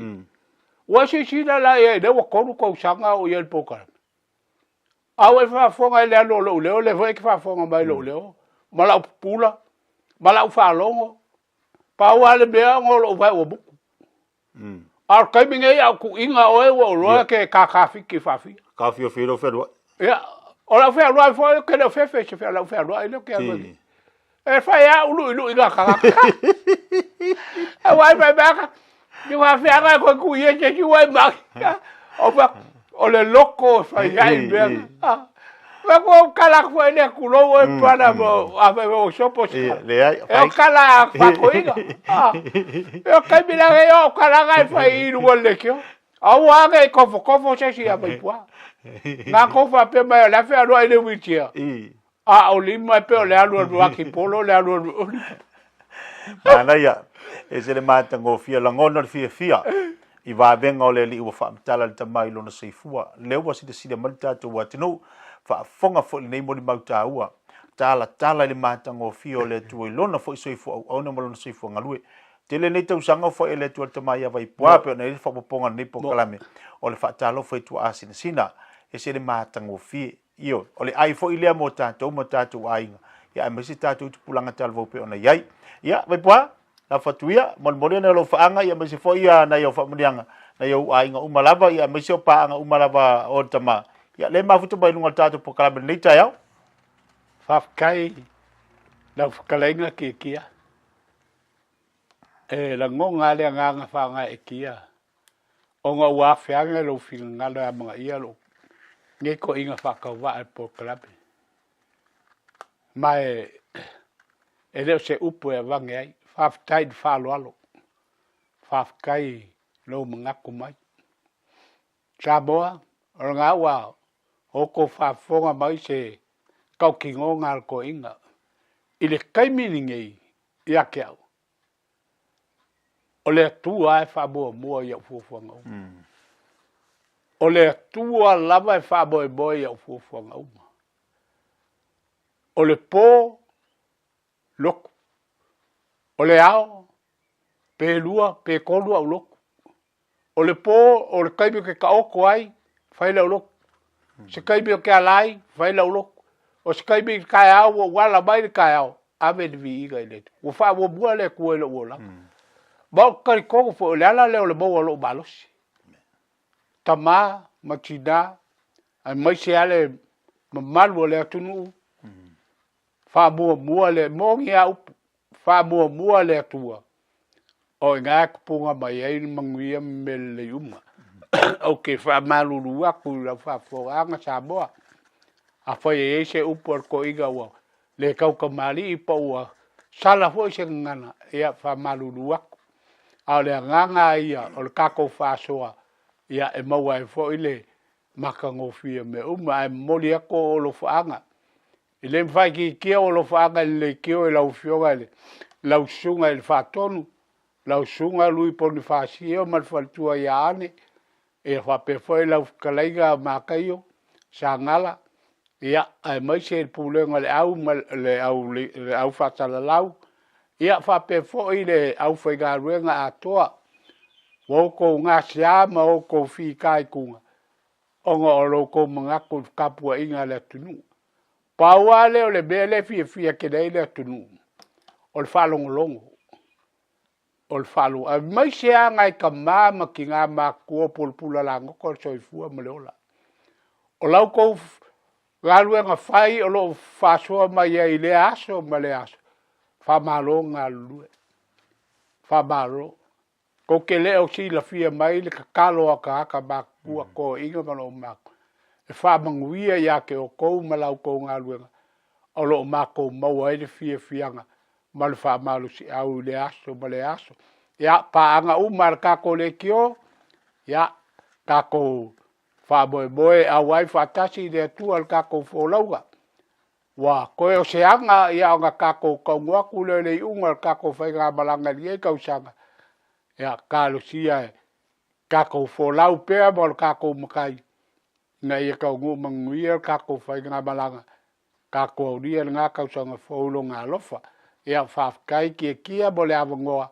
o si la ya de wo ko sanga o yel pokala au e fa fonga le lo le vai que fa fonga mai lo mala pula mala fa longo pa wale be ngolo vai o buku ar kai minge ya ku inga o lo ke ka fiki fa fi ka fi o fe ya ora fe lo fo ke le fe se fe lo fe lo ai lo ke e fa ya lu inga ka e vai ba ni wa fe aga ko ku ye che ki wai ma o fa o le loco fa ya i be ma ko kala ko ne ku lo e para mo a ve o sopo le ai e kala fa ko inga e ka mi la yo kala ga fa i lu le kyo a wa ga ko se si a mai pua na ko fa pe mai la fe lo ile witia a o li mai pe le alu do aki polo le alu ana ya e se le mata ngo fia la ngono fia i va venga o le li u fa tala le tamai lo na seifua le wa si de malta to wa tino fa fonga fo nei mo ni mauta ua tala le mata ngo fio le tu lona fo soifua o na mo lona soifua ngalue tele nei tau sanga fo ele tu tamai vai pua pe nei fa ponga nei po kalame o le fa talo fo tu asina sina e se le mata ngo fi io o le ai fo ile mo tato ainga ya me si tato tu pulanga talvo pe ona yai ya vai pua la fatuia mo na lo faanga ya me si fo ia na yo fa mudianga na yo ainga umalava ya me si o paanga umalava o tama ya le mafuta bai lunga tato po kalame nei tayao fafkai na fkalainga kia e la ngonga le nganga fa nga e kia o nga wa fianga lo finga lo mga ia lo nge ko inga fa ka wa po kalame mai ele se upo e vange ai faftai fa lo alo fafkai lo mga kumai saboa o nga wa o ko fa fonga mai se kau kingo ngal ko inga ile kai miningi ya kiao ole tua fa bo mo ya fu ngo ole tua lava fa bo ya fu ngo ole po lok ole ao pe lua pe kolua lok ole po ole kai ke ka o ko ai fai la lok se kai ke alai fai la lok o skai mi kai au wala mai kai au ave de vi ga ile o fa wo bua le ku le wola ba ka ko fo le ala le bo lo balos tama machida ai mai se ale malu le tunu fa mua le mongi au fa mua le tua o nga punga mai ai manguia mele uma okay fa malu lu aku la fa fo anga sa boa a foi e se upor ko iga wa le kau kamali i paua sala foi se ngana ia fa malu lu aku a le nganga ia o le kako fa soa ia e maua e foi le makango fia me uma e moli ako o lo faanga ile mfai ki o lo faanga le ki o la ufioga le la usunga il fatonu la usunga lui por ni fasio mal faltua ya ane e fa pe foi la kalaiga makaio sangala ia ai mai se pulenga le au le au fatala lau ia fa pe foi le au foi ga ruenga atoa wo ko nga sia ma o ko fi kai kunga onga o loko mga ko kapua inga le tunu pauale o le bele fi ke dai le tunu o le falong longo o le falu a mai se anga ka mama ki nga ma ko pulpula la ngoko so fu mo le ola o lau ko galu nga fai o lo fa so mai ile aso ma le aso fa malonga lu fa baro ko ke le o si la fia mai le kakalo aka ba kua ko inga malo mako e fa manguia ya ke o ko malau ko ngaluenga o lo mako mau ai le fianga mal fa malu si au le aso male aso ya pa anga umar ka ko le kio ya ka ko fa boy a wai fa tasi de tu al ka ko folauga wa ko o se anga ya nga ka ko ngwa ku le unga ka ko fa ga balanga ye ka usanga ya ka lo sia kako folau pea bol kako makai na ia kau ngu manguia kako fai nga balanga kako dia nga kau sanga folo nga lofa ia fa kai kia bole avangoa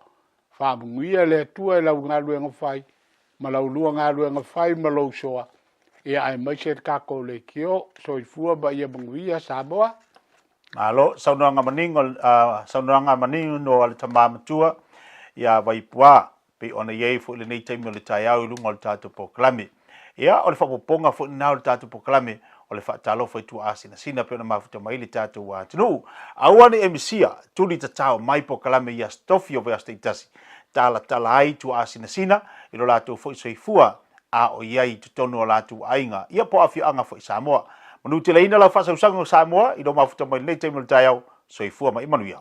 fa manguia le tua la nga luenga fai malau lua nga luenga fai malau soa ia ai mai se kako le kio so i fua ba ia manguia saboa alo saunanga maningo no al tamama tua ia vaipua pe ona ye fu le nei taimi le tai au lunga le tatu poklame ia o le fapoponga fu na le tatu poklame o le fatalo foi tu asina sina pe ona mafuta mai le tatu wa tunu awani emisia tuli tatao mai poklame ia stofio ve asteitasi tala ai tu asina sina ilo latu foi soifua a o ia tu tonu latu ainga ia po afi anga foi Samoa manuti leina la fasa usanga Samoa ilo mafuta mai le taimi le tai au soifua mai manuia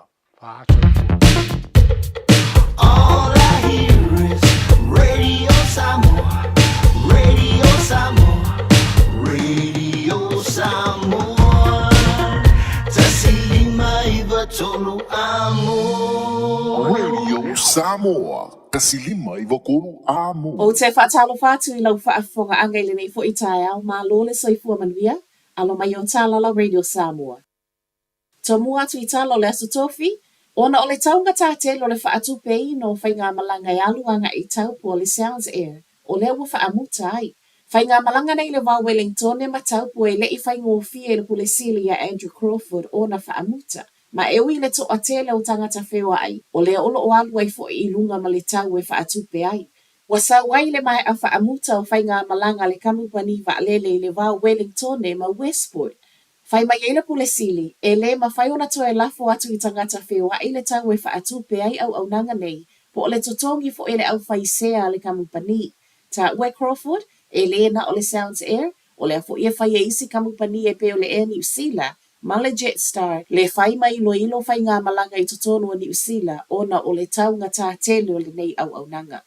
All I hear is Radio Samoa, Radio Samoa, Radio Samoa. Tasilima iwa tonu amo. Radio Samoa, tasilima iwa konu amo. O te whaatalo whātu I lau whaafonga angaile nei fo I tae au mā lole soifua manuia, alo mai o tālala Radio Samoa. Tō mua atu I tālo le aso tofi, ona o le taunga tātelo le whaatupei no whainga malanga I aluanga I tau po le Sounds Air, o le ua whaamuta ai. Whainga malanga nei le wā Wellington e matau po e le I whaingo fie le pule Celia Andrew Crawford o na whaamuta. Ma ewi le to atele o tangata whewa ai, o le olo o alu ai fo I lunga ma le tau e whaatupe ai. Wasa wai le mai a whaamuta o whainga malanga le kamupani waalele le wā Wellington e ma Westport. Fai mai ele pule sili, e le ma fai ona toe lafo atu I tangata whewa I le tau e whaatupe ai au nanga nei, po o le totongi fo ele au fai sea le kamupani. Ta Ue Crawford, e le na o le Sounds Air, o le afo ia fai e isi kamupani e pe o le Air New Zealand, ma le Jetstar, le fai mai ilo fai ngā malanga I totonu o New Zealand, ona o le tau ngata tele o le nei au nanga.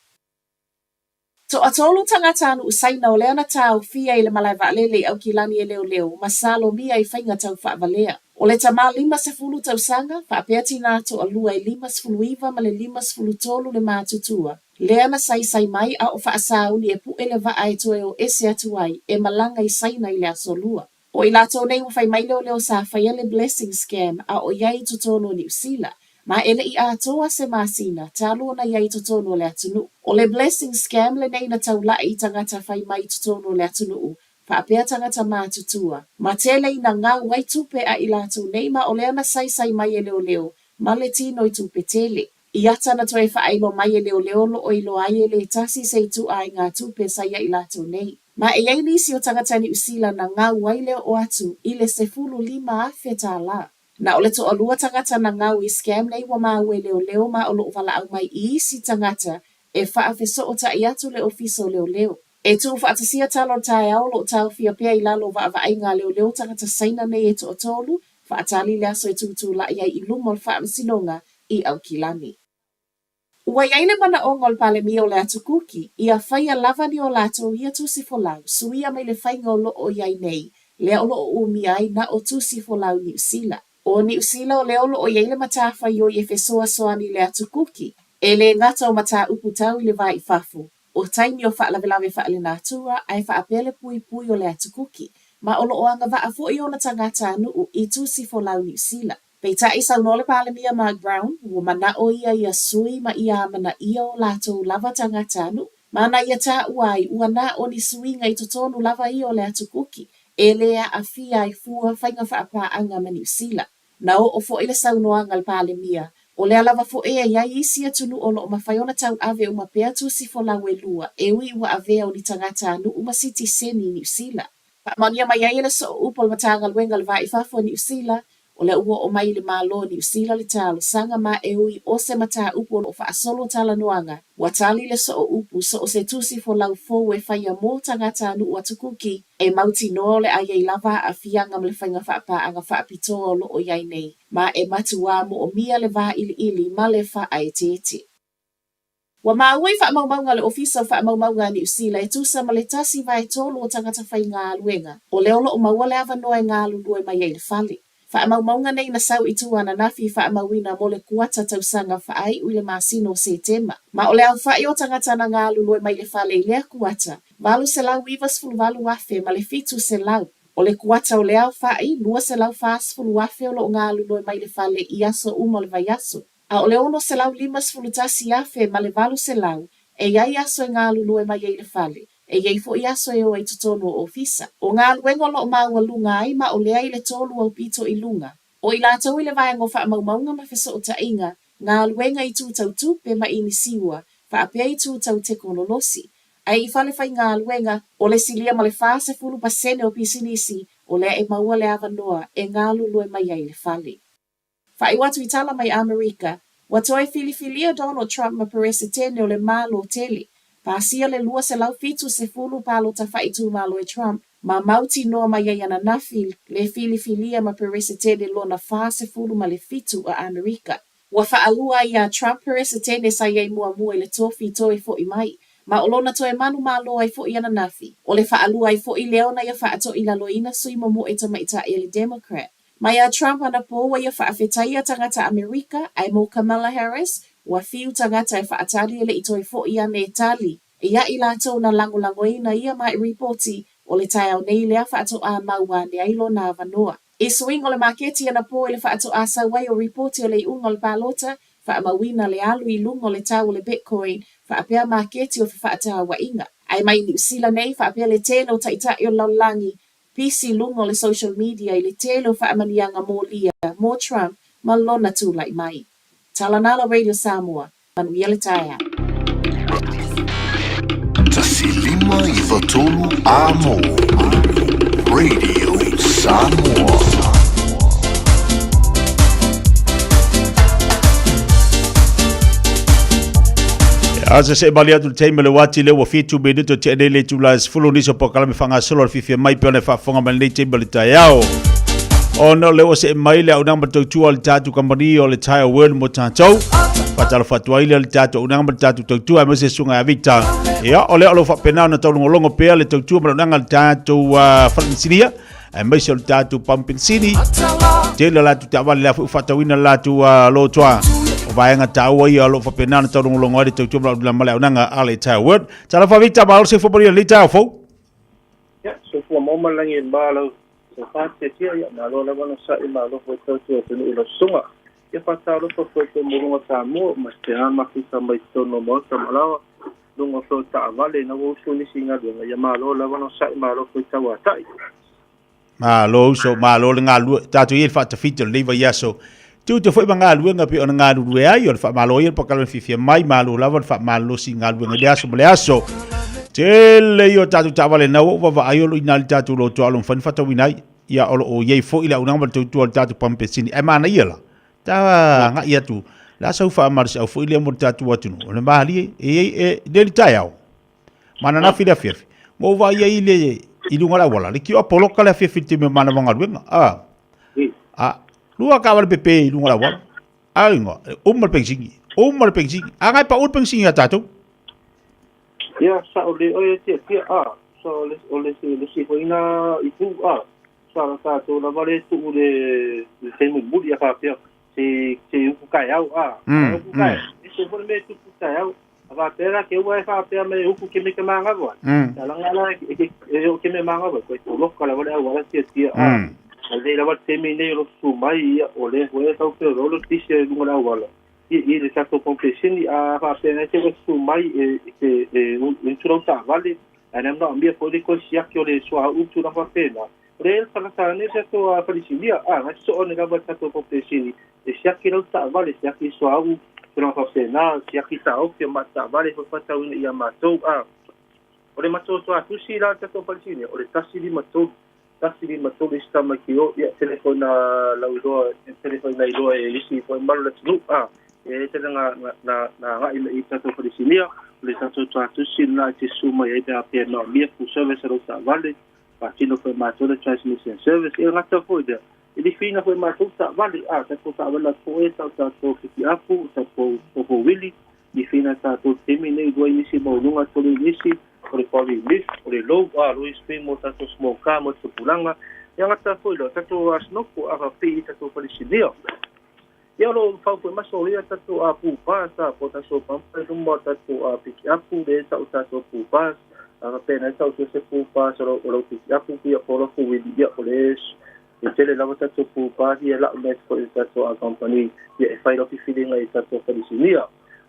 To atolu tangata anu usaina o lea na tau fia I le malai waalele au kilani e leo, masalo mia I whainga tau whaavalea. O le tama 5 tau sanga, whaapea tina to alua I 5 ma le 5 tolu le mātutua. Lea na sai mai a o whaasauni e pu ele wa ai toe o ese atu ai, e malanga I saina I le asolua. O I lato nei whai mai leo sa whai ele blessing scam a o iai tutono New Zealand. Ma ele I atoa se masina, talo na iai tutono le atunu. O le blessing scam le nei na tau lai tangata whai mai tutono le atunu. Whaapea tangata mātutua. Ma tele ina ngā wai tupe a i lātou nei ma o lea na sai mai e leo leo. Ma le tino i tupe tele. I ata na toe whaailo mai e leo leo lo o ilo ai e le tasi se tu ai ngā tupe sa ia i lātou nei. Ma e ai nisi o tangata ni usila na ngā wai leo o atu i le 15 afe tā la. Na ole to alua tangata na ngau i scam nei wa maa ue leo leo ma olo wala au mai i isi tangata e whaafeso o ta i atu le ofiso leo leo. E tu whaatasia talo tae au lo tau fia pia i lalo wa ai ngā leo leo tangata saina nei e to o tolu, whaatali lea so e tutu la iai i lumol whaamasinonga i au kilani. Ua iaile mana o ngol pale mi o le atu kuki, ia whaia lava ni o lato ia tu sifolau, suia mai le whainga o lo o iai nei, lea o lo o umi ai na o tu sifolau ni usila. O ni usila o leo lo o iaile matafa yo i e fesoa soani le atu kuki, e le ngata o mata upu tau i le vai fafu. O taimi o whaalawe whaale nātua, ai whaapele pui pui o le atu kuki, ma o lo o anga vaa fo i o na tangata anu i tu sifolau ni usila. Pei ta isa unole pale mia Mark Brown, ua mana o ia sui ma ia mana ia o lato lava tangata anu. Mana ia ta uai, ua na o ni sui ngai totonu lava i o le atu kuki, e lea a fia i fua whainga whaapa anga mani usila. Na o fo ile saunoanga le pale mia, o lea lava fo ea ia isi atunu o lo mawhaiona tau ave uma pea tu sifolau e lua, e ui ua avea o ni tangata anu uma siti seni ni usila. Pa mania mai ia so upol matanga luenga le vai fafo ni usila, o le ua o mai le malo ni usila le talo sanga ma e ui o se mata upu o wha asolo tala noanga. Watali le so o upu so o se tusi fo lau fo e whaia mō tangata anu ua tukuki e mauti no le aia i lava a fianga le whainga whaapa anga whaapito o lo o iai nei. Ma e matua mo o mia le vā ili ma le wha ai tete. Wa maa ui wha maunga le ofisa wha maunga ni usila e tusa ma le tasi vai tolu o tangata whai ngā aluenga. O leo lo o maua le ava noe ngā alu lue mai e le whale. Whaamaunga nei na sau i tuana nafi whaamauina mo le kuata tausanga whaai ui le masino se tema. Ma o le au whai o tangata na ngā luloi mai le whale i lea kuata. Valu se lau ivas fulu valu afe ma le fitu se lau. O le kuata o le au whai, lua se lau fas fulu afe o lo ngā luloi mai le whale i aso umo le vai aso. A o le ono se lau limas fulu tasi afe ma le valu se lau, e iai aso e ngā luloi mai e le whale. E iei fo i aso e o e tutonu o ofisa. O ngā luengo lo maua lunga ai ma o lea i le tolu au pito i lunga. O i lātou i le vaengo wha maunga ma feso o ta inga, ngā luenga i tūtau tupe ma ini siwa, wha apea i tūtau te konolosi. Ai i whale whai ngā luenga, o le silia ma le whase fulu pasene o pisinisi, o lea e maua le avanoa e ngā lulue mai ai le whale. Wha i watu i tala mai Amerika, watoe filifilia Donald Trump ma perese tene o le malo tele. Pasia le lua se lau fitu se fulu palo ta whaitu malo e Trump, ma mauti noa mai iana nafi le filifilia ma perese tene lo na wha se fulu ma le fitu a Amerika. Wa whaalua ia Trump perese tene sa iei mua mua le tofi toi fo i mai, ma o lona toe manu malo ai fo iana nafi. O le whaalua ai fo i leona ia whaato i laloina sui momo e tama ita e le Democrat. Ma ia Trump ana po wa ia whaafetaia tangata Amerika, ai mo Kamala Harris, wa fiu tangata e whaatari ele i toi fo ia ne tali. E ia i lātou na lango ina ia mai reporti o le tai au nei lea whaato a maua ne ailo na avanoa. E swing o le maketi ana po ele whaato a sawai o reporti o le unga le palota, whaamawina le alu i lungo le tau le Bitcoin, whaapea maketi o whaata wa inga. Ai mai ni usila nei whaapea le tēlo taitai o laulangi, pisi lungo le social media i le tēlo whaamanianga mō lia, mō Trump, ma lona tū lai mai. Talanala Radio Samoa, manuia le taia. Tasilima i watolu amo. Radio Samoa. Asa se bali atu te mele wati le wa fitu minuto te ele tu las fulo niso po kala me fanga solo fifi mai pe ona fa fonga mele te bali ta yao. Ono le o se mai le au namba tu al tatu company o le tire world mo tantou. Patalo fatua ile le tatu o namba tatu tu ai mese sunga Victor. Ya ole alo fa pena na tolu longo pe le tu mo nanga tatu Francilia. Ai mese le tatu Pampensini. Te la tu tawale la fa tawina la tu lo toa. Vaenga taua ia lo fa pena na tolu longo ale tu mo la mala nanga ale tire world. Tala fa Victor ba se fo bali le tire fo. Ya so fo mo malangi balo. So parte tia ya malo la bana sa I malo fo to to no lo sunga. Ya pasalo fo to mo ngo sa mo mas te ama ki sa mai to no mo sa malawa. lunga fo ta vale na wo so ni singa de ya malo la no sai malo fo ta wa tai Malo so malo le ngalu tatu il fa tafito le va yaso tu te foi manga lu nga pe on nga lu ya yo fa malo il pa kalo fi mai malo la fa malo si nga lu nga dia so ble aso tele yo tatu tavale na wo va ayo lu ina tatu lo to alon fan fa to winai ya o ye fo ila una ma tu tatu pampe sini e mana yela ta nga ia tu la so fa mar sa fo ile mo tatu watu no le mali e del tayao mana na fi da fi mo va ye ile ilunga la wala ki apolo kala fi fiti me mana manga wenga lua ka wala pepe ilunga la wala ainga umar pensingi anga pa ul pensingi tatu ya sa ole o te so le si fo ina itu sa ta to la vale tu de se mo budi ya pa se ku kai au ku kai se fo me tu kai au ava pera ke wa fa pe me uku ke me ke manga bo la ngala ke me manga bo ko lo kala wala se ale la va terminer lo su mai ole ho e tau ke lo tise ngala wala i le tato complexini a fa pe ne se su mai ke un tro ta vale ana no ambia po de ko sia ke ole so a u tu na fa pe na re sa ta ne se to a felicilia na so ne ga va tato complexini e sia ke lo ta vale sia ke so a u Pero na si aquí está o que mata vale por falta un ia matou ore matou to tu si la tato palcine ore tasili matou sta makio ya telefona la udo telefona ido e lisi po malo tu e te na i tato palcine le tato tu si na ti suma e da pe no mia fu service ro ta vale partino foi matou de transmission service e ngata foi de Ili fina foi matou ta vale ta ko ta vale foi ta to ki apu ta po wili di fina ta to termine do inisi mo lunga to inisi ore poli list ore low Luis Primo ta to smoka mo to pulanga yang ta foi lo ta to asnoko ava pe ta to polisidio ya lo fa foi masoria ta to apu pa ta po ta so pa to mo ta to piki apu de ta to pu pa ava pena ta to se pu pa so lo piki apu ya po lo wili ya ole Tele la vota to pu pa dia la met ko ita to a company ye fai lo feeling ai ta to felicinia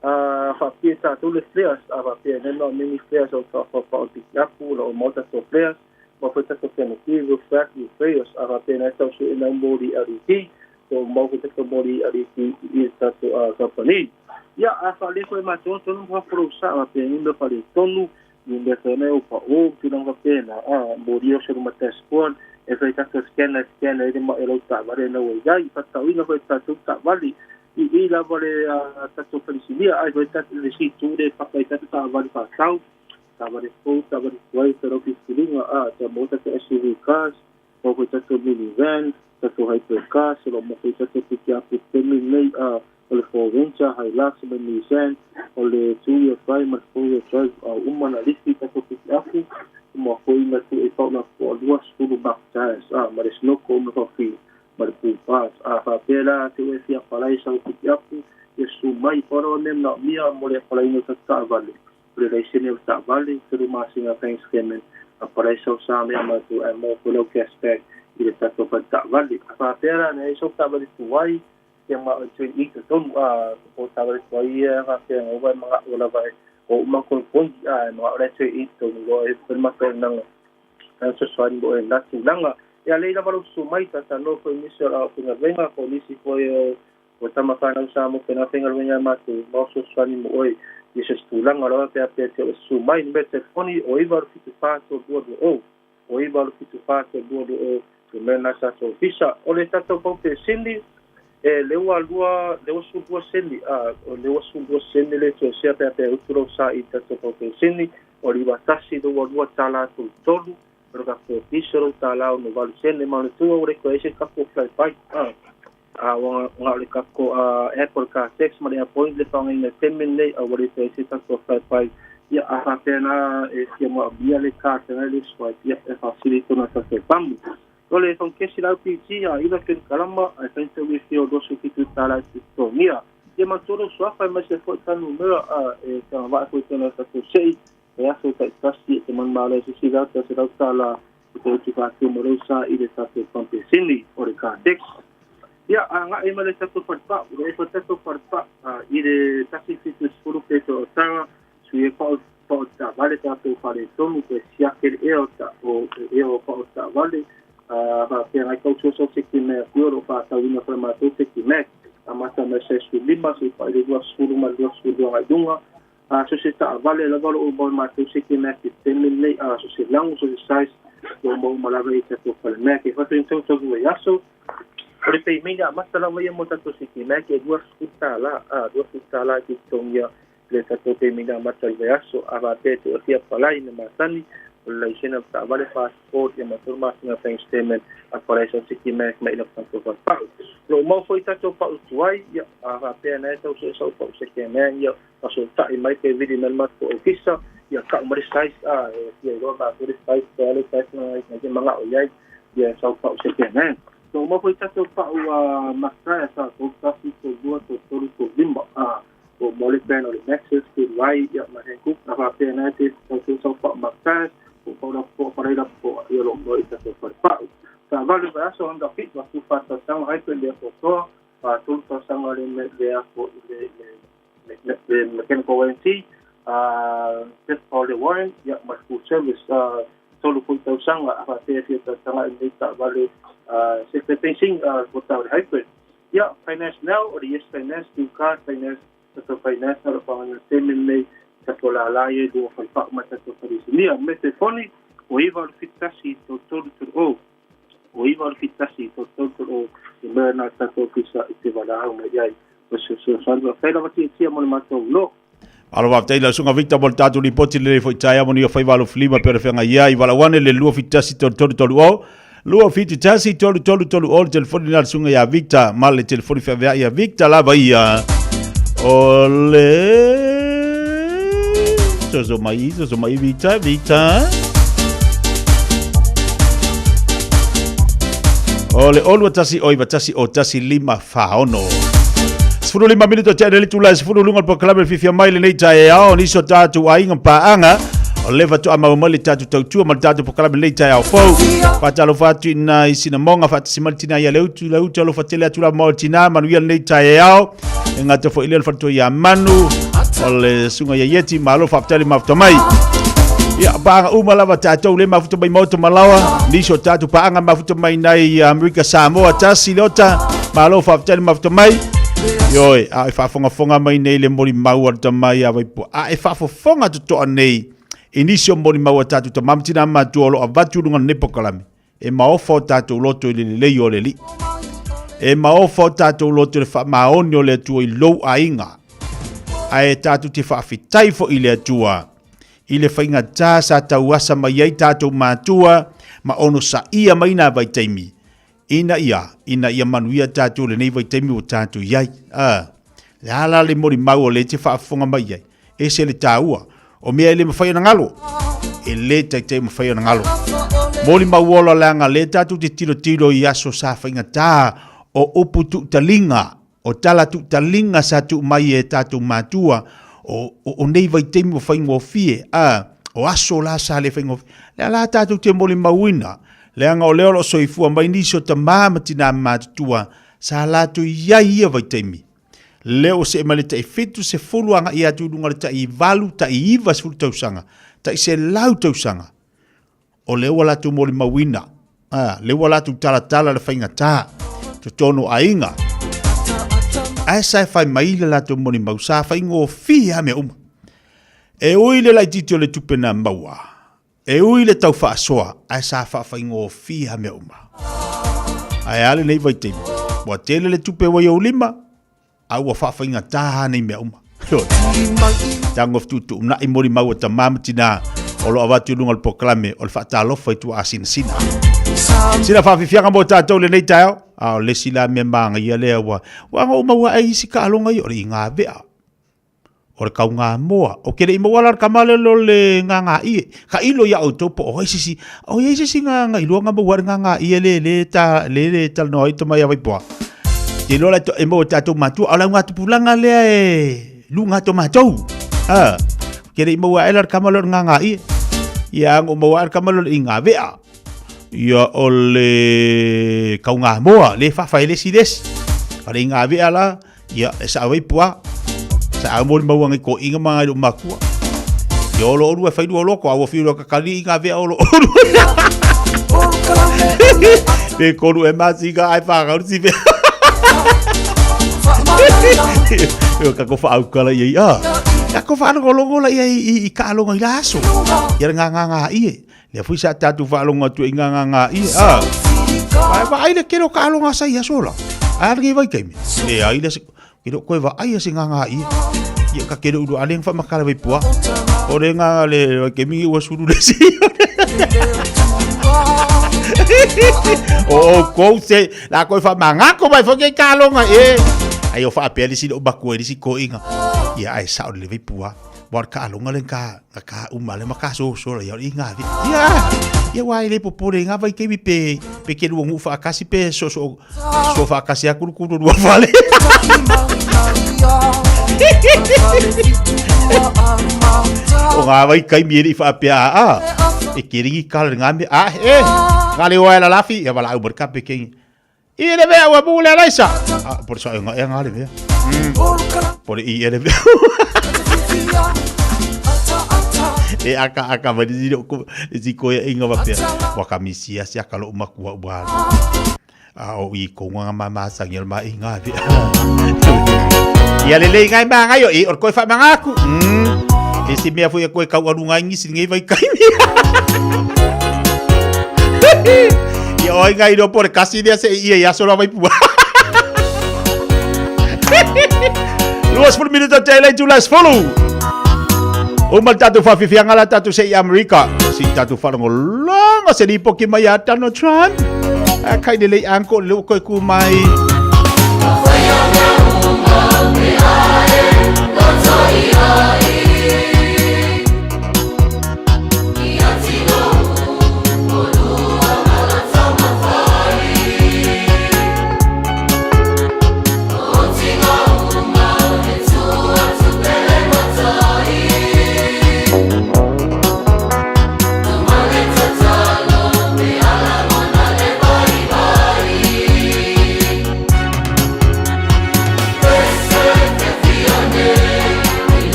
fa pieta to le players ava pe no mini players of for ya pu lo mota to players mo foi ta to penalty fact you players ava pe na to so ina modi ariti to mo ko to modi ariti ita to a company ya afa le ko ma to no fa pro sa ava pe ni do fa le tonu ni de tene o pa o tu no va pena modi o se ma test squad e fai tanto scanner e mo elo ta vale no ya i fa tau ina fai tanto ta vale i la vale tanto felicilia ai fai tanto le si tu de fa fai tanto ta vale fa tau ta vale po ta vale wai pero ki stilinga ta mota te SUV cars o fai tanto minivan tanto hyper cars lo mo fai tanto ki a pemi nei o le Forventure Hilux me Nissan o le 2-year prime 4-year drive umana listi tanto ki afu mo foi na tu e pa na po duas tudo baptized mas no como no fi mas pu pas fa pela tu e fia palai sa ku yapu e su mai foro nem na mia mo le palai no ta vale le reisene ta vale tu ma singa Thanksgiving a palai sa me ma tu e mo ko lo que aspect ile ta to ta vale fa pela ne so ta vale tu wai que ma tu i to po ta vale tu ai fa que o vai ma o la vai o ma ko pon no ora che ito go e per ma per nang so swani go e nati langa ya le na valu su mai ta no ko initial a ko venga polisi ko o tama kana sa mo pena tenga venga ma tu no so swani mo oi ye se stulanga ora pe pe su mai me telefoni o ibar fitu pato do o ibar fitu pato do o mena sa so fisa o le tato po pe sindi le su sendi le to sia pe utro sa ita to po sendi o li batasi do wa tala to tolu pero ka po pisoro tala no val sendi ma tu o re ko ese ka po fly fight wa le ka ko Apple ka 6 ma le point le tong in 10 minutes o re ko ese ka po fly fight ya a pena e sia mo bia le ka tena le swipe ya e facilito na sa pam Ole son que si la PG ida que caramba a gente we feel do su que tá lá to mira e ma todo só faz mas se for tá número então vai com o nosso sei e a sua tá se man mal se dá tá se dá lá o que vai ter morosa e está se compensini ore ka dex ya anga e male tá to farpa o e tá to farpa e de tá se fitu suru que to tá su e pare tonu pe sia ke o ta o ta vale va pe ai kau so se ki me puro pa ta ina para mato se ki me amata me se su lima se pa ile dua suru ma dua suru ai dunga so se ta vale la valo o bol mato se ki me ki temin nei so se lang so se size o mo malava i te pa me ke fa tin to ya so Ore pe meina masala vai mo tato siki me ke dua skutala ki tongia le tato pe meina masala vai aso ava te to tia palai na masani la isena ta vale passport ya maturma na bank statement aparece siki me mai na tato pa lo mo foi tato pa uai ya ava pe na to so pa siki me ya paso ta i mai pe vidi mel mat ko ofisa ya ka mo size ya ro ba ko size pele size na manga o ya ya so pa siki me So mo foi tato pa masaya sa so kasi so dua so so limba o mole pen o nexus to right ya ma henku na pa pena te so pa masaya o para ir po yo lo mo tato pa sa vale ba so anda fit wa su fa ta sang hai pe le so tu to sang ole me le po le mechanical warranty test all the warrant ya ma full service solo pun tau sang apa te ta sang ni ta vale se pensing without hybrid. Yeah, finance now or yes finance to car finance to finance or pang temin sa polalay do fa pa mata to paris. Ni ang metefoni o iba fitasi to todo o iba fitasi to todo imerna ta to kisa itivala mo yai. So sanwa fela mati tia mo mato lo. Alo wa taila sunga Victor Boltato ni poti le foi taya mo ni fa valo flima per fenga ia i vala wane le lua fitasi to todo Lua fiti tasi tolu o telefoni na sunga ya Victor male telefoni fa ya Victor lava ia ole so mai Victor ole olu tasi oi tasi o tasi lima faono sfuru 5 minuto tele tula sfuru lunga po club fifia mai le nei tae ao ni so tatu ainga paanga o leva tu ama mali tatu tautua mal tatu po kala leita ya fo patalo fatu na isina monga fatu simaltina ya leutu lo fatele atula maltina manu ya leita ya ngata fo ile fatu ya manu ole sunga ya yeti malo fatele maftamai ya banga umala tatu le mafuta bai moto malawa nisho tatu paanga mafuta mai nai America Samoa tasi lota malo fatele maftamai yoi a fa fonga mai nei le moli mau tamai a vai po a fa fonga to nei Inisio moni maua tatu ta mamtina matu olo avatu lunga nepo kalami. E maofo tatu loto ili le yo le li. E maofo tatu loto le fa maoni o le tua i lou a inga. Ae tatu te fa afitai fo ile atua. Ile fa inga ta sa tauasa ma yai tatu matua ma ono sa ia maina vai taimi. Ina ia manuia tatu le nei vai taimi o tatu yai. Le hala le moni maua le te fa afonga mai yai. Ese le taua. O mea ele mawhai na ngalo. E le taitei mawhai na ngalo. Moli mauola langa le tatu te tiro i aso sa whainga tā o upu tu talinga. O tala tu talinga sa tu mai e tatu matua. O nei vai teimi o whainga o fie. O aso la sa le whainga o fie. Le ala tatu te moli mauina. Le anga o leo lo soifua mai niso ta māmatina mātutua. Sa la tu iai ia vai teimi. Leo se maleta e fitu se fulu anga ia tu lunga ta I valu ta I iva se fulu tausanga ta I se lau tausanga o leo wala tu moli mawina leo wala tu tala le whainga tā tu tono ainga ai sai whai maile la tu moli mau sa whainga o fia me uma e uile lai titio le tupena maua e uile tau wha asoa ai sa whainga o fia me uma ai ale nei vai teimi wa tele le tupe wai au lima au wa whawhainga taha nei mea uma. Tango ftutu na I mori maua ta mamatina o lo awatu lunga le poklame o le whaatalofa I tu asina sina. Sina whawhiwhianga mo tātou le nei taio. O le sila mea maanga ia lea wa. Wanga o maua ai si ka alonga I o le I ngā vea. O le kau ngā moa. O kere I mawala kamale lo le ngā ie. Ka ilo ia au topo o haisisi. O haisisi ngā ilo ngā maua ngā ie le tal no ito mai awai poa. Te lola to emo tatou matua ala ngatu pulanga lea e lunga to matou kere mo wa elar kamalor nganga I ya ngo mo wa kamalor inga vea ya ole kaunga moa le fa fa ele sides ala inga vea la ya sa wai pua sa amol mo ngai ko inga manga lu makua Ia olo olu e whaidua loko, awa whiro ka kari ngā vea olo olu. Me koru e masi ka ai whākauru si vea. Ia ka ko whaukala ia ia. Ia ko whaanongolongo la ia i ka alonga i laso. Ia ngā ie. Lea fui sa tatu whaalonga tu i ngā ie. Wa aile kero ka alonga sa ia sola. Arangi vai kaimi. Lea aile se kero koe wa aia se ngā ie. Ia ka kero uru aleng whamakara vai pua. Ore ngā le kaimi ua suru le si. Kou se la koe whamangako mai whake ka alonga e. Ai o whaapea li si o baku e li si ko inga. Ia ai sao le vai pua. War ka alonga len ka umale maka so la ia inga vi. Ia wai le popore nga vai ke mi pe ke lu ngu fa kasi pe so fa kasi aku ku do vale. O nga vai kai mi ri fa pe e kiri kal nga me ngale wa la lafi ya bala uber ka pe ke. Ile vea wa bule laisa. Por eso nga ngale vea. Por ile vea. E aka vadiziro ko ziko ya inga vapia wakamisia sia kalo makua bwana o I ko nga mama sangel ma inga vi ya lele ngai ma ngai o or ko fa mangaku e si me foi ko ka waru ngai ngisi ngai vai kai ya oi ngai do por casi dia se ia solo vai pu Luas por minuto tele tu las follow Umal tatu whawhiwhianga la tatu se I Amerika. Si tatu whanongolonga se nipo ki mai ata no Trump. Kai nilei angko leo koe ku mai.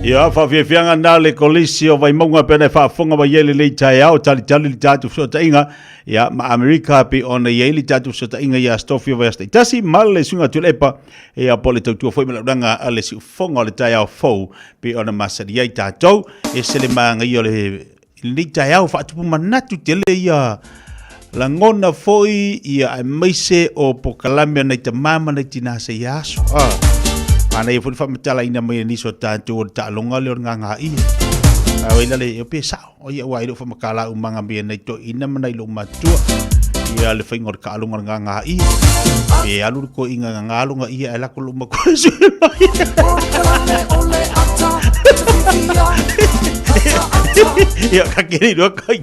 Ia whawhiawhianga nā le kolisi o vai maunga pēnei whaafonga wa iele lei tai au tali li tātu whsota inga ia ma Amerika pi ona iele tātu whsota inga ia stofi o vai asta itasi ma le sunga tulepa ia pole tautua whoi malauranga a le si ufonga o le tai au fau pi ona masari ai tātou e sele maanga i o le lei tai au whaatupu manatu te le ia la ngona foi ia ai meise o pokalamea nei ta mama nei tina se iaso ana ia fuli whamatala ina mai niso tātou o tālonga leo nganga ia. Awa ila le pe sao. O ia wairu whamakala umanga mea nei to ina manai lo matua. Ia le whaingor ka alunga nganga ia. E aluru ko inga ngalunga ia e lako luma kua sui mai. Ia kakiri rua kai.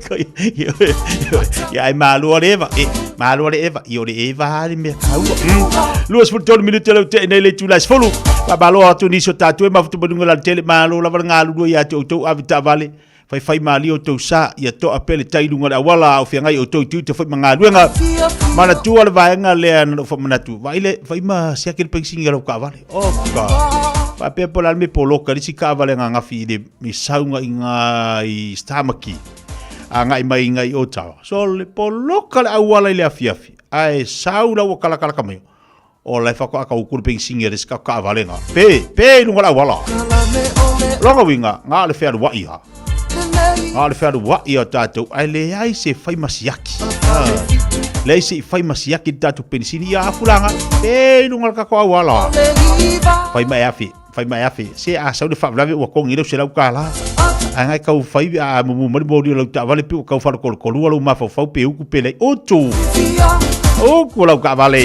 Ia ai malua le eva. Malua le eva. Ia le eva hari mea kaua. Luas fultoni minuti lau te nei le tulas folu. Babalo atu niso tatu e mafutu badunga la tele malo la ngalu ia te auto avita vale fai mali o tau sa ia to apele tailunga la wala o fianga o to te fai mangalu nga mana tu ala vaenga le no fa manatu vai ma sia ke pensinga lo ka vale o ka pa pe pola me polo ka si ka vale nga fi de mi saunga inga I stamaki anga mai ngai o tawa so le polo ka la wala le afiafi ai saula o kala kameo o lai whako aka ukuru pensinga res ka valenga. Pe lunga la wala. Longa winga, ngā le whēru wa iha. Ngā le whēru wa iha tātou, ai le ai se whai masiaki. Le ai se whai masiaki tātou penisini ia afulanga. Pe lunga la kako wala. Whai mai afi. Se a sau de whawlawe ua kongi rau se lau ka la. Angai kau whai a mumu maribori lau ta vale pe o kau whara kolua lau mawhau pe uku pe lei. Otu. Oku lau ka vale.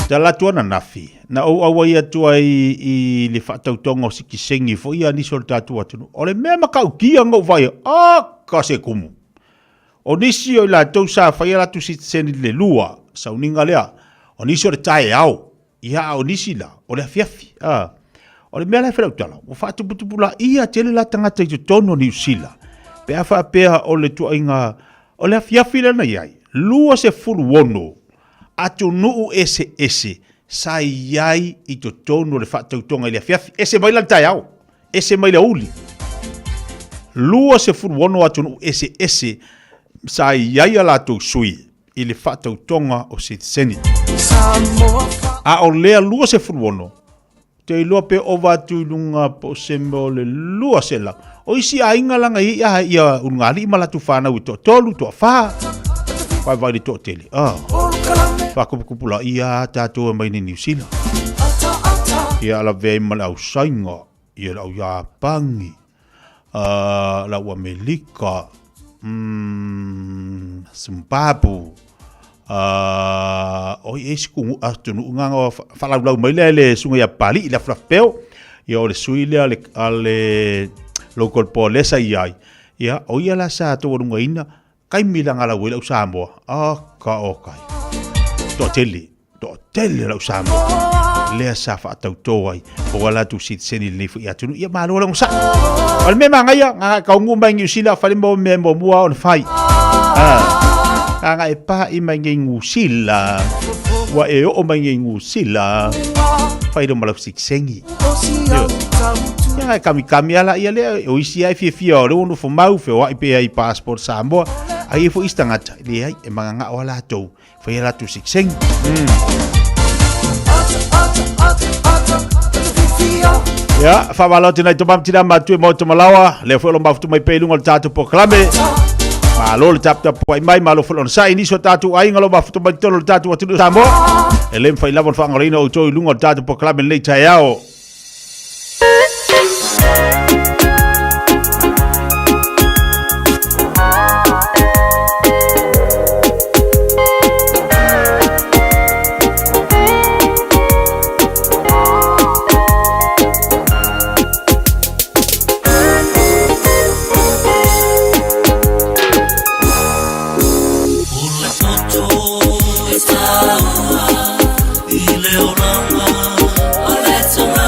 Tala tuana nafi. Na au awa ia tua I le whaatautonga o sikisengi fo ia niso le tātua tunu. O le mea makau kia ngau vai ka se kumu. O nisi o la tau sa whaia latu si seni le lua sa uninga lea. O nisi o le tae au. Ia o nisi la. O le afiafi. O le mea lai whalautala. O whaatuputupula ia tele la tangata I tono ni usila. Pea whaapea o le tua inga. O le afiafi lana iai. Lua se fulu wono. Atu nuu ese. Sa iai I to tono le whaatautonga I le afiafi. Ese mai lan tai au. Ese mai le uli. Lua se fulu wono atu nuu ese. Sa iai ala tau sui. I le whaatautonga o se seni. A o lea lua se fulu wono. Te ilua pe o watu lunga po se mo le lua se la. O isi a inga langa ia unga li malatu whanau I to tolu to wha. Vai de to tele. Whakupukupula ia tātua mai ni New Zealand. Ia ala vei malau sainga. Ia lau Iapangi. Lau Amerika. Zimbabwe. Oi esi kungu atunu nganga whalau mai le sunga ia pali I la flapeo. Ia o le sui le ale local polesa iai. Ia o ia la sa to runga ina. Kai milanga la wela Samoa. Ka o kai. To tele la Samoa. Lea sa whaatautoa ai. O wala tu sit seni le fu ia tunu. Ia malo la musa. Wal me manga ia. Nga ka ungu mai New Zealand. Whale mo me mo mua on whai. Nga e pa I mai New Zealand. Wa e o mai New Zealand. Whai do malau siksengi. Ia kami ala ia le. O isi ai fia o reo no fo mau feo ai pe ai passport Samoa. Ai fo istangata le ai e manga o la to foi la tu sikseng ya fa malo tina to bam tina matu mo to malawa le fo lo maftu mai pe lungo tatu proclame malo le tap tap mai malo fo on sai ni so tatu ai ngalo maftu mai to tatu watu Samoa elem fa lavon fa ngorino o to lungo tatu proclame le tayao Ile orama, ole tanga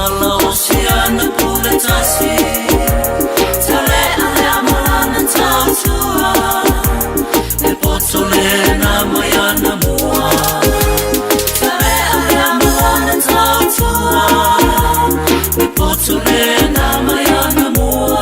la oceana pule tasi Tale ale amalana tautua E potole na mayana mua Tale ale amalana tautua E potole na mayana mua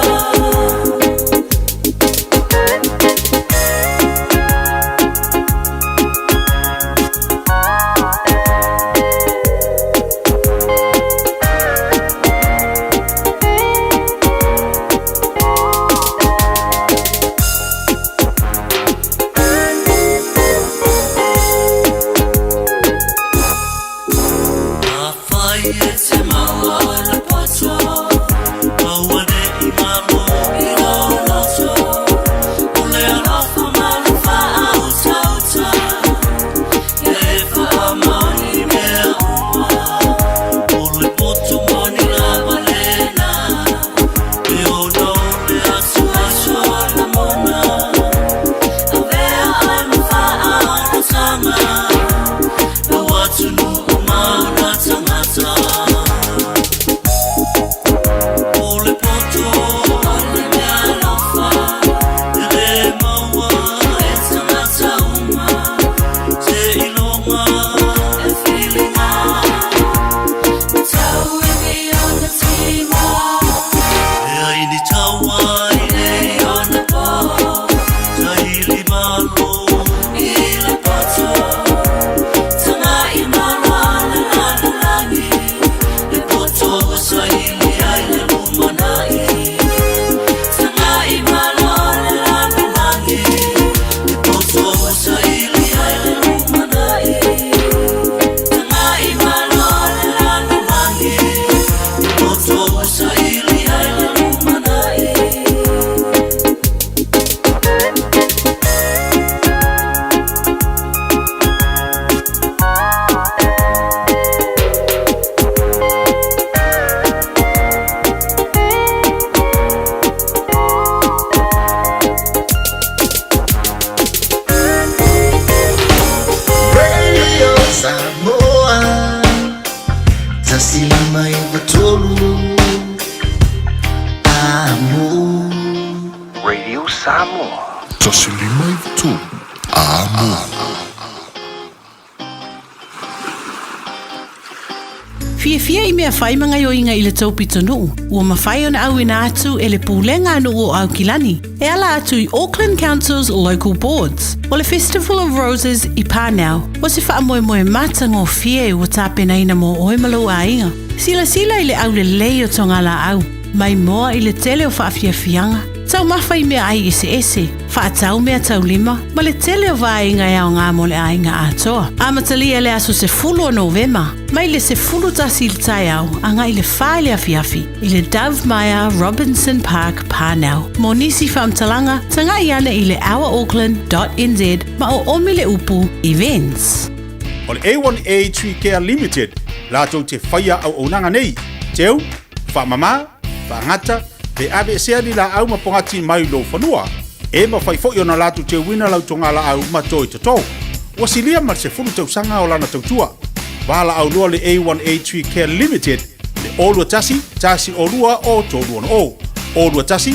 Fia I mea whai mga yo inga I le taupi tonu. Ua mawhai ona au ina atu e le pūlenga anu o au kilani. E ala atu I Auckland Council's local boards. O le Festival of Roses I Pānau. O se wha moe moe matanga o fia ua tāpena ina mo oe malau a inga. Sila I le au le lei o tonga la au. Mai moa I le tele o whaafia fianga. Tau mawhai mea ai ese. Whaatau mea tau lima. Ma le tele o vainga e ao ngā mole a inga atoa. Amatalia le aso se fulu o Novema. Mai le se fulu tasi I le tai au. Anga I le whae le afiafi. I le Dove Maya Robinson Park Pānau. Mo nisi whaamtalanga. Tanga I ana I le ourauckland.nz. Ma o omi le upu events. O le A1A Tree Care Limited. Lātou te whaia au onanga nei. Teu, whaamama, whaangata, pe ave sea ni la au mapongati mai lo whanua. E ma whai fo na lātou te wina lau tonga la au matoi tatou. Wasilia mar se fulu tausanga o lana tautua. Wala au lua le A1A Tree Care Limited. Le olua tasi olua o tolu ono o. Olua tasi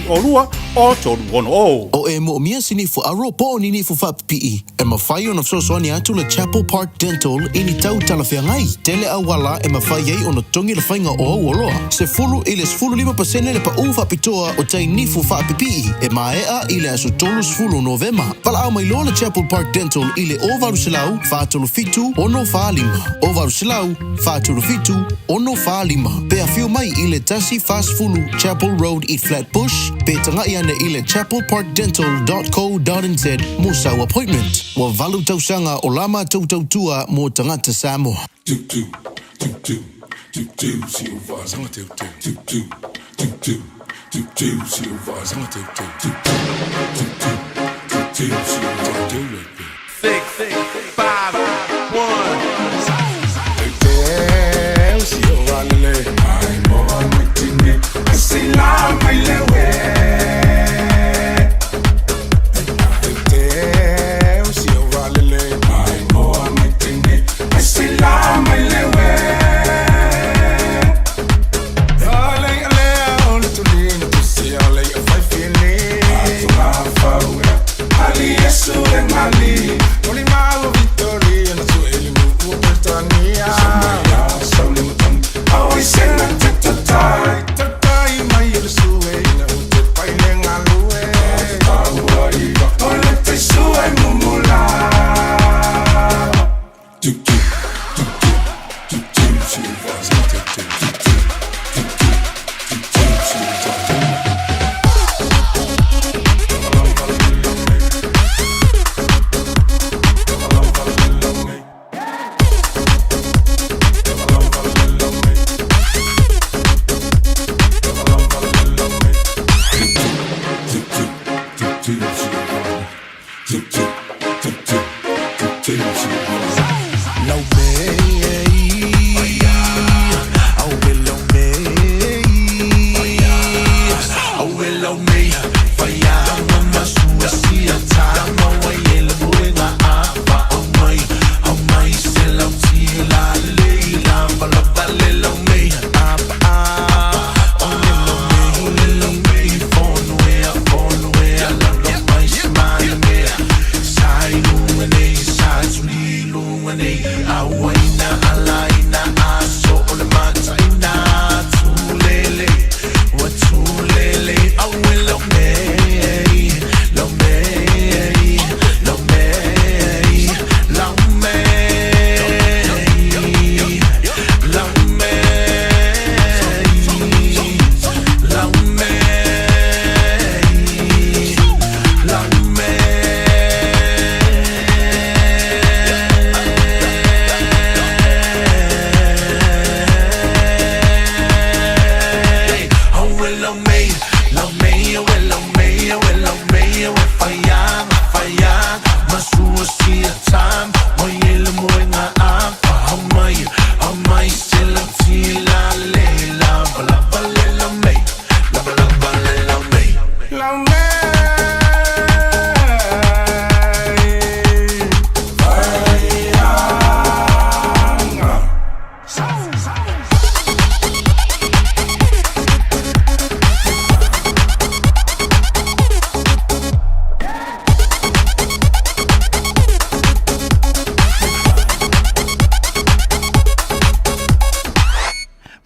olua o tolu ono o. O e mo mia sini fu aro po ni fu fa PE. E ma fai ona so so ni atu le Chapel Park Dental ini tau talafia ngai. Tele awala e ma fai ei ona tongi le fainga o woloa. Se fulu ile fulu 5% le pa ufa pitoa o tai ni fu fa PE. E ma ea ile aso tolu fulu November. Pala au mai lo le Chapel Park Dental ile o varu silau fa tolu fitu ono fa lima. O varu silau fa tolu fitu ono fa lima. Pe a fiu mai ile tasi fast fulu Chapel Road I Flatbush. Pe tanga iana ile chapelparkdental.co.nz Musa appointment. Wa valu tausanga o lama tautautua mo tangata Samoa.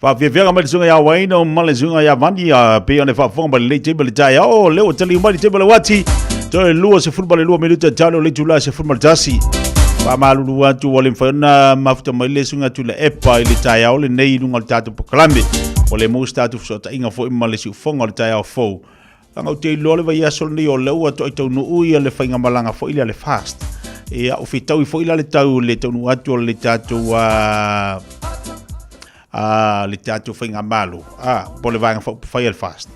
Fa via mai sunga ya waina o male sunga ya vani pe ona fa fonga le table tai o le o tali mai table wati to lua se football lua minuta talo le tula se football tasi pa malu watu wale mfana mafuta mai le sunga tula epa ile tai o le nei lunga tatu poklame o le mo statu so ta inga fo male si fonga le tai o fo anga te lole va ya sol ni o le o to to no u le fainga malanga fo ile le fast e o fitau fo ile le tau le tonu atu le tatu le tatu fainga malu pole vanga fai el fast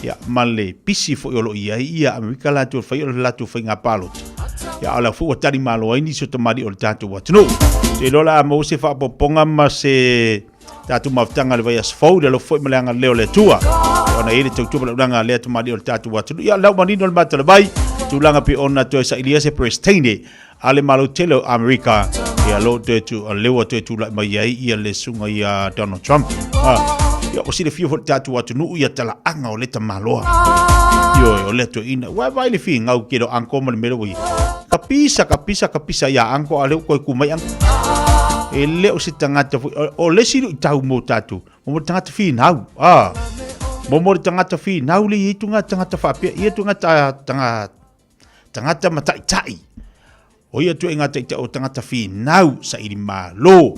ya male pisi fo yolo ia Amerika la tu fai la tu fainga palo ya ala fu tani malo ini so to mari o tatu wat no te lola mo se fa poponga ma se tatu maftanga le vai asfo de lo foi malanga leo le tua ona ile tu tu malanga le tu mari o tatu wat ya la manino le mata le bai tu langa pe ona to sa ilia se prestine ale malo telo Amerika ya lo te tu lewa te tu la mai ia le sunga ia Donald Trump ya o sile fio tatu watu nu ia tala anga o le tamaloa yo le to ina wa le fi ngau kiro anko mo le mero wi kapisa ya anko ale ko ku mai ele o sitangata o le siru tau mo tatu mo tangata fi nau mo tangata fi nau le itunga tangata fa pe itunga tangata matai o ia tu inga te o tangata fi nau sa iri malo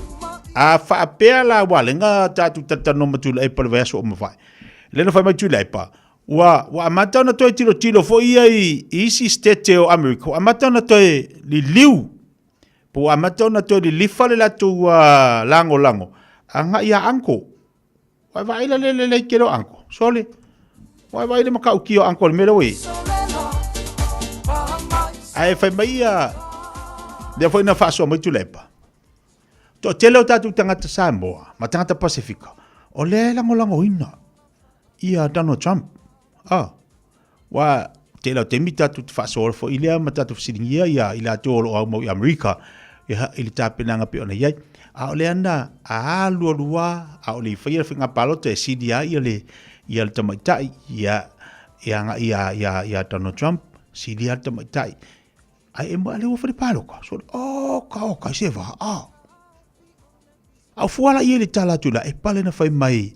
fa apea la wale nga tatu tatano matula e palveso o mafai leno fa matula e pa wa amata na to tilo fo ia isi state o America amata na to li liu po amata na to li lifale la tu lango anga ia anko wa vai le kero anko sole wa vai le makau kio anko le mero we ai fa mai dia foi na faso muito lepa to tele tatu tangata Samoa ma tangata Pasifika o le lango ina ia Donald Trump wa tele te mita tu faso fo ile ma tatu siringia ia ila to o mo America ia ile tapenanga pe ona ia o le ana lua o le fia finga palo te sidia ia le tamaita ia Donald Trump sidia tamaita ai mo ale o fre palo ka so ka se va au fuala ia le tala tula e pale na fai mai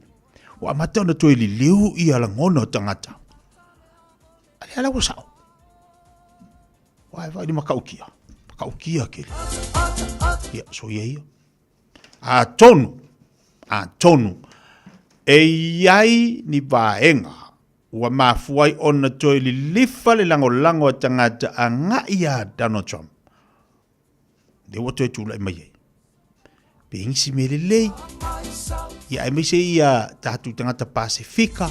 wa matona to ili liu ia la ngono tangata ale ala wasa wa vai di makaukia ke ya so ia a tonu e yai ni vaenga wa mafuai ona to ili lifa le lango tangata anga ia Donald Trump de woto tula mai Pingsi melelei ia me se ia tatu tangata Pasifika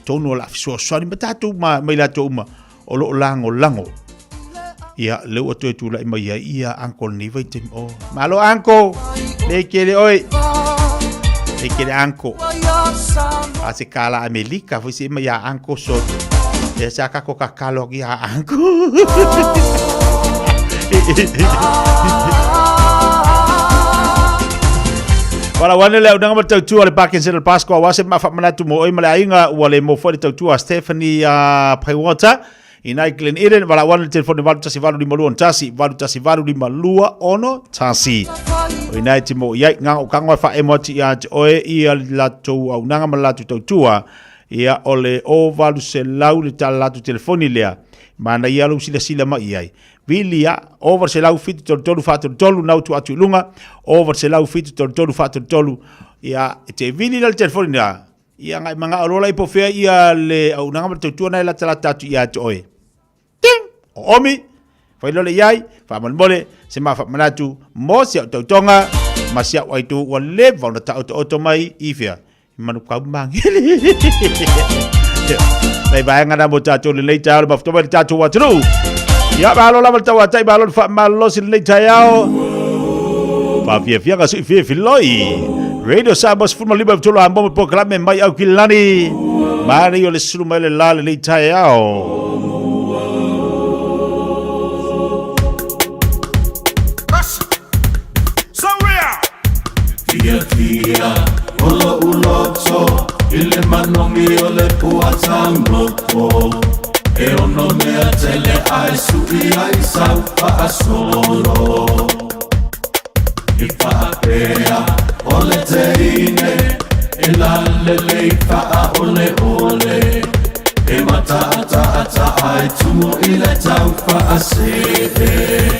tono la fiso sori matatu mai la toma o lo lango ia le o tu la mai ia uncle ni vai tem o malo uncle le kele uncle ase kala Amerika foi se mai uncle so ya saka ko kakalo ia uncle Wala wane le unanga matautua le Parkinson Pasco wase mafa manatu mo mala inga wale mo fo tautua Stephanie Paiwata ina Glen Eden wala wane telefone valu tasi valu di malua tasi valu di malua ono tasi ina timo yai nga ukangwa fa emoti ya oe ia latu unanga malatu tautua ia ole o valu se lau le talatu telefoni lea mana ia lu sila ma iai Vilia over se lau fitu tolu fatu tolu nau tu atu lunga over se lau fitu tolu fatu tolu ia te vili dal telefoni na ia ngai manga orola ipo fea ia le au nanga tu na la tala tatu ia to oe ting omi fa lo le iai fa mole se ma fa manatu mo se to tonga ma se wai tu wale va na ta auto mai ifia manu ka mangili Bye ngana mo tatu le le tau ba ftoba tatu wa tru ya balo la volta wa tai balo fa malo sin le tayao pa fia ga su fia filoi radio sabos fuma liba tolo ambo proclame mai au kilani mari yo le sulu mai le la le tayao Fia ulo ile manomi ole puatambo e ono me atele ai subi ai sau fa solo ifa apea ole teine E la lele faa ole ole E mata ata ata ai tumo I le tau faa se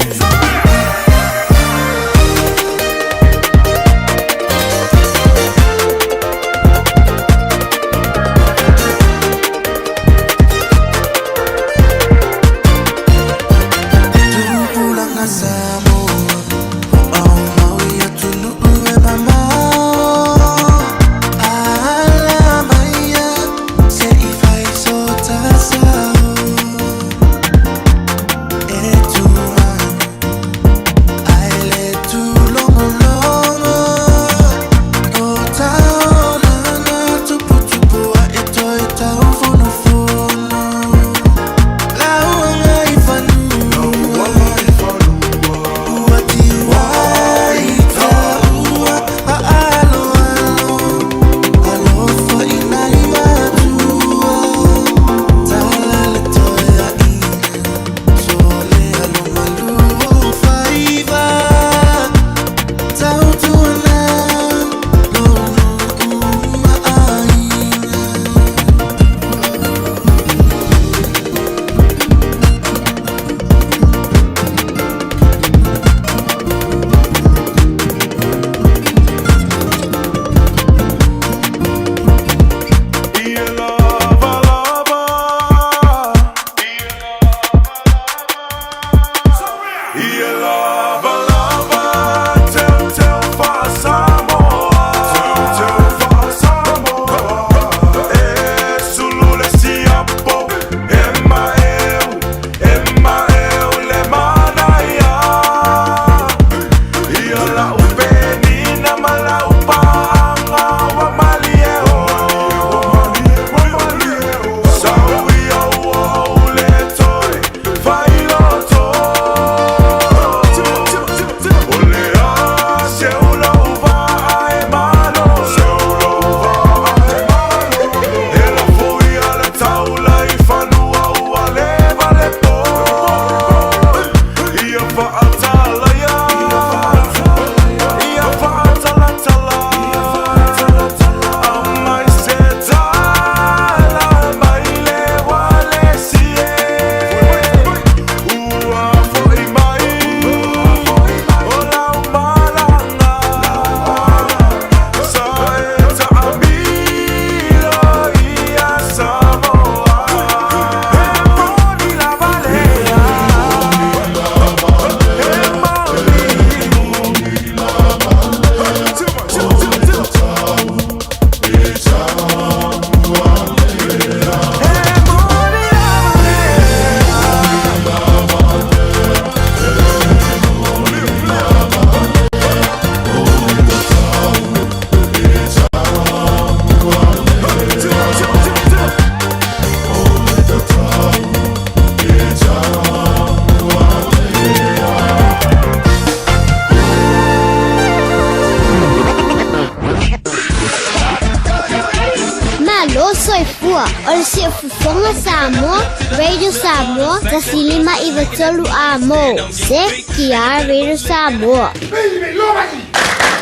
Radio Samoa, Tasilima Ivatolu Amo, Se Kia Radio Samoa.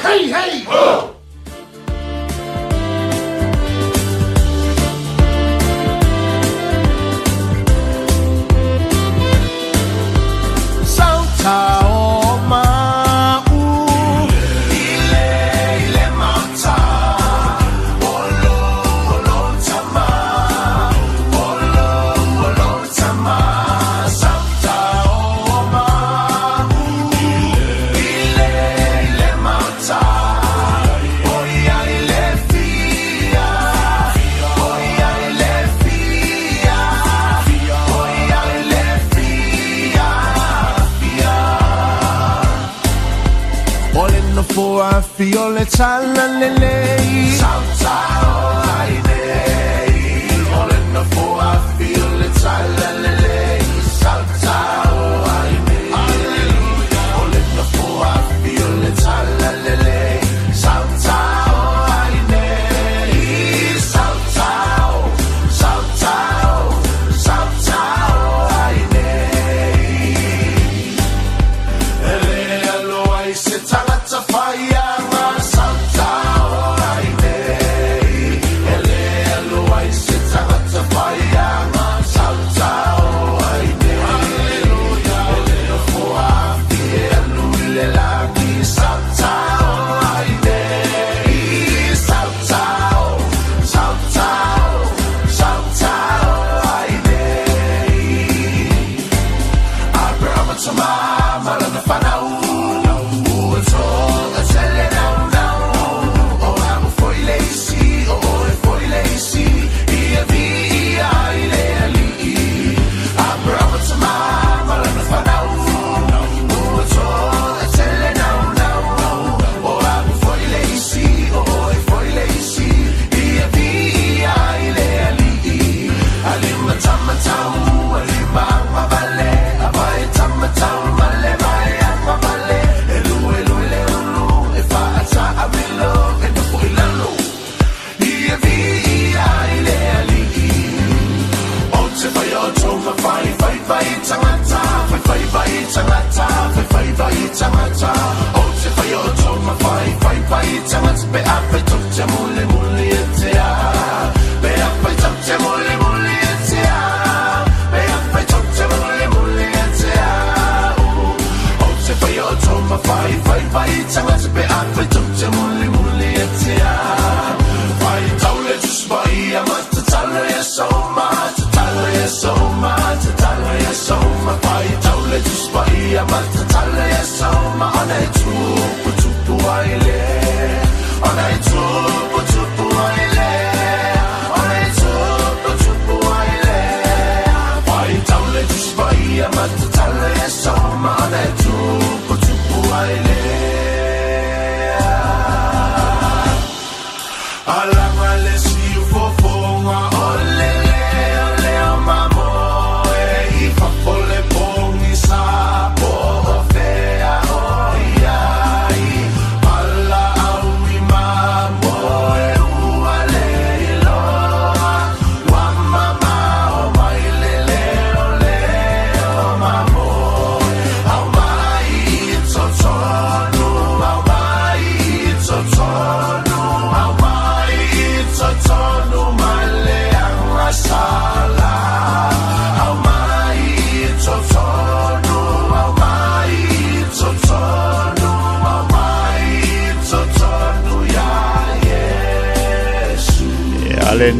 Hey, hey, oh! Fiole tala lele Salta ai nei Olena fo a fiole tala lele Salta ai nei Olena fo a fiole tala lele Salta ai nei Salta ai nei Ele alo ai se tangata fire Salta ai nei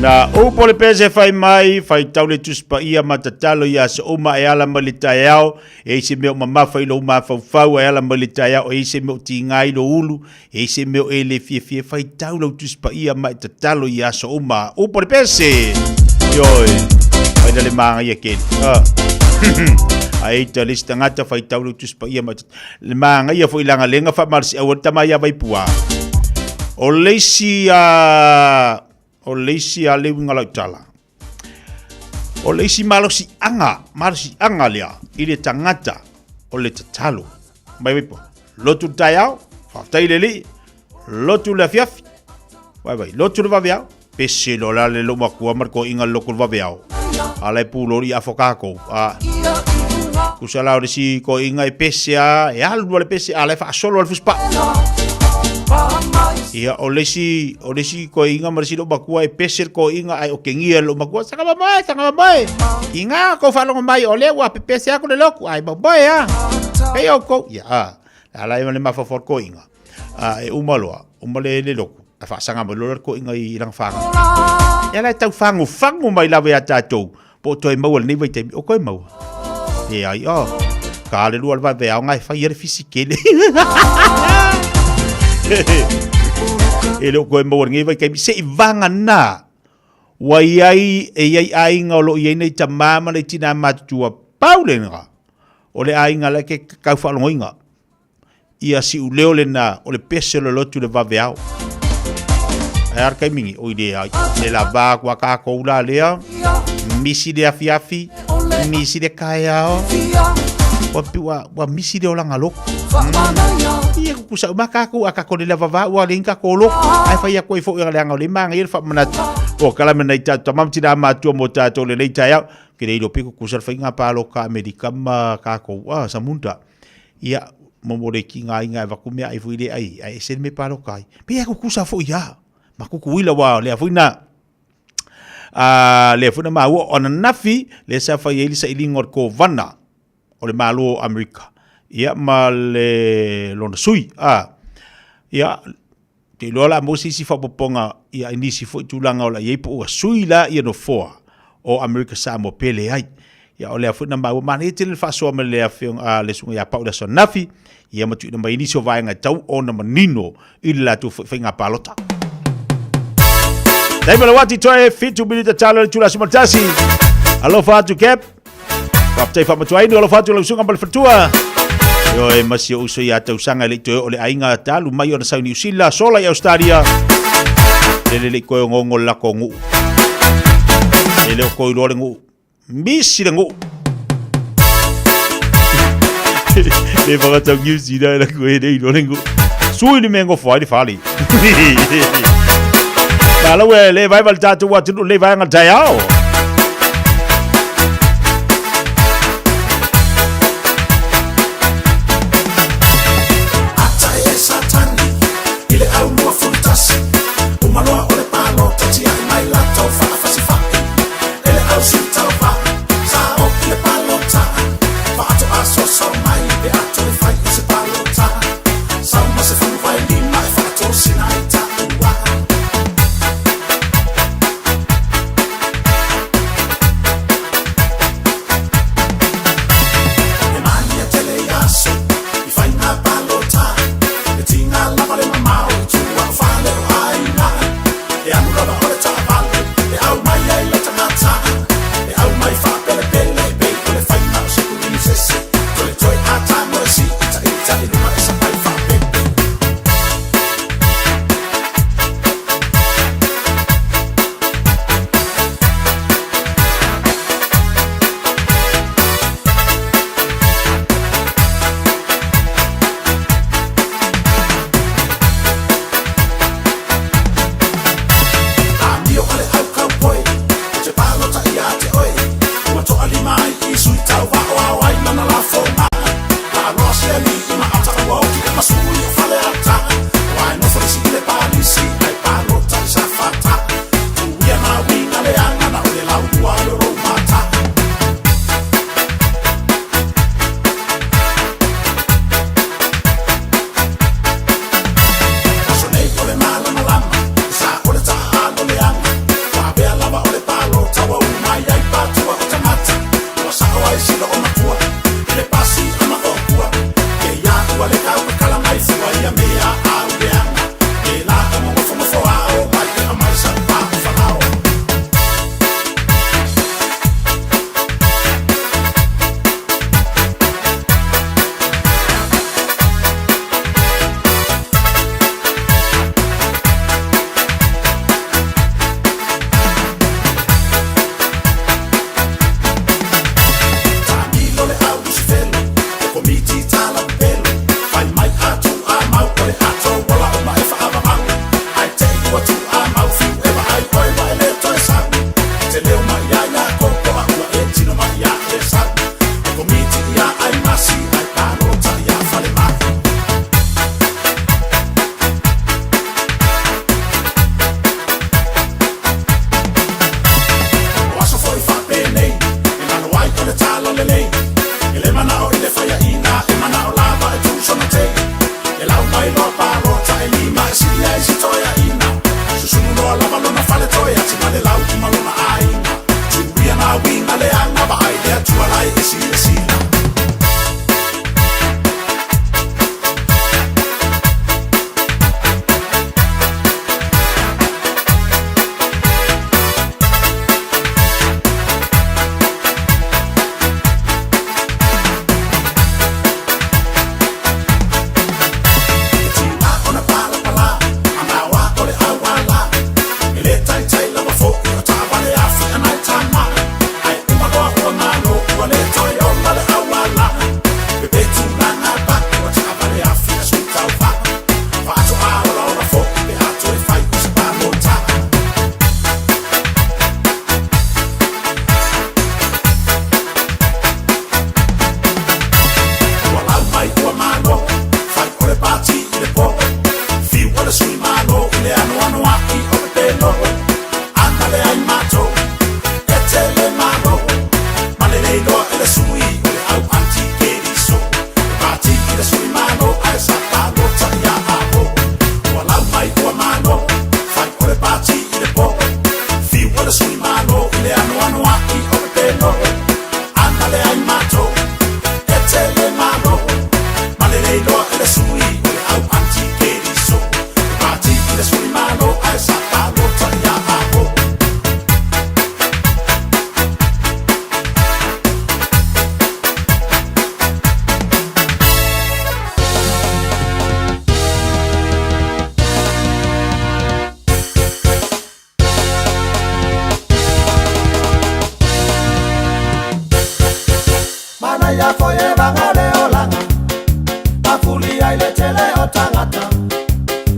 Na upo le pese fai mai fai tau le tuspa ia matatalo ia se uma e ala malitai au e se meo mamafa ilo uma fau e ala malitai au e se meo tinga ilo ulu e se meo e le fie fai tau le tuspa ia matatalo ia se uma upo le pese yoi fai dale manga ia keni ai ta lista ngata fai tau le tuspa ia matatalo le manga ia fo ilanga lenga fa marsi au tama ia vai pua o leisi o leisi a lewinga lau tala. O leisi malosi anga lea, i le tangata o le tatalo. Mai wipo, lotu taiao, whaftai lele, lotu le fiafi, vai, lotu le waweao, pese lo la le lo makua marko inga loko le waweao. Alai pulori a whakako, kusala o resi ko inga e pese a, e alu le pese a, alai wha solo al fuspa. Ia o lesi ko inga marisi lo makua e pese ko inga ai o kengia lo makua sanga mai inga ko fa lo mai o le wa pese ako le loku ai boy ya pe o ko ya ala e le mafa for ko inga e umaloa umale le loku fa sanga mo lo ko inga i lang fanga ya la tau fangu mai la ve ata to po to e mau ni vai te o ko mau e ai o ka le lu al va ve a ngai fa yer fisikele ele ko e mo ngi vai ke se vanga na wai ai e ai ngolo ye nei tamama le tina matua paulenga ole ai ngala ke ka fa longa ia si uleo le na ole pese le lotu le vaveao ar kai mingi o ide ai le la va kwa ka ko la lea misi de afiafi misi de kayao wa misi de olanga loko ia ku sa makaku akako le lava wa linka kolo ai fa ia ko fo ia langa le manga ia fa manat o kala mena ita tamam tina matu mo tato le leita ia ke le piku ku sa fa inga palo ka amerika ma ka ko wa samunda ia mo mo de kinga inga va kumia ai fuide ai se me palo kai pe ia ku sa fo ia ma ku wila wa le fuina le fuina ma o ona nafi le sa fa ia sa ilingor ko vana o le malo amerika ia male lona sui ia te lola mo si fa poponga ia inisi fo tulanga ola ye po sui la ia no foa o america sa mo pele ai ia ole afu na ma mane te le fa so me le afiong le sunga ya paula so nafi ia mo tu na inisi vai nga tau o na manino ila tu finga palota dai bela wati toe fit to be the challenge tula sumatasi alofa tu cap Paptai fa matuai no alofa tu lusunga bal fatua yo e masio uso ya tau sanga le to ole ainga talu mai ona sauni usila sola ya Australia le ko ngongo la ko ngu le ko i lo ngu misi ngu le va ta giusi da la ko e lo ngu sui ni mengo fai di fali Kalau le vai val tatu wa tu le vai ngai au.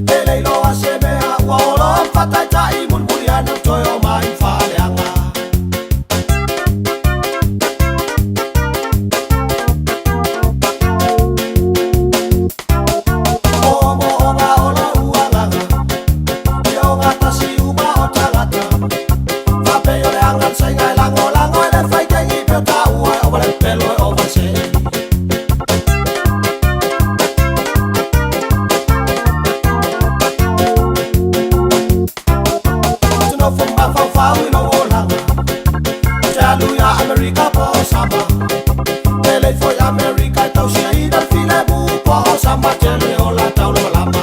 Ele lo hace mea, wolo, patai tai mun na toyo mai whaleanga. Omo onga ola ualanga, Io gata si uma o tagata. Whapeo le angan sai ngai lango lango e le whaikengi peo tau ai o wale pelo e o vase. Tuno fumba fau fau ino o langa. Jalu ya Amerika po samba. Tele foi Amerika tau sia ina file bu po samba tele o la tau lo lamba.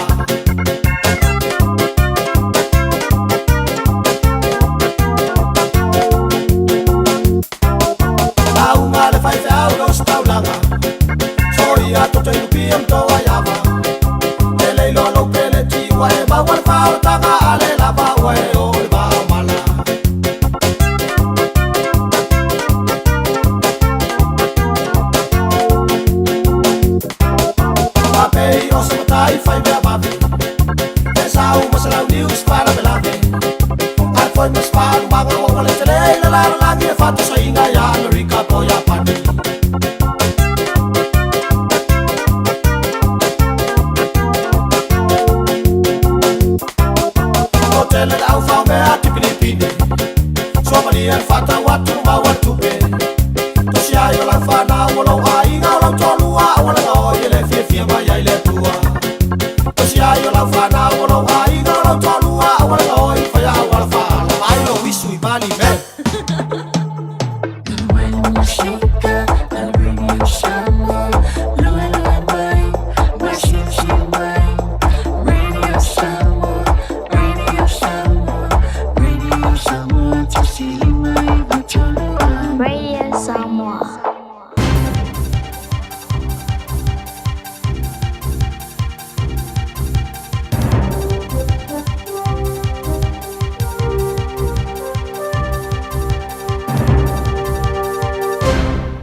Tau ngale fai fau los tau langa. Soi a to te lupiam to ayava. Tele lo lo pele ti wa e ba wal fau tanga ale la ba wa e o ba mala. Papei o se matai fai bea babi. E sau masalau news para belave. Ai foi mas para maga o wale tele la la la ngi e fatu sa inga ya Amerika po ya pani. Hotel au fau bea tipini pini. Somali e fata watu ma watu be. Tosi ai o la fana o lo ai nga o lo tolua o la o ile fie fie ma ya ile tua. Tosi ai o la fana o lo ai nga o lo tolua o la o i fa ya o la fa. Ai lo wisu i bali me. Radio Samoa.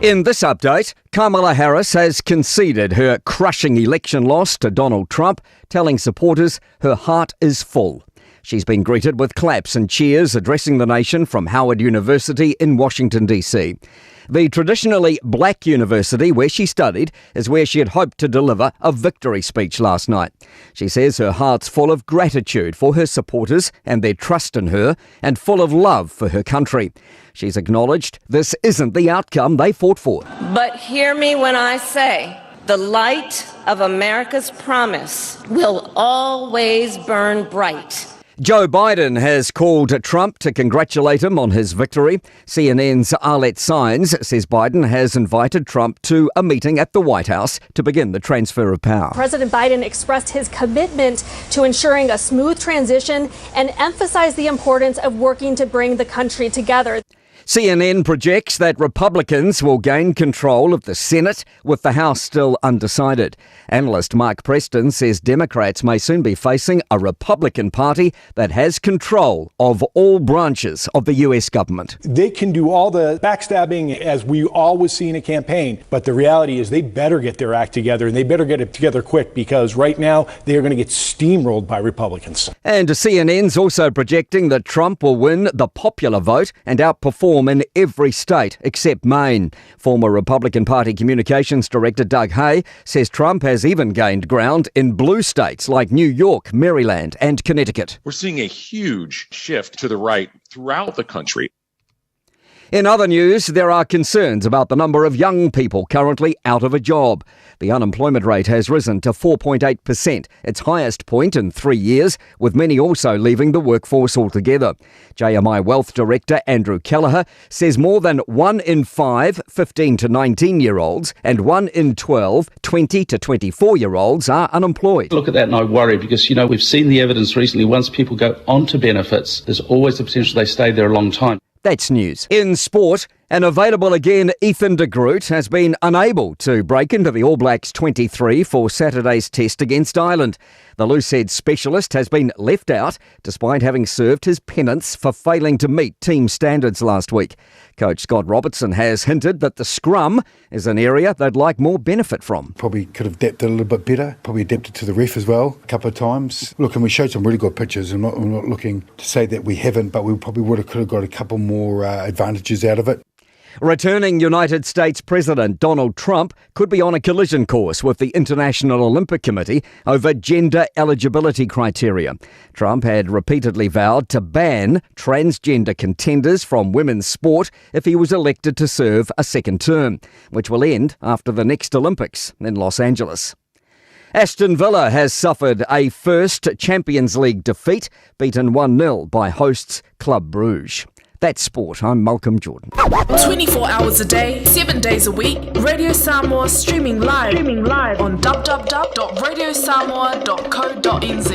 In this update, Kamala Harris has conceded her crushing election loss to Donald Trump, telling supporters her heart is full. She's been greeted with claps and cheers addressing the nation from Howard University in Washington, D.C. The traditionally black university where she studied is where she had hoped to deliver a victory speech last night. She says her heart's full of gratitude for her supporters and their trust in her, and full of love for her country. She's acknowledged this isn't the outcome they fought for. But hear me when I say, the light of America's promise will always burn bright. Joe Biden has called Trump to congratulate him on his victory. CNN's Arlette Saenz says Biden has invited Trump to a meeting at the White House to begin the transfer of power. President Biden expressed his commitment to ensuring a smooth transition and emphasized the importance of working to bring the country together. CNN projects that Republicans will gain control of the Senate, with the House still undecided. Analyst Mark Preston says Democrats may soon be facing a Republican Party that has control of all branches of the US government. They can do all the backstabbing as we always see in a campaign, but the reality is they better get their act together, and they better get it together quick, because right now they are going to get steamrolled by Republicans. And CNN's also projecting that Trump will win the popular vote and outperform in every state except Maine. Former Republican Party Communications Director Doug Hay says Trump has even gained ground in blue states like New York, Maryland and Connecticut. We're seeing a huge shift to the right throughout the country. In other news, there are concerns about the number of young people currently out of a job. The unemployment rate has risen to 4.8%, its highest point in 3 years, with many also leaving the workforce altogether. JMI Wealth Director Andrew Kelleher says more than 1 in 5 15 to 19-year-olds and 1 in 12 20 to 24-year-olds are unemployed. Look at that and I worry because, we've seen the evidence recently. Once people go onto benefits, there's always the potential they stay there a long time. That's news. In sport, And available again, Ethan de Groot has been unable to break into the All Blacks 23 for Saturday's test against Ireland. The loosehead specialist has been left out despite having served his penance for failing to meet team standards last week. Coach Scott Robertson has hinted that the scrum is an area they'd like more benefit from. Probably could have adapted a little bit better, probably adapted to the ref as well a couple of times. Look, and we showed some really good pitches. I'm not looking to say that we haven't, but we probably could have got a couple more advantages out of it. Returning United States President Donald Trump could be on a collision course with the International Olympic Committee over gender eligibility criteria. Trump had repeatedly vowed to ban transgender contenders from women's sport if he was elected to serve a second term, which will end after the next Olympics in Los Angeles. Aston Villa has suffered a first Champions League defeat, beaten 1-0 by hosts Club Brugge. That's sport. I'm Malcolm Jordan. 24 hours a day, 7 days a week. Radio Samoa streaming live on www.radiosamoa.co.nz.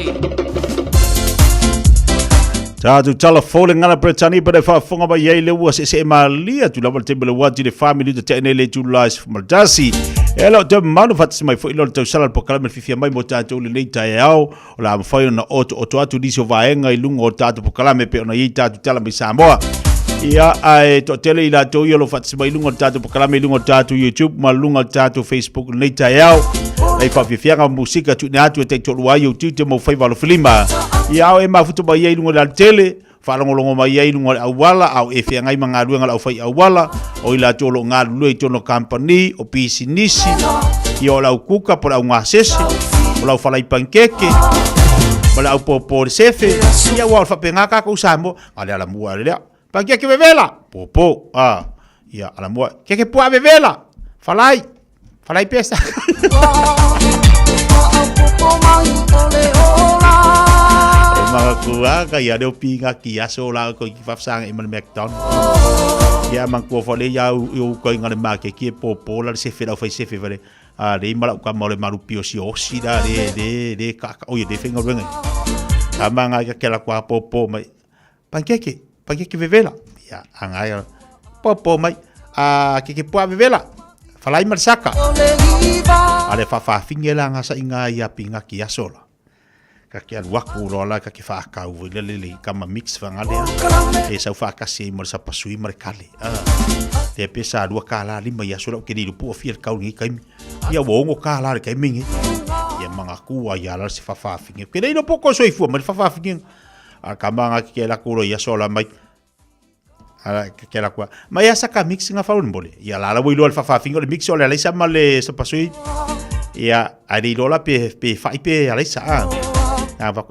Tātou tala fōle ngana Bretani pa wha whonga mai ei le ua se malia tu lawal te mele wadi le family te tēne le tūlais Maldasi. E alo te manu whatsi mai fo ilo tau salal po kalame fifia mai mo tātou le nei tae au o la mawhai na oto atu disi o vaenga i lunga o tātou po kalame pe ona i tātou tala mai Samoa. Ia ai to tele ila to yolo whatsi mai lunga o tātou po kalame lunga o tātou YouTube ma lunga o tātou Facebook nei tae au. Ei whawhiwhianga musika tu ne atu e te tolu ai o tūte mo whai walo whilima. Ia au e mafuta mai ei lunga o tele. Whalongolongo mai ei lunga au wala au e whea ngai mga ruenga au whai au wala o ila tolo ngā lului tono company o pisi nisi i o lau kuka por au ngā sese o lau whalai pankeke o lau popo sefe ia wau whapengā kako usamo ale ala mua lea pankeke vevela popo ia ala mua keke pua vevela whalai pesa mga kuaga ia deo pinga ki aso la ko ki fafsanga i McDonald ia man ko fole ia u ko ngale ma ke ki popo la se fe la fai se fe vale le mala ka mole maru pio si osi da de ka o ye de fenga venga amanga ka la kwa popo mai pankeke vevela ia anga popo mai ke po vevela falai marsaka ale fa fingela nga sa inga ia pinga ki aso la kaki aluaku rola kaki whaakau lelele kama mix whangalea e sau whaakasi mo sa pasui mare kale te pesa alua kala lima ia sola ke ni lupu o fia kau ni kaimi ia wongo kala ke mingi ia manga kua ia la se whawhawhingi ke nei no poko soifua mare whawhawhingi kama ngaki ke la kuro ia sola mai ke la kua mai asa ka mix nga whaun mole ia la wilo al whawhawhingi le mix ole leisa male sa pasui ia ari rola pe whai pe aleisa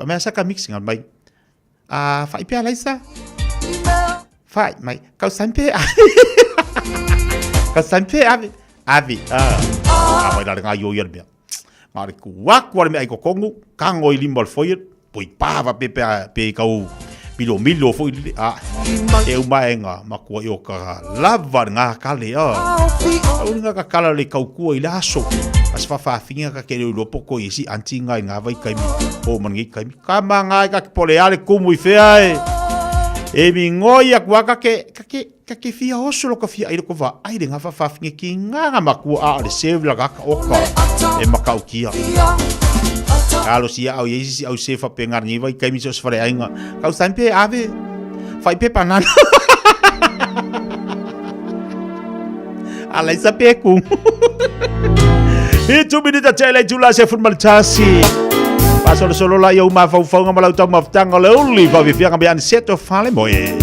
me saka mixing al mai fai pe alaisa fai mai kau sampe ave mai la nga yo yerbia mari ku wakwa me ai ko kongu kango i limbol foyer poi pava pe kau milo foi e uma enga makua yo ka lava nga kale nga ka kala le kau ku i laso as whawhawhinga ka kere uro poko i si anti ngai ngā vai kaimi o mangi kaimi ka ma ngai ka pole ale kumu i whea e mi ngoi ak waka ke fia osolo ka fia aire ko wa aire ngā whawhawhinga ki ngā makua a le sevla kaka oka e makau kia alo sia au yeisi au se whapengar ngi vai kaimi sos whare ainga kau sampe ave whai pe panana alai sa pe kum Itu minita tele tula se formaltasi. Pasal solo la yo ma fau ngamalau tau maftanga le uli va vivia ngambe an seto fale moye.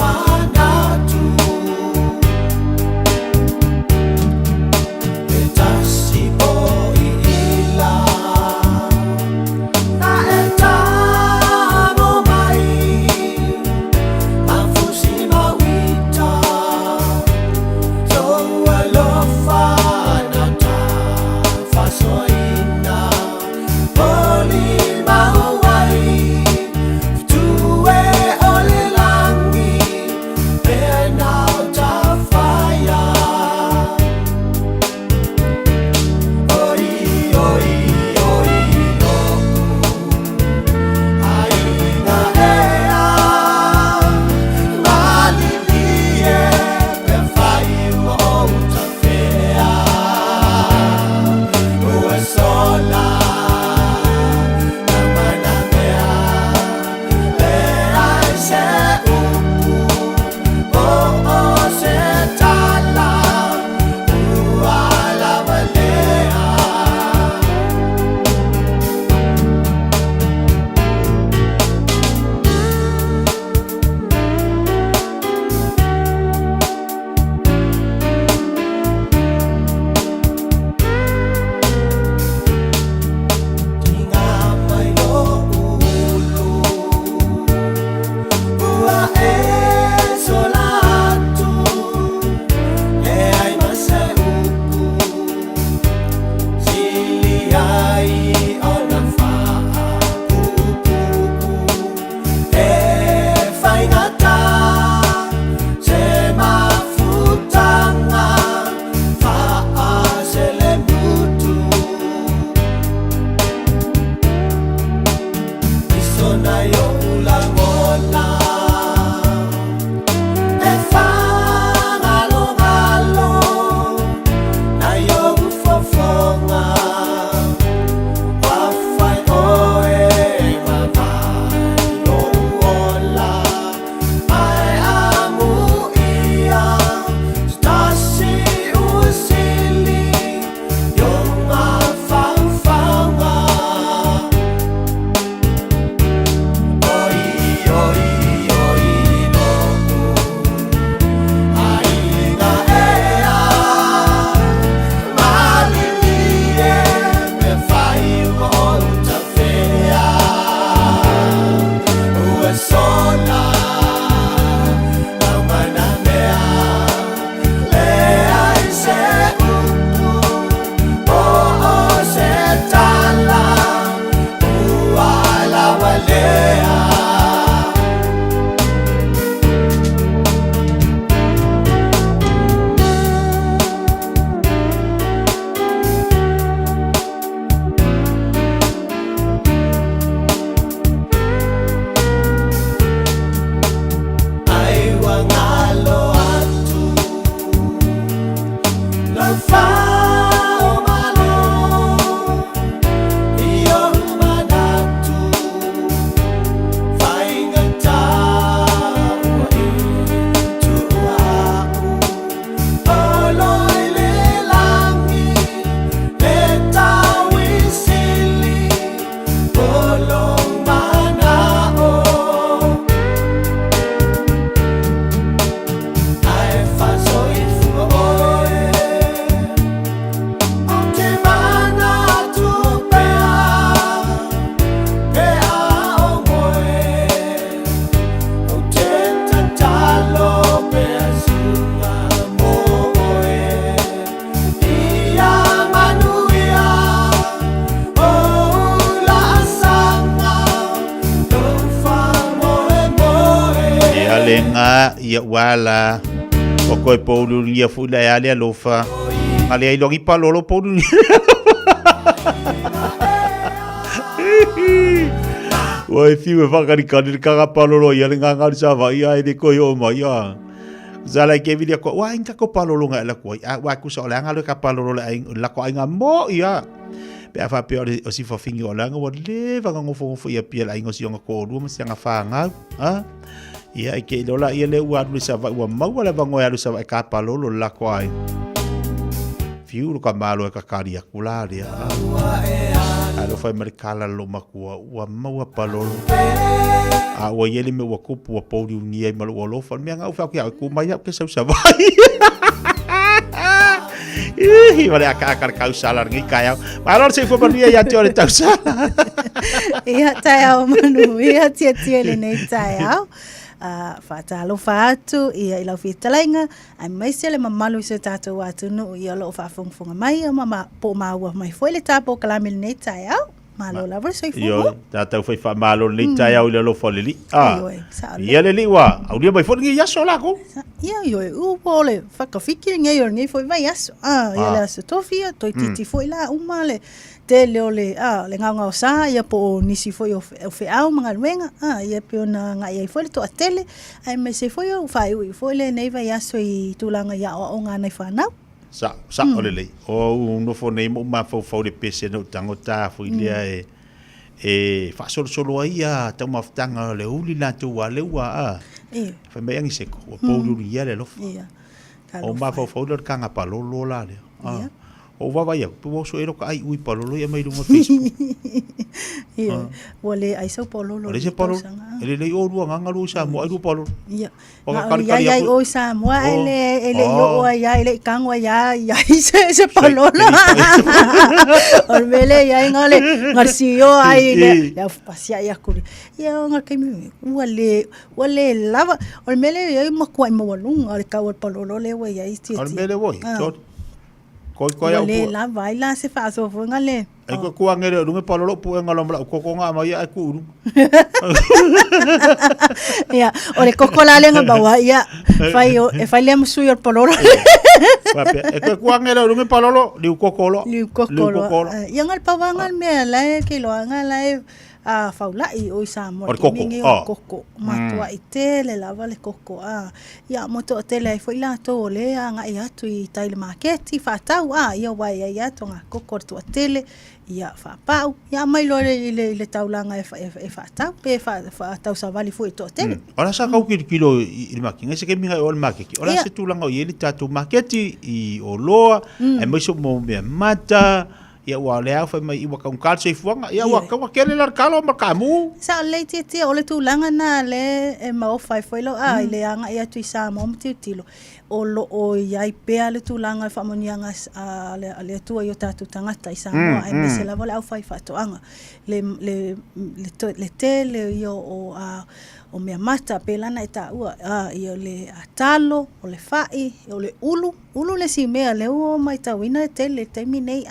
Uma ia wala. O koe poulu ngia fula e ale alofa. Ale ai longi palolo poulu ngia. Wai fiu e whakarikani kanga palolo ia le ngangari sa vai ai le koe o mai ia. Zala ke vidia ko wa inga ko palolo nga la ko wa ku so la nga le ka palolo la ko inga mo ia. Pe afa pe o si fa fingi o la nga wa le va nga fo ia pia la ingo si nga ko lu ma si nga fa nga ha. Ia ke lola ia le wa lu sa va wa ma wala va ngoya lu sa va ka palolo la ko ai. Fiu ka malo ka karia kula dia. Alo fai marikala lo makua ua maua palolo. A ua yele me ua kupu ua pouri unia i malu olo fa mea ngau whauki au kumai au ke sau savai. Ihi wale a kakar kau salar ngi kai au. Malor se fumanuia ia te ore tau sala. Ia tai au manu, ia tia le nei tai au. Whaatalo whaatu, ia ilau whitalainga, ai maise le mamalu se tātou atunu, ia lo whaafungfunga mai, o mama po maua mai foi le tāpō kalamili nei tai au, malo lava soi fungo. Yo, tātou whai wha malo nei tai au le lo whalili. Ia le liwa, au lia mai whangi yaso lako. Ia yo, upo le whakawhiki ngai o ngai foi vai yaso. Ia le aso tofia, toi titi foi la umale. Te leo le nganga o sa ia po nisi foi o fe au mga ruenga ia pe ona nga ia foi to atele ai me se foi o fai u foi le nei vai aso I tulanga ia o nga nei fana sa ole le o no fo nei mo ma fo le pese no tango ta foi le fa solo ia ta ma ftanga le uli la tu wa le wa fa me yangi se ko po lu ia le lo o ma fo le kanga pa lo la le o wawa ia, tu so ero ka ai ui palolo ia mai runga Facebook. Ia, wale ai sau palolo. Wale se palolo. Ele lei o rua nganga lu sa mo ai ru palolo. Ia. Ia o sa mo ele yo ia ele kangwa ia se palolo. Ormele ia ngale ngarcio ai le ya pasia ia kuri. Ia nga kemi wale lava ormele ia makwai mo walunga le ka palolo le wa ia sti. Ormele voi. Koi le la vai la se fa so fo ngale ai ko ngere runge palolo pu ngalo mala ko nga mai ai ku ru ya ore ko la le nga bawa ya fai le musu yo palolo pape e ko ngere runge palolo li ko ya ngal pawangal me la ke lo ngala faulai o sa mo mingi o koko matua ite le lava le koko ia moto tele foi la to le nga ia tu I taile market fa tau ia wai ia to nga koko tu tele ia fa pau ia mai lo le taulanga e fa tau pe fa tau sa vali foi to tele ora sa kau kilo I makinga se ke minga o market ora se tu langa o ile tatu market I o loa e mai so mo me mata ia wa le fa mai wa ka se fuanga ia wa ka kele lar kalo ma kamu sa le tete o le tulanga na le e ma o fai foi lo ile anga ia tu sa mo tilo o lo o ia I pe le tulanga fa monianga le tu yo tatu tangata isa mo ai me se la vola au fai fa to anga le tele yo o mea mata pe lana eta ua ia le atalo o le fai o le ulu le si mea le o mai tawina tele taimi nei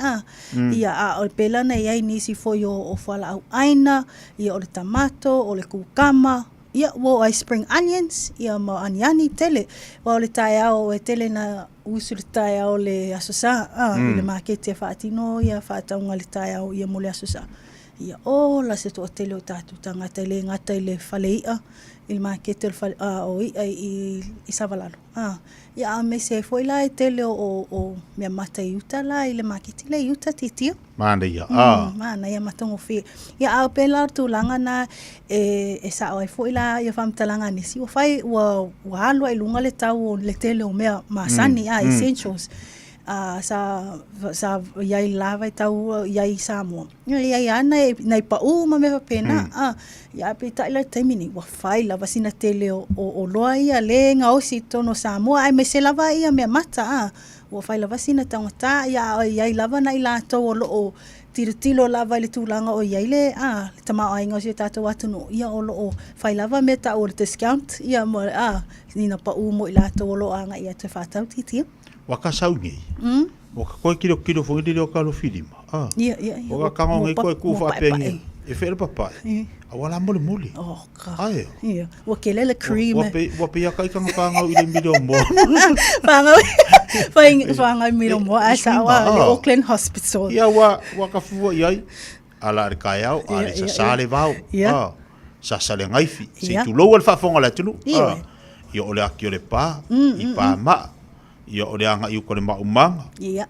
ia o pe lana ia nisi foi o fala au aina ia o le tamato o le kukama ia wo I spring onions ia ma aniani tele o le taiao e tele na usu le taiao le asosa le makete fatino ia fataunga le taiao ia mo le asosa ia la se to tele o tatu tangata le ngata le faleia il market o I savalalo ia me se foi la tele o me mata yuta la ile market le yuta titio mana ia mana ia matongo fi ia a pela tu langa na e sa o foi la ia fam talanga ni si o fai wa alu ai lunga le tau le tele o me masani essentials sa yai lava tau yai samo yai ana nai pa ma me pena ya pita ila taimini wa fai lava sina tele o loa ia le nga o si tono samo ai me se lava ia me mata wa fai lava sina tangata ya yai lava nai la to o tilo lava le tulanga o yai le tama ai nga si tato watu no ia o lo fai lava me ta o discount ia mo nina pa mo ila to lo anga ia te fatau titi waka saungi waka koe kilo fongi le o kalo filima ia o ka kango ngai koe ku fa pengi E whera papai. Awala mole mole. Oh, ka. Ai. Ia. Wa kelele cream. Wa pe ya kai kanga panga ile milo mo. Panga milo mo asa wa le Auckland Hospital. Ia wa ka fu ai. Ala re kai au, ale sa sale vau. Sa sale ngaifi. Se tu lo al fa fonga la tunu. Ia ole aki ole pa, I pa ma. Ia ole anga I ko le ma umanga. Ia.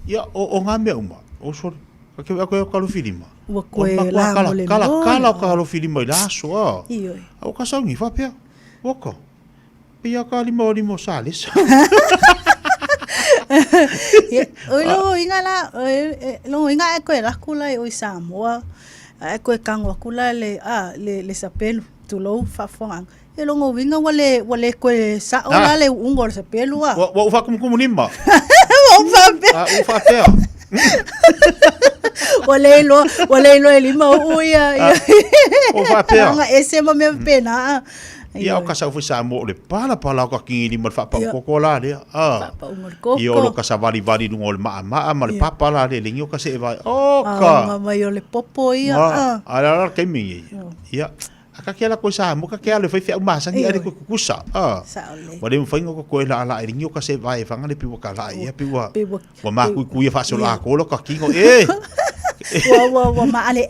Ia o nga me uma. O sorry. Ka ke ko lo filima. Wa koe la mole Kala lo filima I laso a. Iyo. Au ka saungi fa pea. Waka. Pia ka limo sales. Oi lo inga la, lo inga e koe la kula o Samoa. E koe kangwa kula le sapelu tu lo fa fongang. E lo winga wale koe sa ola le ungo le sapelu a. Wa ufa kum nima. Wa ufa pea. Wale lo lima uia. O fa pea. Nga ese ma me pena. Ia o kasa ufa sa mo le pala ka kingi lima fa pa ko la le. Ia o kasa vali no le ma le papa la le lingi o kasa e vai. O ka. Ma yo le popo ia. Ala ke mi. Ia. Aka ke la ko sa mo ka ke le fai masa ngi ari ko kusa. Wale mo faingo ko la lingi o kasa e vai fanga le piwa ka la ia piwa. Wa ma ku ia fa so la ko lo ka kingo Wa ma ale.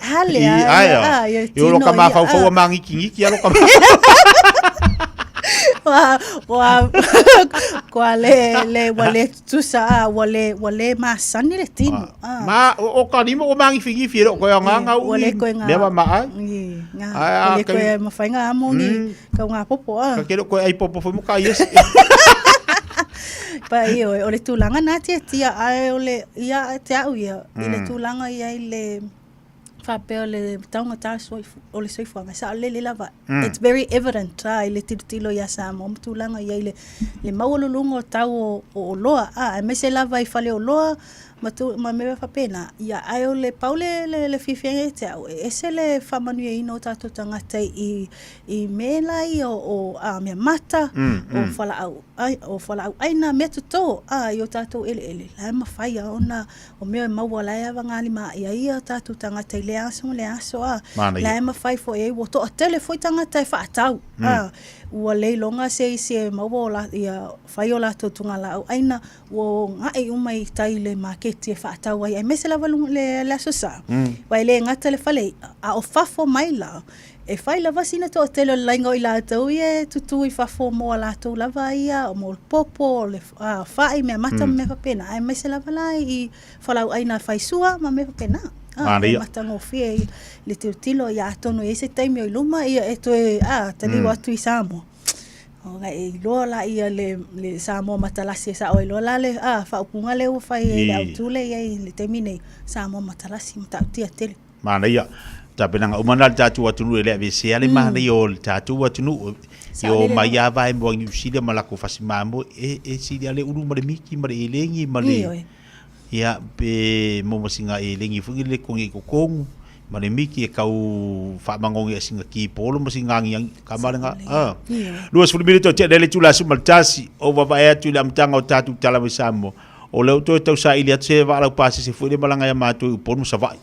Yo lo ka ma fa ma ngi kingi lo ka. Wale tusa wale masani le tino. Ma o ka ni mo mangi fingi fiero ko nga wale ko nga. Le ma ai. Wale ko ma fainga amo ni ka nga popo Ka kero ko ai popo foi mo ka yes. Pa io o le tulanga na tia ai o le ia te au ia. Le tulanga ia le fa pe le taunga ta o le soifanga sa le lava. It's very evident le tilo ia sa mo tulanga ia le maululungo tau o loa me se lava I fale o loa ma me fa pena ia ai o le paule le fifenge te au ese le fa manu I no tato tangata I mela o me mata o fala au aina me to yo tato ele la ma fai ona o me mawala ia vangali ma ia tato tangata le aso la ma fai fo wo to tele foi tangata fa tau ua leilonga se mawola ia faiola to tunga la aina wo ngai umai tai le market fa tau ai me se la valu le sosa vai le ngata le fale a o fafo mai la e fai la vasina to tele laingo I la tau ie tutu I fafo mo la to la vaia o mo popo le fai me mata me fa pena ai me se la vala I falau aina fai sua ma me fa pena matango fie le tilo ia tono ese taimi o luma ia eto tali watu I Samoa o ngai lola ia le Samoa matalasi sa o lola le fa upunga le fai le autule ia le taimi Samoa matalasi mata tia tele mana ia tapena umana tatu watu le vese ale mana yo tatu watu yo maya vai mo ngi sile malako fasimamo e sile ale uru mare miki mare elengi male ia pe mo singa elengi fugi le kongi kokong mare miki e kau fa mangongi singa ki polo mo singa ngi kamaranga luas fu minuto te dele tula sumaltasi o va vai atu la mtanga o tatu tala misamo o le to to sa ilia tse va la pasi se fu le malanga ya matu ponu sa vai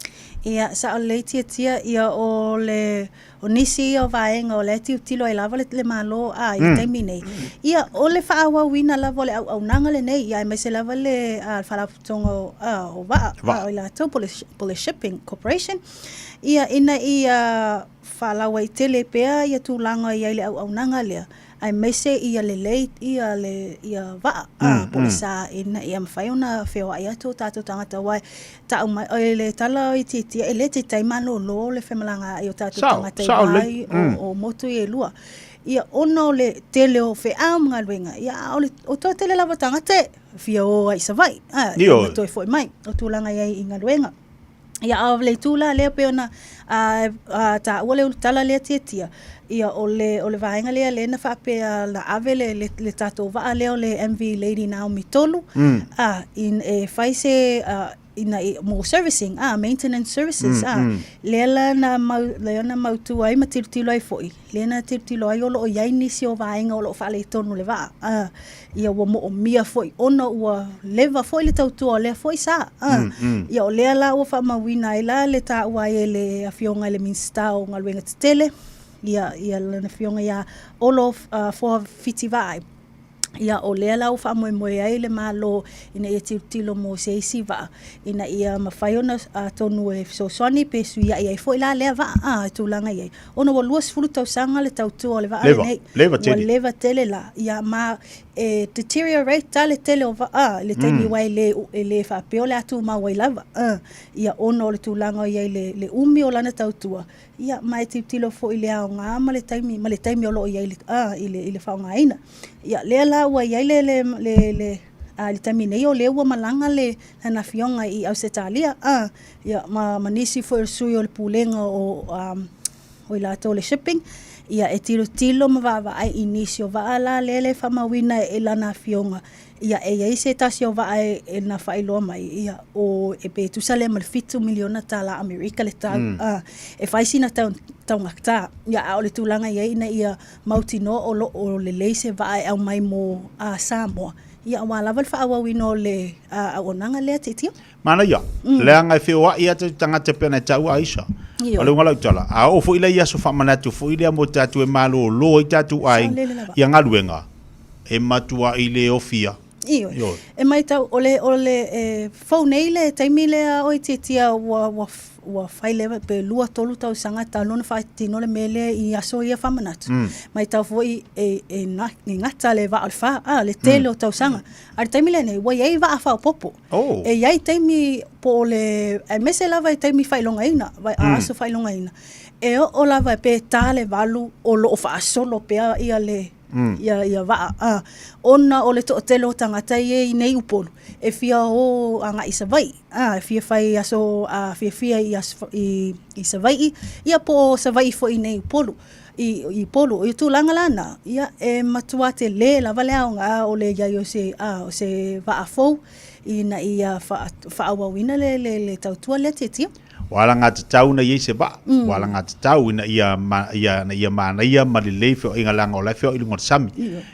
ia sa o le tia ia o le o nisi o vaenga o le tilo I lava le malo I taimi nei ia o le faawa wina lava le au nanga le nei ia me se lava le fala tongo o va o la to Polish Shipping Corporation ia ina ia fala wai tele pea ia tulanga ia le au nanga le ai mese ia le late ia va polisa ina ia mfai una feo ia to tato tangata wai ta le tala I titi ele te taima lo le femalanga ia tato tangata wai o moto I lua ia ono le tele o fe nga luenga ia o to tele lava tangata fia o ai savai ia to foi mai o tulanga ia inga luenga ia avle tula le peona ta ole tala le titia ia ole vaenga le na fa pe la avele le tato va le MV Lady Naomi Tolu in e faise ina mo servicing maintenance services lela na mau tu ai matirtilo ai foi lena tirtilo ai olo ia nisi o vainga olo fale tonu le va ia wo mo mia foi ona ua leva foi le tau tu le foi sa ia o lela o fa mawina ila le ta wa ele afionga le minsta o ngalwenga tele ia le afionga ia olo for fitivai ia o lea lau wha moe ai le malo ina ia tilo mo se isi va ina ia mawhaiona tonu e sosoni pe su ia ia fo ila lea va tūlanga ia ona wa luas fulu tau sanga le tau tua le va leva tele la ia ma deteriorate tale tele o va le taimi wai le fa peo le atu ma wai lava ia ona o le tūlanga ia le umi o lana tau tua ia mai tilo fo ile au ngā ma le taimi o lo ia ile fa ngā ina ia lea la wa ia le tamine o le ua malanga le na fionga I Ausetalia ia manisi fo sui o le pulenga o ila to le shipping ia e tilo ma va ai inisio va ala le famawina e lana fionga ia e se tasio va ai na failo mai ia o e pe tu sale mal fitu miliona tala America le tau e faisina tau ngakta ia o le tulanga ia mautino o le leise va ai au mai mo Samoa ia wala val fa awino le onanga le titio mana ia le anga fewa ia te tangata pena tau aisa ole ngala tala o fo ile ia so fa manatu fo ile mo tatu e malo lo tatu ai ia ngaluenga e matua ile ofia Iyo. E mai tau ole phone ile taimile o titia wa faile pe lua tolu tau sanga talon fa tino le mele I aso ia famanatu. Mai tau foi e ngata le va alfa le telo tau sanga. Ar taimile ne wa ia va fa popo. E ia taimi po le mese lava taimi failonga ina vai aso failonga ina. E o lava pe tale valu o lo fa solo pe ia le ia va ona o le totelo tangata I nei upolu e fia o anga I savai e fia fai aso fia I savai ia po savai fo I nei upolu I polu I tūlanga lana ia e matua te le la vale nga o le ia o se va afou ina ia fa awawina le tautua le titia wala ngata tau na yese ba wala ngata tau ina ia mana ia malile fo inga langa o la fo ilunga sami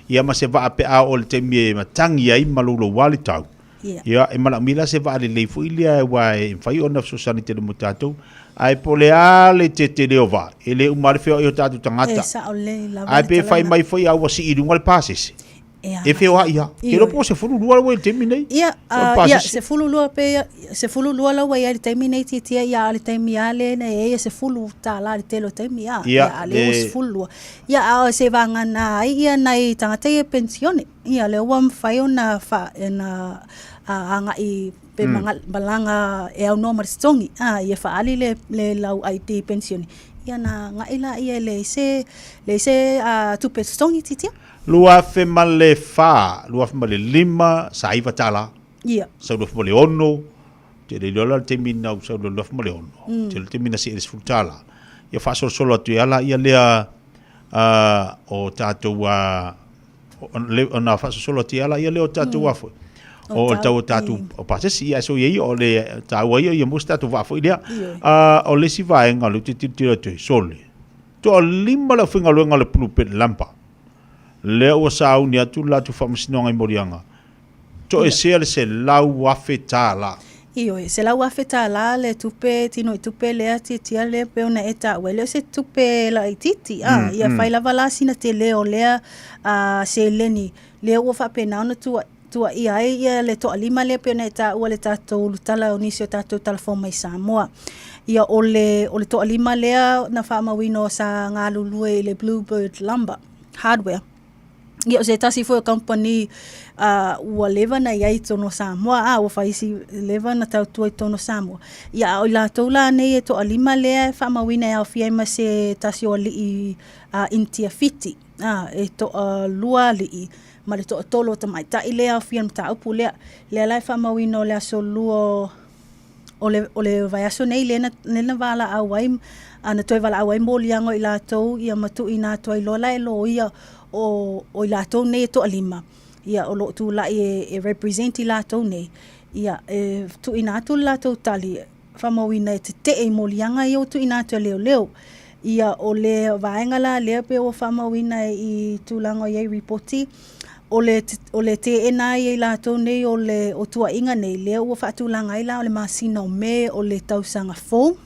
ia ma se va pe a o le temi matangi ai malolo wali tau ia e mala mila se va le fo ilia wa fai ona so sanite le mutato ai pole ale te le ova ele umar fo yo tatu tangata ai pe fai mai fo ia wa si ilunga le pases e feo ia ke lo po se fulu lua we terminate ia se fulu lua la we ia terminate tia ia le terminale na e se fulu ta la te lo termia ia le se fulu ia se vanga na ia nai tangata e pensione ia le wam fai ona fa na anga I pe malanga e au no marstongi ia fa ali le lau IT pensione ia na ngaila ia le se tu penstongi titia lua fe male fa lua fe male lima saiva tala ia sa lua fe male ono te le lola te mina sa lua fe male ono te le te mina si es futala ia fa solo tu ala ia lea o tato wa ona fa solo tu ala ia leo tato wa fo o tatu o pasesi ia so ia o le tawa ia musta tu wa fo ia o le si va en alu te te sole to lima la finga luenga le plupe lampa le o sau ni atu la tu famsinonga I morianga to e se lau afetala io se lau afetala le tupe tino tupe le ati tia le pe ona eta wele se tupe la ititi ia fai la vala sina te leo le se leni le o fa pena ona tu ia le to lima le pe ona eta o le tato lutala onisio tato telefon mai Samoa ia o le to lima le na fa mawino sa ngalulu le Bluebird Lumber Hardware ia se tasi foi company ua leva na ia tono Samoa o faisi leva na tau tu tono Samoa ia o la tola nei to alima le fa mawina ia fia ma se tasi o li intia fiti e to lua li ma le to tolo ta mai ta ile a fia ta upu le la fa mawino le so luo o le vai aso nei le vala awai ana toi vala awai moliango I la to ia matu ina toi lola e lo ia o la to nei to alima ia o lo tu la e represent la to nei Ia, tu ina atu la tau tali, whamawina e te e molianga i o tu ina atu leo. Ia o le vaenga la lea pe o whamawina i tūlanga i reporti, o le te ena i la tau nei o le o tua inga nei, lea ua whaatūlanga i la o le masina o me o le tausanga fōu.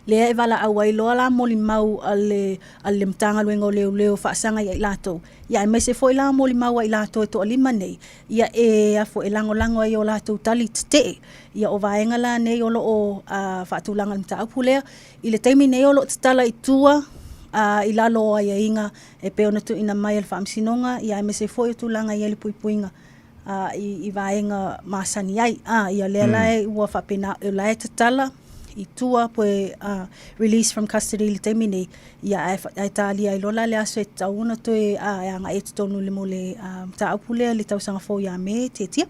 Lea e wala au ai loa la moli mau ale mtanga luenga o leo whaasanga i lato. Ia e mese fo i la moli mau i lato e to alima nei. Ia e a fo e lango ai o lato tali te. Ia o vaenga la nei o lo o whaatulanga mta aupu lea. I le taimi nei o lo tala i tua i lalo ai a inga e peo na tu ina mai al whaamsinonga. Ia e mese fo i tulanga i ali puipuinga i vaenga masani ai. Ia lea lai ua whapena e lai tala. I tua poe release from custody le taimi nei ia ai tali ai lola le aso e tauna toe anga e tonu le mo le taupule le tausanga fo ia me tetia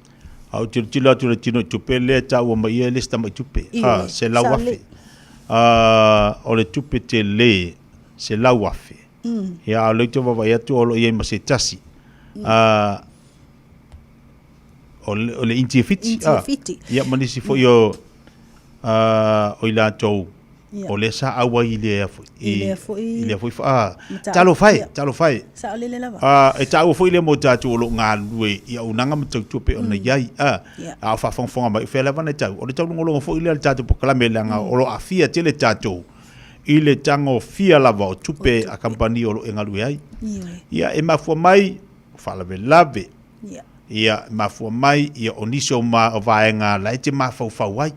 au tilo atu le tino tupe le ta o mai le sta mai tupe se la wafe o le tupe te le se la wafe ia le to va ia tu o ia ma se tasi o le intifiti ia manisi fo yo o ila tau o le sa awa i le foi fa talo fai sa le lava e tau foi le mo tatu o lo nga lue ia unanga mtu tupe ona yai a fa fonga mai fe lava na tau o le tau ngolo foi le tatu po kala melanga o lo afia tele tatu i le tango fia lava o tupe a company o lo engalue ai ia e mafua mai fa lave ia mafua mai ia oniso ma o vaenga la te mafau ai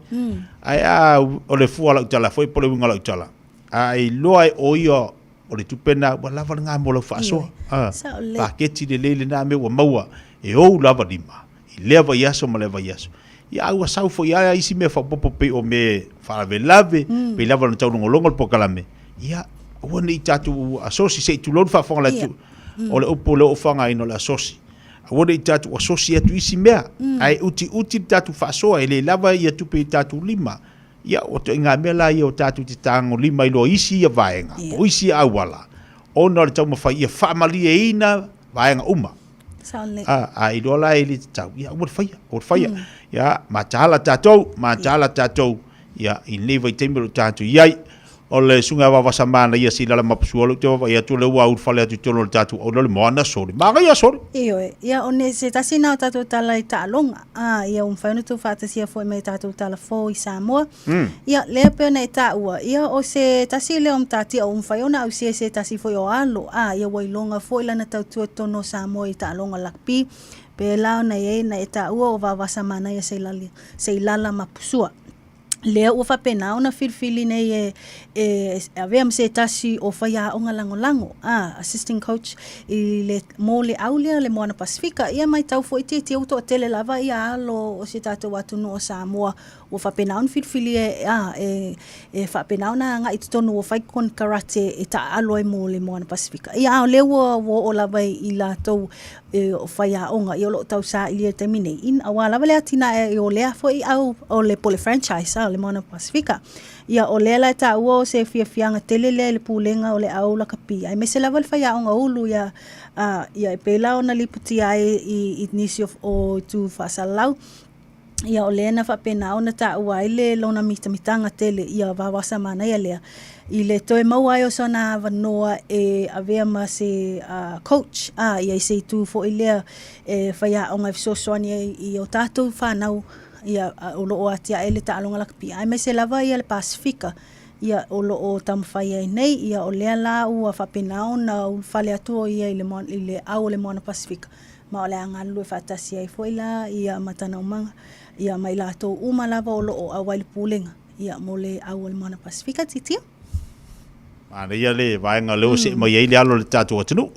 ai o le fua la utala foi pole winga la utala ai loai o io o le tupena wa lava nga mo lo faso pa keti de lele na me wa maua e o lava lima i leva yaso ma leva yaso ia au sau foi ia isi me fa popo pe o me fa lave pe lava no tau ngolongo po kalame ia o ni tatu asosi se tu lo fa fa la tu o le opo le ofanga ino la asosi Awone i tatu asosi atu isi mea. Ai uti tatu whasoa ele lava i atu pe tatu lima. Ia o to inga mea la i o tatu te tango lima ilo isi ia vaenga. O isi awala. O na le tau mawhai ia whamali e ina vaenga uma. Ai rola e le tau. Ia o whaia. Ia ma tahala tatou. Ia i neva i teimero tatu iai. O le sunga wa wasamana ia sila la mapsuolo te wa ia tu le wa urfale atu tolo tatu o le moana sori maga ia sori ia one se tasina tatu tala i talonga ia fai tu fata sia foi me tatu tala fo i Samoa ia le pena i taua ia o se tasi le tati o fai ona o se tasi foi o alo ia wai longa foi lana tatu tono Samoa i talonga lakpi pe la na ia na i taua o wa wasamana ia se lala mapusua lea ua whapena ona whirwhili nei avea mse tasi o whaia o ngā lango assistant coach i le mō le aulia le Moana Pasifika ia mai tau fo i te auto a tele lava ia alo o se tātou atu no o Samoa ua whapena ona whirwhili e whapena ona ngā i tutonu o whaikon karate e ta alo e mō le Moana Pasifika ia ao lea ua o lava i la tau o whaia onga i o lo tau sa i lia temine in awa lava lea tina e o lea fo i au o le pole franchise le Moana Pasifika ia o lela ta ua se fianga tele le pulenga o le au la kapi ai me se lava le whaia onga ulu ia e pela ona liputi ai i nisi o tu whasalau ia o lena whapena ona ta ua i le lona mitanga tele ia wawasa mana ia lea i le toe mau ai o sona wanoa e avea ma se coach ia i se tu fo i lea whaia onga fisosoani i o tātou whanau ia o loo atia ele ta alonga lakpi ai me se lava ia le Pasifika ia o loo tamawhai ai nei ia o lea la ua whapena ona u whale atua ia i le au le Moana Pasifika ma o le angalu e whatasi ai fo ila ia matana umanga ia mai la tō uma lava o loo awai le pulenga ia mo le au le Moana Pasifika titia ana ia le vaenga leo se mai ai le alo le tatu atunu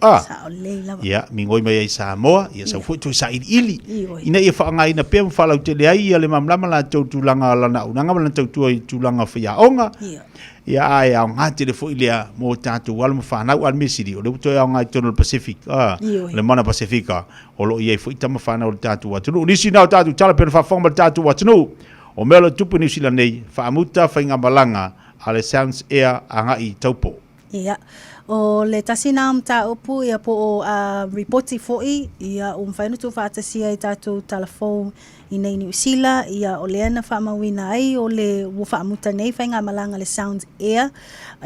ia mingoi mai ai Samoa ia sa foi tu sa ili ina ia fa ngai na pe fa lau te le ai ia le mamlama la tau tulanga lana unanga la tau tu tulanga fia onga ia ai au ngati le foi le mo tatu wal mo fa na wal misiri o le to ia ngai tono Pacific le Moana Pasifika o lo ia foi tama fa na o tatu atunu nisi na tatu tala pe fa forma tatu atunu o melo tupu ni sila nei fa amuta fa inga balanga ale sounds air anga i taupo. Ia, O le tasina mta upu ia po o reporti foi ia whainutu whaatasia i tātou telefone i nei New Zealand ia o le ana whaamawina ai o le whaamuta nei whainga malanga le Sounds Air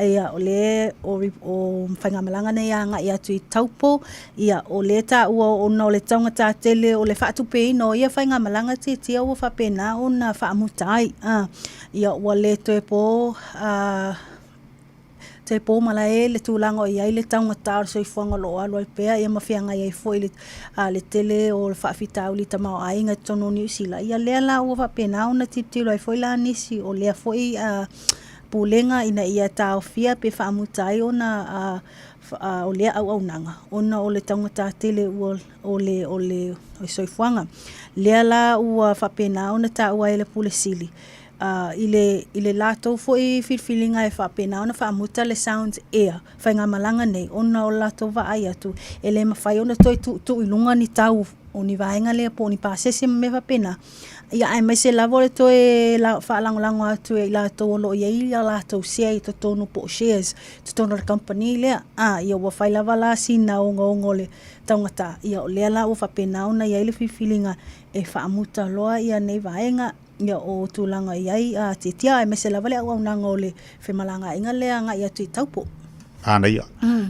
ia o le o whainga malanga nei anga ia tu i taupo ia o le ta ua o no le taunga tā tele o le whaatupe ino ia whainga malanga te tia ua whapena o na whaamuta ai ia ua le toe po te po mala le tūlanga o iai le taunga tāro so i whanga lo alo ai pēa ia mawhianga iai fwoi le tele o le whaafitau li tamau ainga tono New Zealand ia lea la ua whapena o na titilo ai fwoi la nisi o lea fwoi pūlenga ina ia tāo fia pe whaamutai o na o lea au nanga ona o le taunga tā tele o le so i whanga lea la ua whapena o na tā ua ele pule sili ile lato foi filfilinga e whapena ona whaamuta le Sounds Air whainga malanga nei ona o lato wa ai atu ele mawhai ona toi tu ilunga ni tau o ni vaenga lea po ni pasese me whapena ia ai mai se lavo le toi whaalangolango atu e lato o lo iei ia lato sea i to tonu po shares to tonu le company lea ia ua whai lava la sina ongo le taungata ia o lea la ua whapena ona iei le filfilinga e whaamuta loa ia nei vaenga ia o tūlanga iai te tia e mese lava le au nanga o le whemalanga inga lea nga ia tui taupo. Ana ia.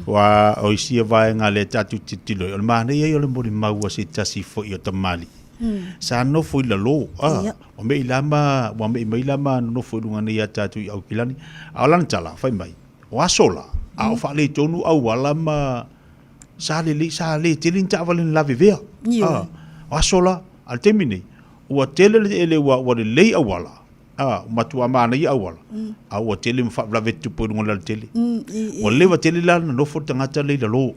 Wa o isia vaenga le tatu titilo. O le mahana ia o le mori maua se tasi fo i o tamali. Sa no fo i la lo. O me ilama, wa me ilama no fo i lunga ni ia tatu i au kilani. A o lantala, fai mai. O asola. A o wha le tonu au walama sa le telin ta avalin lavi vea. O asola, al temine. Ua tele ele ua le lei awala matua mana ia awala ua tele mfa blave tupo ngonga tele o leva tele la no fo tangata le lo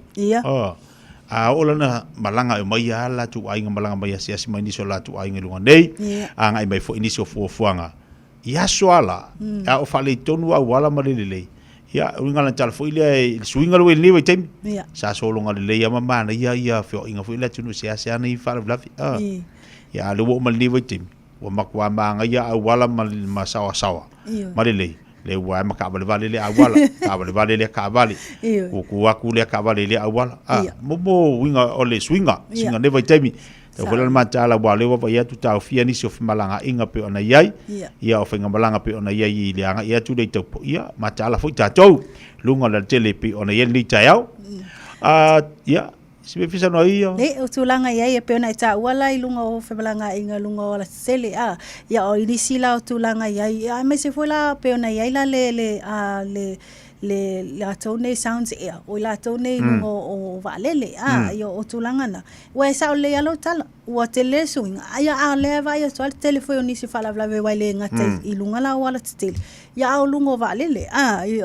ola na malanga e mai ala tu ainga malanga mai sia mai ni so la tu ainga lunga nei anga i mai fo inicio fo fuanga ia soala o fale tonu awala malele ia unga la tal fo ile swinga lo ni we tem sa so longa le ia mama na ia fo inga fo ile tu sia ni fa blave ya le wo mali we tim wo makwa manga ya awala ma sawa malele le wa maka vale le awala ka vale le ka vale ku aku le ka vale le awala mo winga ole swinga never time te vola mata la wa le wa ya tu ta fia ni so malanga inga pe ona yai ya o finga malanga pe ona yai le anga ya tu le topo ya mata la fo ta to lunga la tele pe ona yai li ta yao ya si me fisa no ia o tūlanga iai e peona i tā uala i lunga o whemalanga inga lunga o la sele ia o inisi la o tūlanga iai me se fwoi la peona iai la le atou nei Sounds Air o la atou nei lunga o waalele ia o tūlanga na ua e sa o le alo tala ua te le suinga ia a lea vai atu ale tele foi o nisi whalavlawe wai le ngata i lunga la o ala te tele ia au lunga o waalele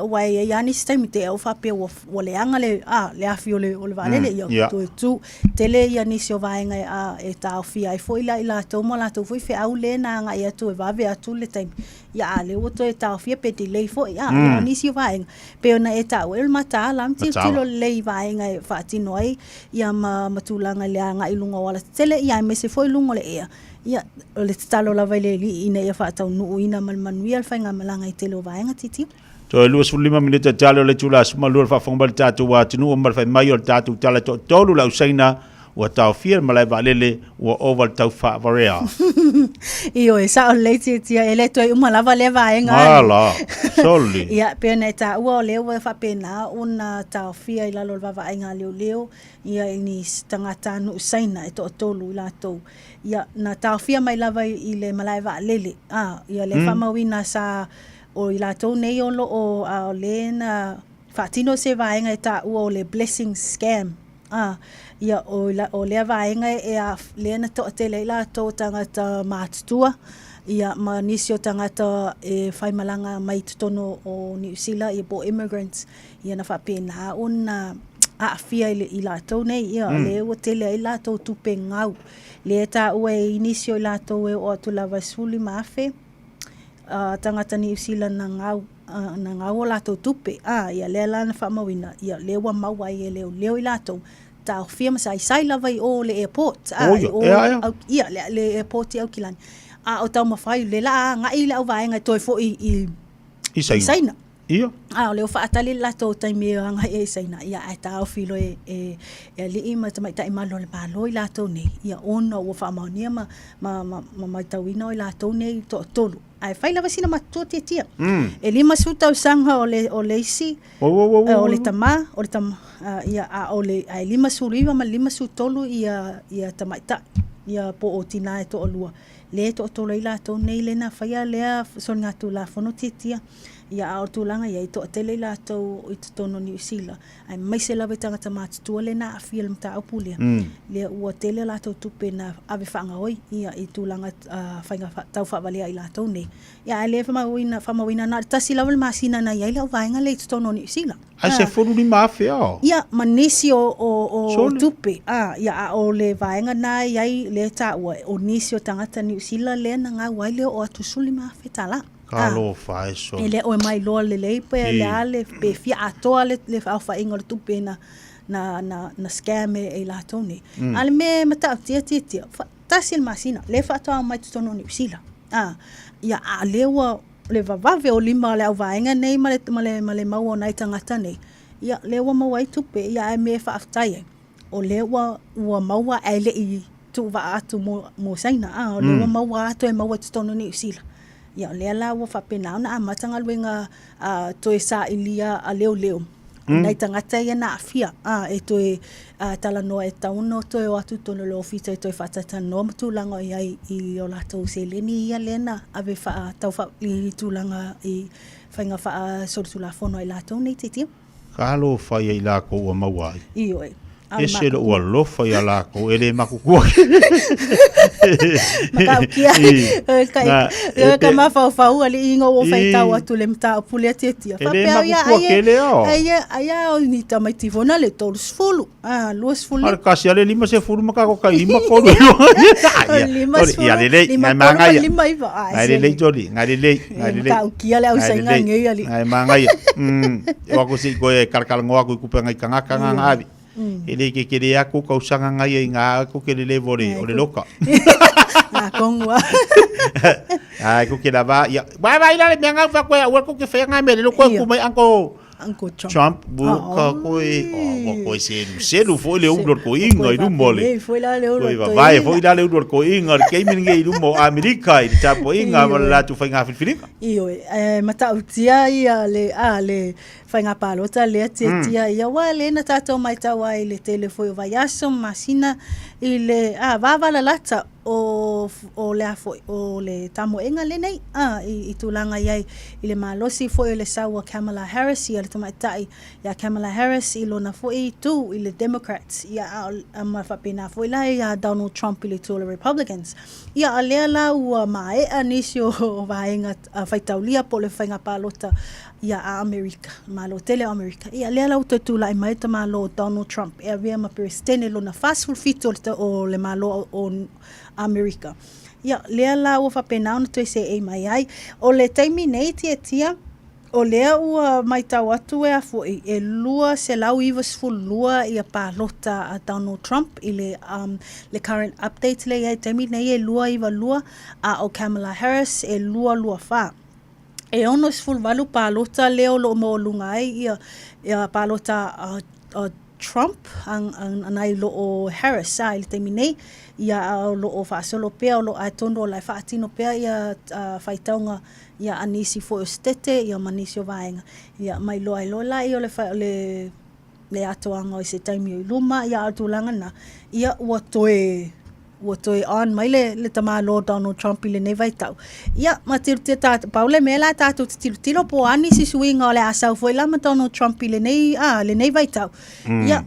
wai e ia nisi taimi te au whapea o le anga le afi o le waalele ia tu tele ia nisi o vaenga e tau fia e foi la i la atou mo la atou foi fe au le na anga ia tu e vave atu le taimi ia ale o to e tau fia pe te lei foi ia nisi o vaenga pe ona e tau el mata lam tilo lei vaenga e whaatino ai ia matulanga le anga i lunga o ala tele ia me se foi lungo le ia o le talo la vai le ina ia whaatau nuu ina malmanuia al whainga malanga i tele o vaenga titi to lu 5 minuta talo le tula suma lu fa fonga le tatu wa tinu o mal fa mai o tatu tala to tolu la usaina o tau fia malai valele o oval tau fa varea io e sa o le titi ele to uma lava le vaenga ala soli ia pena ta o le o fa pena una tau fia i la lo vaenga leo ia ini tangata no usaina e to tolu la to ia na tau fia mai lava i le malai valele ia le fa mawina sa o ila to nei o lo o le na fatino se vaenga ta o le blessing scam ia o le vaenga e a le na to te le la to tangata matutua ia manisio tangata e fai malanga mai tono o New Zealand i bo immigrants ia na fa pena una a fia i la to nei ia le o te le la to tupe ngau le ta o inisio la to o tu lava suli mafe tangata New Zealand na ngau la to tupe ia le la na fa mawina ia le wa mawai e leo i la to ta fia sai lava i o le airport ia le airport au kilani o tau mawhai le la ngai le au vaenga toi fo i saina Ia. O leo whaatali lato taimi o hanga e saina. Ia ai tau filo e li ima tamai tai malo le palo i lato nei. Ia ono ua whaamaunia ma tauina o i lato nei to tolu. Ai whaila wasina matua tia. E lima suta o sanga o le isi. O le tama. Ia o le ai lima suriwa ma lima sutolu ia tamai tai. Ia po o tina e to o lua. Le to o tolo i lato nei le na whaia lea son ngatu la fono tia. Ia au tūlanga ia i tō tele la tau i te tono New Zealand. Ai mai se lawe tangata mātutua le na a fia le mta aupu lea. Lea ua tele la tau tupe na awe whaanga oi ia i tūlanga tau whawalea i la tau nei. Ia ai lea whamawina na tasi lawe le masina na ia i lau vaenga le i te tono New Zealand. Ai se furu ni mawhia o? Ia manisi o tupe. Ia a o le vaenga na iai le ta ua o nisi o tangata New Zealand lea na ngā wai leo o atusuli mawhia tala. Kalo fai so. Ele o mai loa le leipe le ale pe fia atoa le alfa ingo le tupe na scam e la tone. Ale me mata tia. Tasil masina le fa atoa mai tono New Zealand. Ia a lewa le vavave o lima le au vaenga nei male mau o nai tangata nei. Ia lewa mau ai tupe ia e me fa aftai. O lewa ua maua ele i tu va atu mo saina. O lewa mau atu e mau tono New Zealand. Ia lea la ua whapena ona a matanga luenga toe sa ilia a leo. Nei tangata ia na afia. E toe tala noa e tauno toe o atu tono lo fita e toe whatata noa matulanga i o lato se leni ia lena ave tau i tūlanga i whainga wha sorutula whono i lato nei te tia. Kalo whai i lako ua mauai. Iyo e. E se lo ua lofa i a lako, ele makukua. Makaukia. Ka mawhau ali ingo o whaitau atu le mta pulea tia. Ele makukua kele o. Aia o ni tamai tivona le tolu sfulu. Luas fulu. Ar kasi ale lima se fulu makako ka ima koru. Lima sfulu. Ia lelei, ngai mangai. Ngai lelei joli, ngai lelei. Makaukia le au sainga ngei ali. Ngai mangai. Wako si koe karkalangoa koe kupe ngai kangaka ngangavi. Ele ke kere aku kau sanga ngai ngā aku ke le vore o le loka. Na kongwa. Ai ku ke lava ya. Vai la me ngā fa koe o ku ke fa ngai me le loka ku mai Uncle Trump buka koe se lu foi le udor ko inga i rumole. Foi la le udor. Vai foi la le udor ko inga ke minge i rumo Amerika i tapo inga la tu fa ngā filifilika. Iyo mata utia ia le whainga palota lea tia ia wale na tātou mai tawa i le telefoi o vai aso masina i le wavala lata o le afoi o le tamo enga le nei i tūlanga iai i le malosi foi o le saua Kamala Harris i le tamaitai ia Kamala Harris i lona foi tu i le Democrats ia mawhapena foi la ia Donald Trump i le tu le Republicans ia a lea la ua mae anisi o vaenga whaitaulia po le whainga palota ia a Amerika, malo tele Amerika. Ia lea lau tatula i maita malo Donald Trump. Ea vea ma perestene lo na fast fito o le malo o Amerika. Ia lea lau whapena ona tue se e mai ai. O le taimi nei tia, o lea ua maita watu e afoi. E lua se lau iwas lua i a palota a Donald Trump i le current update le ia taimi nei e lua iwa lua o Kamala Harris e lua wha. E ono sful valu palota leo lo mo lungai ia palota Trump anai lo o Harris il temine ia lo o fa solo pe lo atondo la fa atino pe ia faitaunga ia anisi fo stete ia manisio vaenga ia mai lo ai lo la ia le atoanga o se taimi luma ia atulanga na ia ua toe on mai le tamalo Donald Trump i le nei vaitau. Ia, ma tiru te tātou, paule me la tātou te tiru tiro po ani si suinga o le asau foi la ma Donald Trump i le nei vaitau. Ia,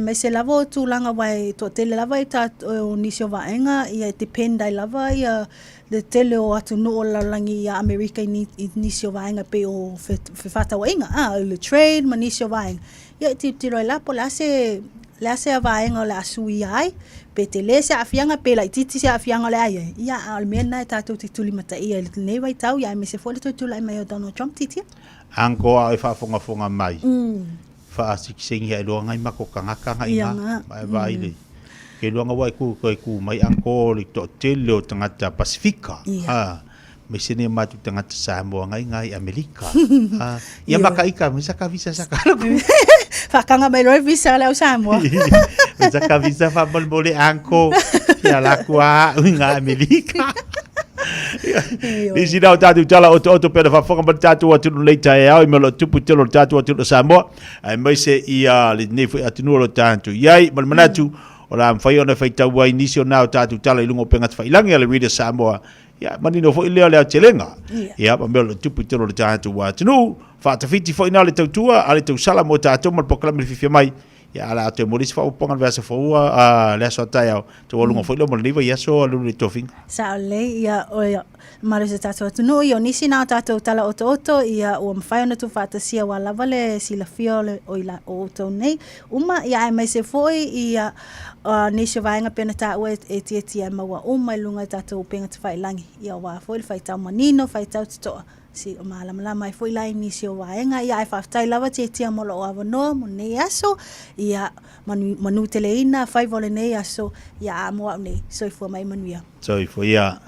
mai se lava o tūlanga wai, to tele lava i tātou o nisio vaenga, ia te pendai lava, ia le tele o atu no o lalangi i Amerika i nisio vaenga pe o whetata wainga, le trade ma nisio vaenga. Ia, tiru tiro i lapo, le ase a vaenga o le asui ai, pe te le se afianga pe lai titi se afianga le ai. Ia almena e tātou te tuli mata ia le nei vai tau, ia me se fole toi tula mai o Donald Trump titi. Anko a e whaafonga mai. Whaasikiseng hea loa ngai mako kangaka ngai ngā. Mai vai le. Ke loa ngā wai ku mai anko le to tele o tangata Pasifika. mai sene matu tangata Samoa ngai Amerika. Ia makaika misaka visa sakalo. Whakanga mai roi visa leo Samoa. Misaka visa fa mole anko. Ia lakua nga Amerika. Isi nau tatu tala oto pera whafonga ma tatu atu leita e au i melo tupu telo tatu atu Samoa. Ai mai se ia le nefu atu nuolo tatu. Iai manatu o la mwhai ona whaitau wai nisio nao tatu tala i lungo pengat whailangi ale Radio Samoa. Ia manino fo i leo leo telenga. Ia pa melo tupu telo tatu atu nu. Whaatawhiti fo ina le tautua ale tau sala mo tatu mal pokalami fifia mai. Ya ala te moris fa upongan versa fo le so taiao to longo fo lo mo liva yeso lu tofing sa le ya o maro se tato tu no yo nisi na tato tala oto ia o mfai na tu fatasia wala vale sila fiole o ila oto nei uma ia mai se foi ia nisi vainga pena ta o e ma wa uma lunga tato penga te fai langi ia wa foi fai ta manino fai ta to si o malama mai foi lai nisi o vaenga ia e faftai lava te mo lo ava no mo nei aso ia manu teleina fai vole nei aso ia mo nei so foi mai manuia so foi ia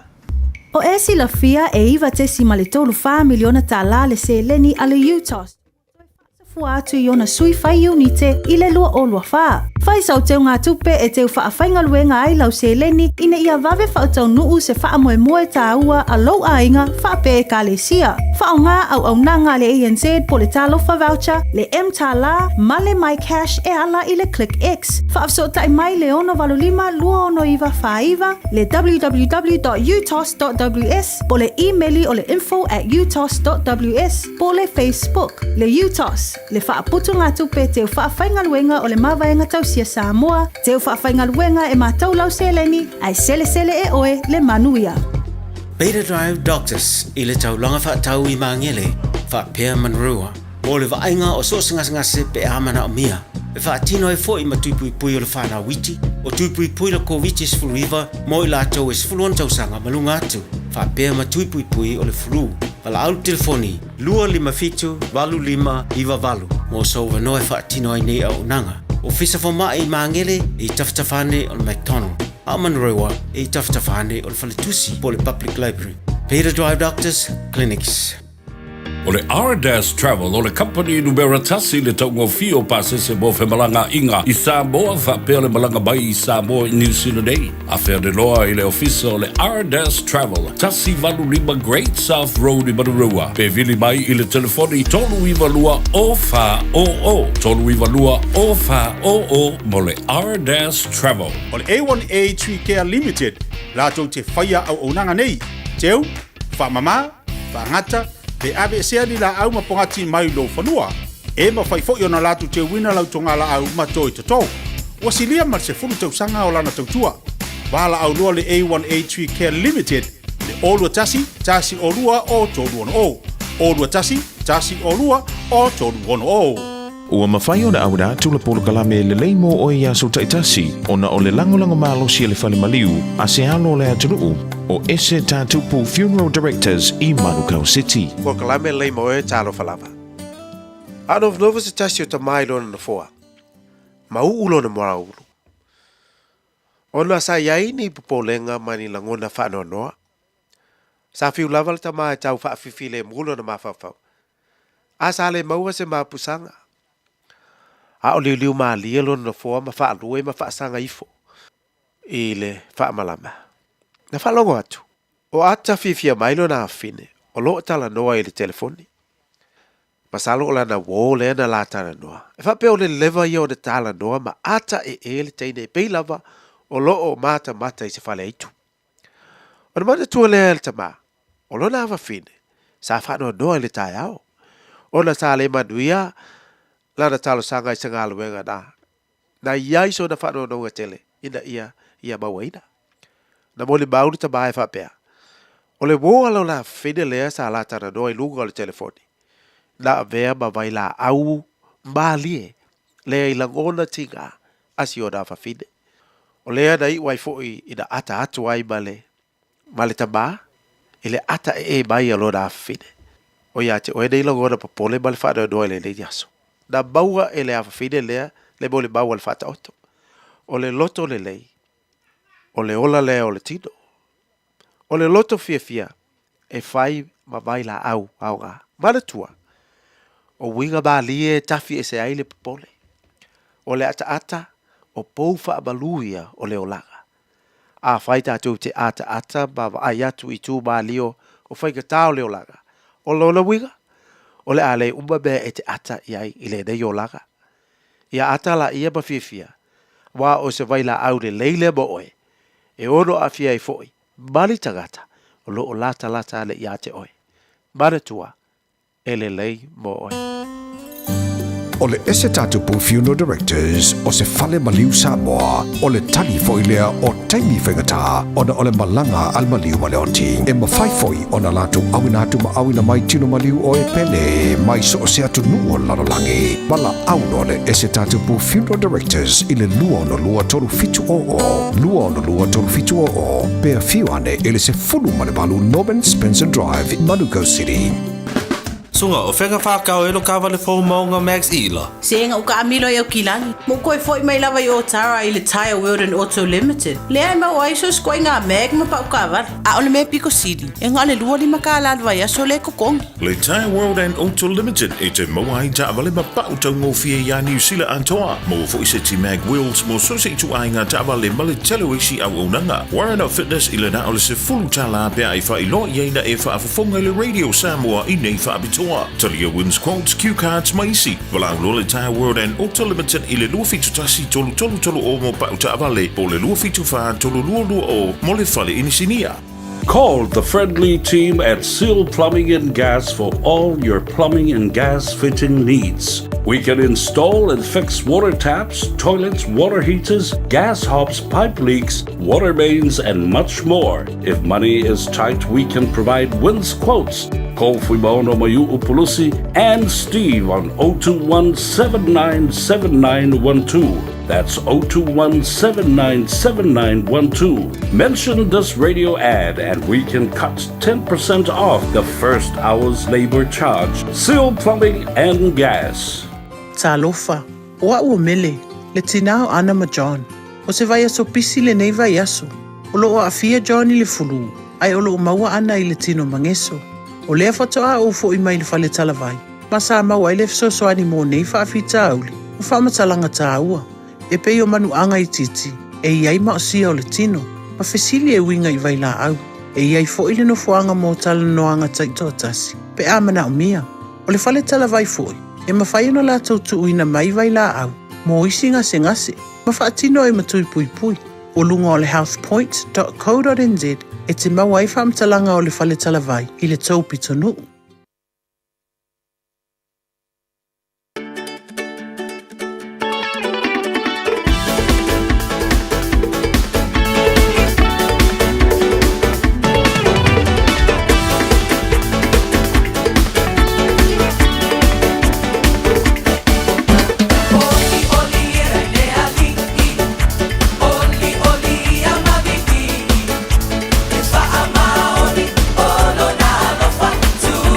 o esi la fia e iva te si maletolu fa miliona tala le se leni ale Utah fua atu iona sui fai unite ile lua o lua fa. Fai sau teo ngā tupe e teo wha awhainga luenga ai lau se leni ina ia vave wha tau nuu se wha moe moe tā ua a lau a inga wha pe e ka le sia. Wha o ngā au nanga le ANZ po le talo wha voucher, le M tā la, male mai cash e ala i le Click X. Wha afso tai mai le ono valulima lua ono iwa wha iwa, le www.utos.ws, po le emaili o le info@utos.ws, po le Facebook, le Utos. Le whaaputu ngā tupe teo whaawhainga luenga o le mawaenga tausia Samoa, teo whaawhainga luenga e mātau lau seleni, ai sele e oe le manuia. Beta Drive Doctors i le taulanga whaatau i mangele, whaapea manrua. O le vaenga o so ngase pe amana o mia. E whaatino e fo i matupui pui o le whanau witi, o tupui pui la COVID is fluiva, mo i lātou is fuluan tausanga malunga atu. Whaapea matupui pui o le flu. Wala au telefoni, 255-25-valu. Mo so wanoe whaatino ai nei au nanga. O fisa fo mai i mangele i taftafane o le McDonald. A manrewa i taftafane o le Falitusi po le Public Library. Beta Drive Doctors Clinics. O le R-Dash Travel o le company numera tasi le taungo fio pasese mo malanga inga i Samoa whapea le malanga bai i Samoa i New Zealand ei. A whea de loa i le ofisa o le R-Dash Travel tasi valu lima Great South Road i Marurua. Pe vili mai i le telefoni tolu iwa lua o wha o. Tolu iwa lua o wha o mo le R-Dash Travel. O le A1A Tree Care Limited lato te whaia au onanga nei. Teu, whamama, whangata, pe ave sea ni la au mapongati mai lo fanua. E ma fai fo na latu te wina lau tonga la au matoi to. Wasilia mar se fulu tau sanga o lana tautua. Wala au loa le A1A Tree Care Limited. Le olua tasi olua o tolu ono o. Olua tasi olua o tolu ono o. Ua mawhai o na aura tula polo kalame le leimo o ia so taitasi o na o le langolango malo si le fale maliu a se alo le atunuu o ese tātupu Funeral Directors i Manukau City. Ko kalame le leimo e talo falava. Ano vnovo se tasi o tamai lona na foa. Ma uulo na mora ulu. Ona sa iai ni pupolenga mani langona whanoa noa. Sa fiu lava le tamai tau whaafifi le mulo na mawhawhau. Asa le maua se mapusanga. A o liu maa lia lona na foa ma wha alue ma wha sanga ifo. I le wha malama. Na wha longo atu. O ata fifia mailo na afine. O loo tala noa i le telefoni. Masalo o lana wō lea na la tala noa. E wha peo le leva ia o le tala noa ma ata e le teine e pei lava o loo o mata i se whale eitu. O na mana tua lea le tama. O lona awa fine. Sa wha noa le tai au. O na sa le manuia lana talo sanga i sanga aluenga na. Na iai so na whanau nonga tele. Ina ia mawaina. Na mo le mauni ta mai whapea. O le mō alo la whine lea sa la tana noa i lunga o le telefoni. Na vea ma vai la au mbālie. Lea i langona tinga asi o na whawhine. O lea na i wai fōi ina ata atu ai male. Male ta mā. Ile ata e mai alo na whawhine. O ia te oe nei langona papole male whanau noa i le leini aso. Na maua e le awhawhine lea, le mo le maua le whata oto. O le loto le lei. O le ola lea o le tino. O le loto fia. e fai ma vai la au ga mana tua o winga ba lie tafi e se aile popole o le ata o pou fa baluia o le olaga a fai tātou te ata ba ai atu i tū ba lio o fai ka tau le olaga o lona winga o le ale umba be e te ata iai i le dei olaga ia ata la ia ba fifia wa o se vai la au le leile bo oe e ono a fia i foi mali tagata o lo o lata le ia te oe mana tua e le lei mo oe O le ese tatu pu funeral directors o se fale maliu Samoa o le tali foilea o taimi whaingata o na o le malanga al maliu ma le oti. E ma whaifoi o na latu awina atu ma awina mai tino maliu o e pele mai so o se atu nuo lalolangi. Mala auno le ese tatu pu funeral directors i le lua no lua toru fitu o. Lua no lua toru fitu o. Pea fiu ane ele se fulu ma le balu Norman Spencer Drive in Manukau City. Sunga o whenga whakao e lo kawale fo maunga Max Ila. Senga uka amilo e o kilani. Mo koe foi mai lawa i o Tara i le Tire World and Auto Limited. Lea e mau aiso skoi ngā meg ma pa uka awar. A ole me Pico City. E ngā le lua li maka alalwa ia so le kokongi. Le Tire World and Auto Limited e te mawai ta awale ma pa utau ngofie ya New Zealand antoa. Mo fo i se ti mag wheels mo so se tu ainga ta awale ma le telo isi au unanga. Warren of Fitness i le na ole se fulu tala pia i wha i lo i eina e wha afafonga le Radio Samoa i nei wha abitoa. Talia wins quotes, cue cards, maisi. Walau lo le Tire World and Auto Limited i le lua fitu tasi tolu o mo pa uta avale. Po le lua fitu wha tolu lua o mo le fale inisinia. Call the friendly team at Seal Plumbing and Gas for all your plumbing and gas fitting needs. We can install and fix water taps, toilets, water heaters, gas hobs, pipe leaks, water mains, and much more. If money is tight, we can provide wins quotes. Call Fuimaono Mayu Upulusi and Steve on 021-797912. That's 021-797912. Mention this radio ad and we can cut 10% off the first hour's labor charge. Seal Plumbing and Gas. Talofa, oa ua mele, le tinao ana ma John. O se vai aso pisi le nei vai aso. O lo o afia John i le fulu, ai o lo o maua ana i le tino mangeso. O lea fatoa o fo i mai le fale talavai. Masa maua i le fisosoani mo nei faafita auli. O whamatalanga tā ua. E pei o manu anga i titi. E iai maosia o le tino. Ma fesili e winga i vai la au. E iai fo ile no fuanga mo tala noanga taito tasi. Pe amana o mia. O le fale talavai foi. E mawhai no la tautu uina mai vai la au. Mo isi ngase ngase. Ma whaatino e matui pui pui. O lunga o le healthpoint.co.nz. E te mawai whamtalanga o le fale talavai. I le tau pitonu. To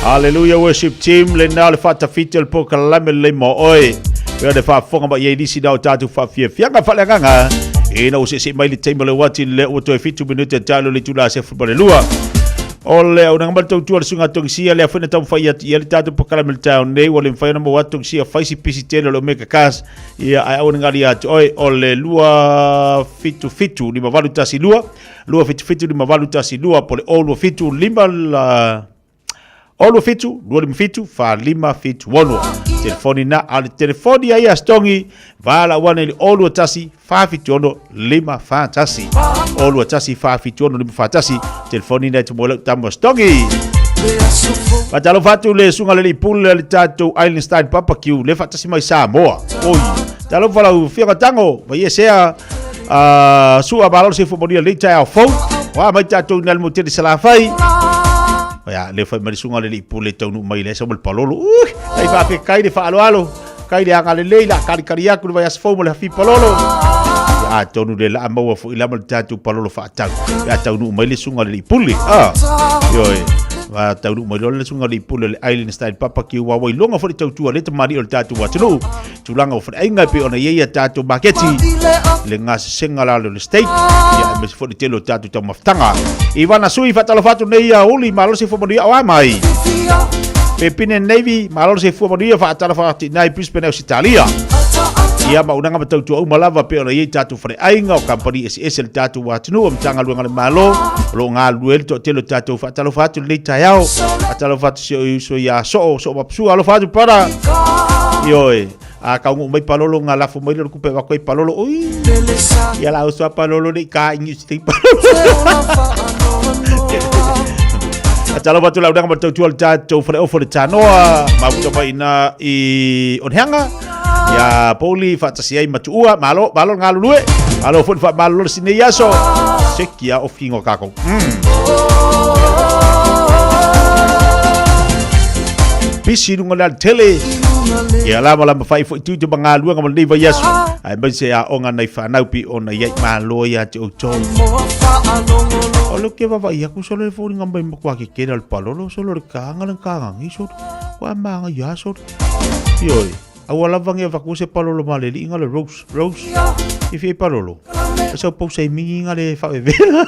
Hallelujah worship team le na le fata fitel po kalame le mo oi. We de fa fonga ba ye disi da tatu fa fia fianga fa langa. E na usisi mai le table le wati le oto fitu minute talo le tula se football lua. Ole o nang balto tu sunga tong sia le fena tam fa ya le tatu po kalame town nei wole fa na mo watong sia fa si pisi tele lo meka kas. Ya ai o ngali at oi ole lua fitu ni mavaluta si lua. Lua fitu ni mavaluta si lua pole o lua fitu lima la Olu fitu, lualim fitu, fa lima fitu wonua. Telefoni na ale telefoni ai astongi, vala wana ili olu atasi, fa fitu ono, lima fa atasi. Olu atasi, fa fitu ono, lima fa atasi. Telefoni na tumole tamu astongi. Patalo fatu le sunga le pule le tato Island Papa Q, le fatasi mai Samoa. Oi, talo fala ufianga tango, va yesea sua balalo se fumonia le tai au fau. Wa mai tato nal mutiri salafai. Ya le fa mari sunga le pule tonu mai le sabul palolo ai fa ke kai de fa alo kai de anga le leila kari kari ya ku vai as fo mo le fi palolo ya tonu de la mo fo ila mal tatu palolo fa tau ya tonu mai le sunga le pule yo va tonu mai le sunga le pule le Island Style Papa Q wa wai longa fo le tatu le tamari o tatu wa tunu tulanga fo ai ngai pe ona ye tatu maketi le ngas singala le state ya me fo le telo tatu ta maftanga Ivana sui fatalo fatu nei ya uli malo se fo mo dia wa mai Pepine Navy malo se fo mo dia fatalo fatu nai Brisbane Italia ia maunanga matautu au malava pe ona ye tatu fre ainga o company SS le tatu wa tunu o mtanga luanga le malo lo nga luel to telo tatu fatalo fatu le tayao fatalo fatu so ya so mapsu alo fatu para yoe a ka ngu mai palolo nga la fo mai le ku pe wa ko palolo oi ia la usa palolo ni ka ingi sti Atalo batu la udang batu tual tatu fre ofo le tanoa ma buto pa ina I onhanga ya poli fatasi ai matua malo ngalulue malo fo fa malo sine yaso sekia ofingo kako bisi nunga tele ya la mala fai fo tu bangalu ngamal ni yaso ai ba se a onga nai fa nau pi ona ye malo ya to Olo ke baba ia ku solo fo ngambai makwa ke kera al palolo solo ka ngang iso wa manga yaso yoi awala vange vakuse palolo maleli ingale rose ifi palolo so po sei mi ingale fa vela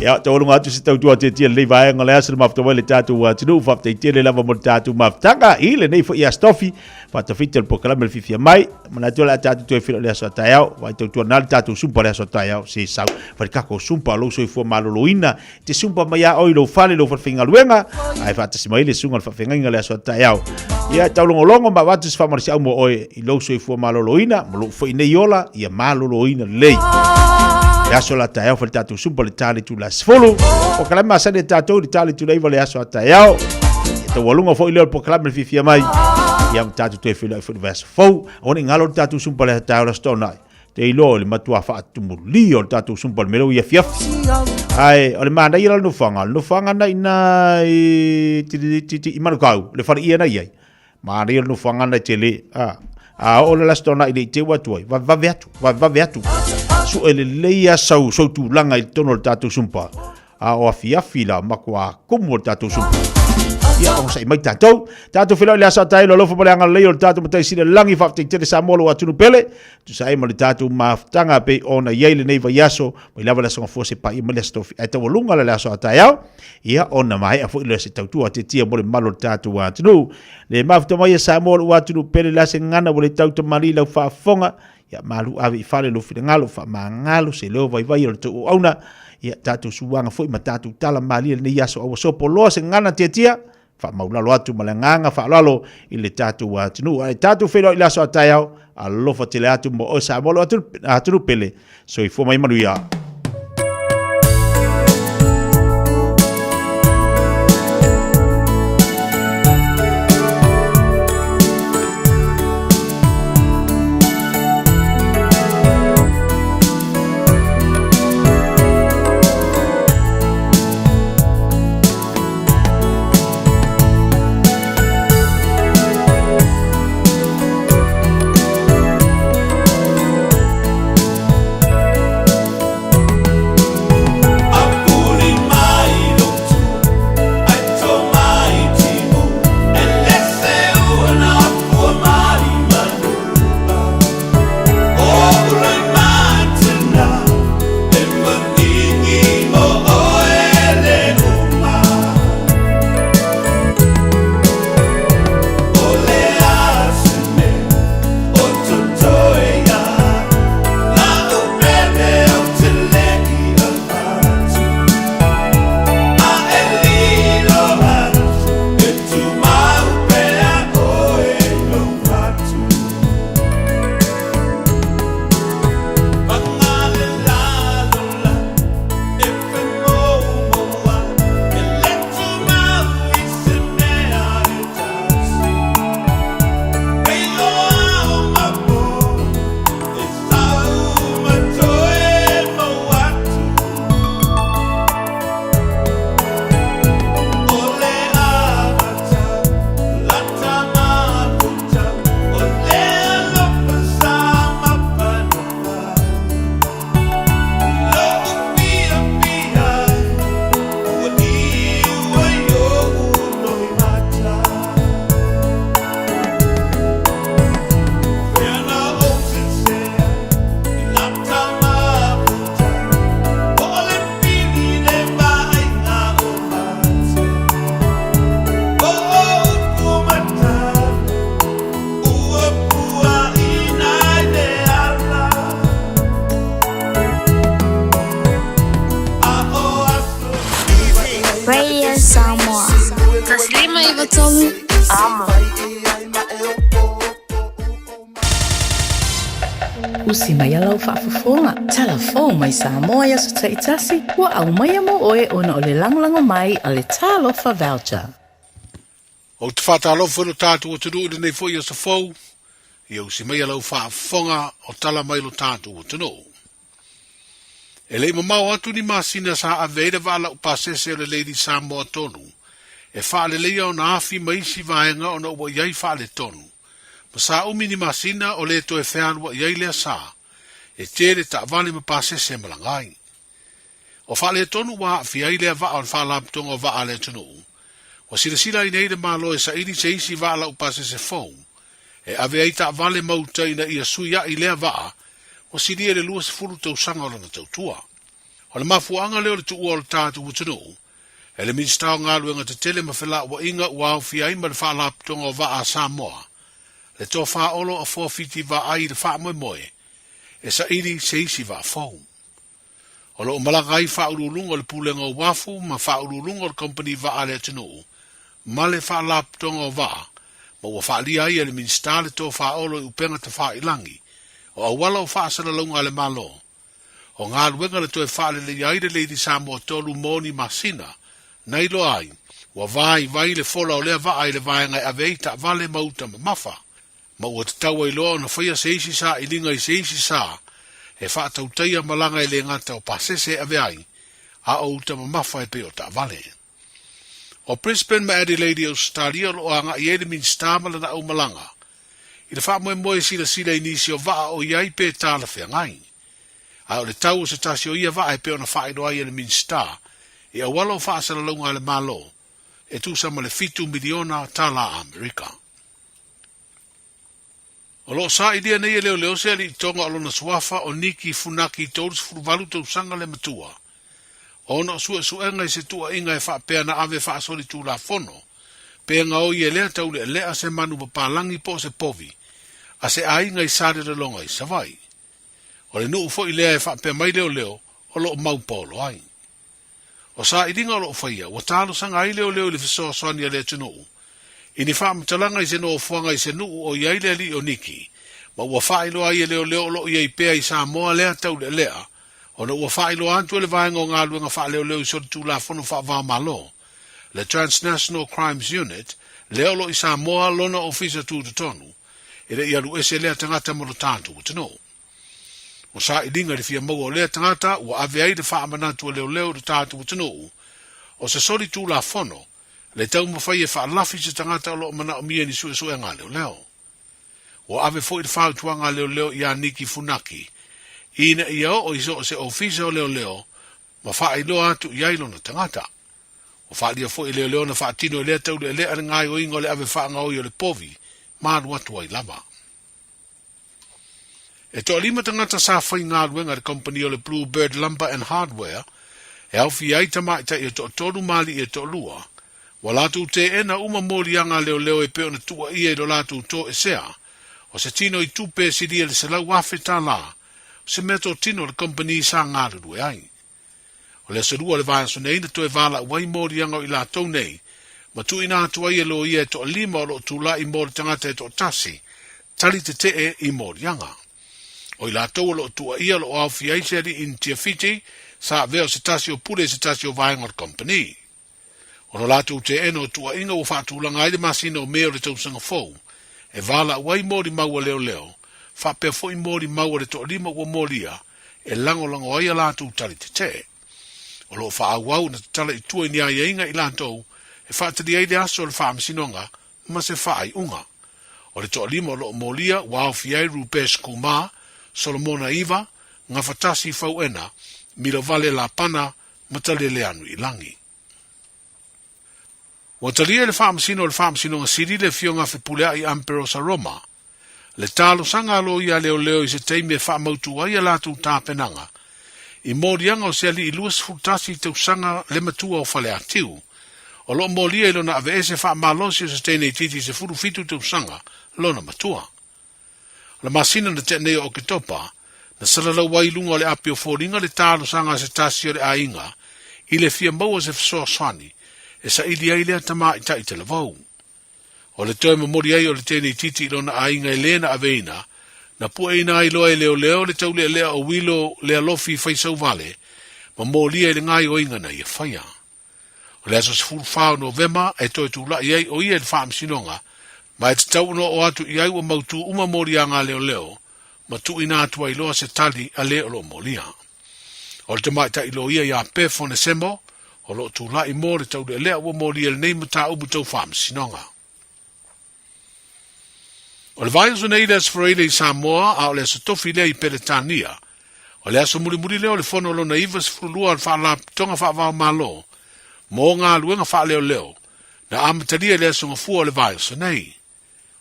ya to lunga tu situ tu ati le vai ngale asel mafto wele tatu wa tu fa te tele lava mo tatu maftanga ile nei fo ia stofi fa te fitel po kala mel fifia mai mana tu la tatu tu filo le so tayao wa tu nal tatu sumpa le so tayao si sa fa ka ko sumpa lo so fo maloloina te sumpa mai ya oilo fale lo fa finga luenga ai fa te simaile sunga fa finga ngale so tayao ya tau longo ma watu fa marsi au mo oi lo so fo maloloina mo fo ine yola ia maloloina lei ya sola tayao fa tatu sumpa le tali tu la sfolo o kala ma sa de tatu di tali tu lei vale aso tayao to walunga fo ile po kala mel fifia mai ya tatu tu filo fo verse fo oni ngalo tatu sumpa le tayao la stona te ilo le matua fa atumuli o tatu sumpa le melo ia fiafi ai o le mana ia no fanga na ina ti manukau le far ia na ia mana ia no fanga na tele o le lastona ile te watu va veatu su ele leia sau so tu langa i tono le tatu sumpa o fiafi la makwa kumo tatu sumpa ia o sai mai tatu filo le asa tai lo lofo pole anga le tatu matai sile langi fa te sa molo atu no pele tu sai mo le tatu maftanga pe ona yele nei va yaso mai lava la songa fose pa i mo le stofi ai te volunga le asa tai au ia ona mai a fo le se tatu ate tia mo le malo tatu wa tu le mafta mai sa molo atu no pele la se ngana mo le tatu mari la fa fonga ia malu ave fale lo file ngalo fa mangalo se lo vai o tu ona ia tatu suanga foi matatu tala mali le yaso o so polo se ngana tia fa maulalo atu malanganga fa lalo ile tatu wa tunu ai tatu felo ila so tayao allo fa tele atu mo o sa molo atu pele so i fo mai maluia Usi mai alau whaafafonga. Telefon mai Samoa ia so taitasi. Ua au mai mo oe ona o le langolango mai a le talofa voucher. O te whatalofa no tātu o te ruu nei fo ia sa fau. Ia usi mai alau whaafonga o tala mai lo tātu o te ruu. E lei mamau atu ni masina sa aveira wala upasese o le Lady Samoa tonu. E whaale leia o na afi maisi vaenga o na ua iai whaale tonu. Ma sa umi ni masina o le to e whean wa iai lea sa. E tere ta vale ma pasese malangai. O whaale tonu wa fi iai lea vaa o whaala tonga o vaa le tonu. Wa sila i neide malo e sa iri se isi wala upasese fau. E ave ai ta vale mauta ina ia suia i lea vaa. O siria le lua se furu tau sanga o lana tau tua. O le mafuanga leo le tu ua o le tātu utanu. E le minstao ngā luenga te tele ma whela wa inga ua au fia ima le whaala tonga o vaa Samoa. Le tō wha olo a fōwhiti wa ai le wha moe moe. E sa iri se isi wa fau. O lo malanga ai wha urulunga le pūlenga o wafu ma wha urulunga o le company wa ale atinu. Ma le wha tonga o vaa. Ma ua wha lia ai le minsta le tō wha olo i upenga te wha ilangi. O awala o whaasana launga le malo. O ngā luenga le toi whaale le iaire Lady Samoa tolu moni masina, nei lo ai, wa vai le fola o lea vai le vai ngai avei ta vale mauta ma mafa. Ma ua te taua i loa na whaia se isi sa i linga i se isi sa, e whaatauteia malanga le ngata o pasese ave ai, a o te mamafa e pe o ta vale. O Brisbane ma Adelaide Australia lo anga i min stamala na au malanga. I le wha moe sila inisi o vaa o iai pe tala whea ngai. A o le tau o se tasi o ia vaa e pe o na wha ino ai le min star, e a wala o wha asala launga le malo, e tu sama le 5 miliona tala Amerika. O lo sa idea nei leo se ali tonga o lona suafa o Niki Funaki tōrus furuvalu tau sanga le matua. Ona sua suenga i se tua inga e wha pēna ave wha soli tū la fono. Pēnga o i e lea tau le lea se manu papalangi po se povi. A se ainga i sare le longa i savai. O le nuu fo i lea e wha pē mai leo o lo mau polo ai. O sa idinga o lo whaia, wa talo sanga ai leo le fisoa soani a lea tunuu. Ini wha matalanga i se no fuanga i se nuu o iai lea li o Niki. Ma ua wha ilo ai leo lo iai pēa i sa moa lea tau le lea. Ona ua wha ilo antu le vaenga o ngā luenga wha leo i sori tū la fono wha vā malo. Le Transnational Crimes Unit, leo lo i sa moa lona ofisa tū tonu. Ere i alu ese lea tangata mo lo tātu o tino. O sa i dinga le fia mau o lea tangata, ua ave ai le wha amanatu o leo le tātu o tino. O se sori tū la fono, le tau mawhai e wha lafi se tangata o lo mana o mia ni sue ngā leo. O ave fo i le whau tuanga leo i a Niki Funaki. Ina ia o iso se ofisa o leo, ma wha i loa atu i ailo na tangata. O wha lia fo i leo na wha tino i lea tau le lea ngai o ingo le ave wha ngau i o le povi, maru atu ai lava. E toa lima tangata sa whai ngā luenga le company o le Bluebird Lumber and Hardware, e au fi ai tamaita i toa tolu mali i toa lua, wa latu te ena uma mori anga leo e peo na tua ia i lo latu to e sea, o se tino i tupe siria le se lau afe tā la, se meto tino le company sa ngā ruru ai. O le serua le vaya so nei na toe vala wai mori anga i la tau nei, ma tu ina atua ia lo ia e toa lima o lo tula i mori tangata e toa tasi, tali te e i mori anga. O i la tau o lo tua ia lo au fi aiseri in tia fiti, sa veo se tasi o pule se tasi o vaya ngar company. O lo latu te eno tua inga o fatu langa aile masina o meo le tau sanga fau, e vala wai mori maua leo, fa pe fo i mori maua le to lima ua moria, e lango ai latu tali te. O lo fa au na tala i tua ni ai inga i lantou, e fa tali ai le aso le fa masinonga, ma se fa ai unga. O le to lima o lo moria, wao fi ai Rupesh Kumar, Solomona Iva, nga fatasi fau ena, milo vale la pana, matale le anu i langi. Wa talia le whaamsino nga siri le fionga whipulea i Amperosa Roma. Le talo sanga alo ia leo i se teime e whaamautu ai a latu tāpenanga. I morianga o se ali i luas futasi tau sanga le matua o whale atiu. O lo molia i lona ave ese whaamalosi o se teine i titi se furu fitu tau sanga lona matua. La masina na te neo o ke topa, na salalau wai lunga le api o fōringa le talo sanga se tasi o le ainga, i le fia maua se fisoa swani, e sa ili ai lea tama i tai te lavau. O le toi mamori ai o le tēnei titi i lona ainga i lena aveina, na pua ina ai loa e leo le tau lea o wilo lea lofi faisau vale, ma molia i le ngai o inga na ia whaia. O le aso se furu whao Novema, e toi tu la i ai o ia le whaam sinonga, ma e te tau no o atu i ai o mautu uma moria ngā leo, ma tu ina atu ai loa se tali a leo lo molia. O le tamai ta i lo ia i a pefone semo, o lo tu la i mōre tau le lea ua moria le nei mata ubu tau whaam sinonga. O le vai o nei le asfareile i Samoa, a o le aso tofi lea i Peretania, o le aso muri leo le fono lo na iwa se furulua al wha tonga wha wao malo, mō ngā luenga wha leo, na amatalia le aso ngafua o le vai o nei.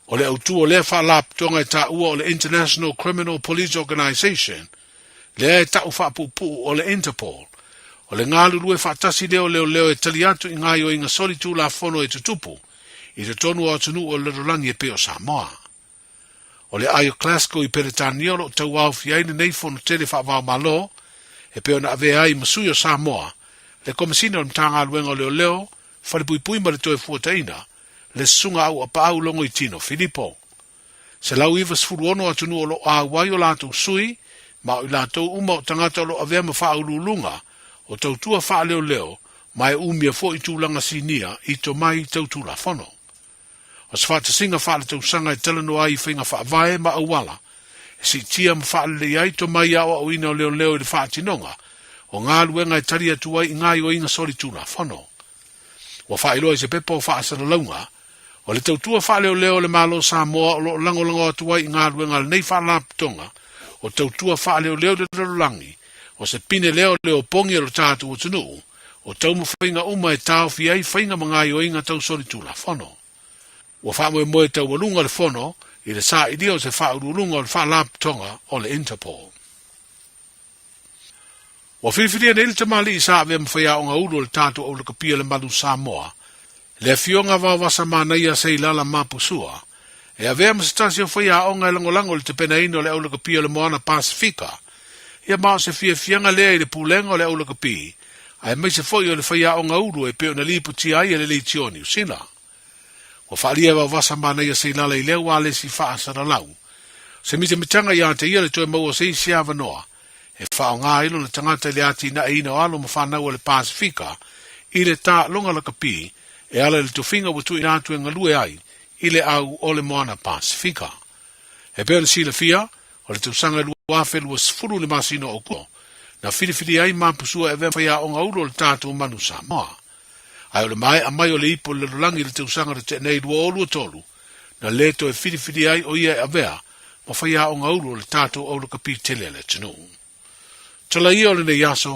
O le autu o le wha tonga e ta ua o le International Criminal Police Organization, le e tau wha pupu o le Interpol, o le ngā lulue whaatasi leo e tali atu i ngai o inga soli tū la fono e tutupu, i te tonu o atunu o le rolangi e peo Samoa. O le aio Glasgow i Peretania lo tau au fiaine nei fono tele whaavao malo, e peo na ave ai masui o Samoa, le komisina o mtanga aluenga o leo, whalipui ma le toe fuataina, le sunga au a paau longo i tino Filipo. Se lau iwa sfuru ono atunu o lo a wai o lātou sui, ma o i lātou uma o tangata o lo avea ma wha ululunga, o tautua wha leo, mai umia fo i tūlanga sinia i to mai tautula fono. O se whata singa wha le tausanga i talano ai whainga wha vae ma awala, si tia mawhaale ai to mai au au ina o leo i le whaatinonga, o ngā luenga e tari atu ai ngā o inga sori tūna whono. Wa whaeloa i se pepa o whaasana launga, o le tautua whaeleo leo le malo Samoa o lo lango atu ai ngā luenga le nei whaalapitonga, o tautua whaeleo leo le lalangi, o se pine leo pongi lo tātu o tunu, o tau mawhainga uma e tau fi ai whainga mga o inga tau sori tūna whono. Wa whaamo e moe tau walunga le whono, i le sa idia o se whaurulunga o le whaalapitonga o le Interpol. Wa whiwhiria nei le tamali i sa avea mwhaya o ngā uru le tātu o le kapia le malu Samoa, le fionga wawasa mānaia sei lala mapusua, e avea masatasi o whaya o ngā langolango le te pena ino le au le kapia le moana Pasifika, ia mao se fianga lea i le pulenga o le au le kapi, ai mai se foi o le whaya o ngā uru e peo na lipu tia ai e le leitioni usina. Wa whaalia wawasa mānaia sei lala i leo wale si whaasara lau, se mite mitanga i ante ia le toe maua sei siava noa, e whao ngā ilo le tangata le ati na ina o alo ma whanau le Pasifika, i le tā longa la kapi, e ala le tuwhinga watu i nātu e ngalue ai, i le au o le moana Pasifika. E pēr le sila fia, o le tausanga lua whelua sifuru le masino o kuo, na whiriwhiri ai māpusua e whea o ngā uro le tātu manu Samoa. Ai o le mai a mai o le ipo le lulangi le tausanga le tenei lua o lua tolu, na leto e whiriwhiri ai o ia e avea, ma whea o ngā uro le tātu o le kapi tele le tinu. Tala ia o le ne yaso,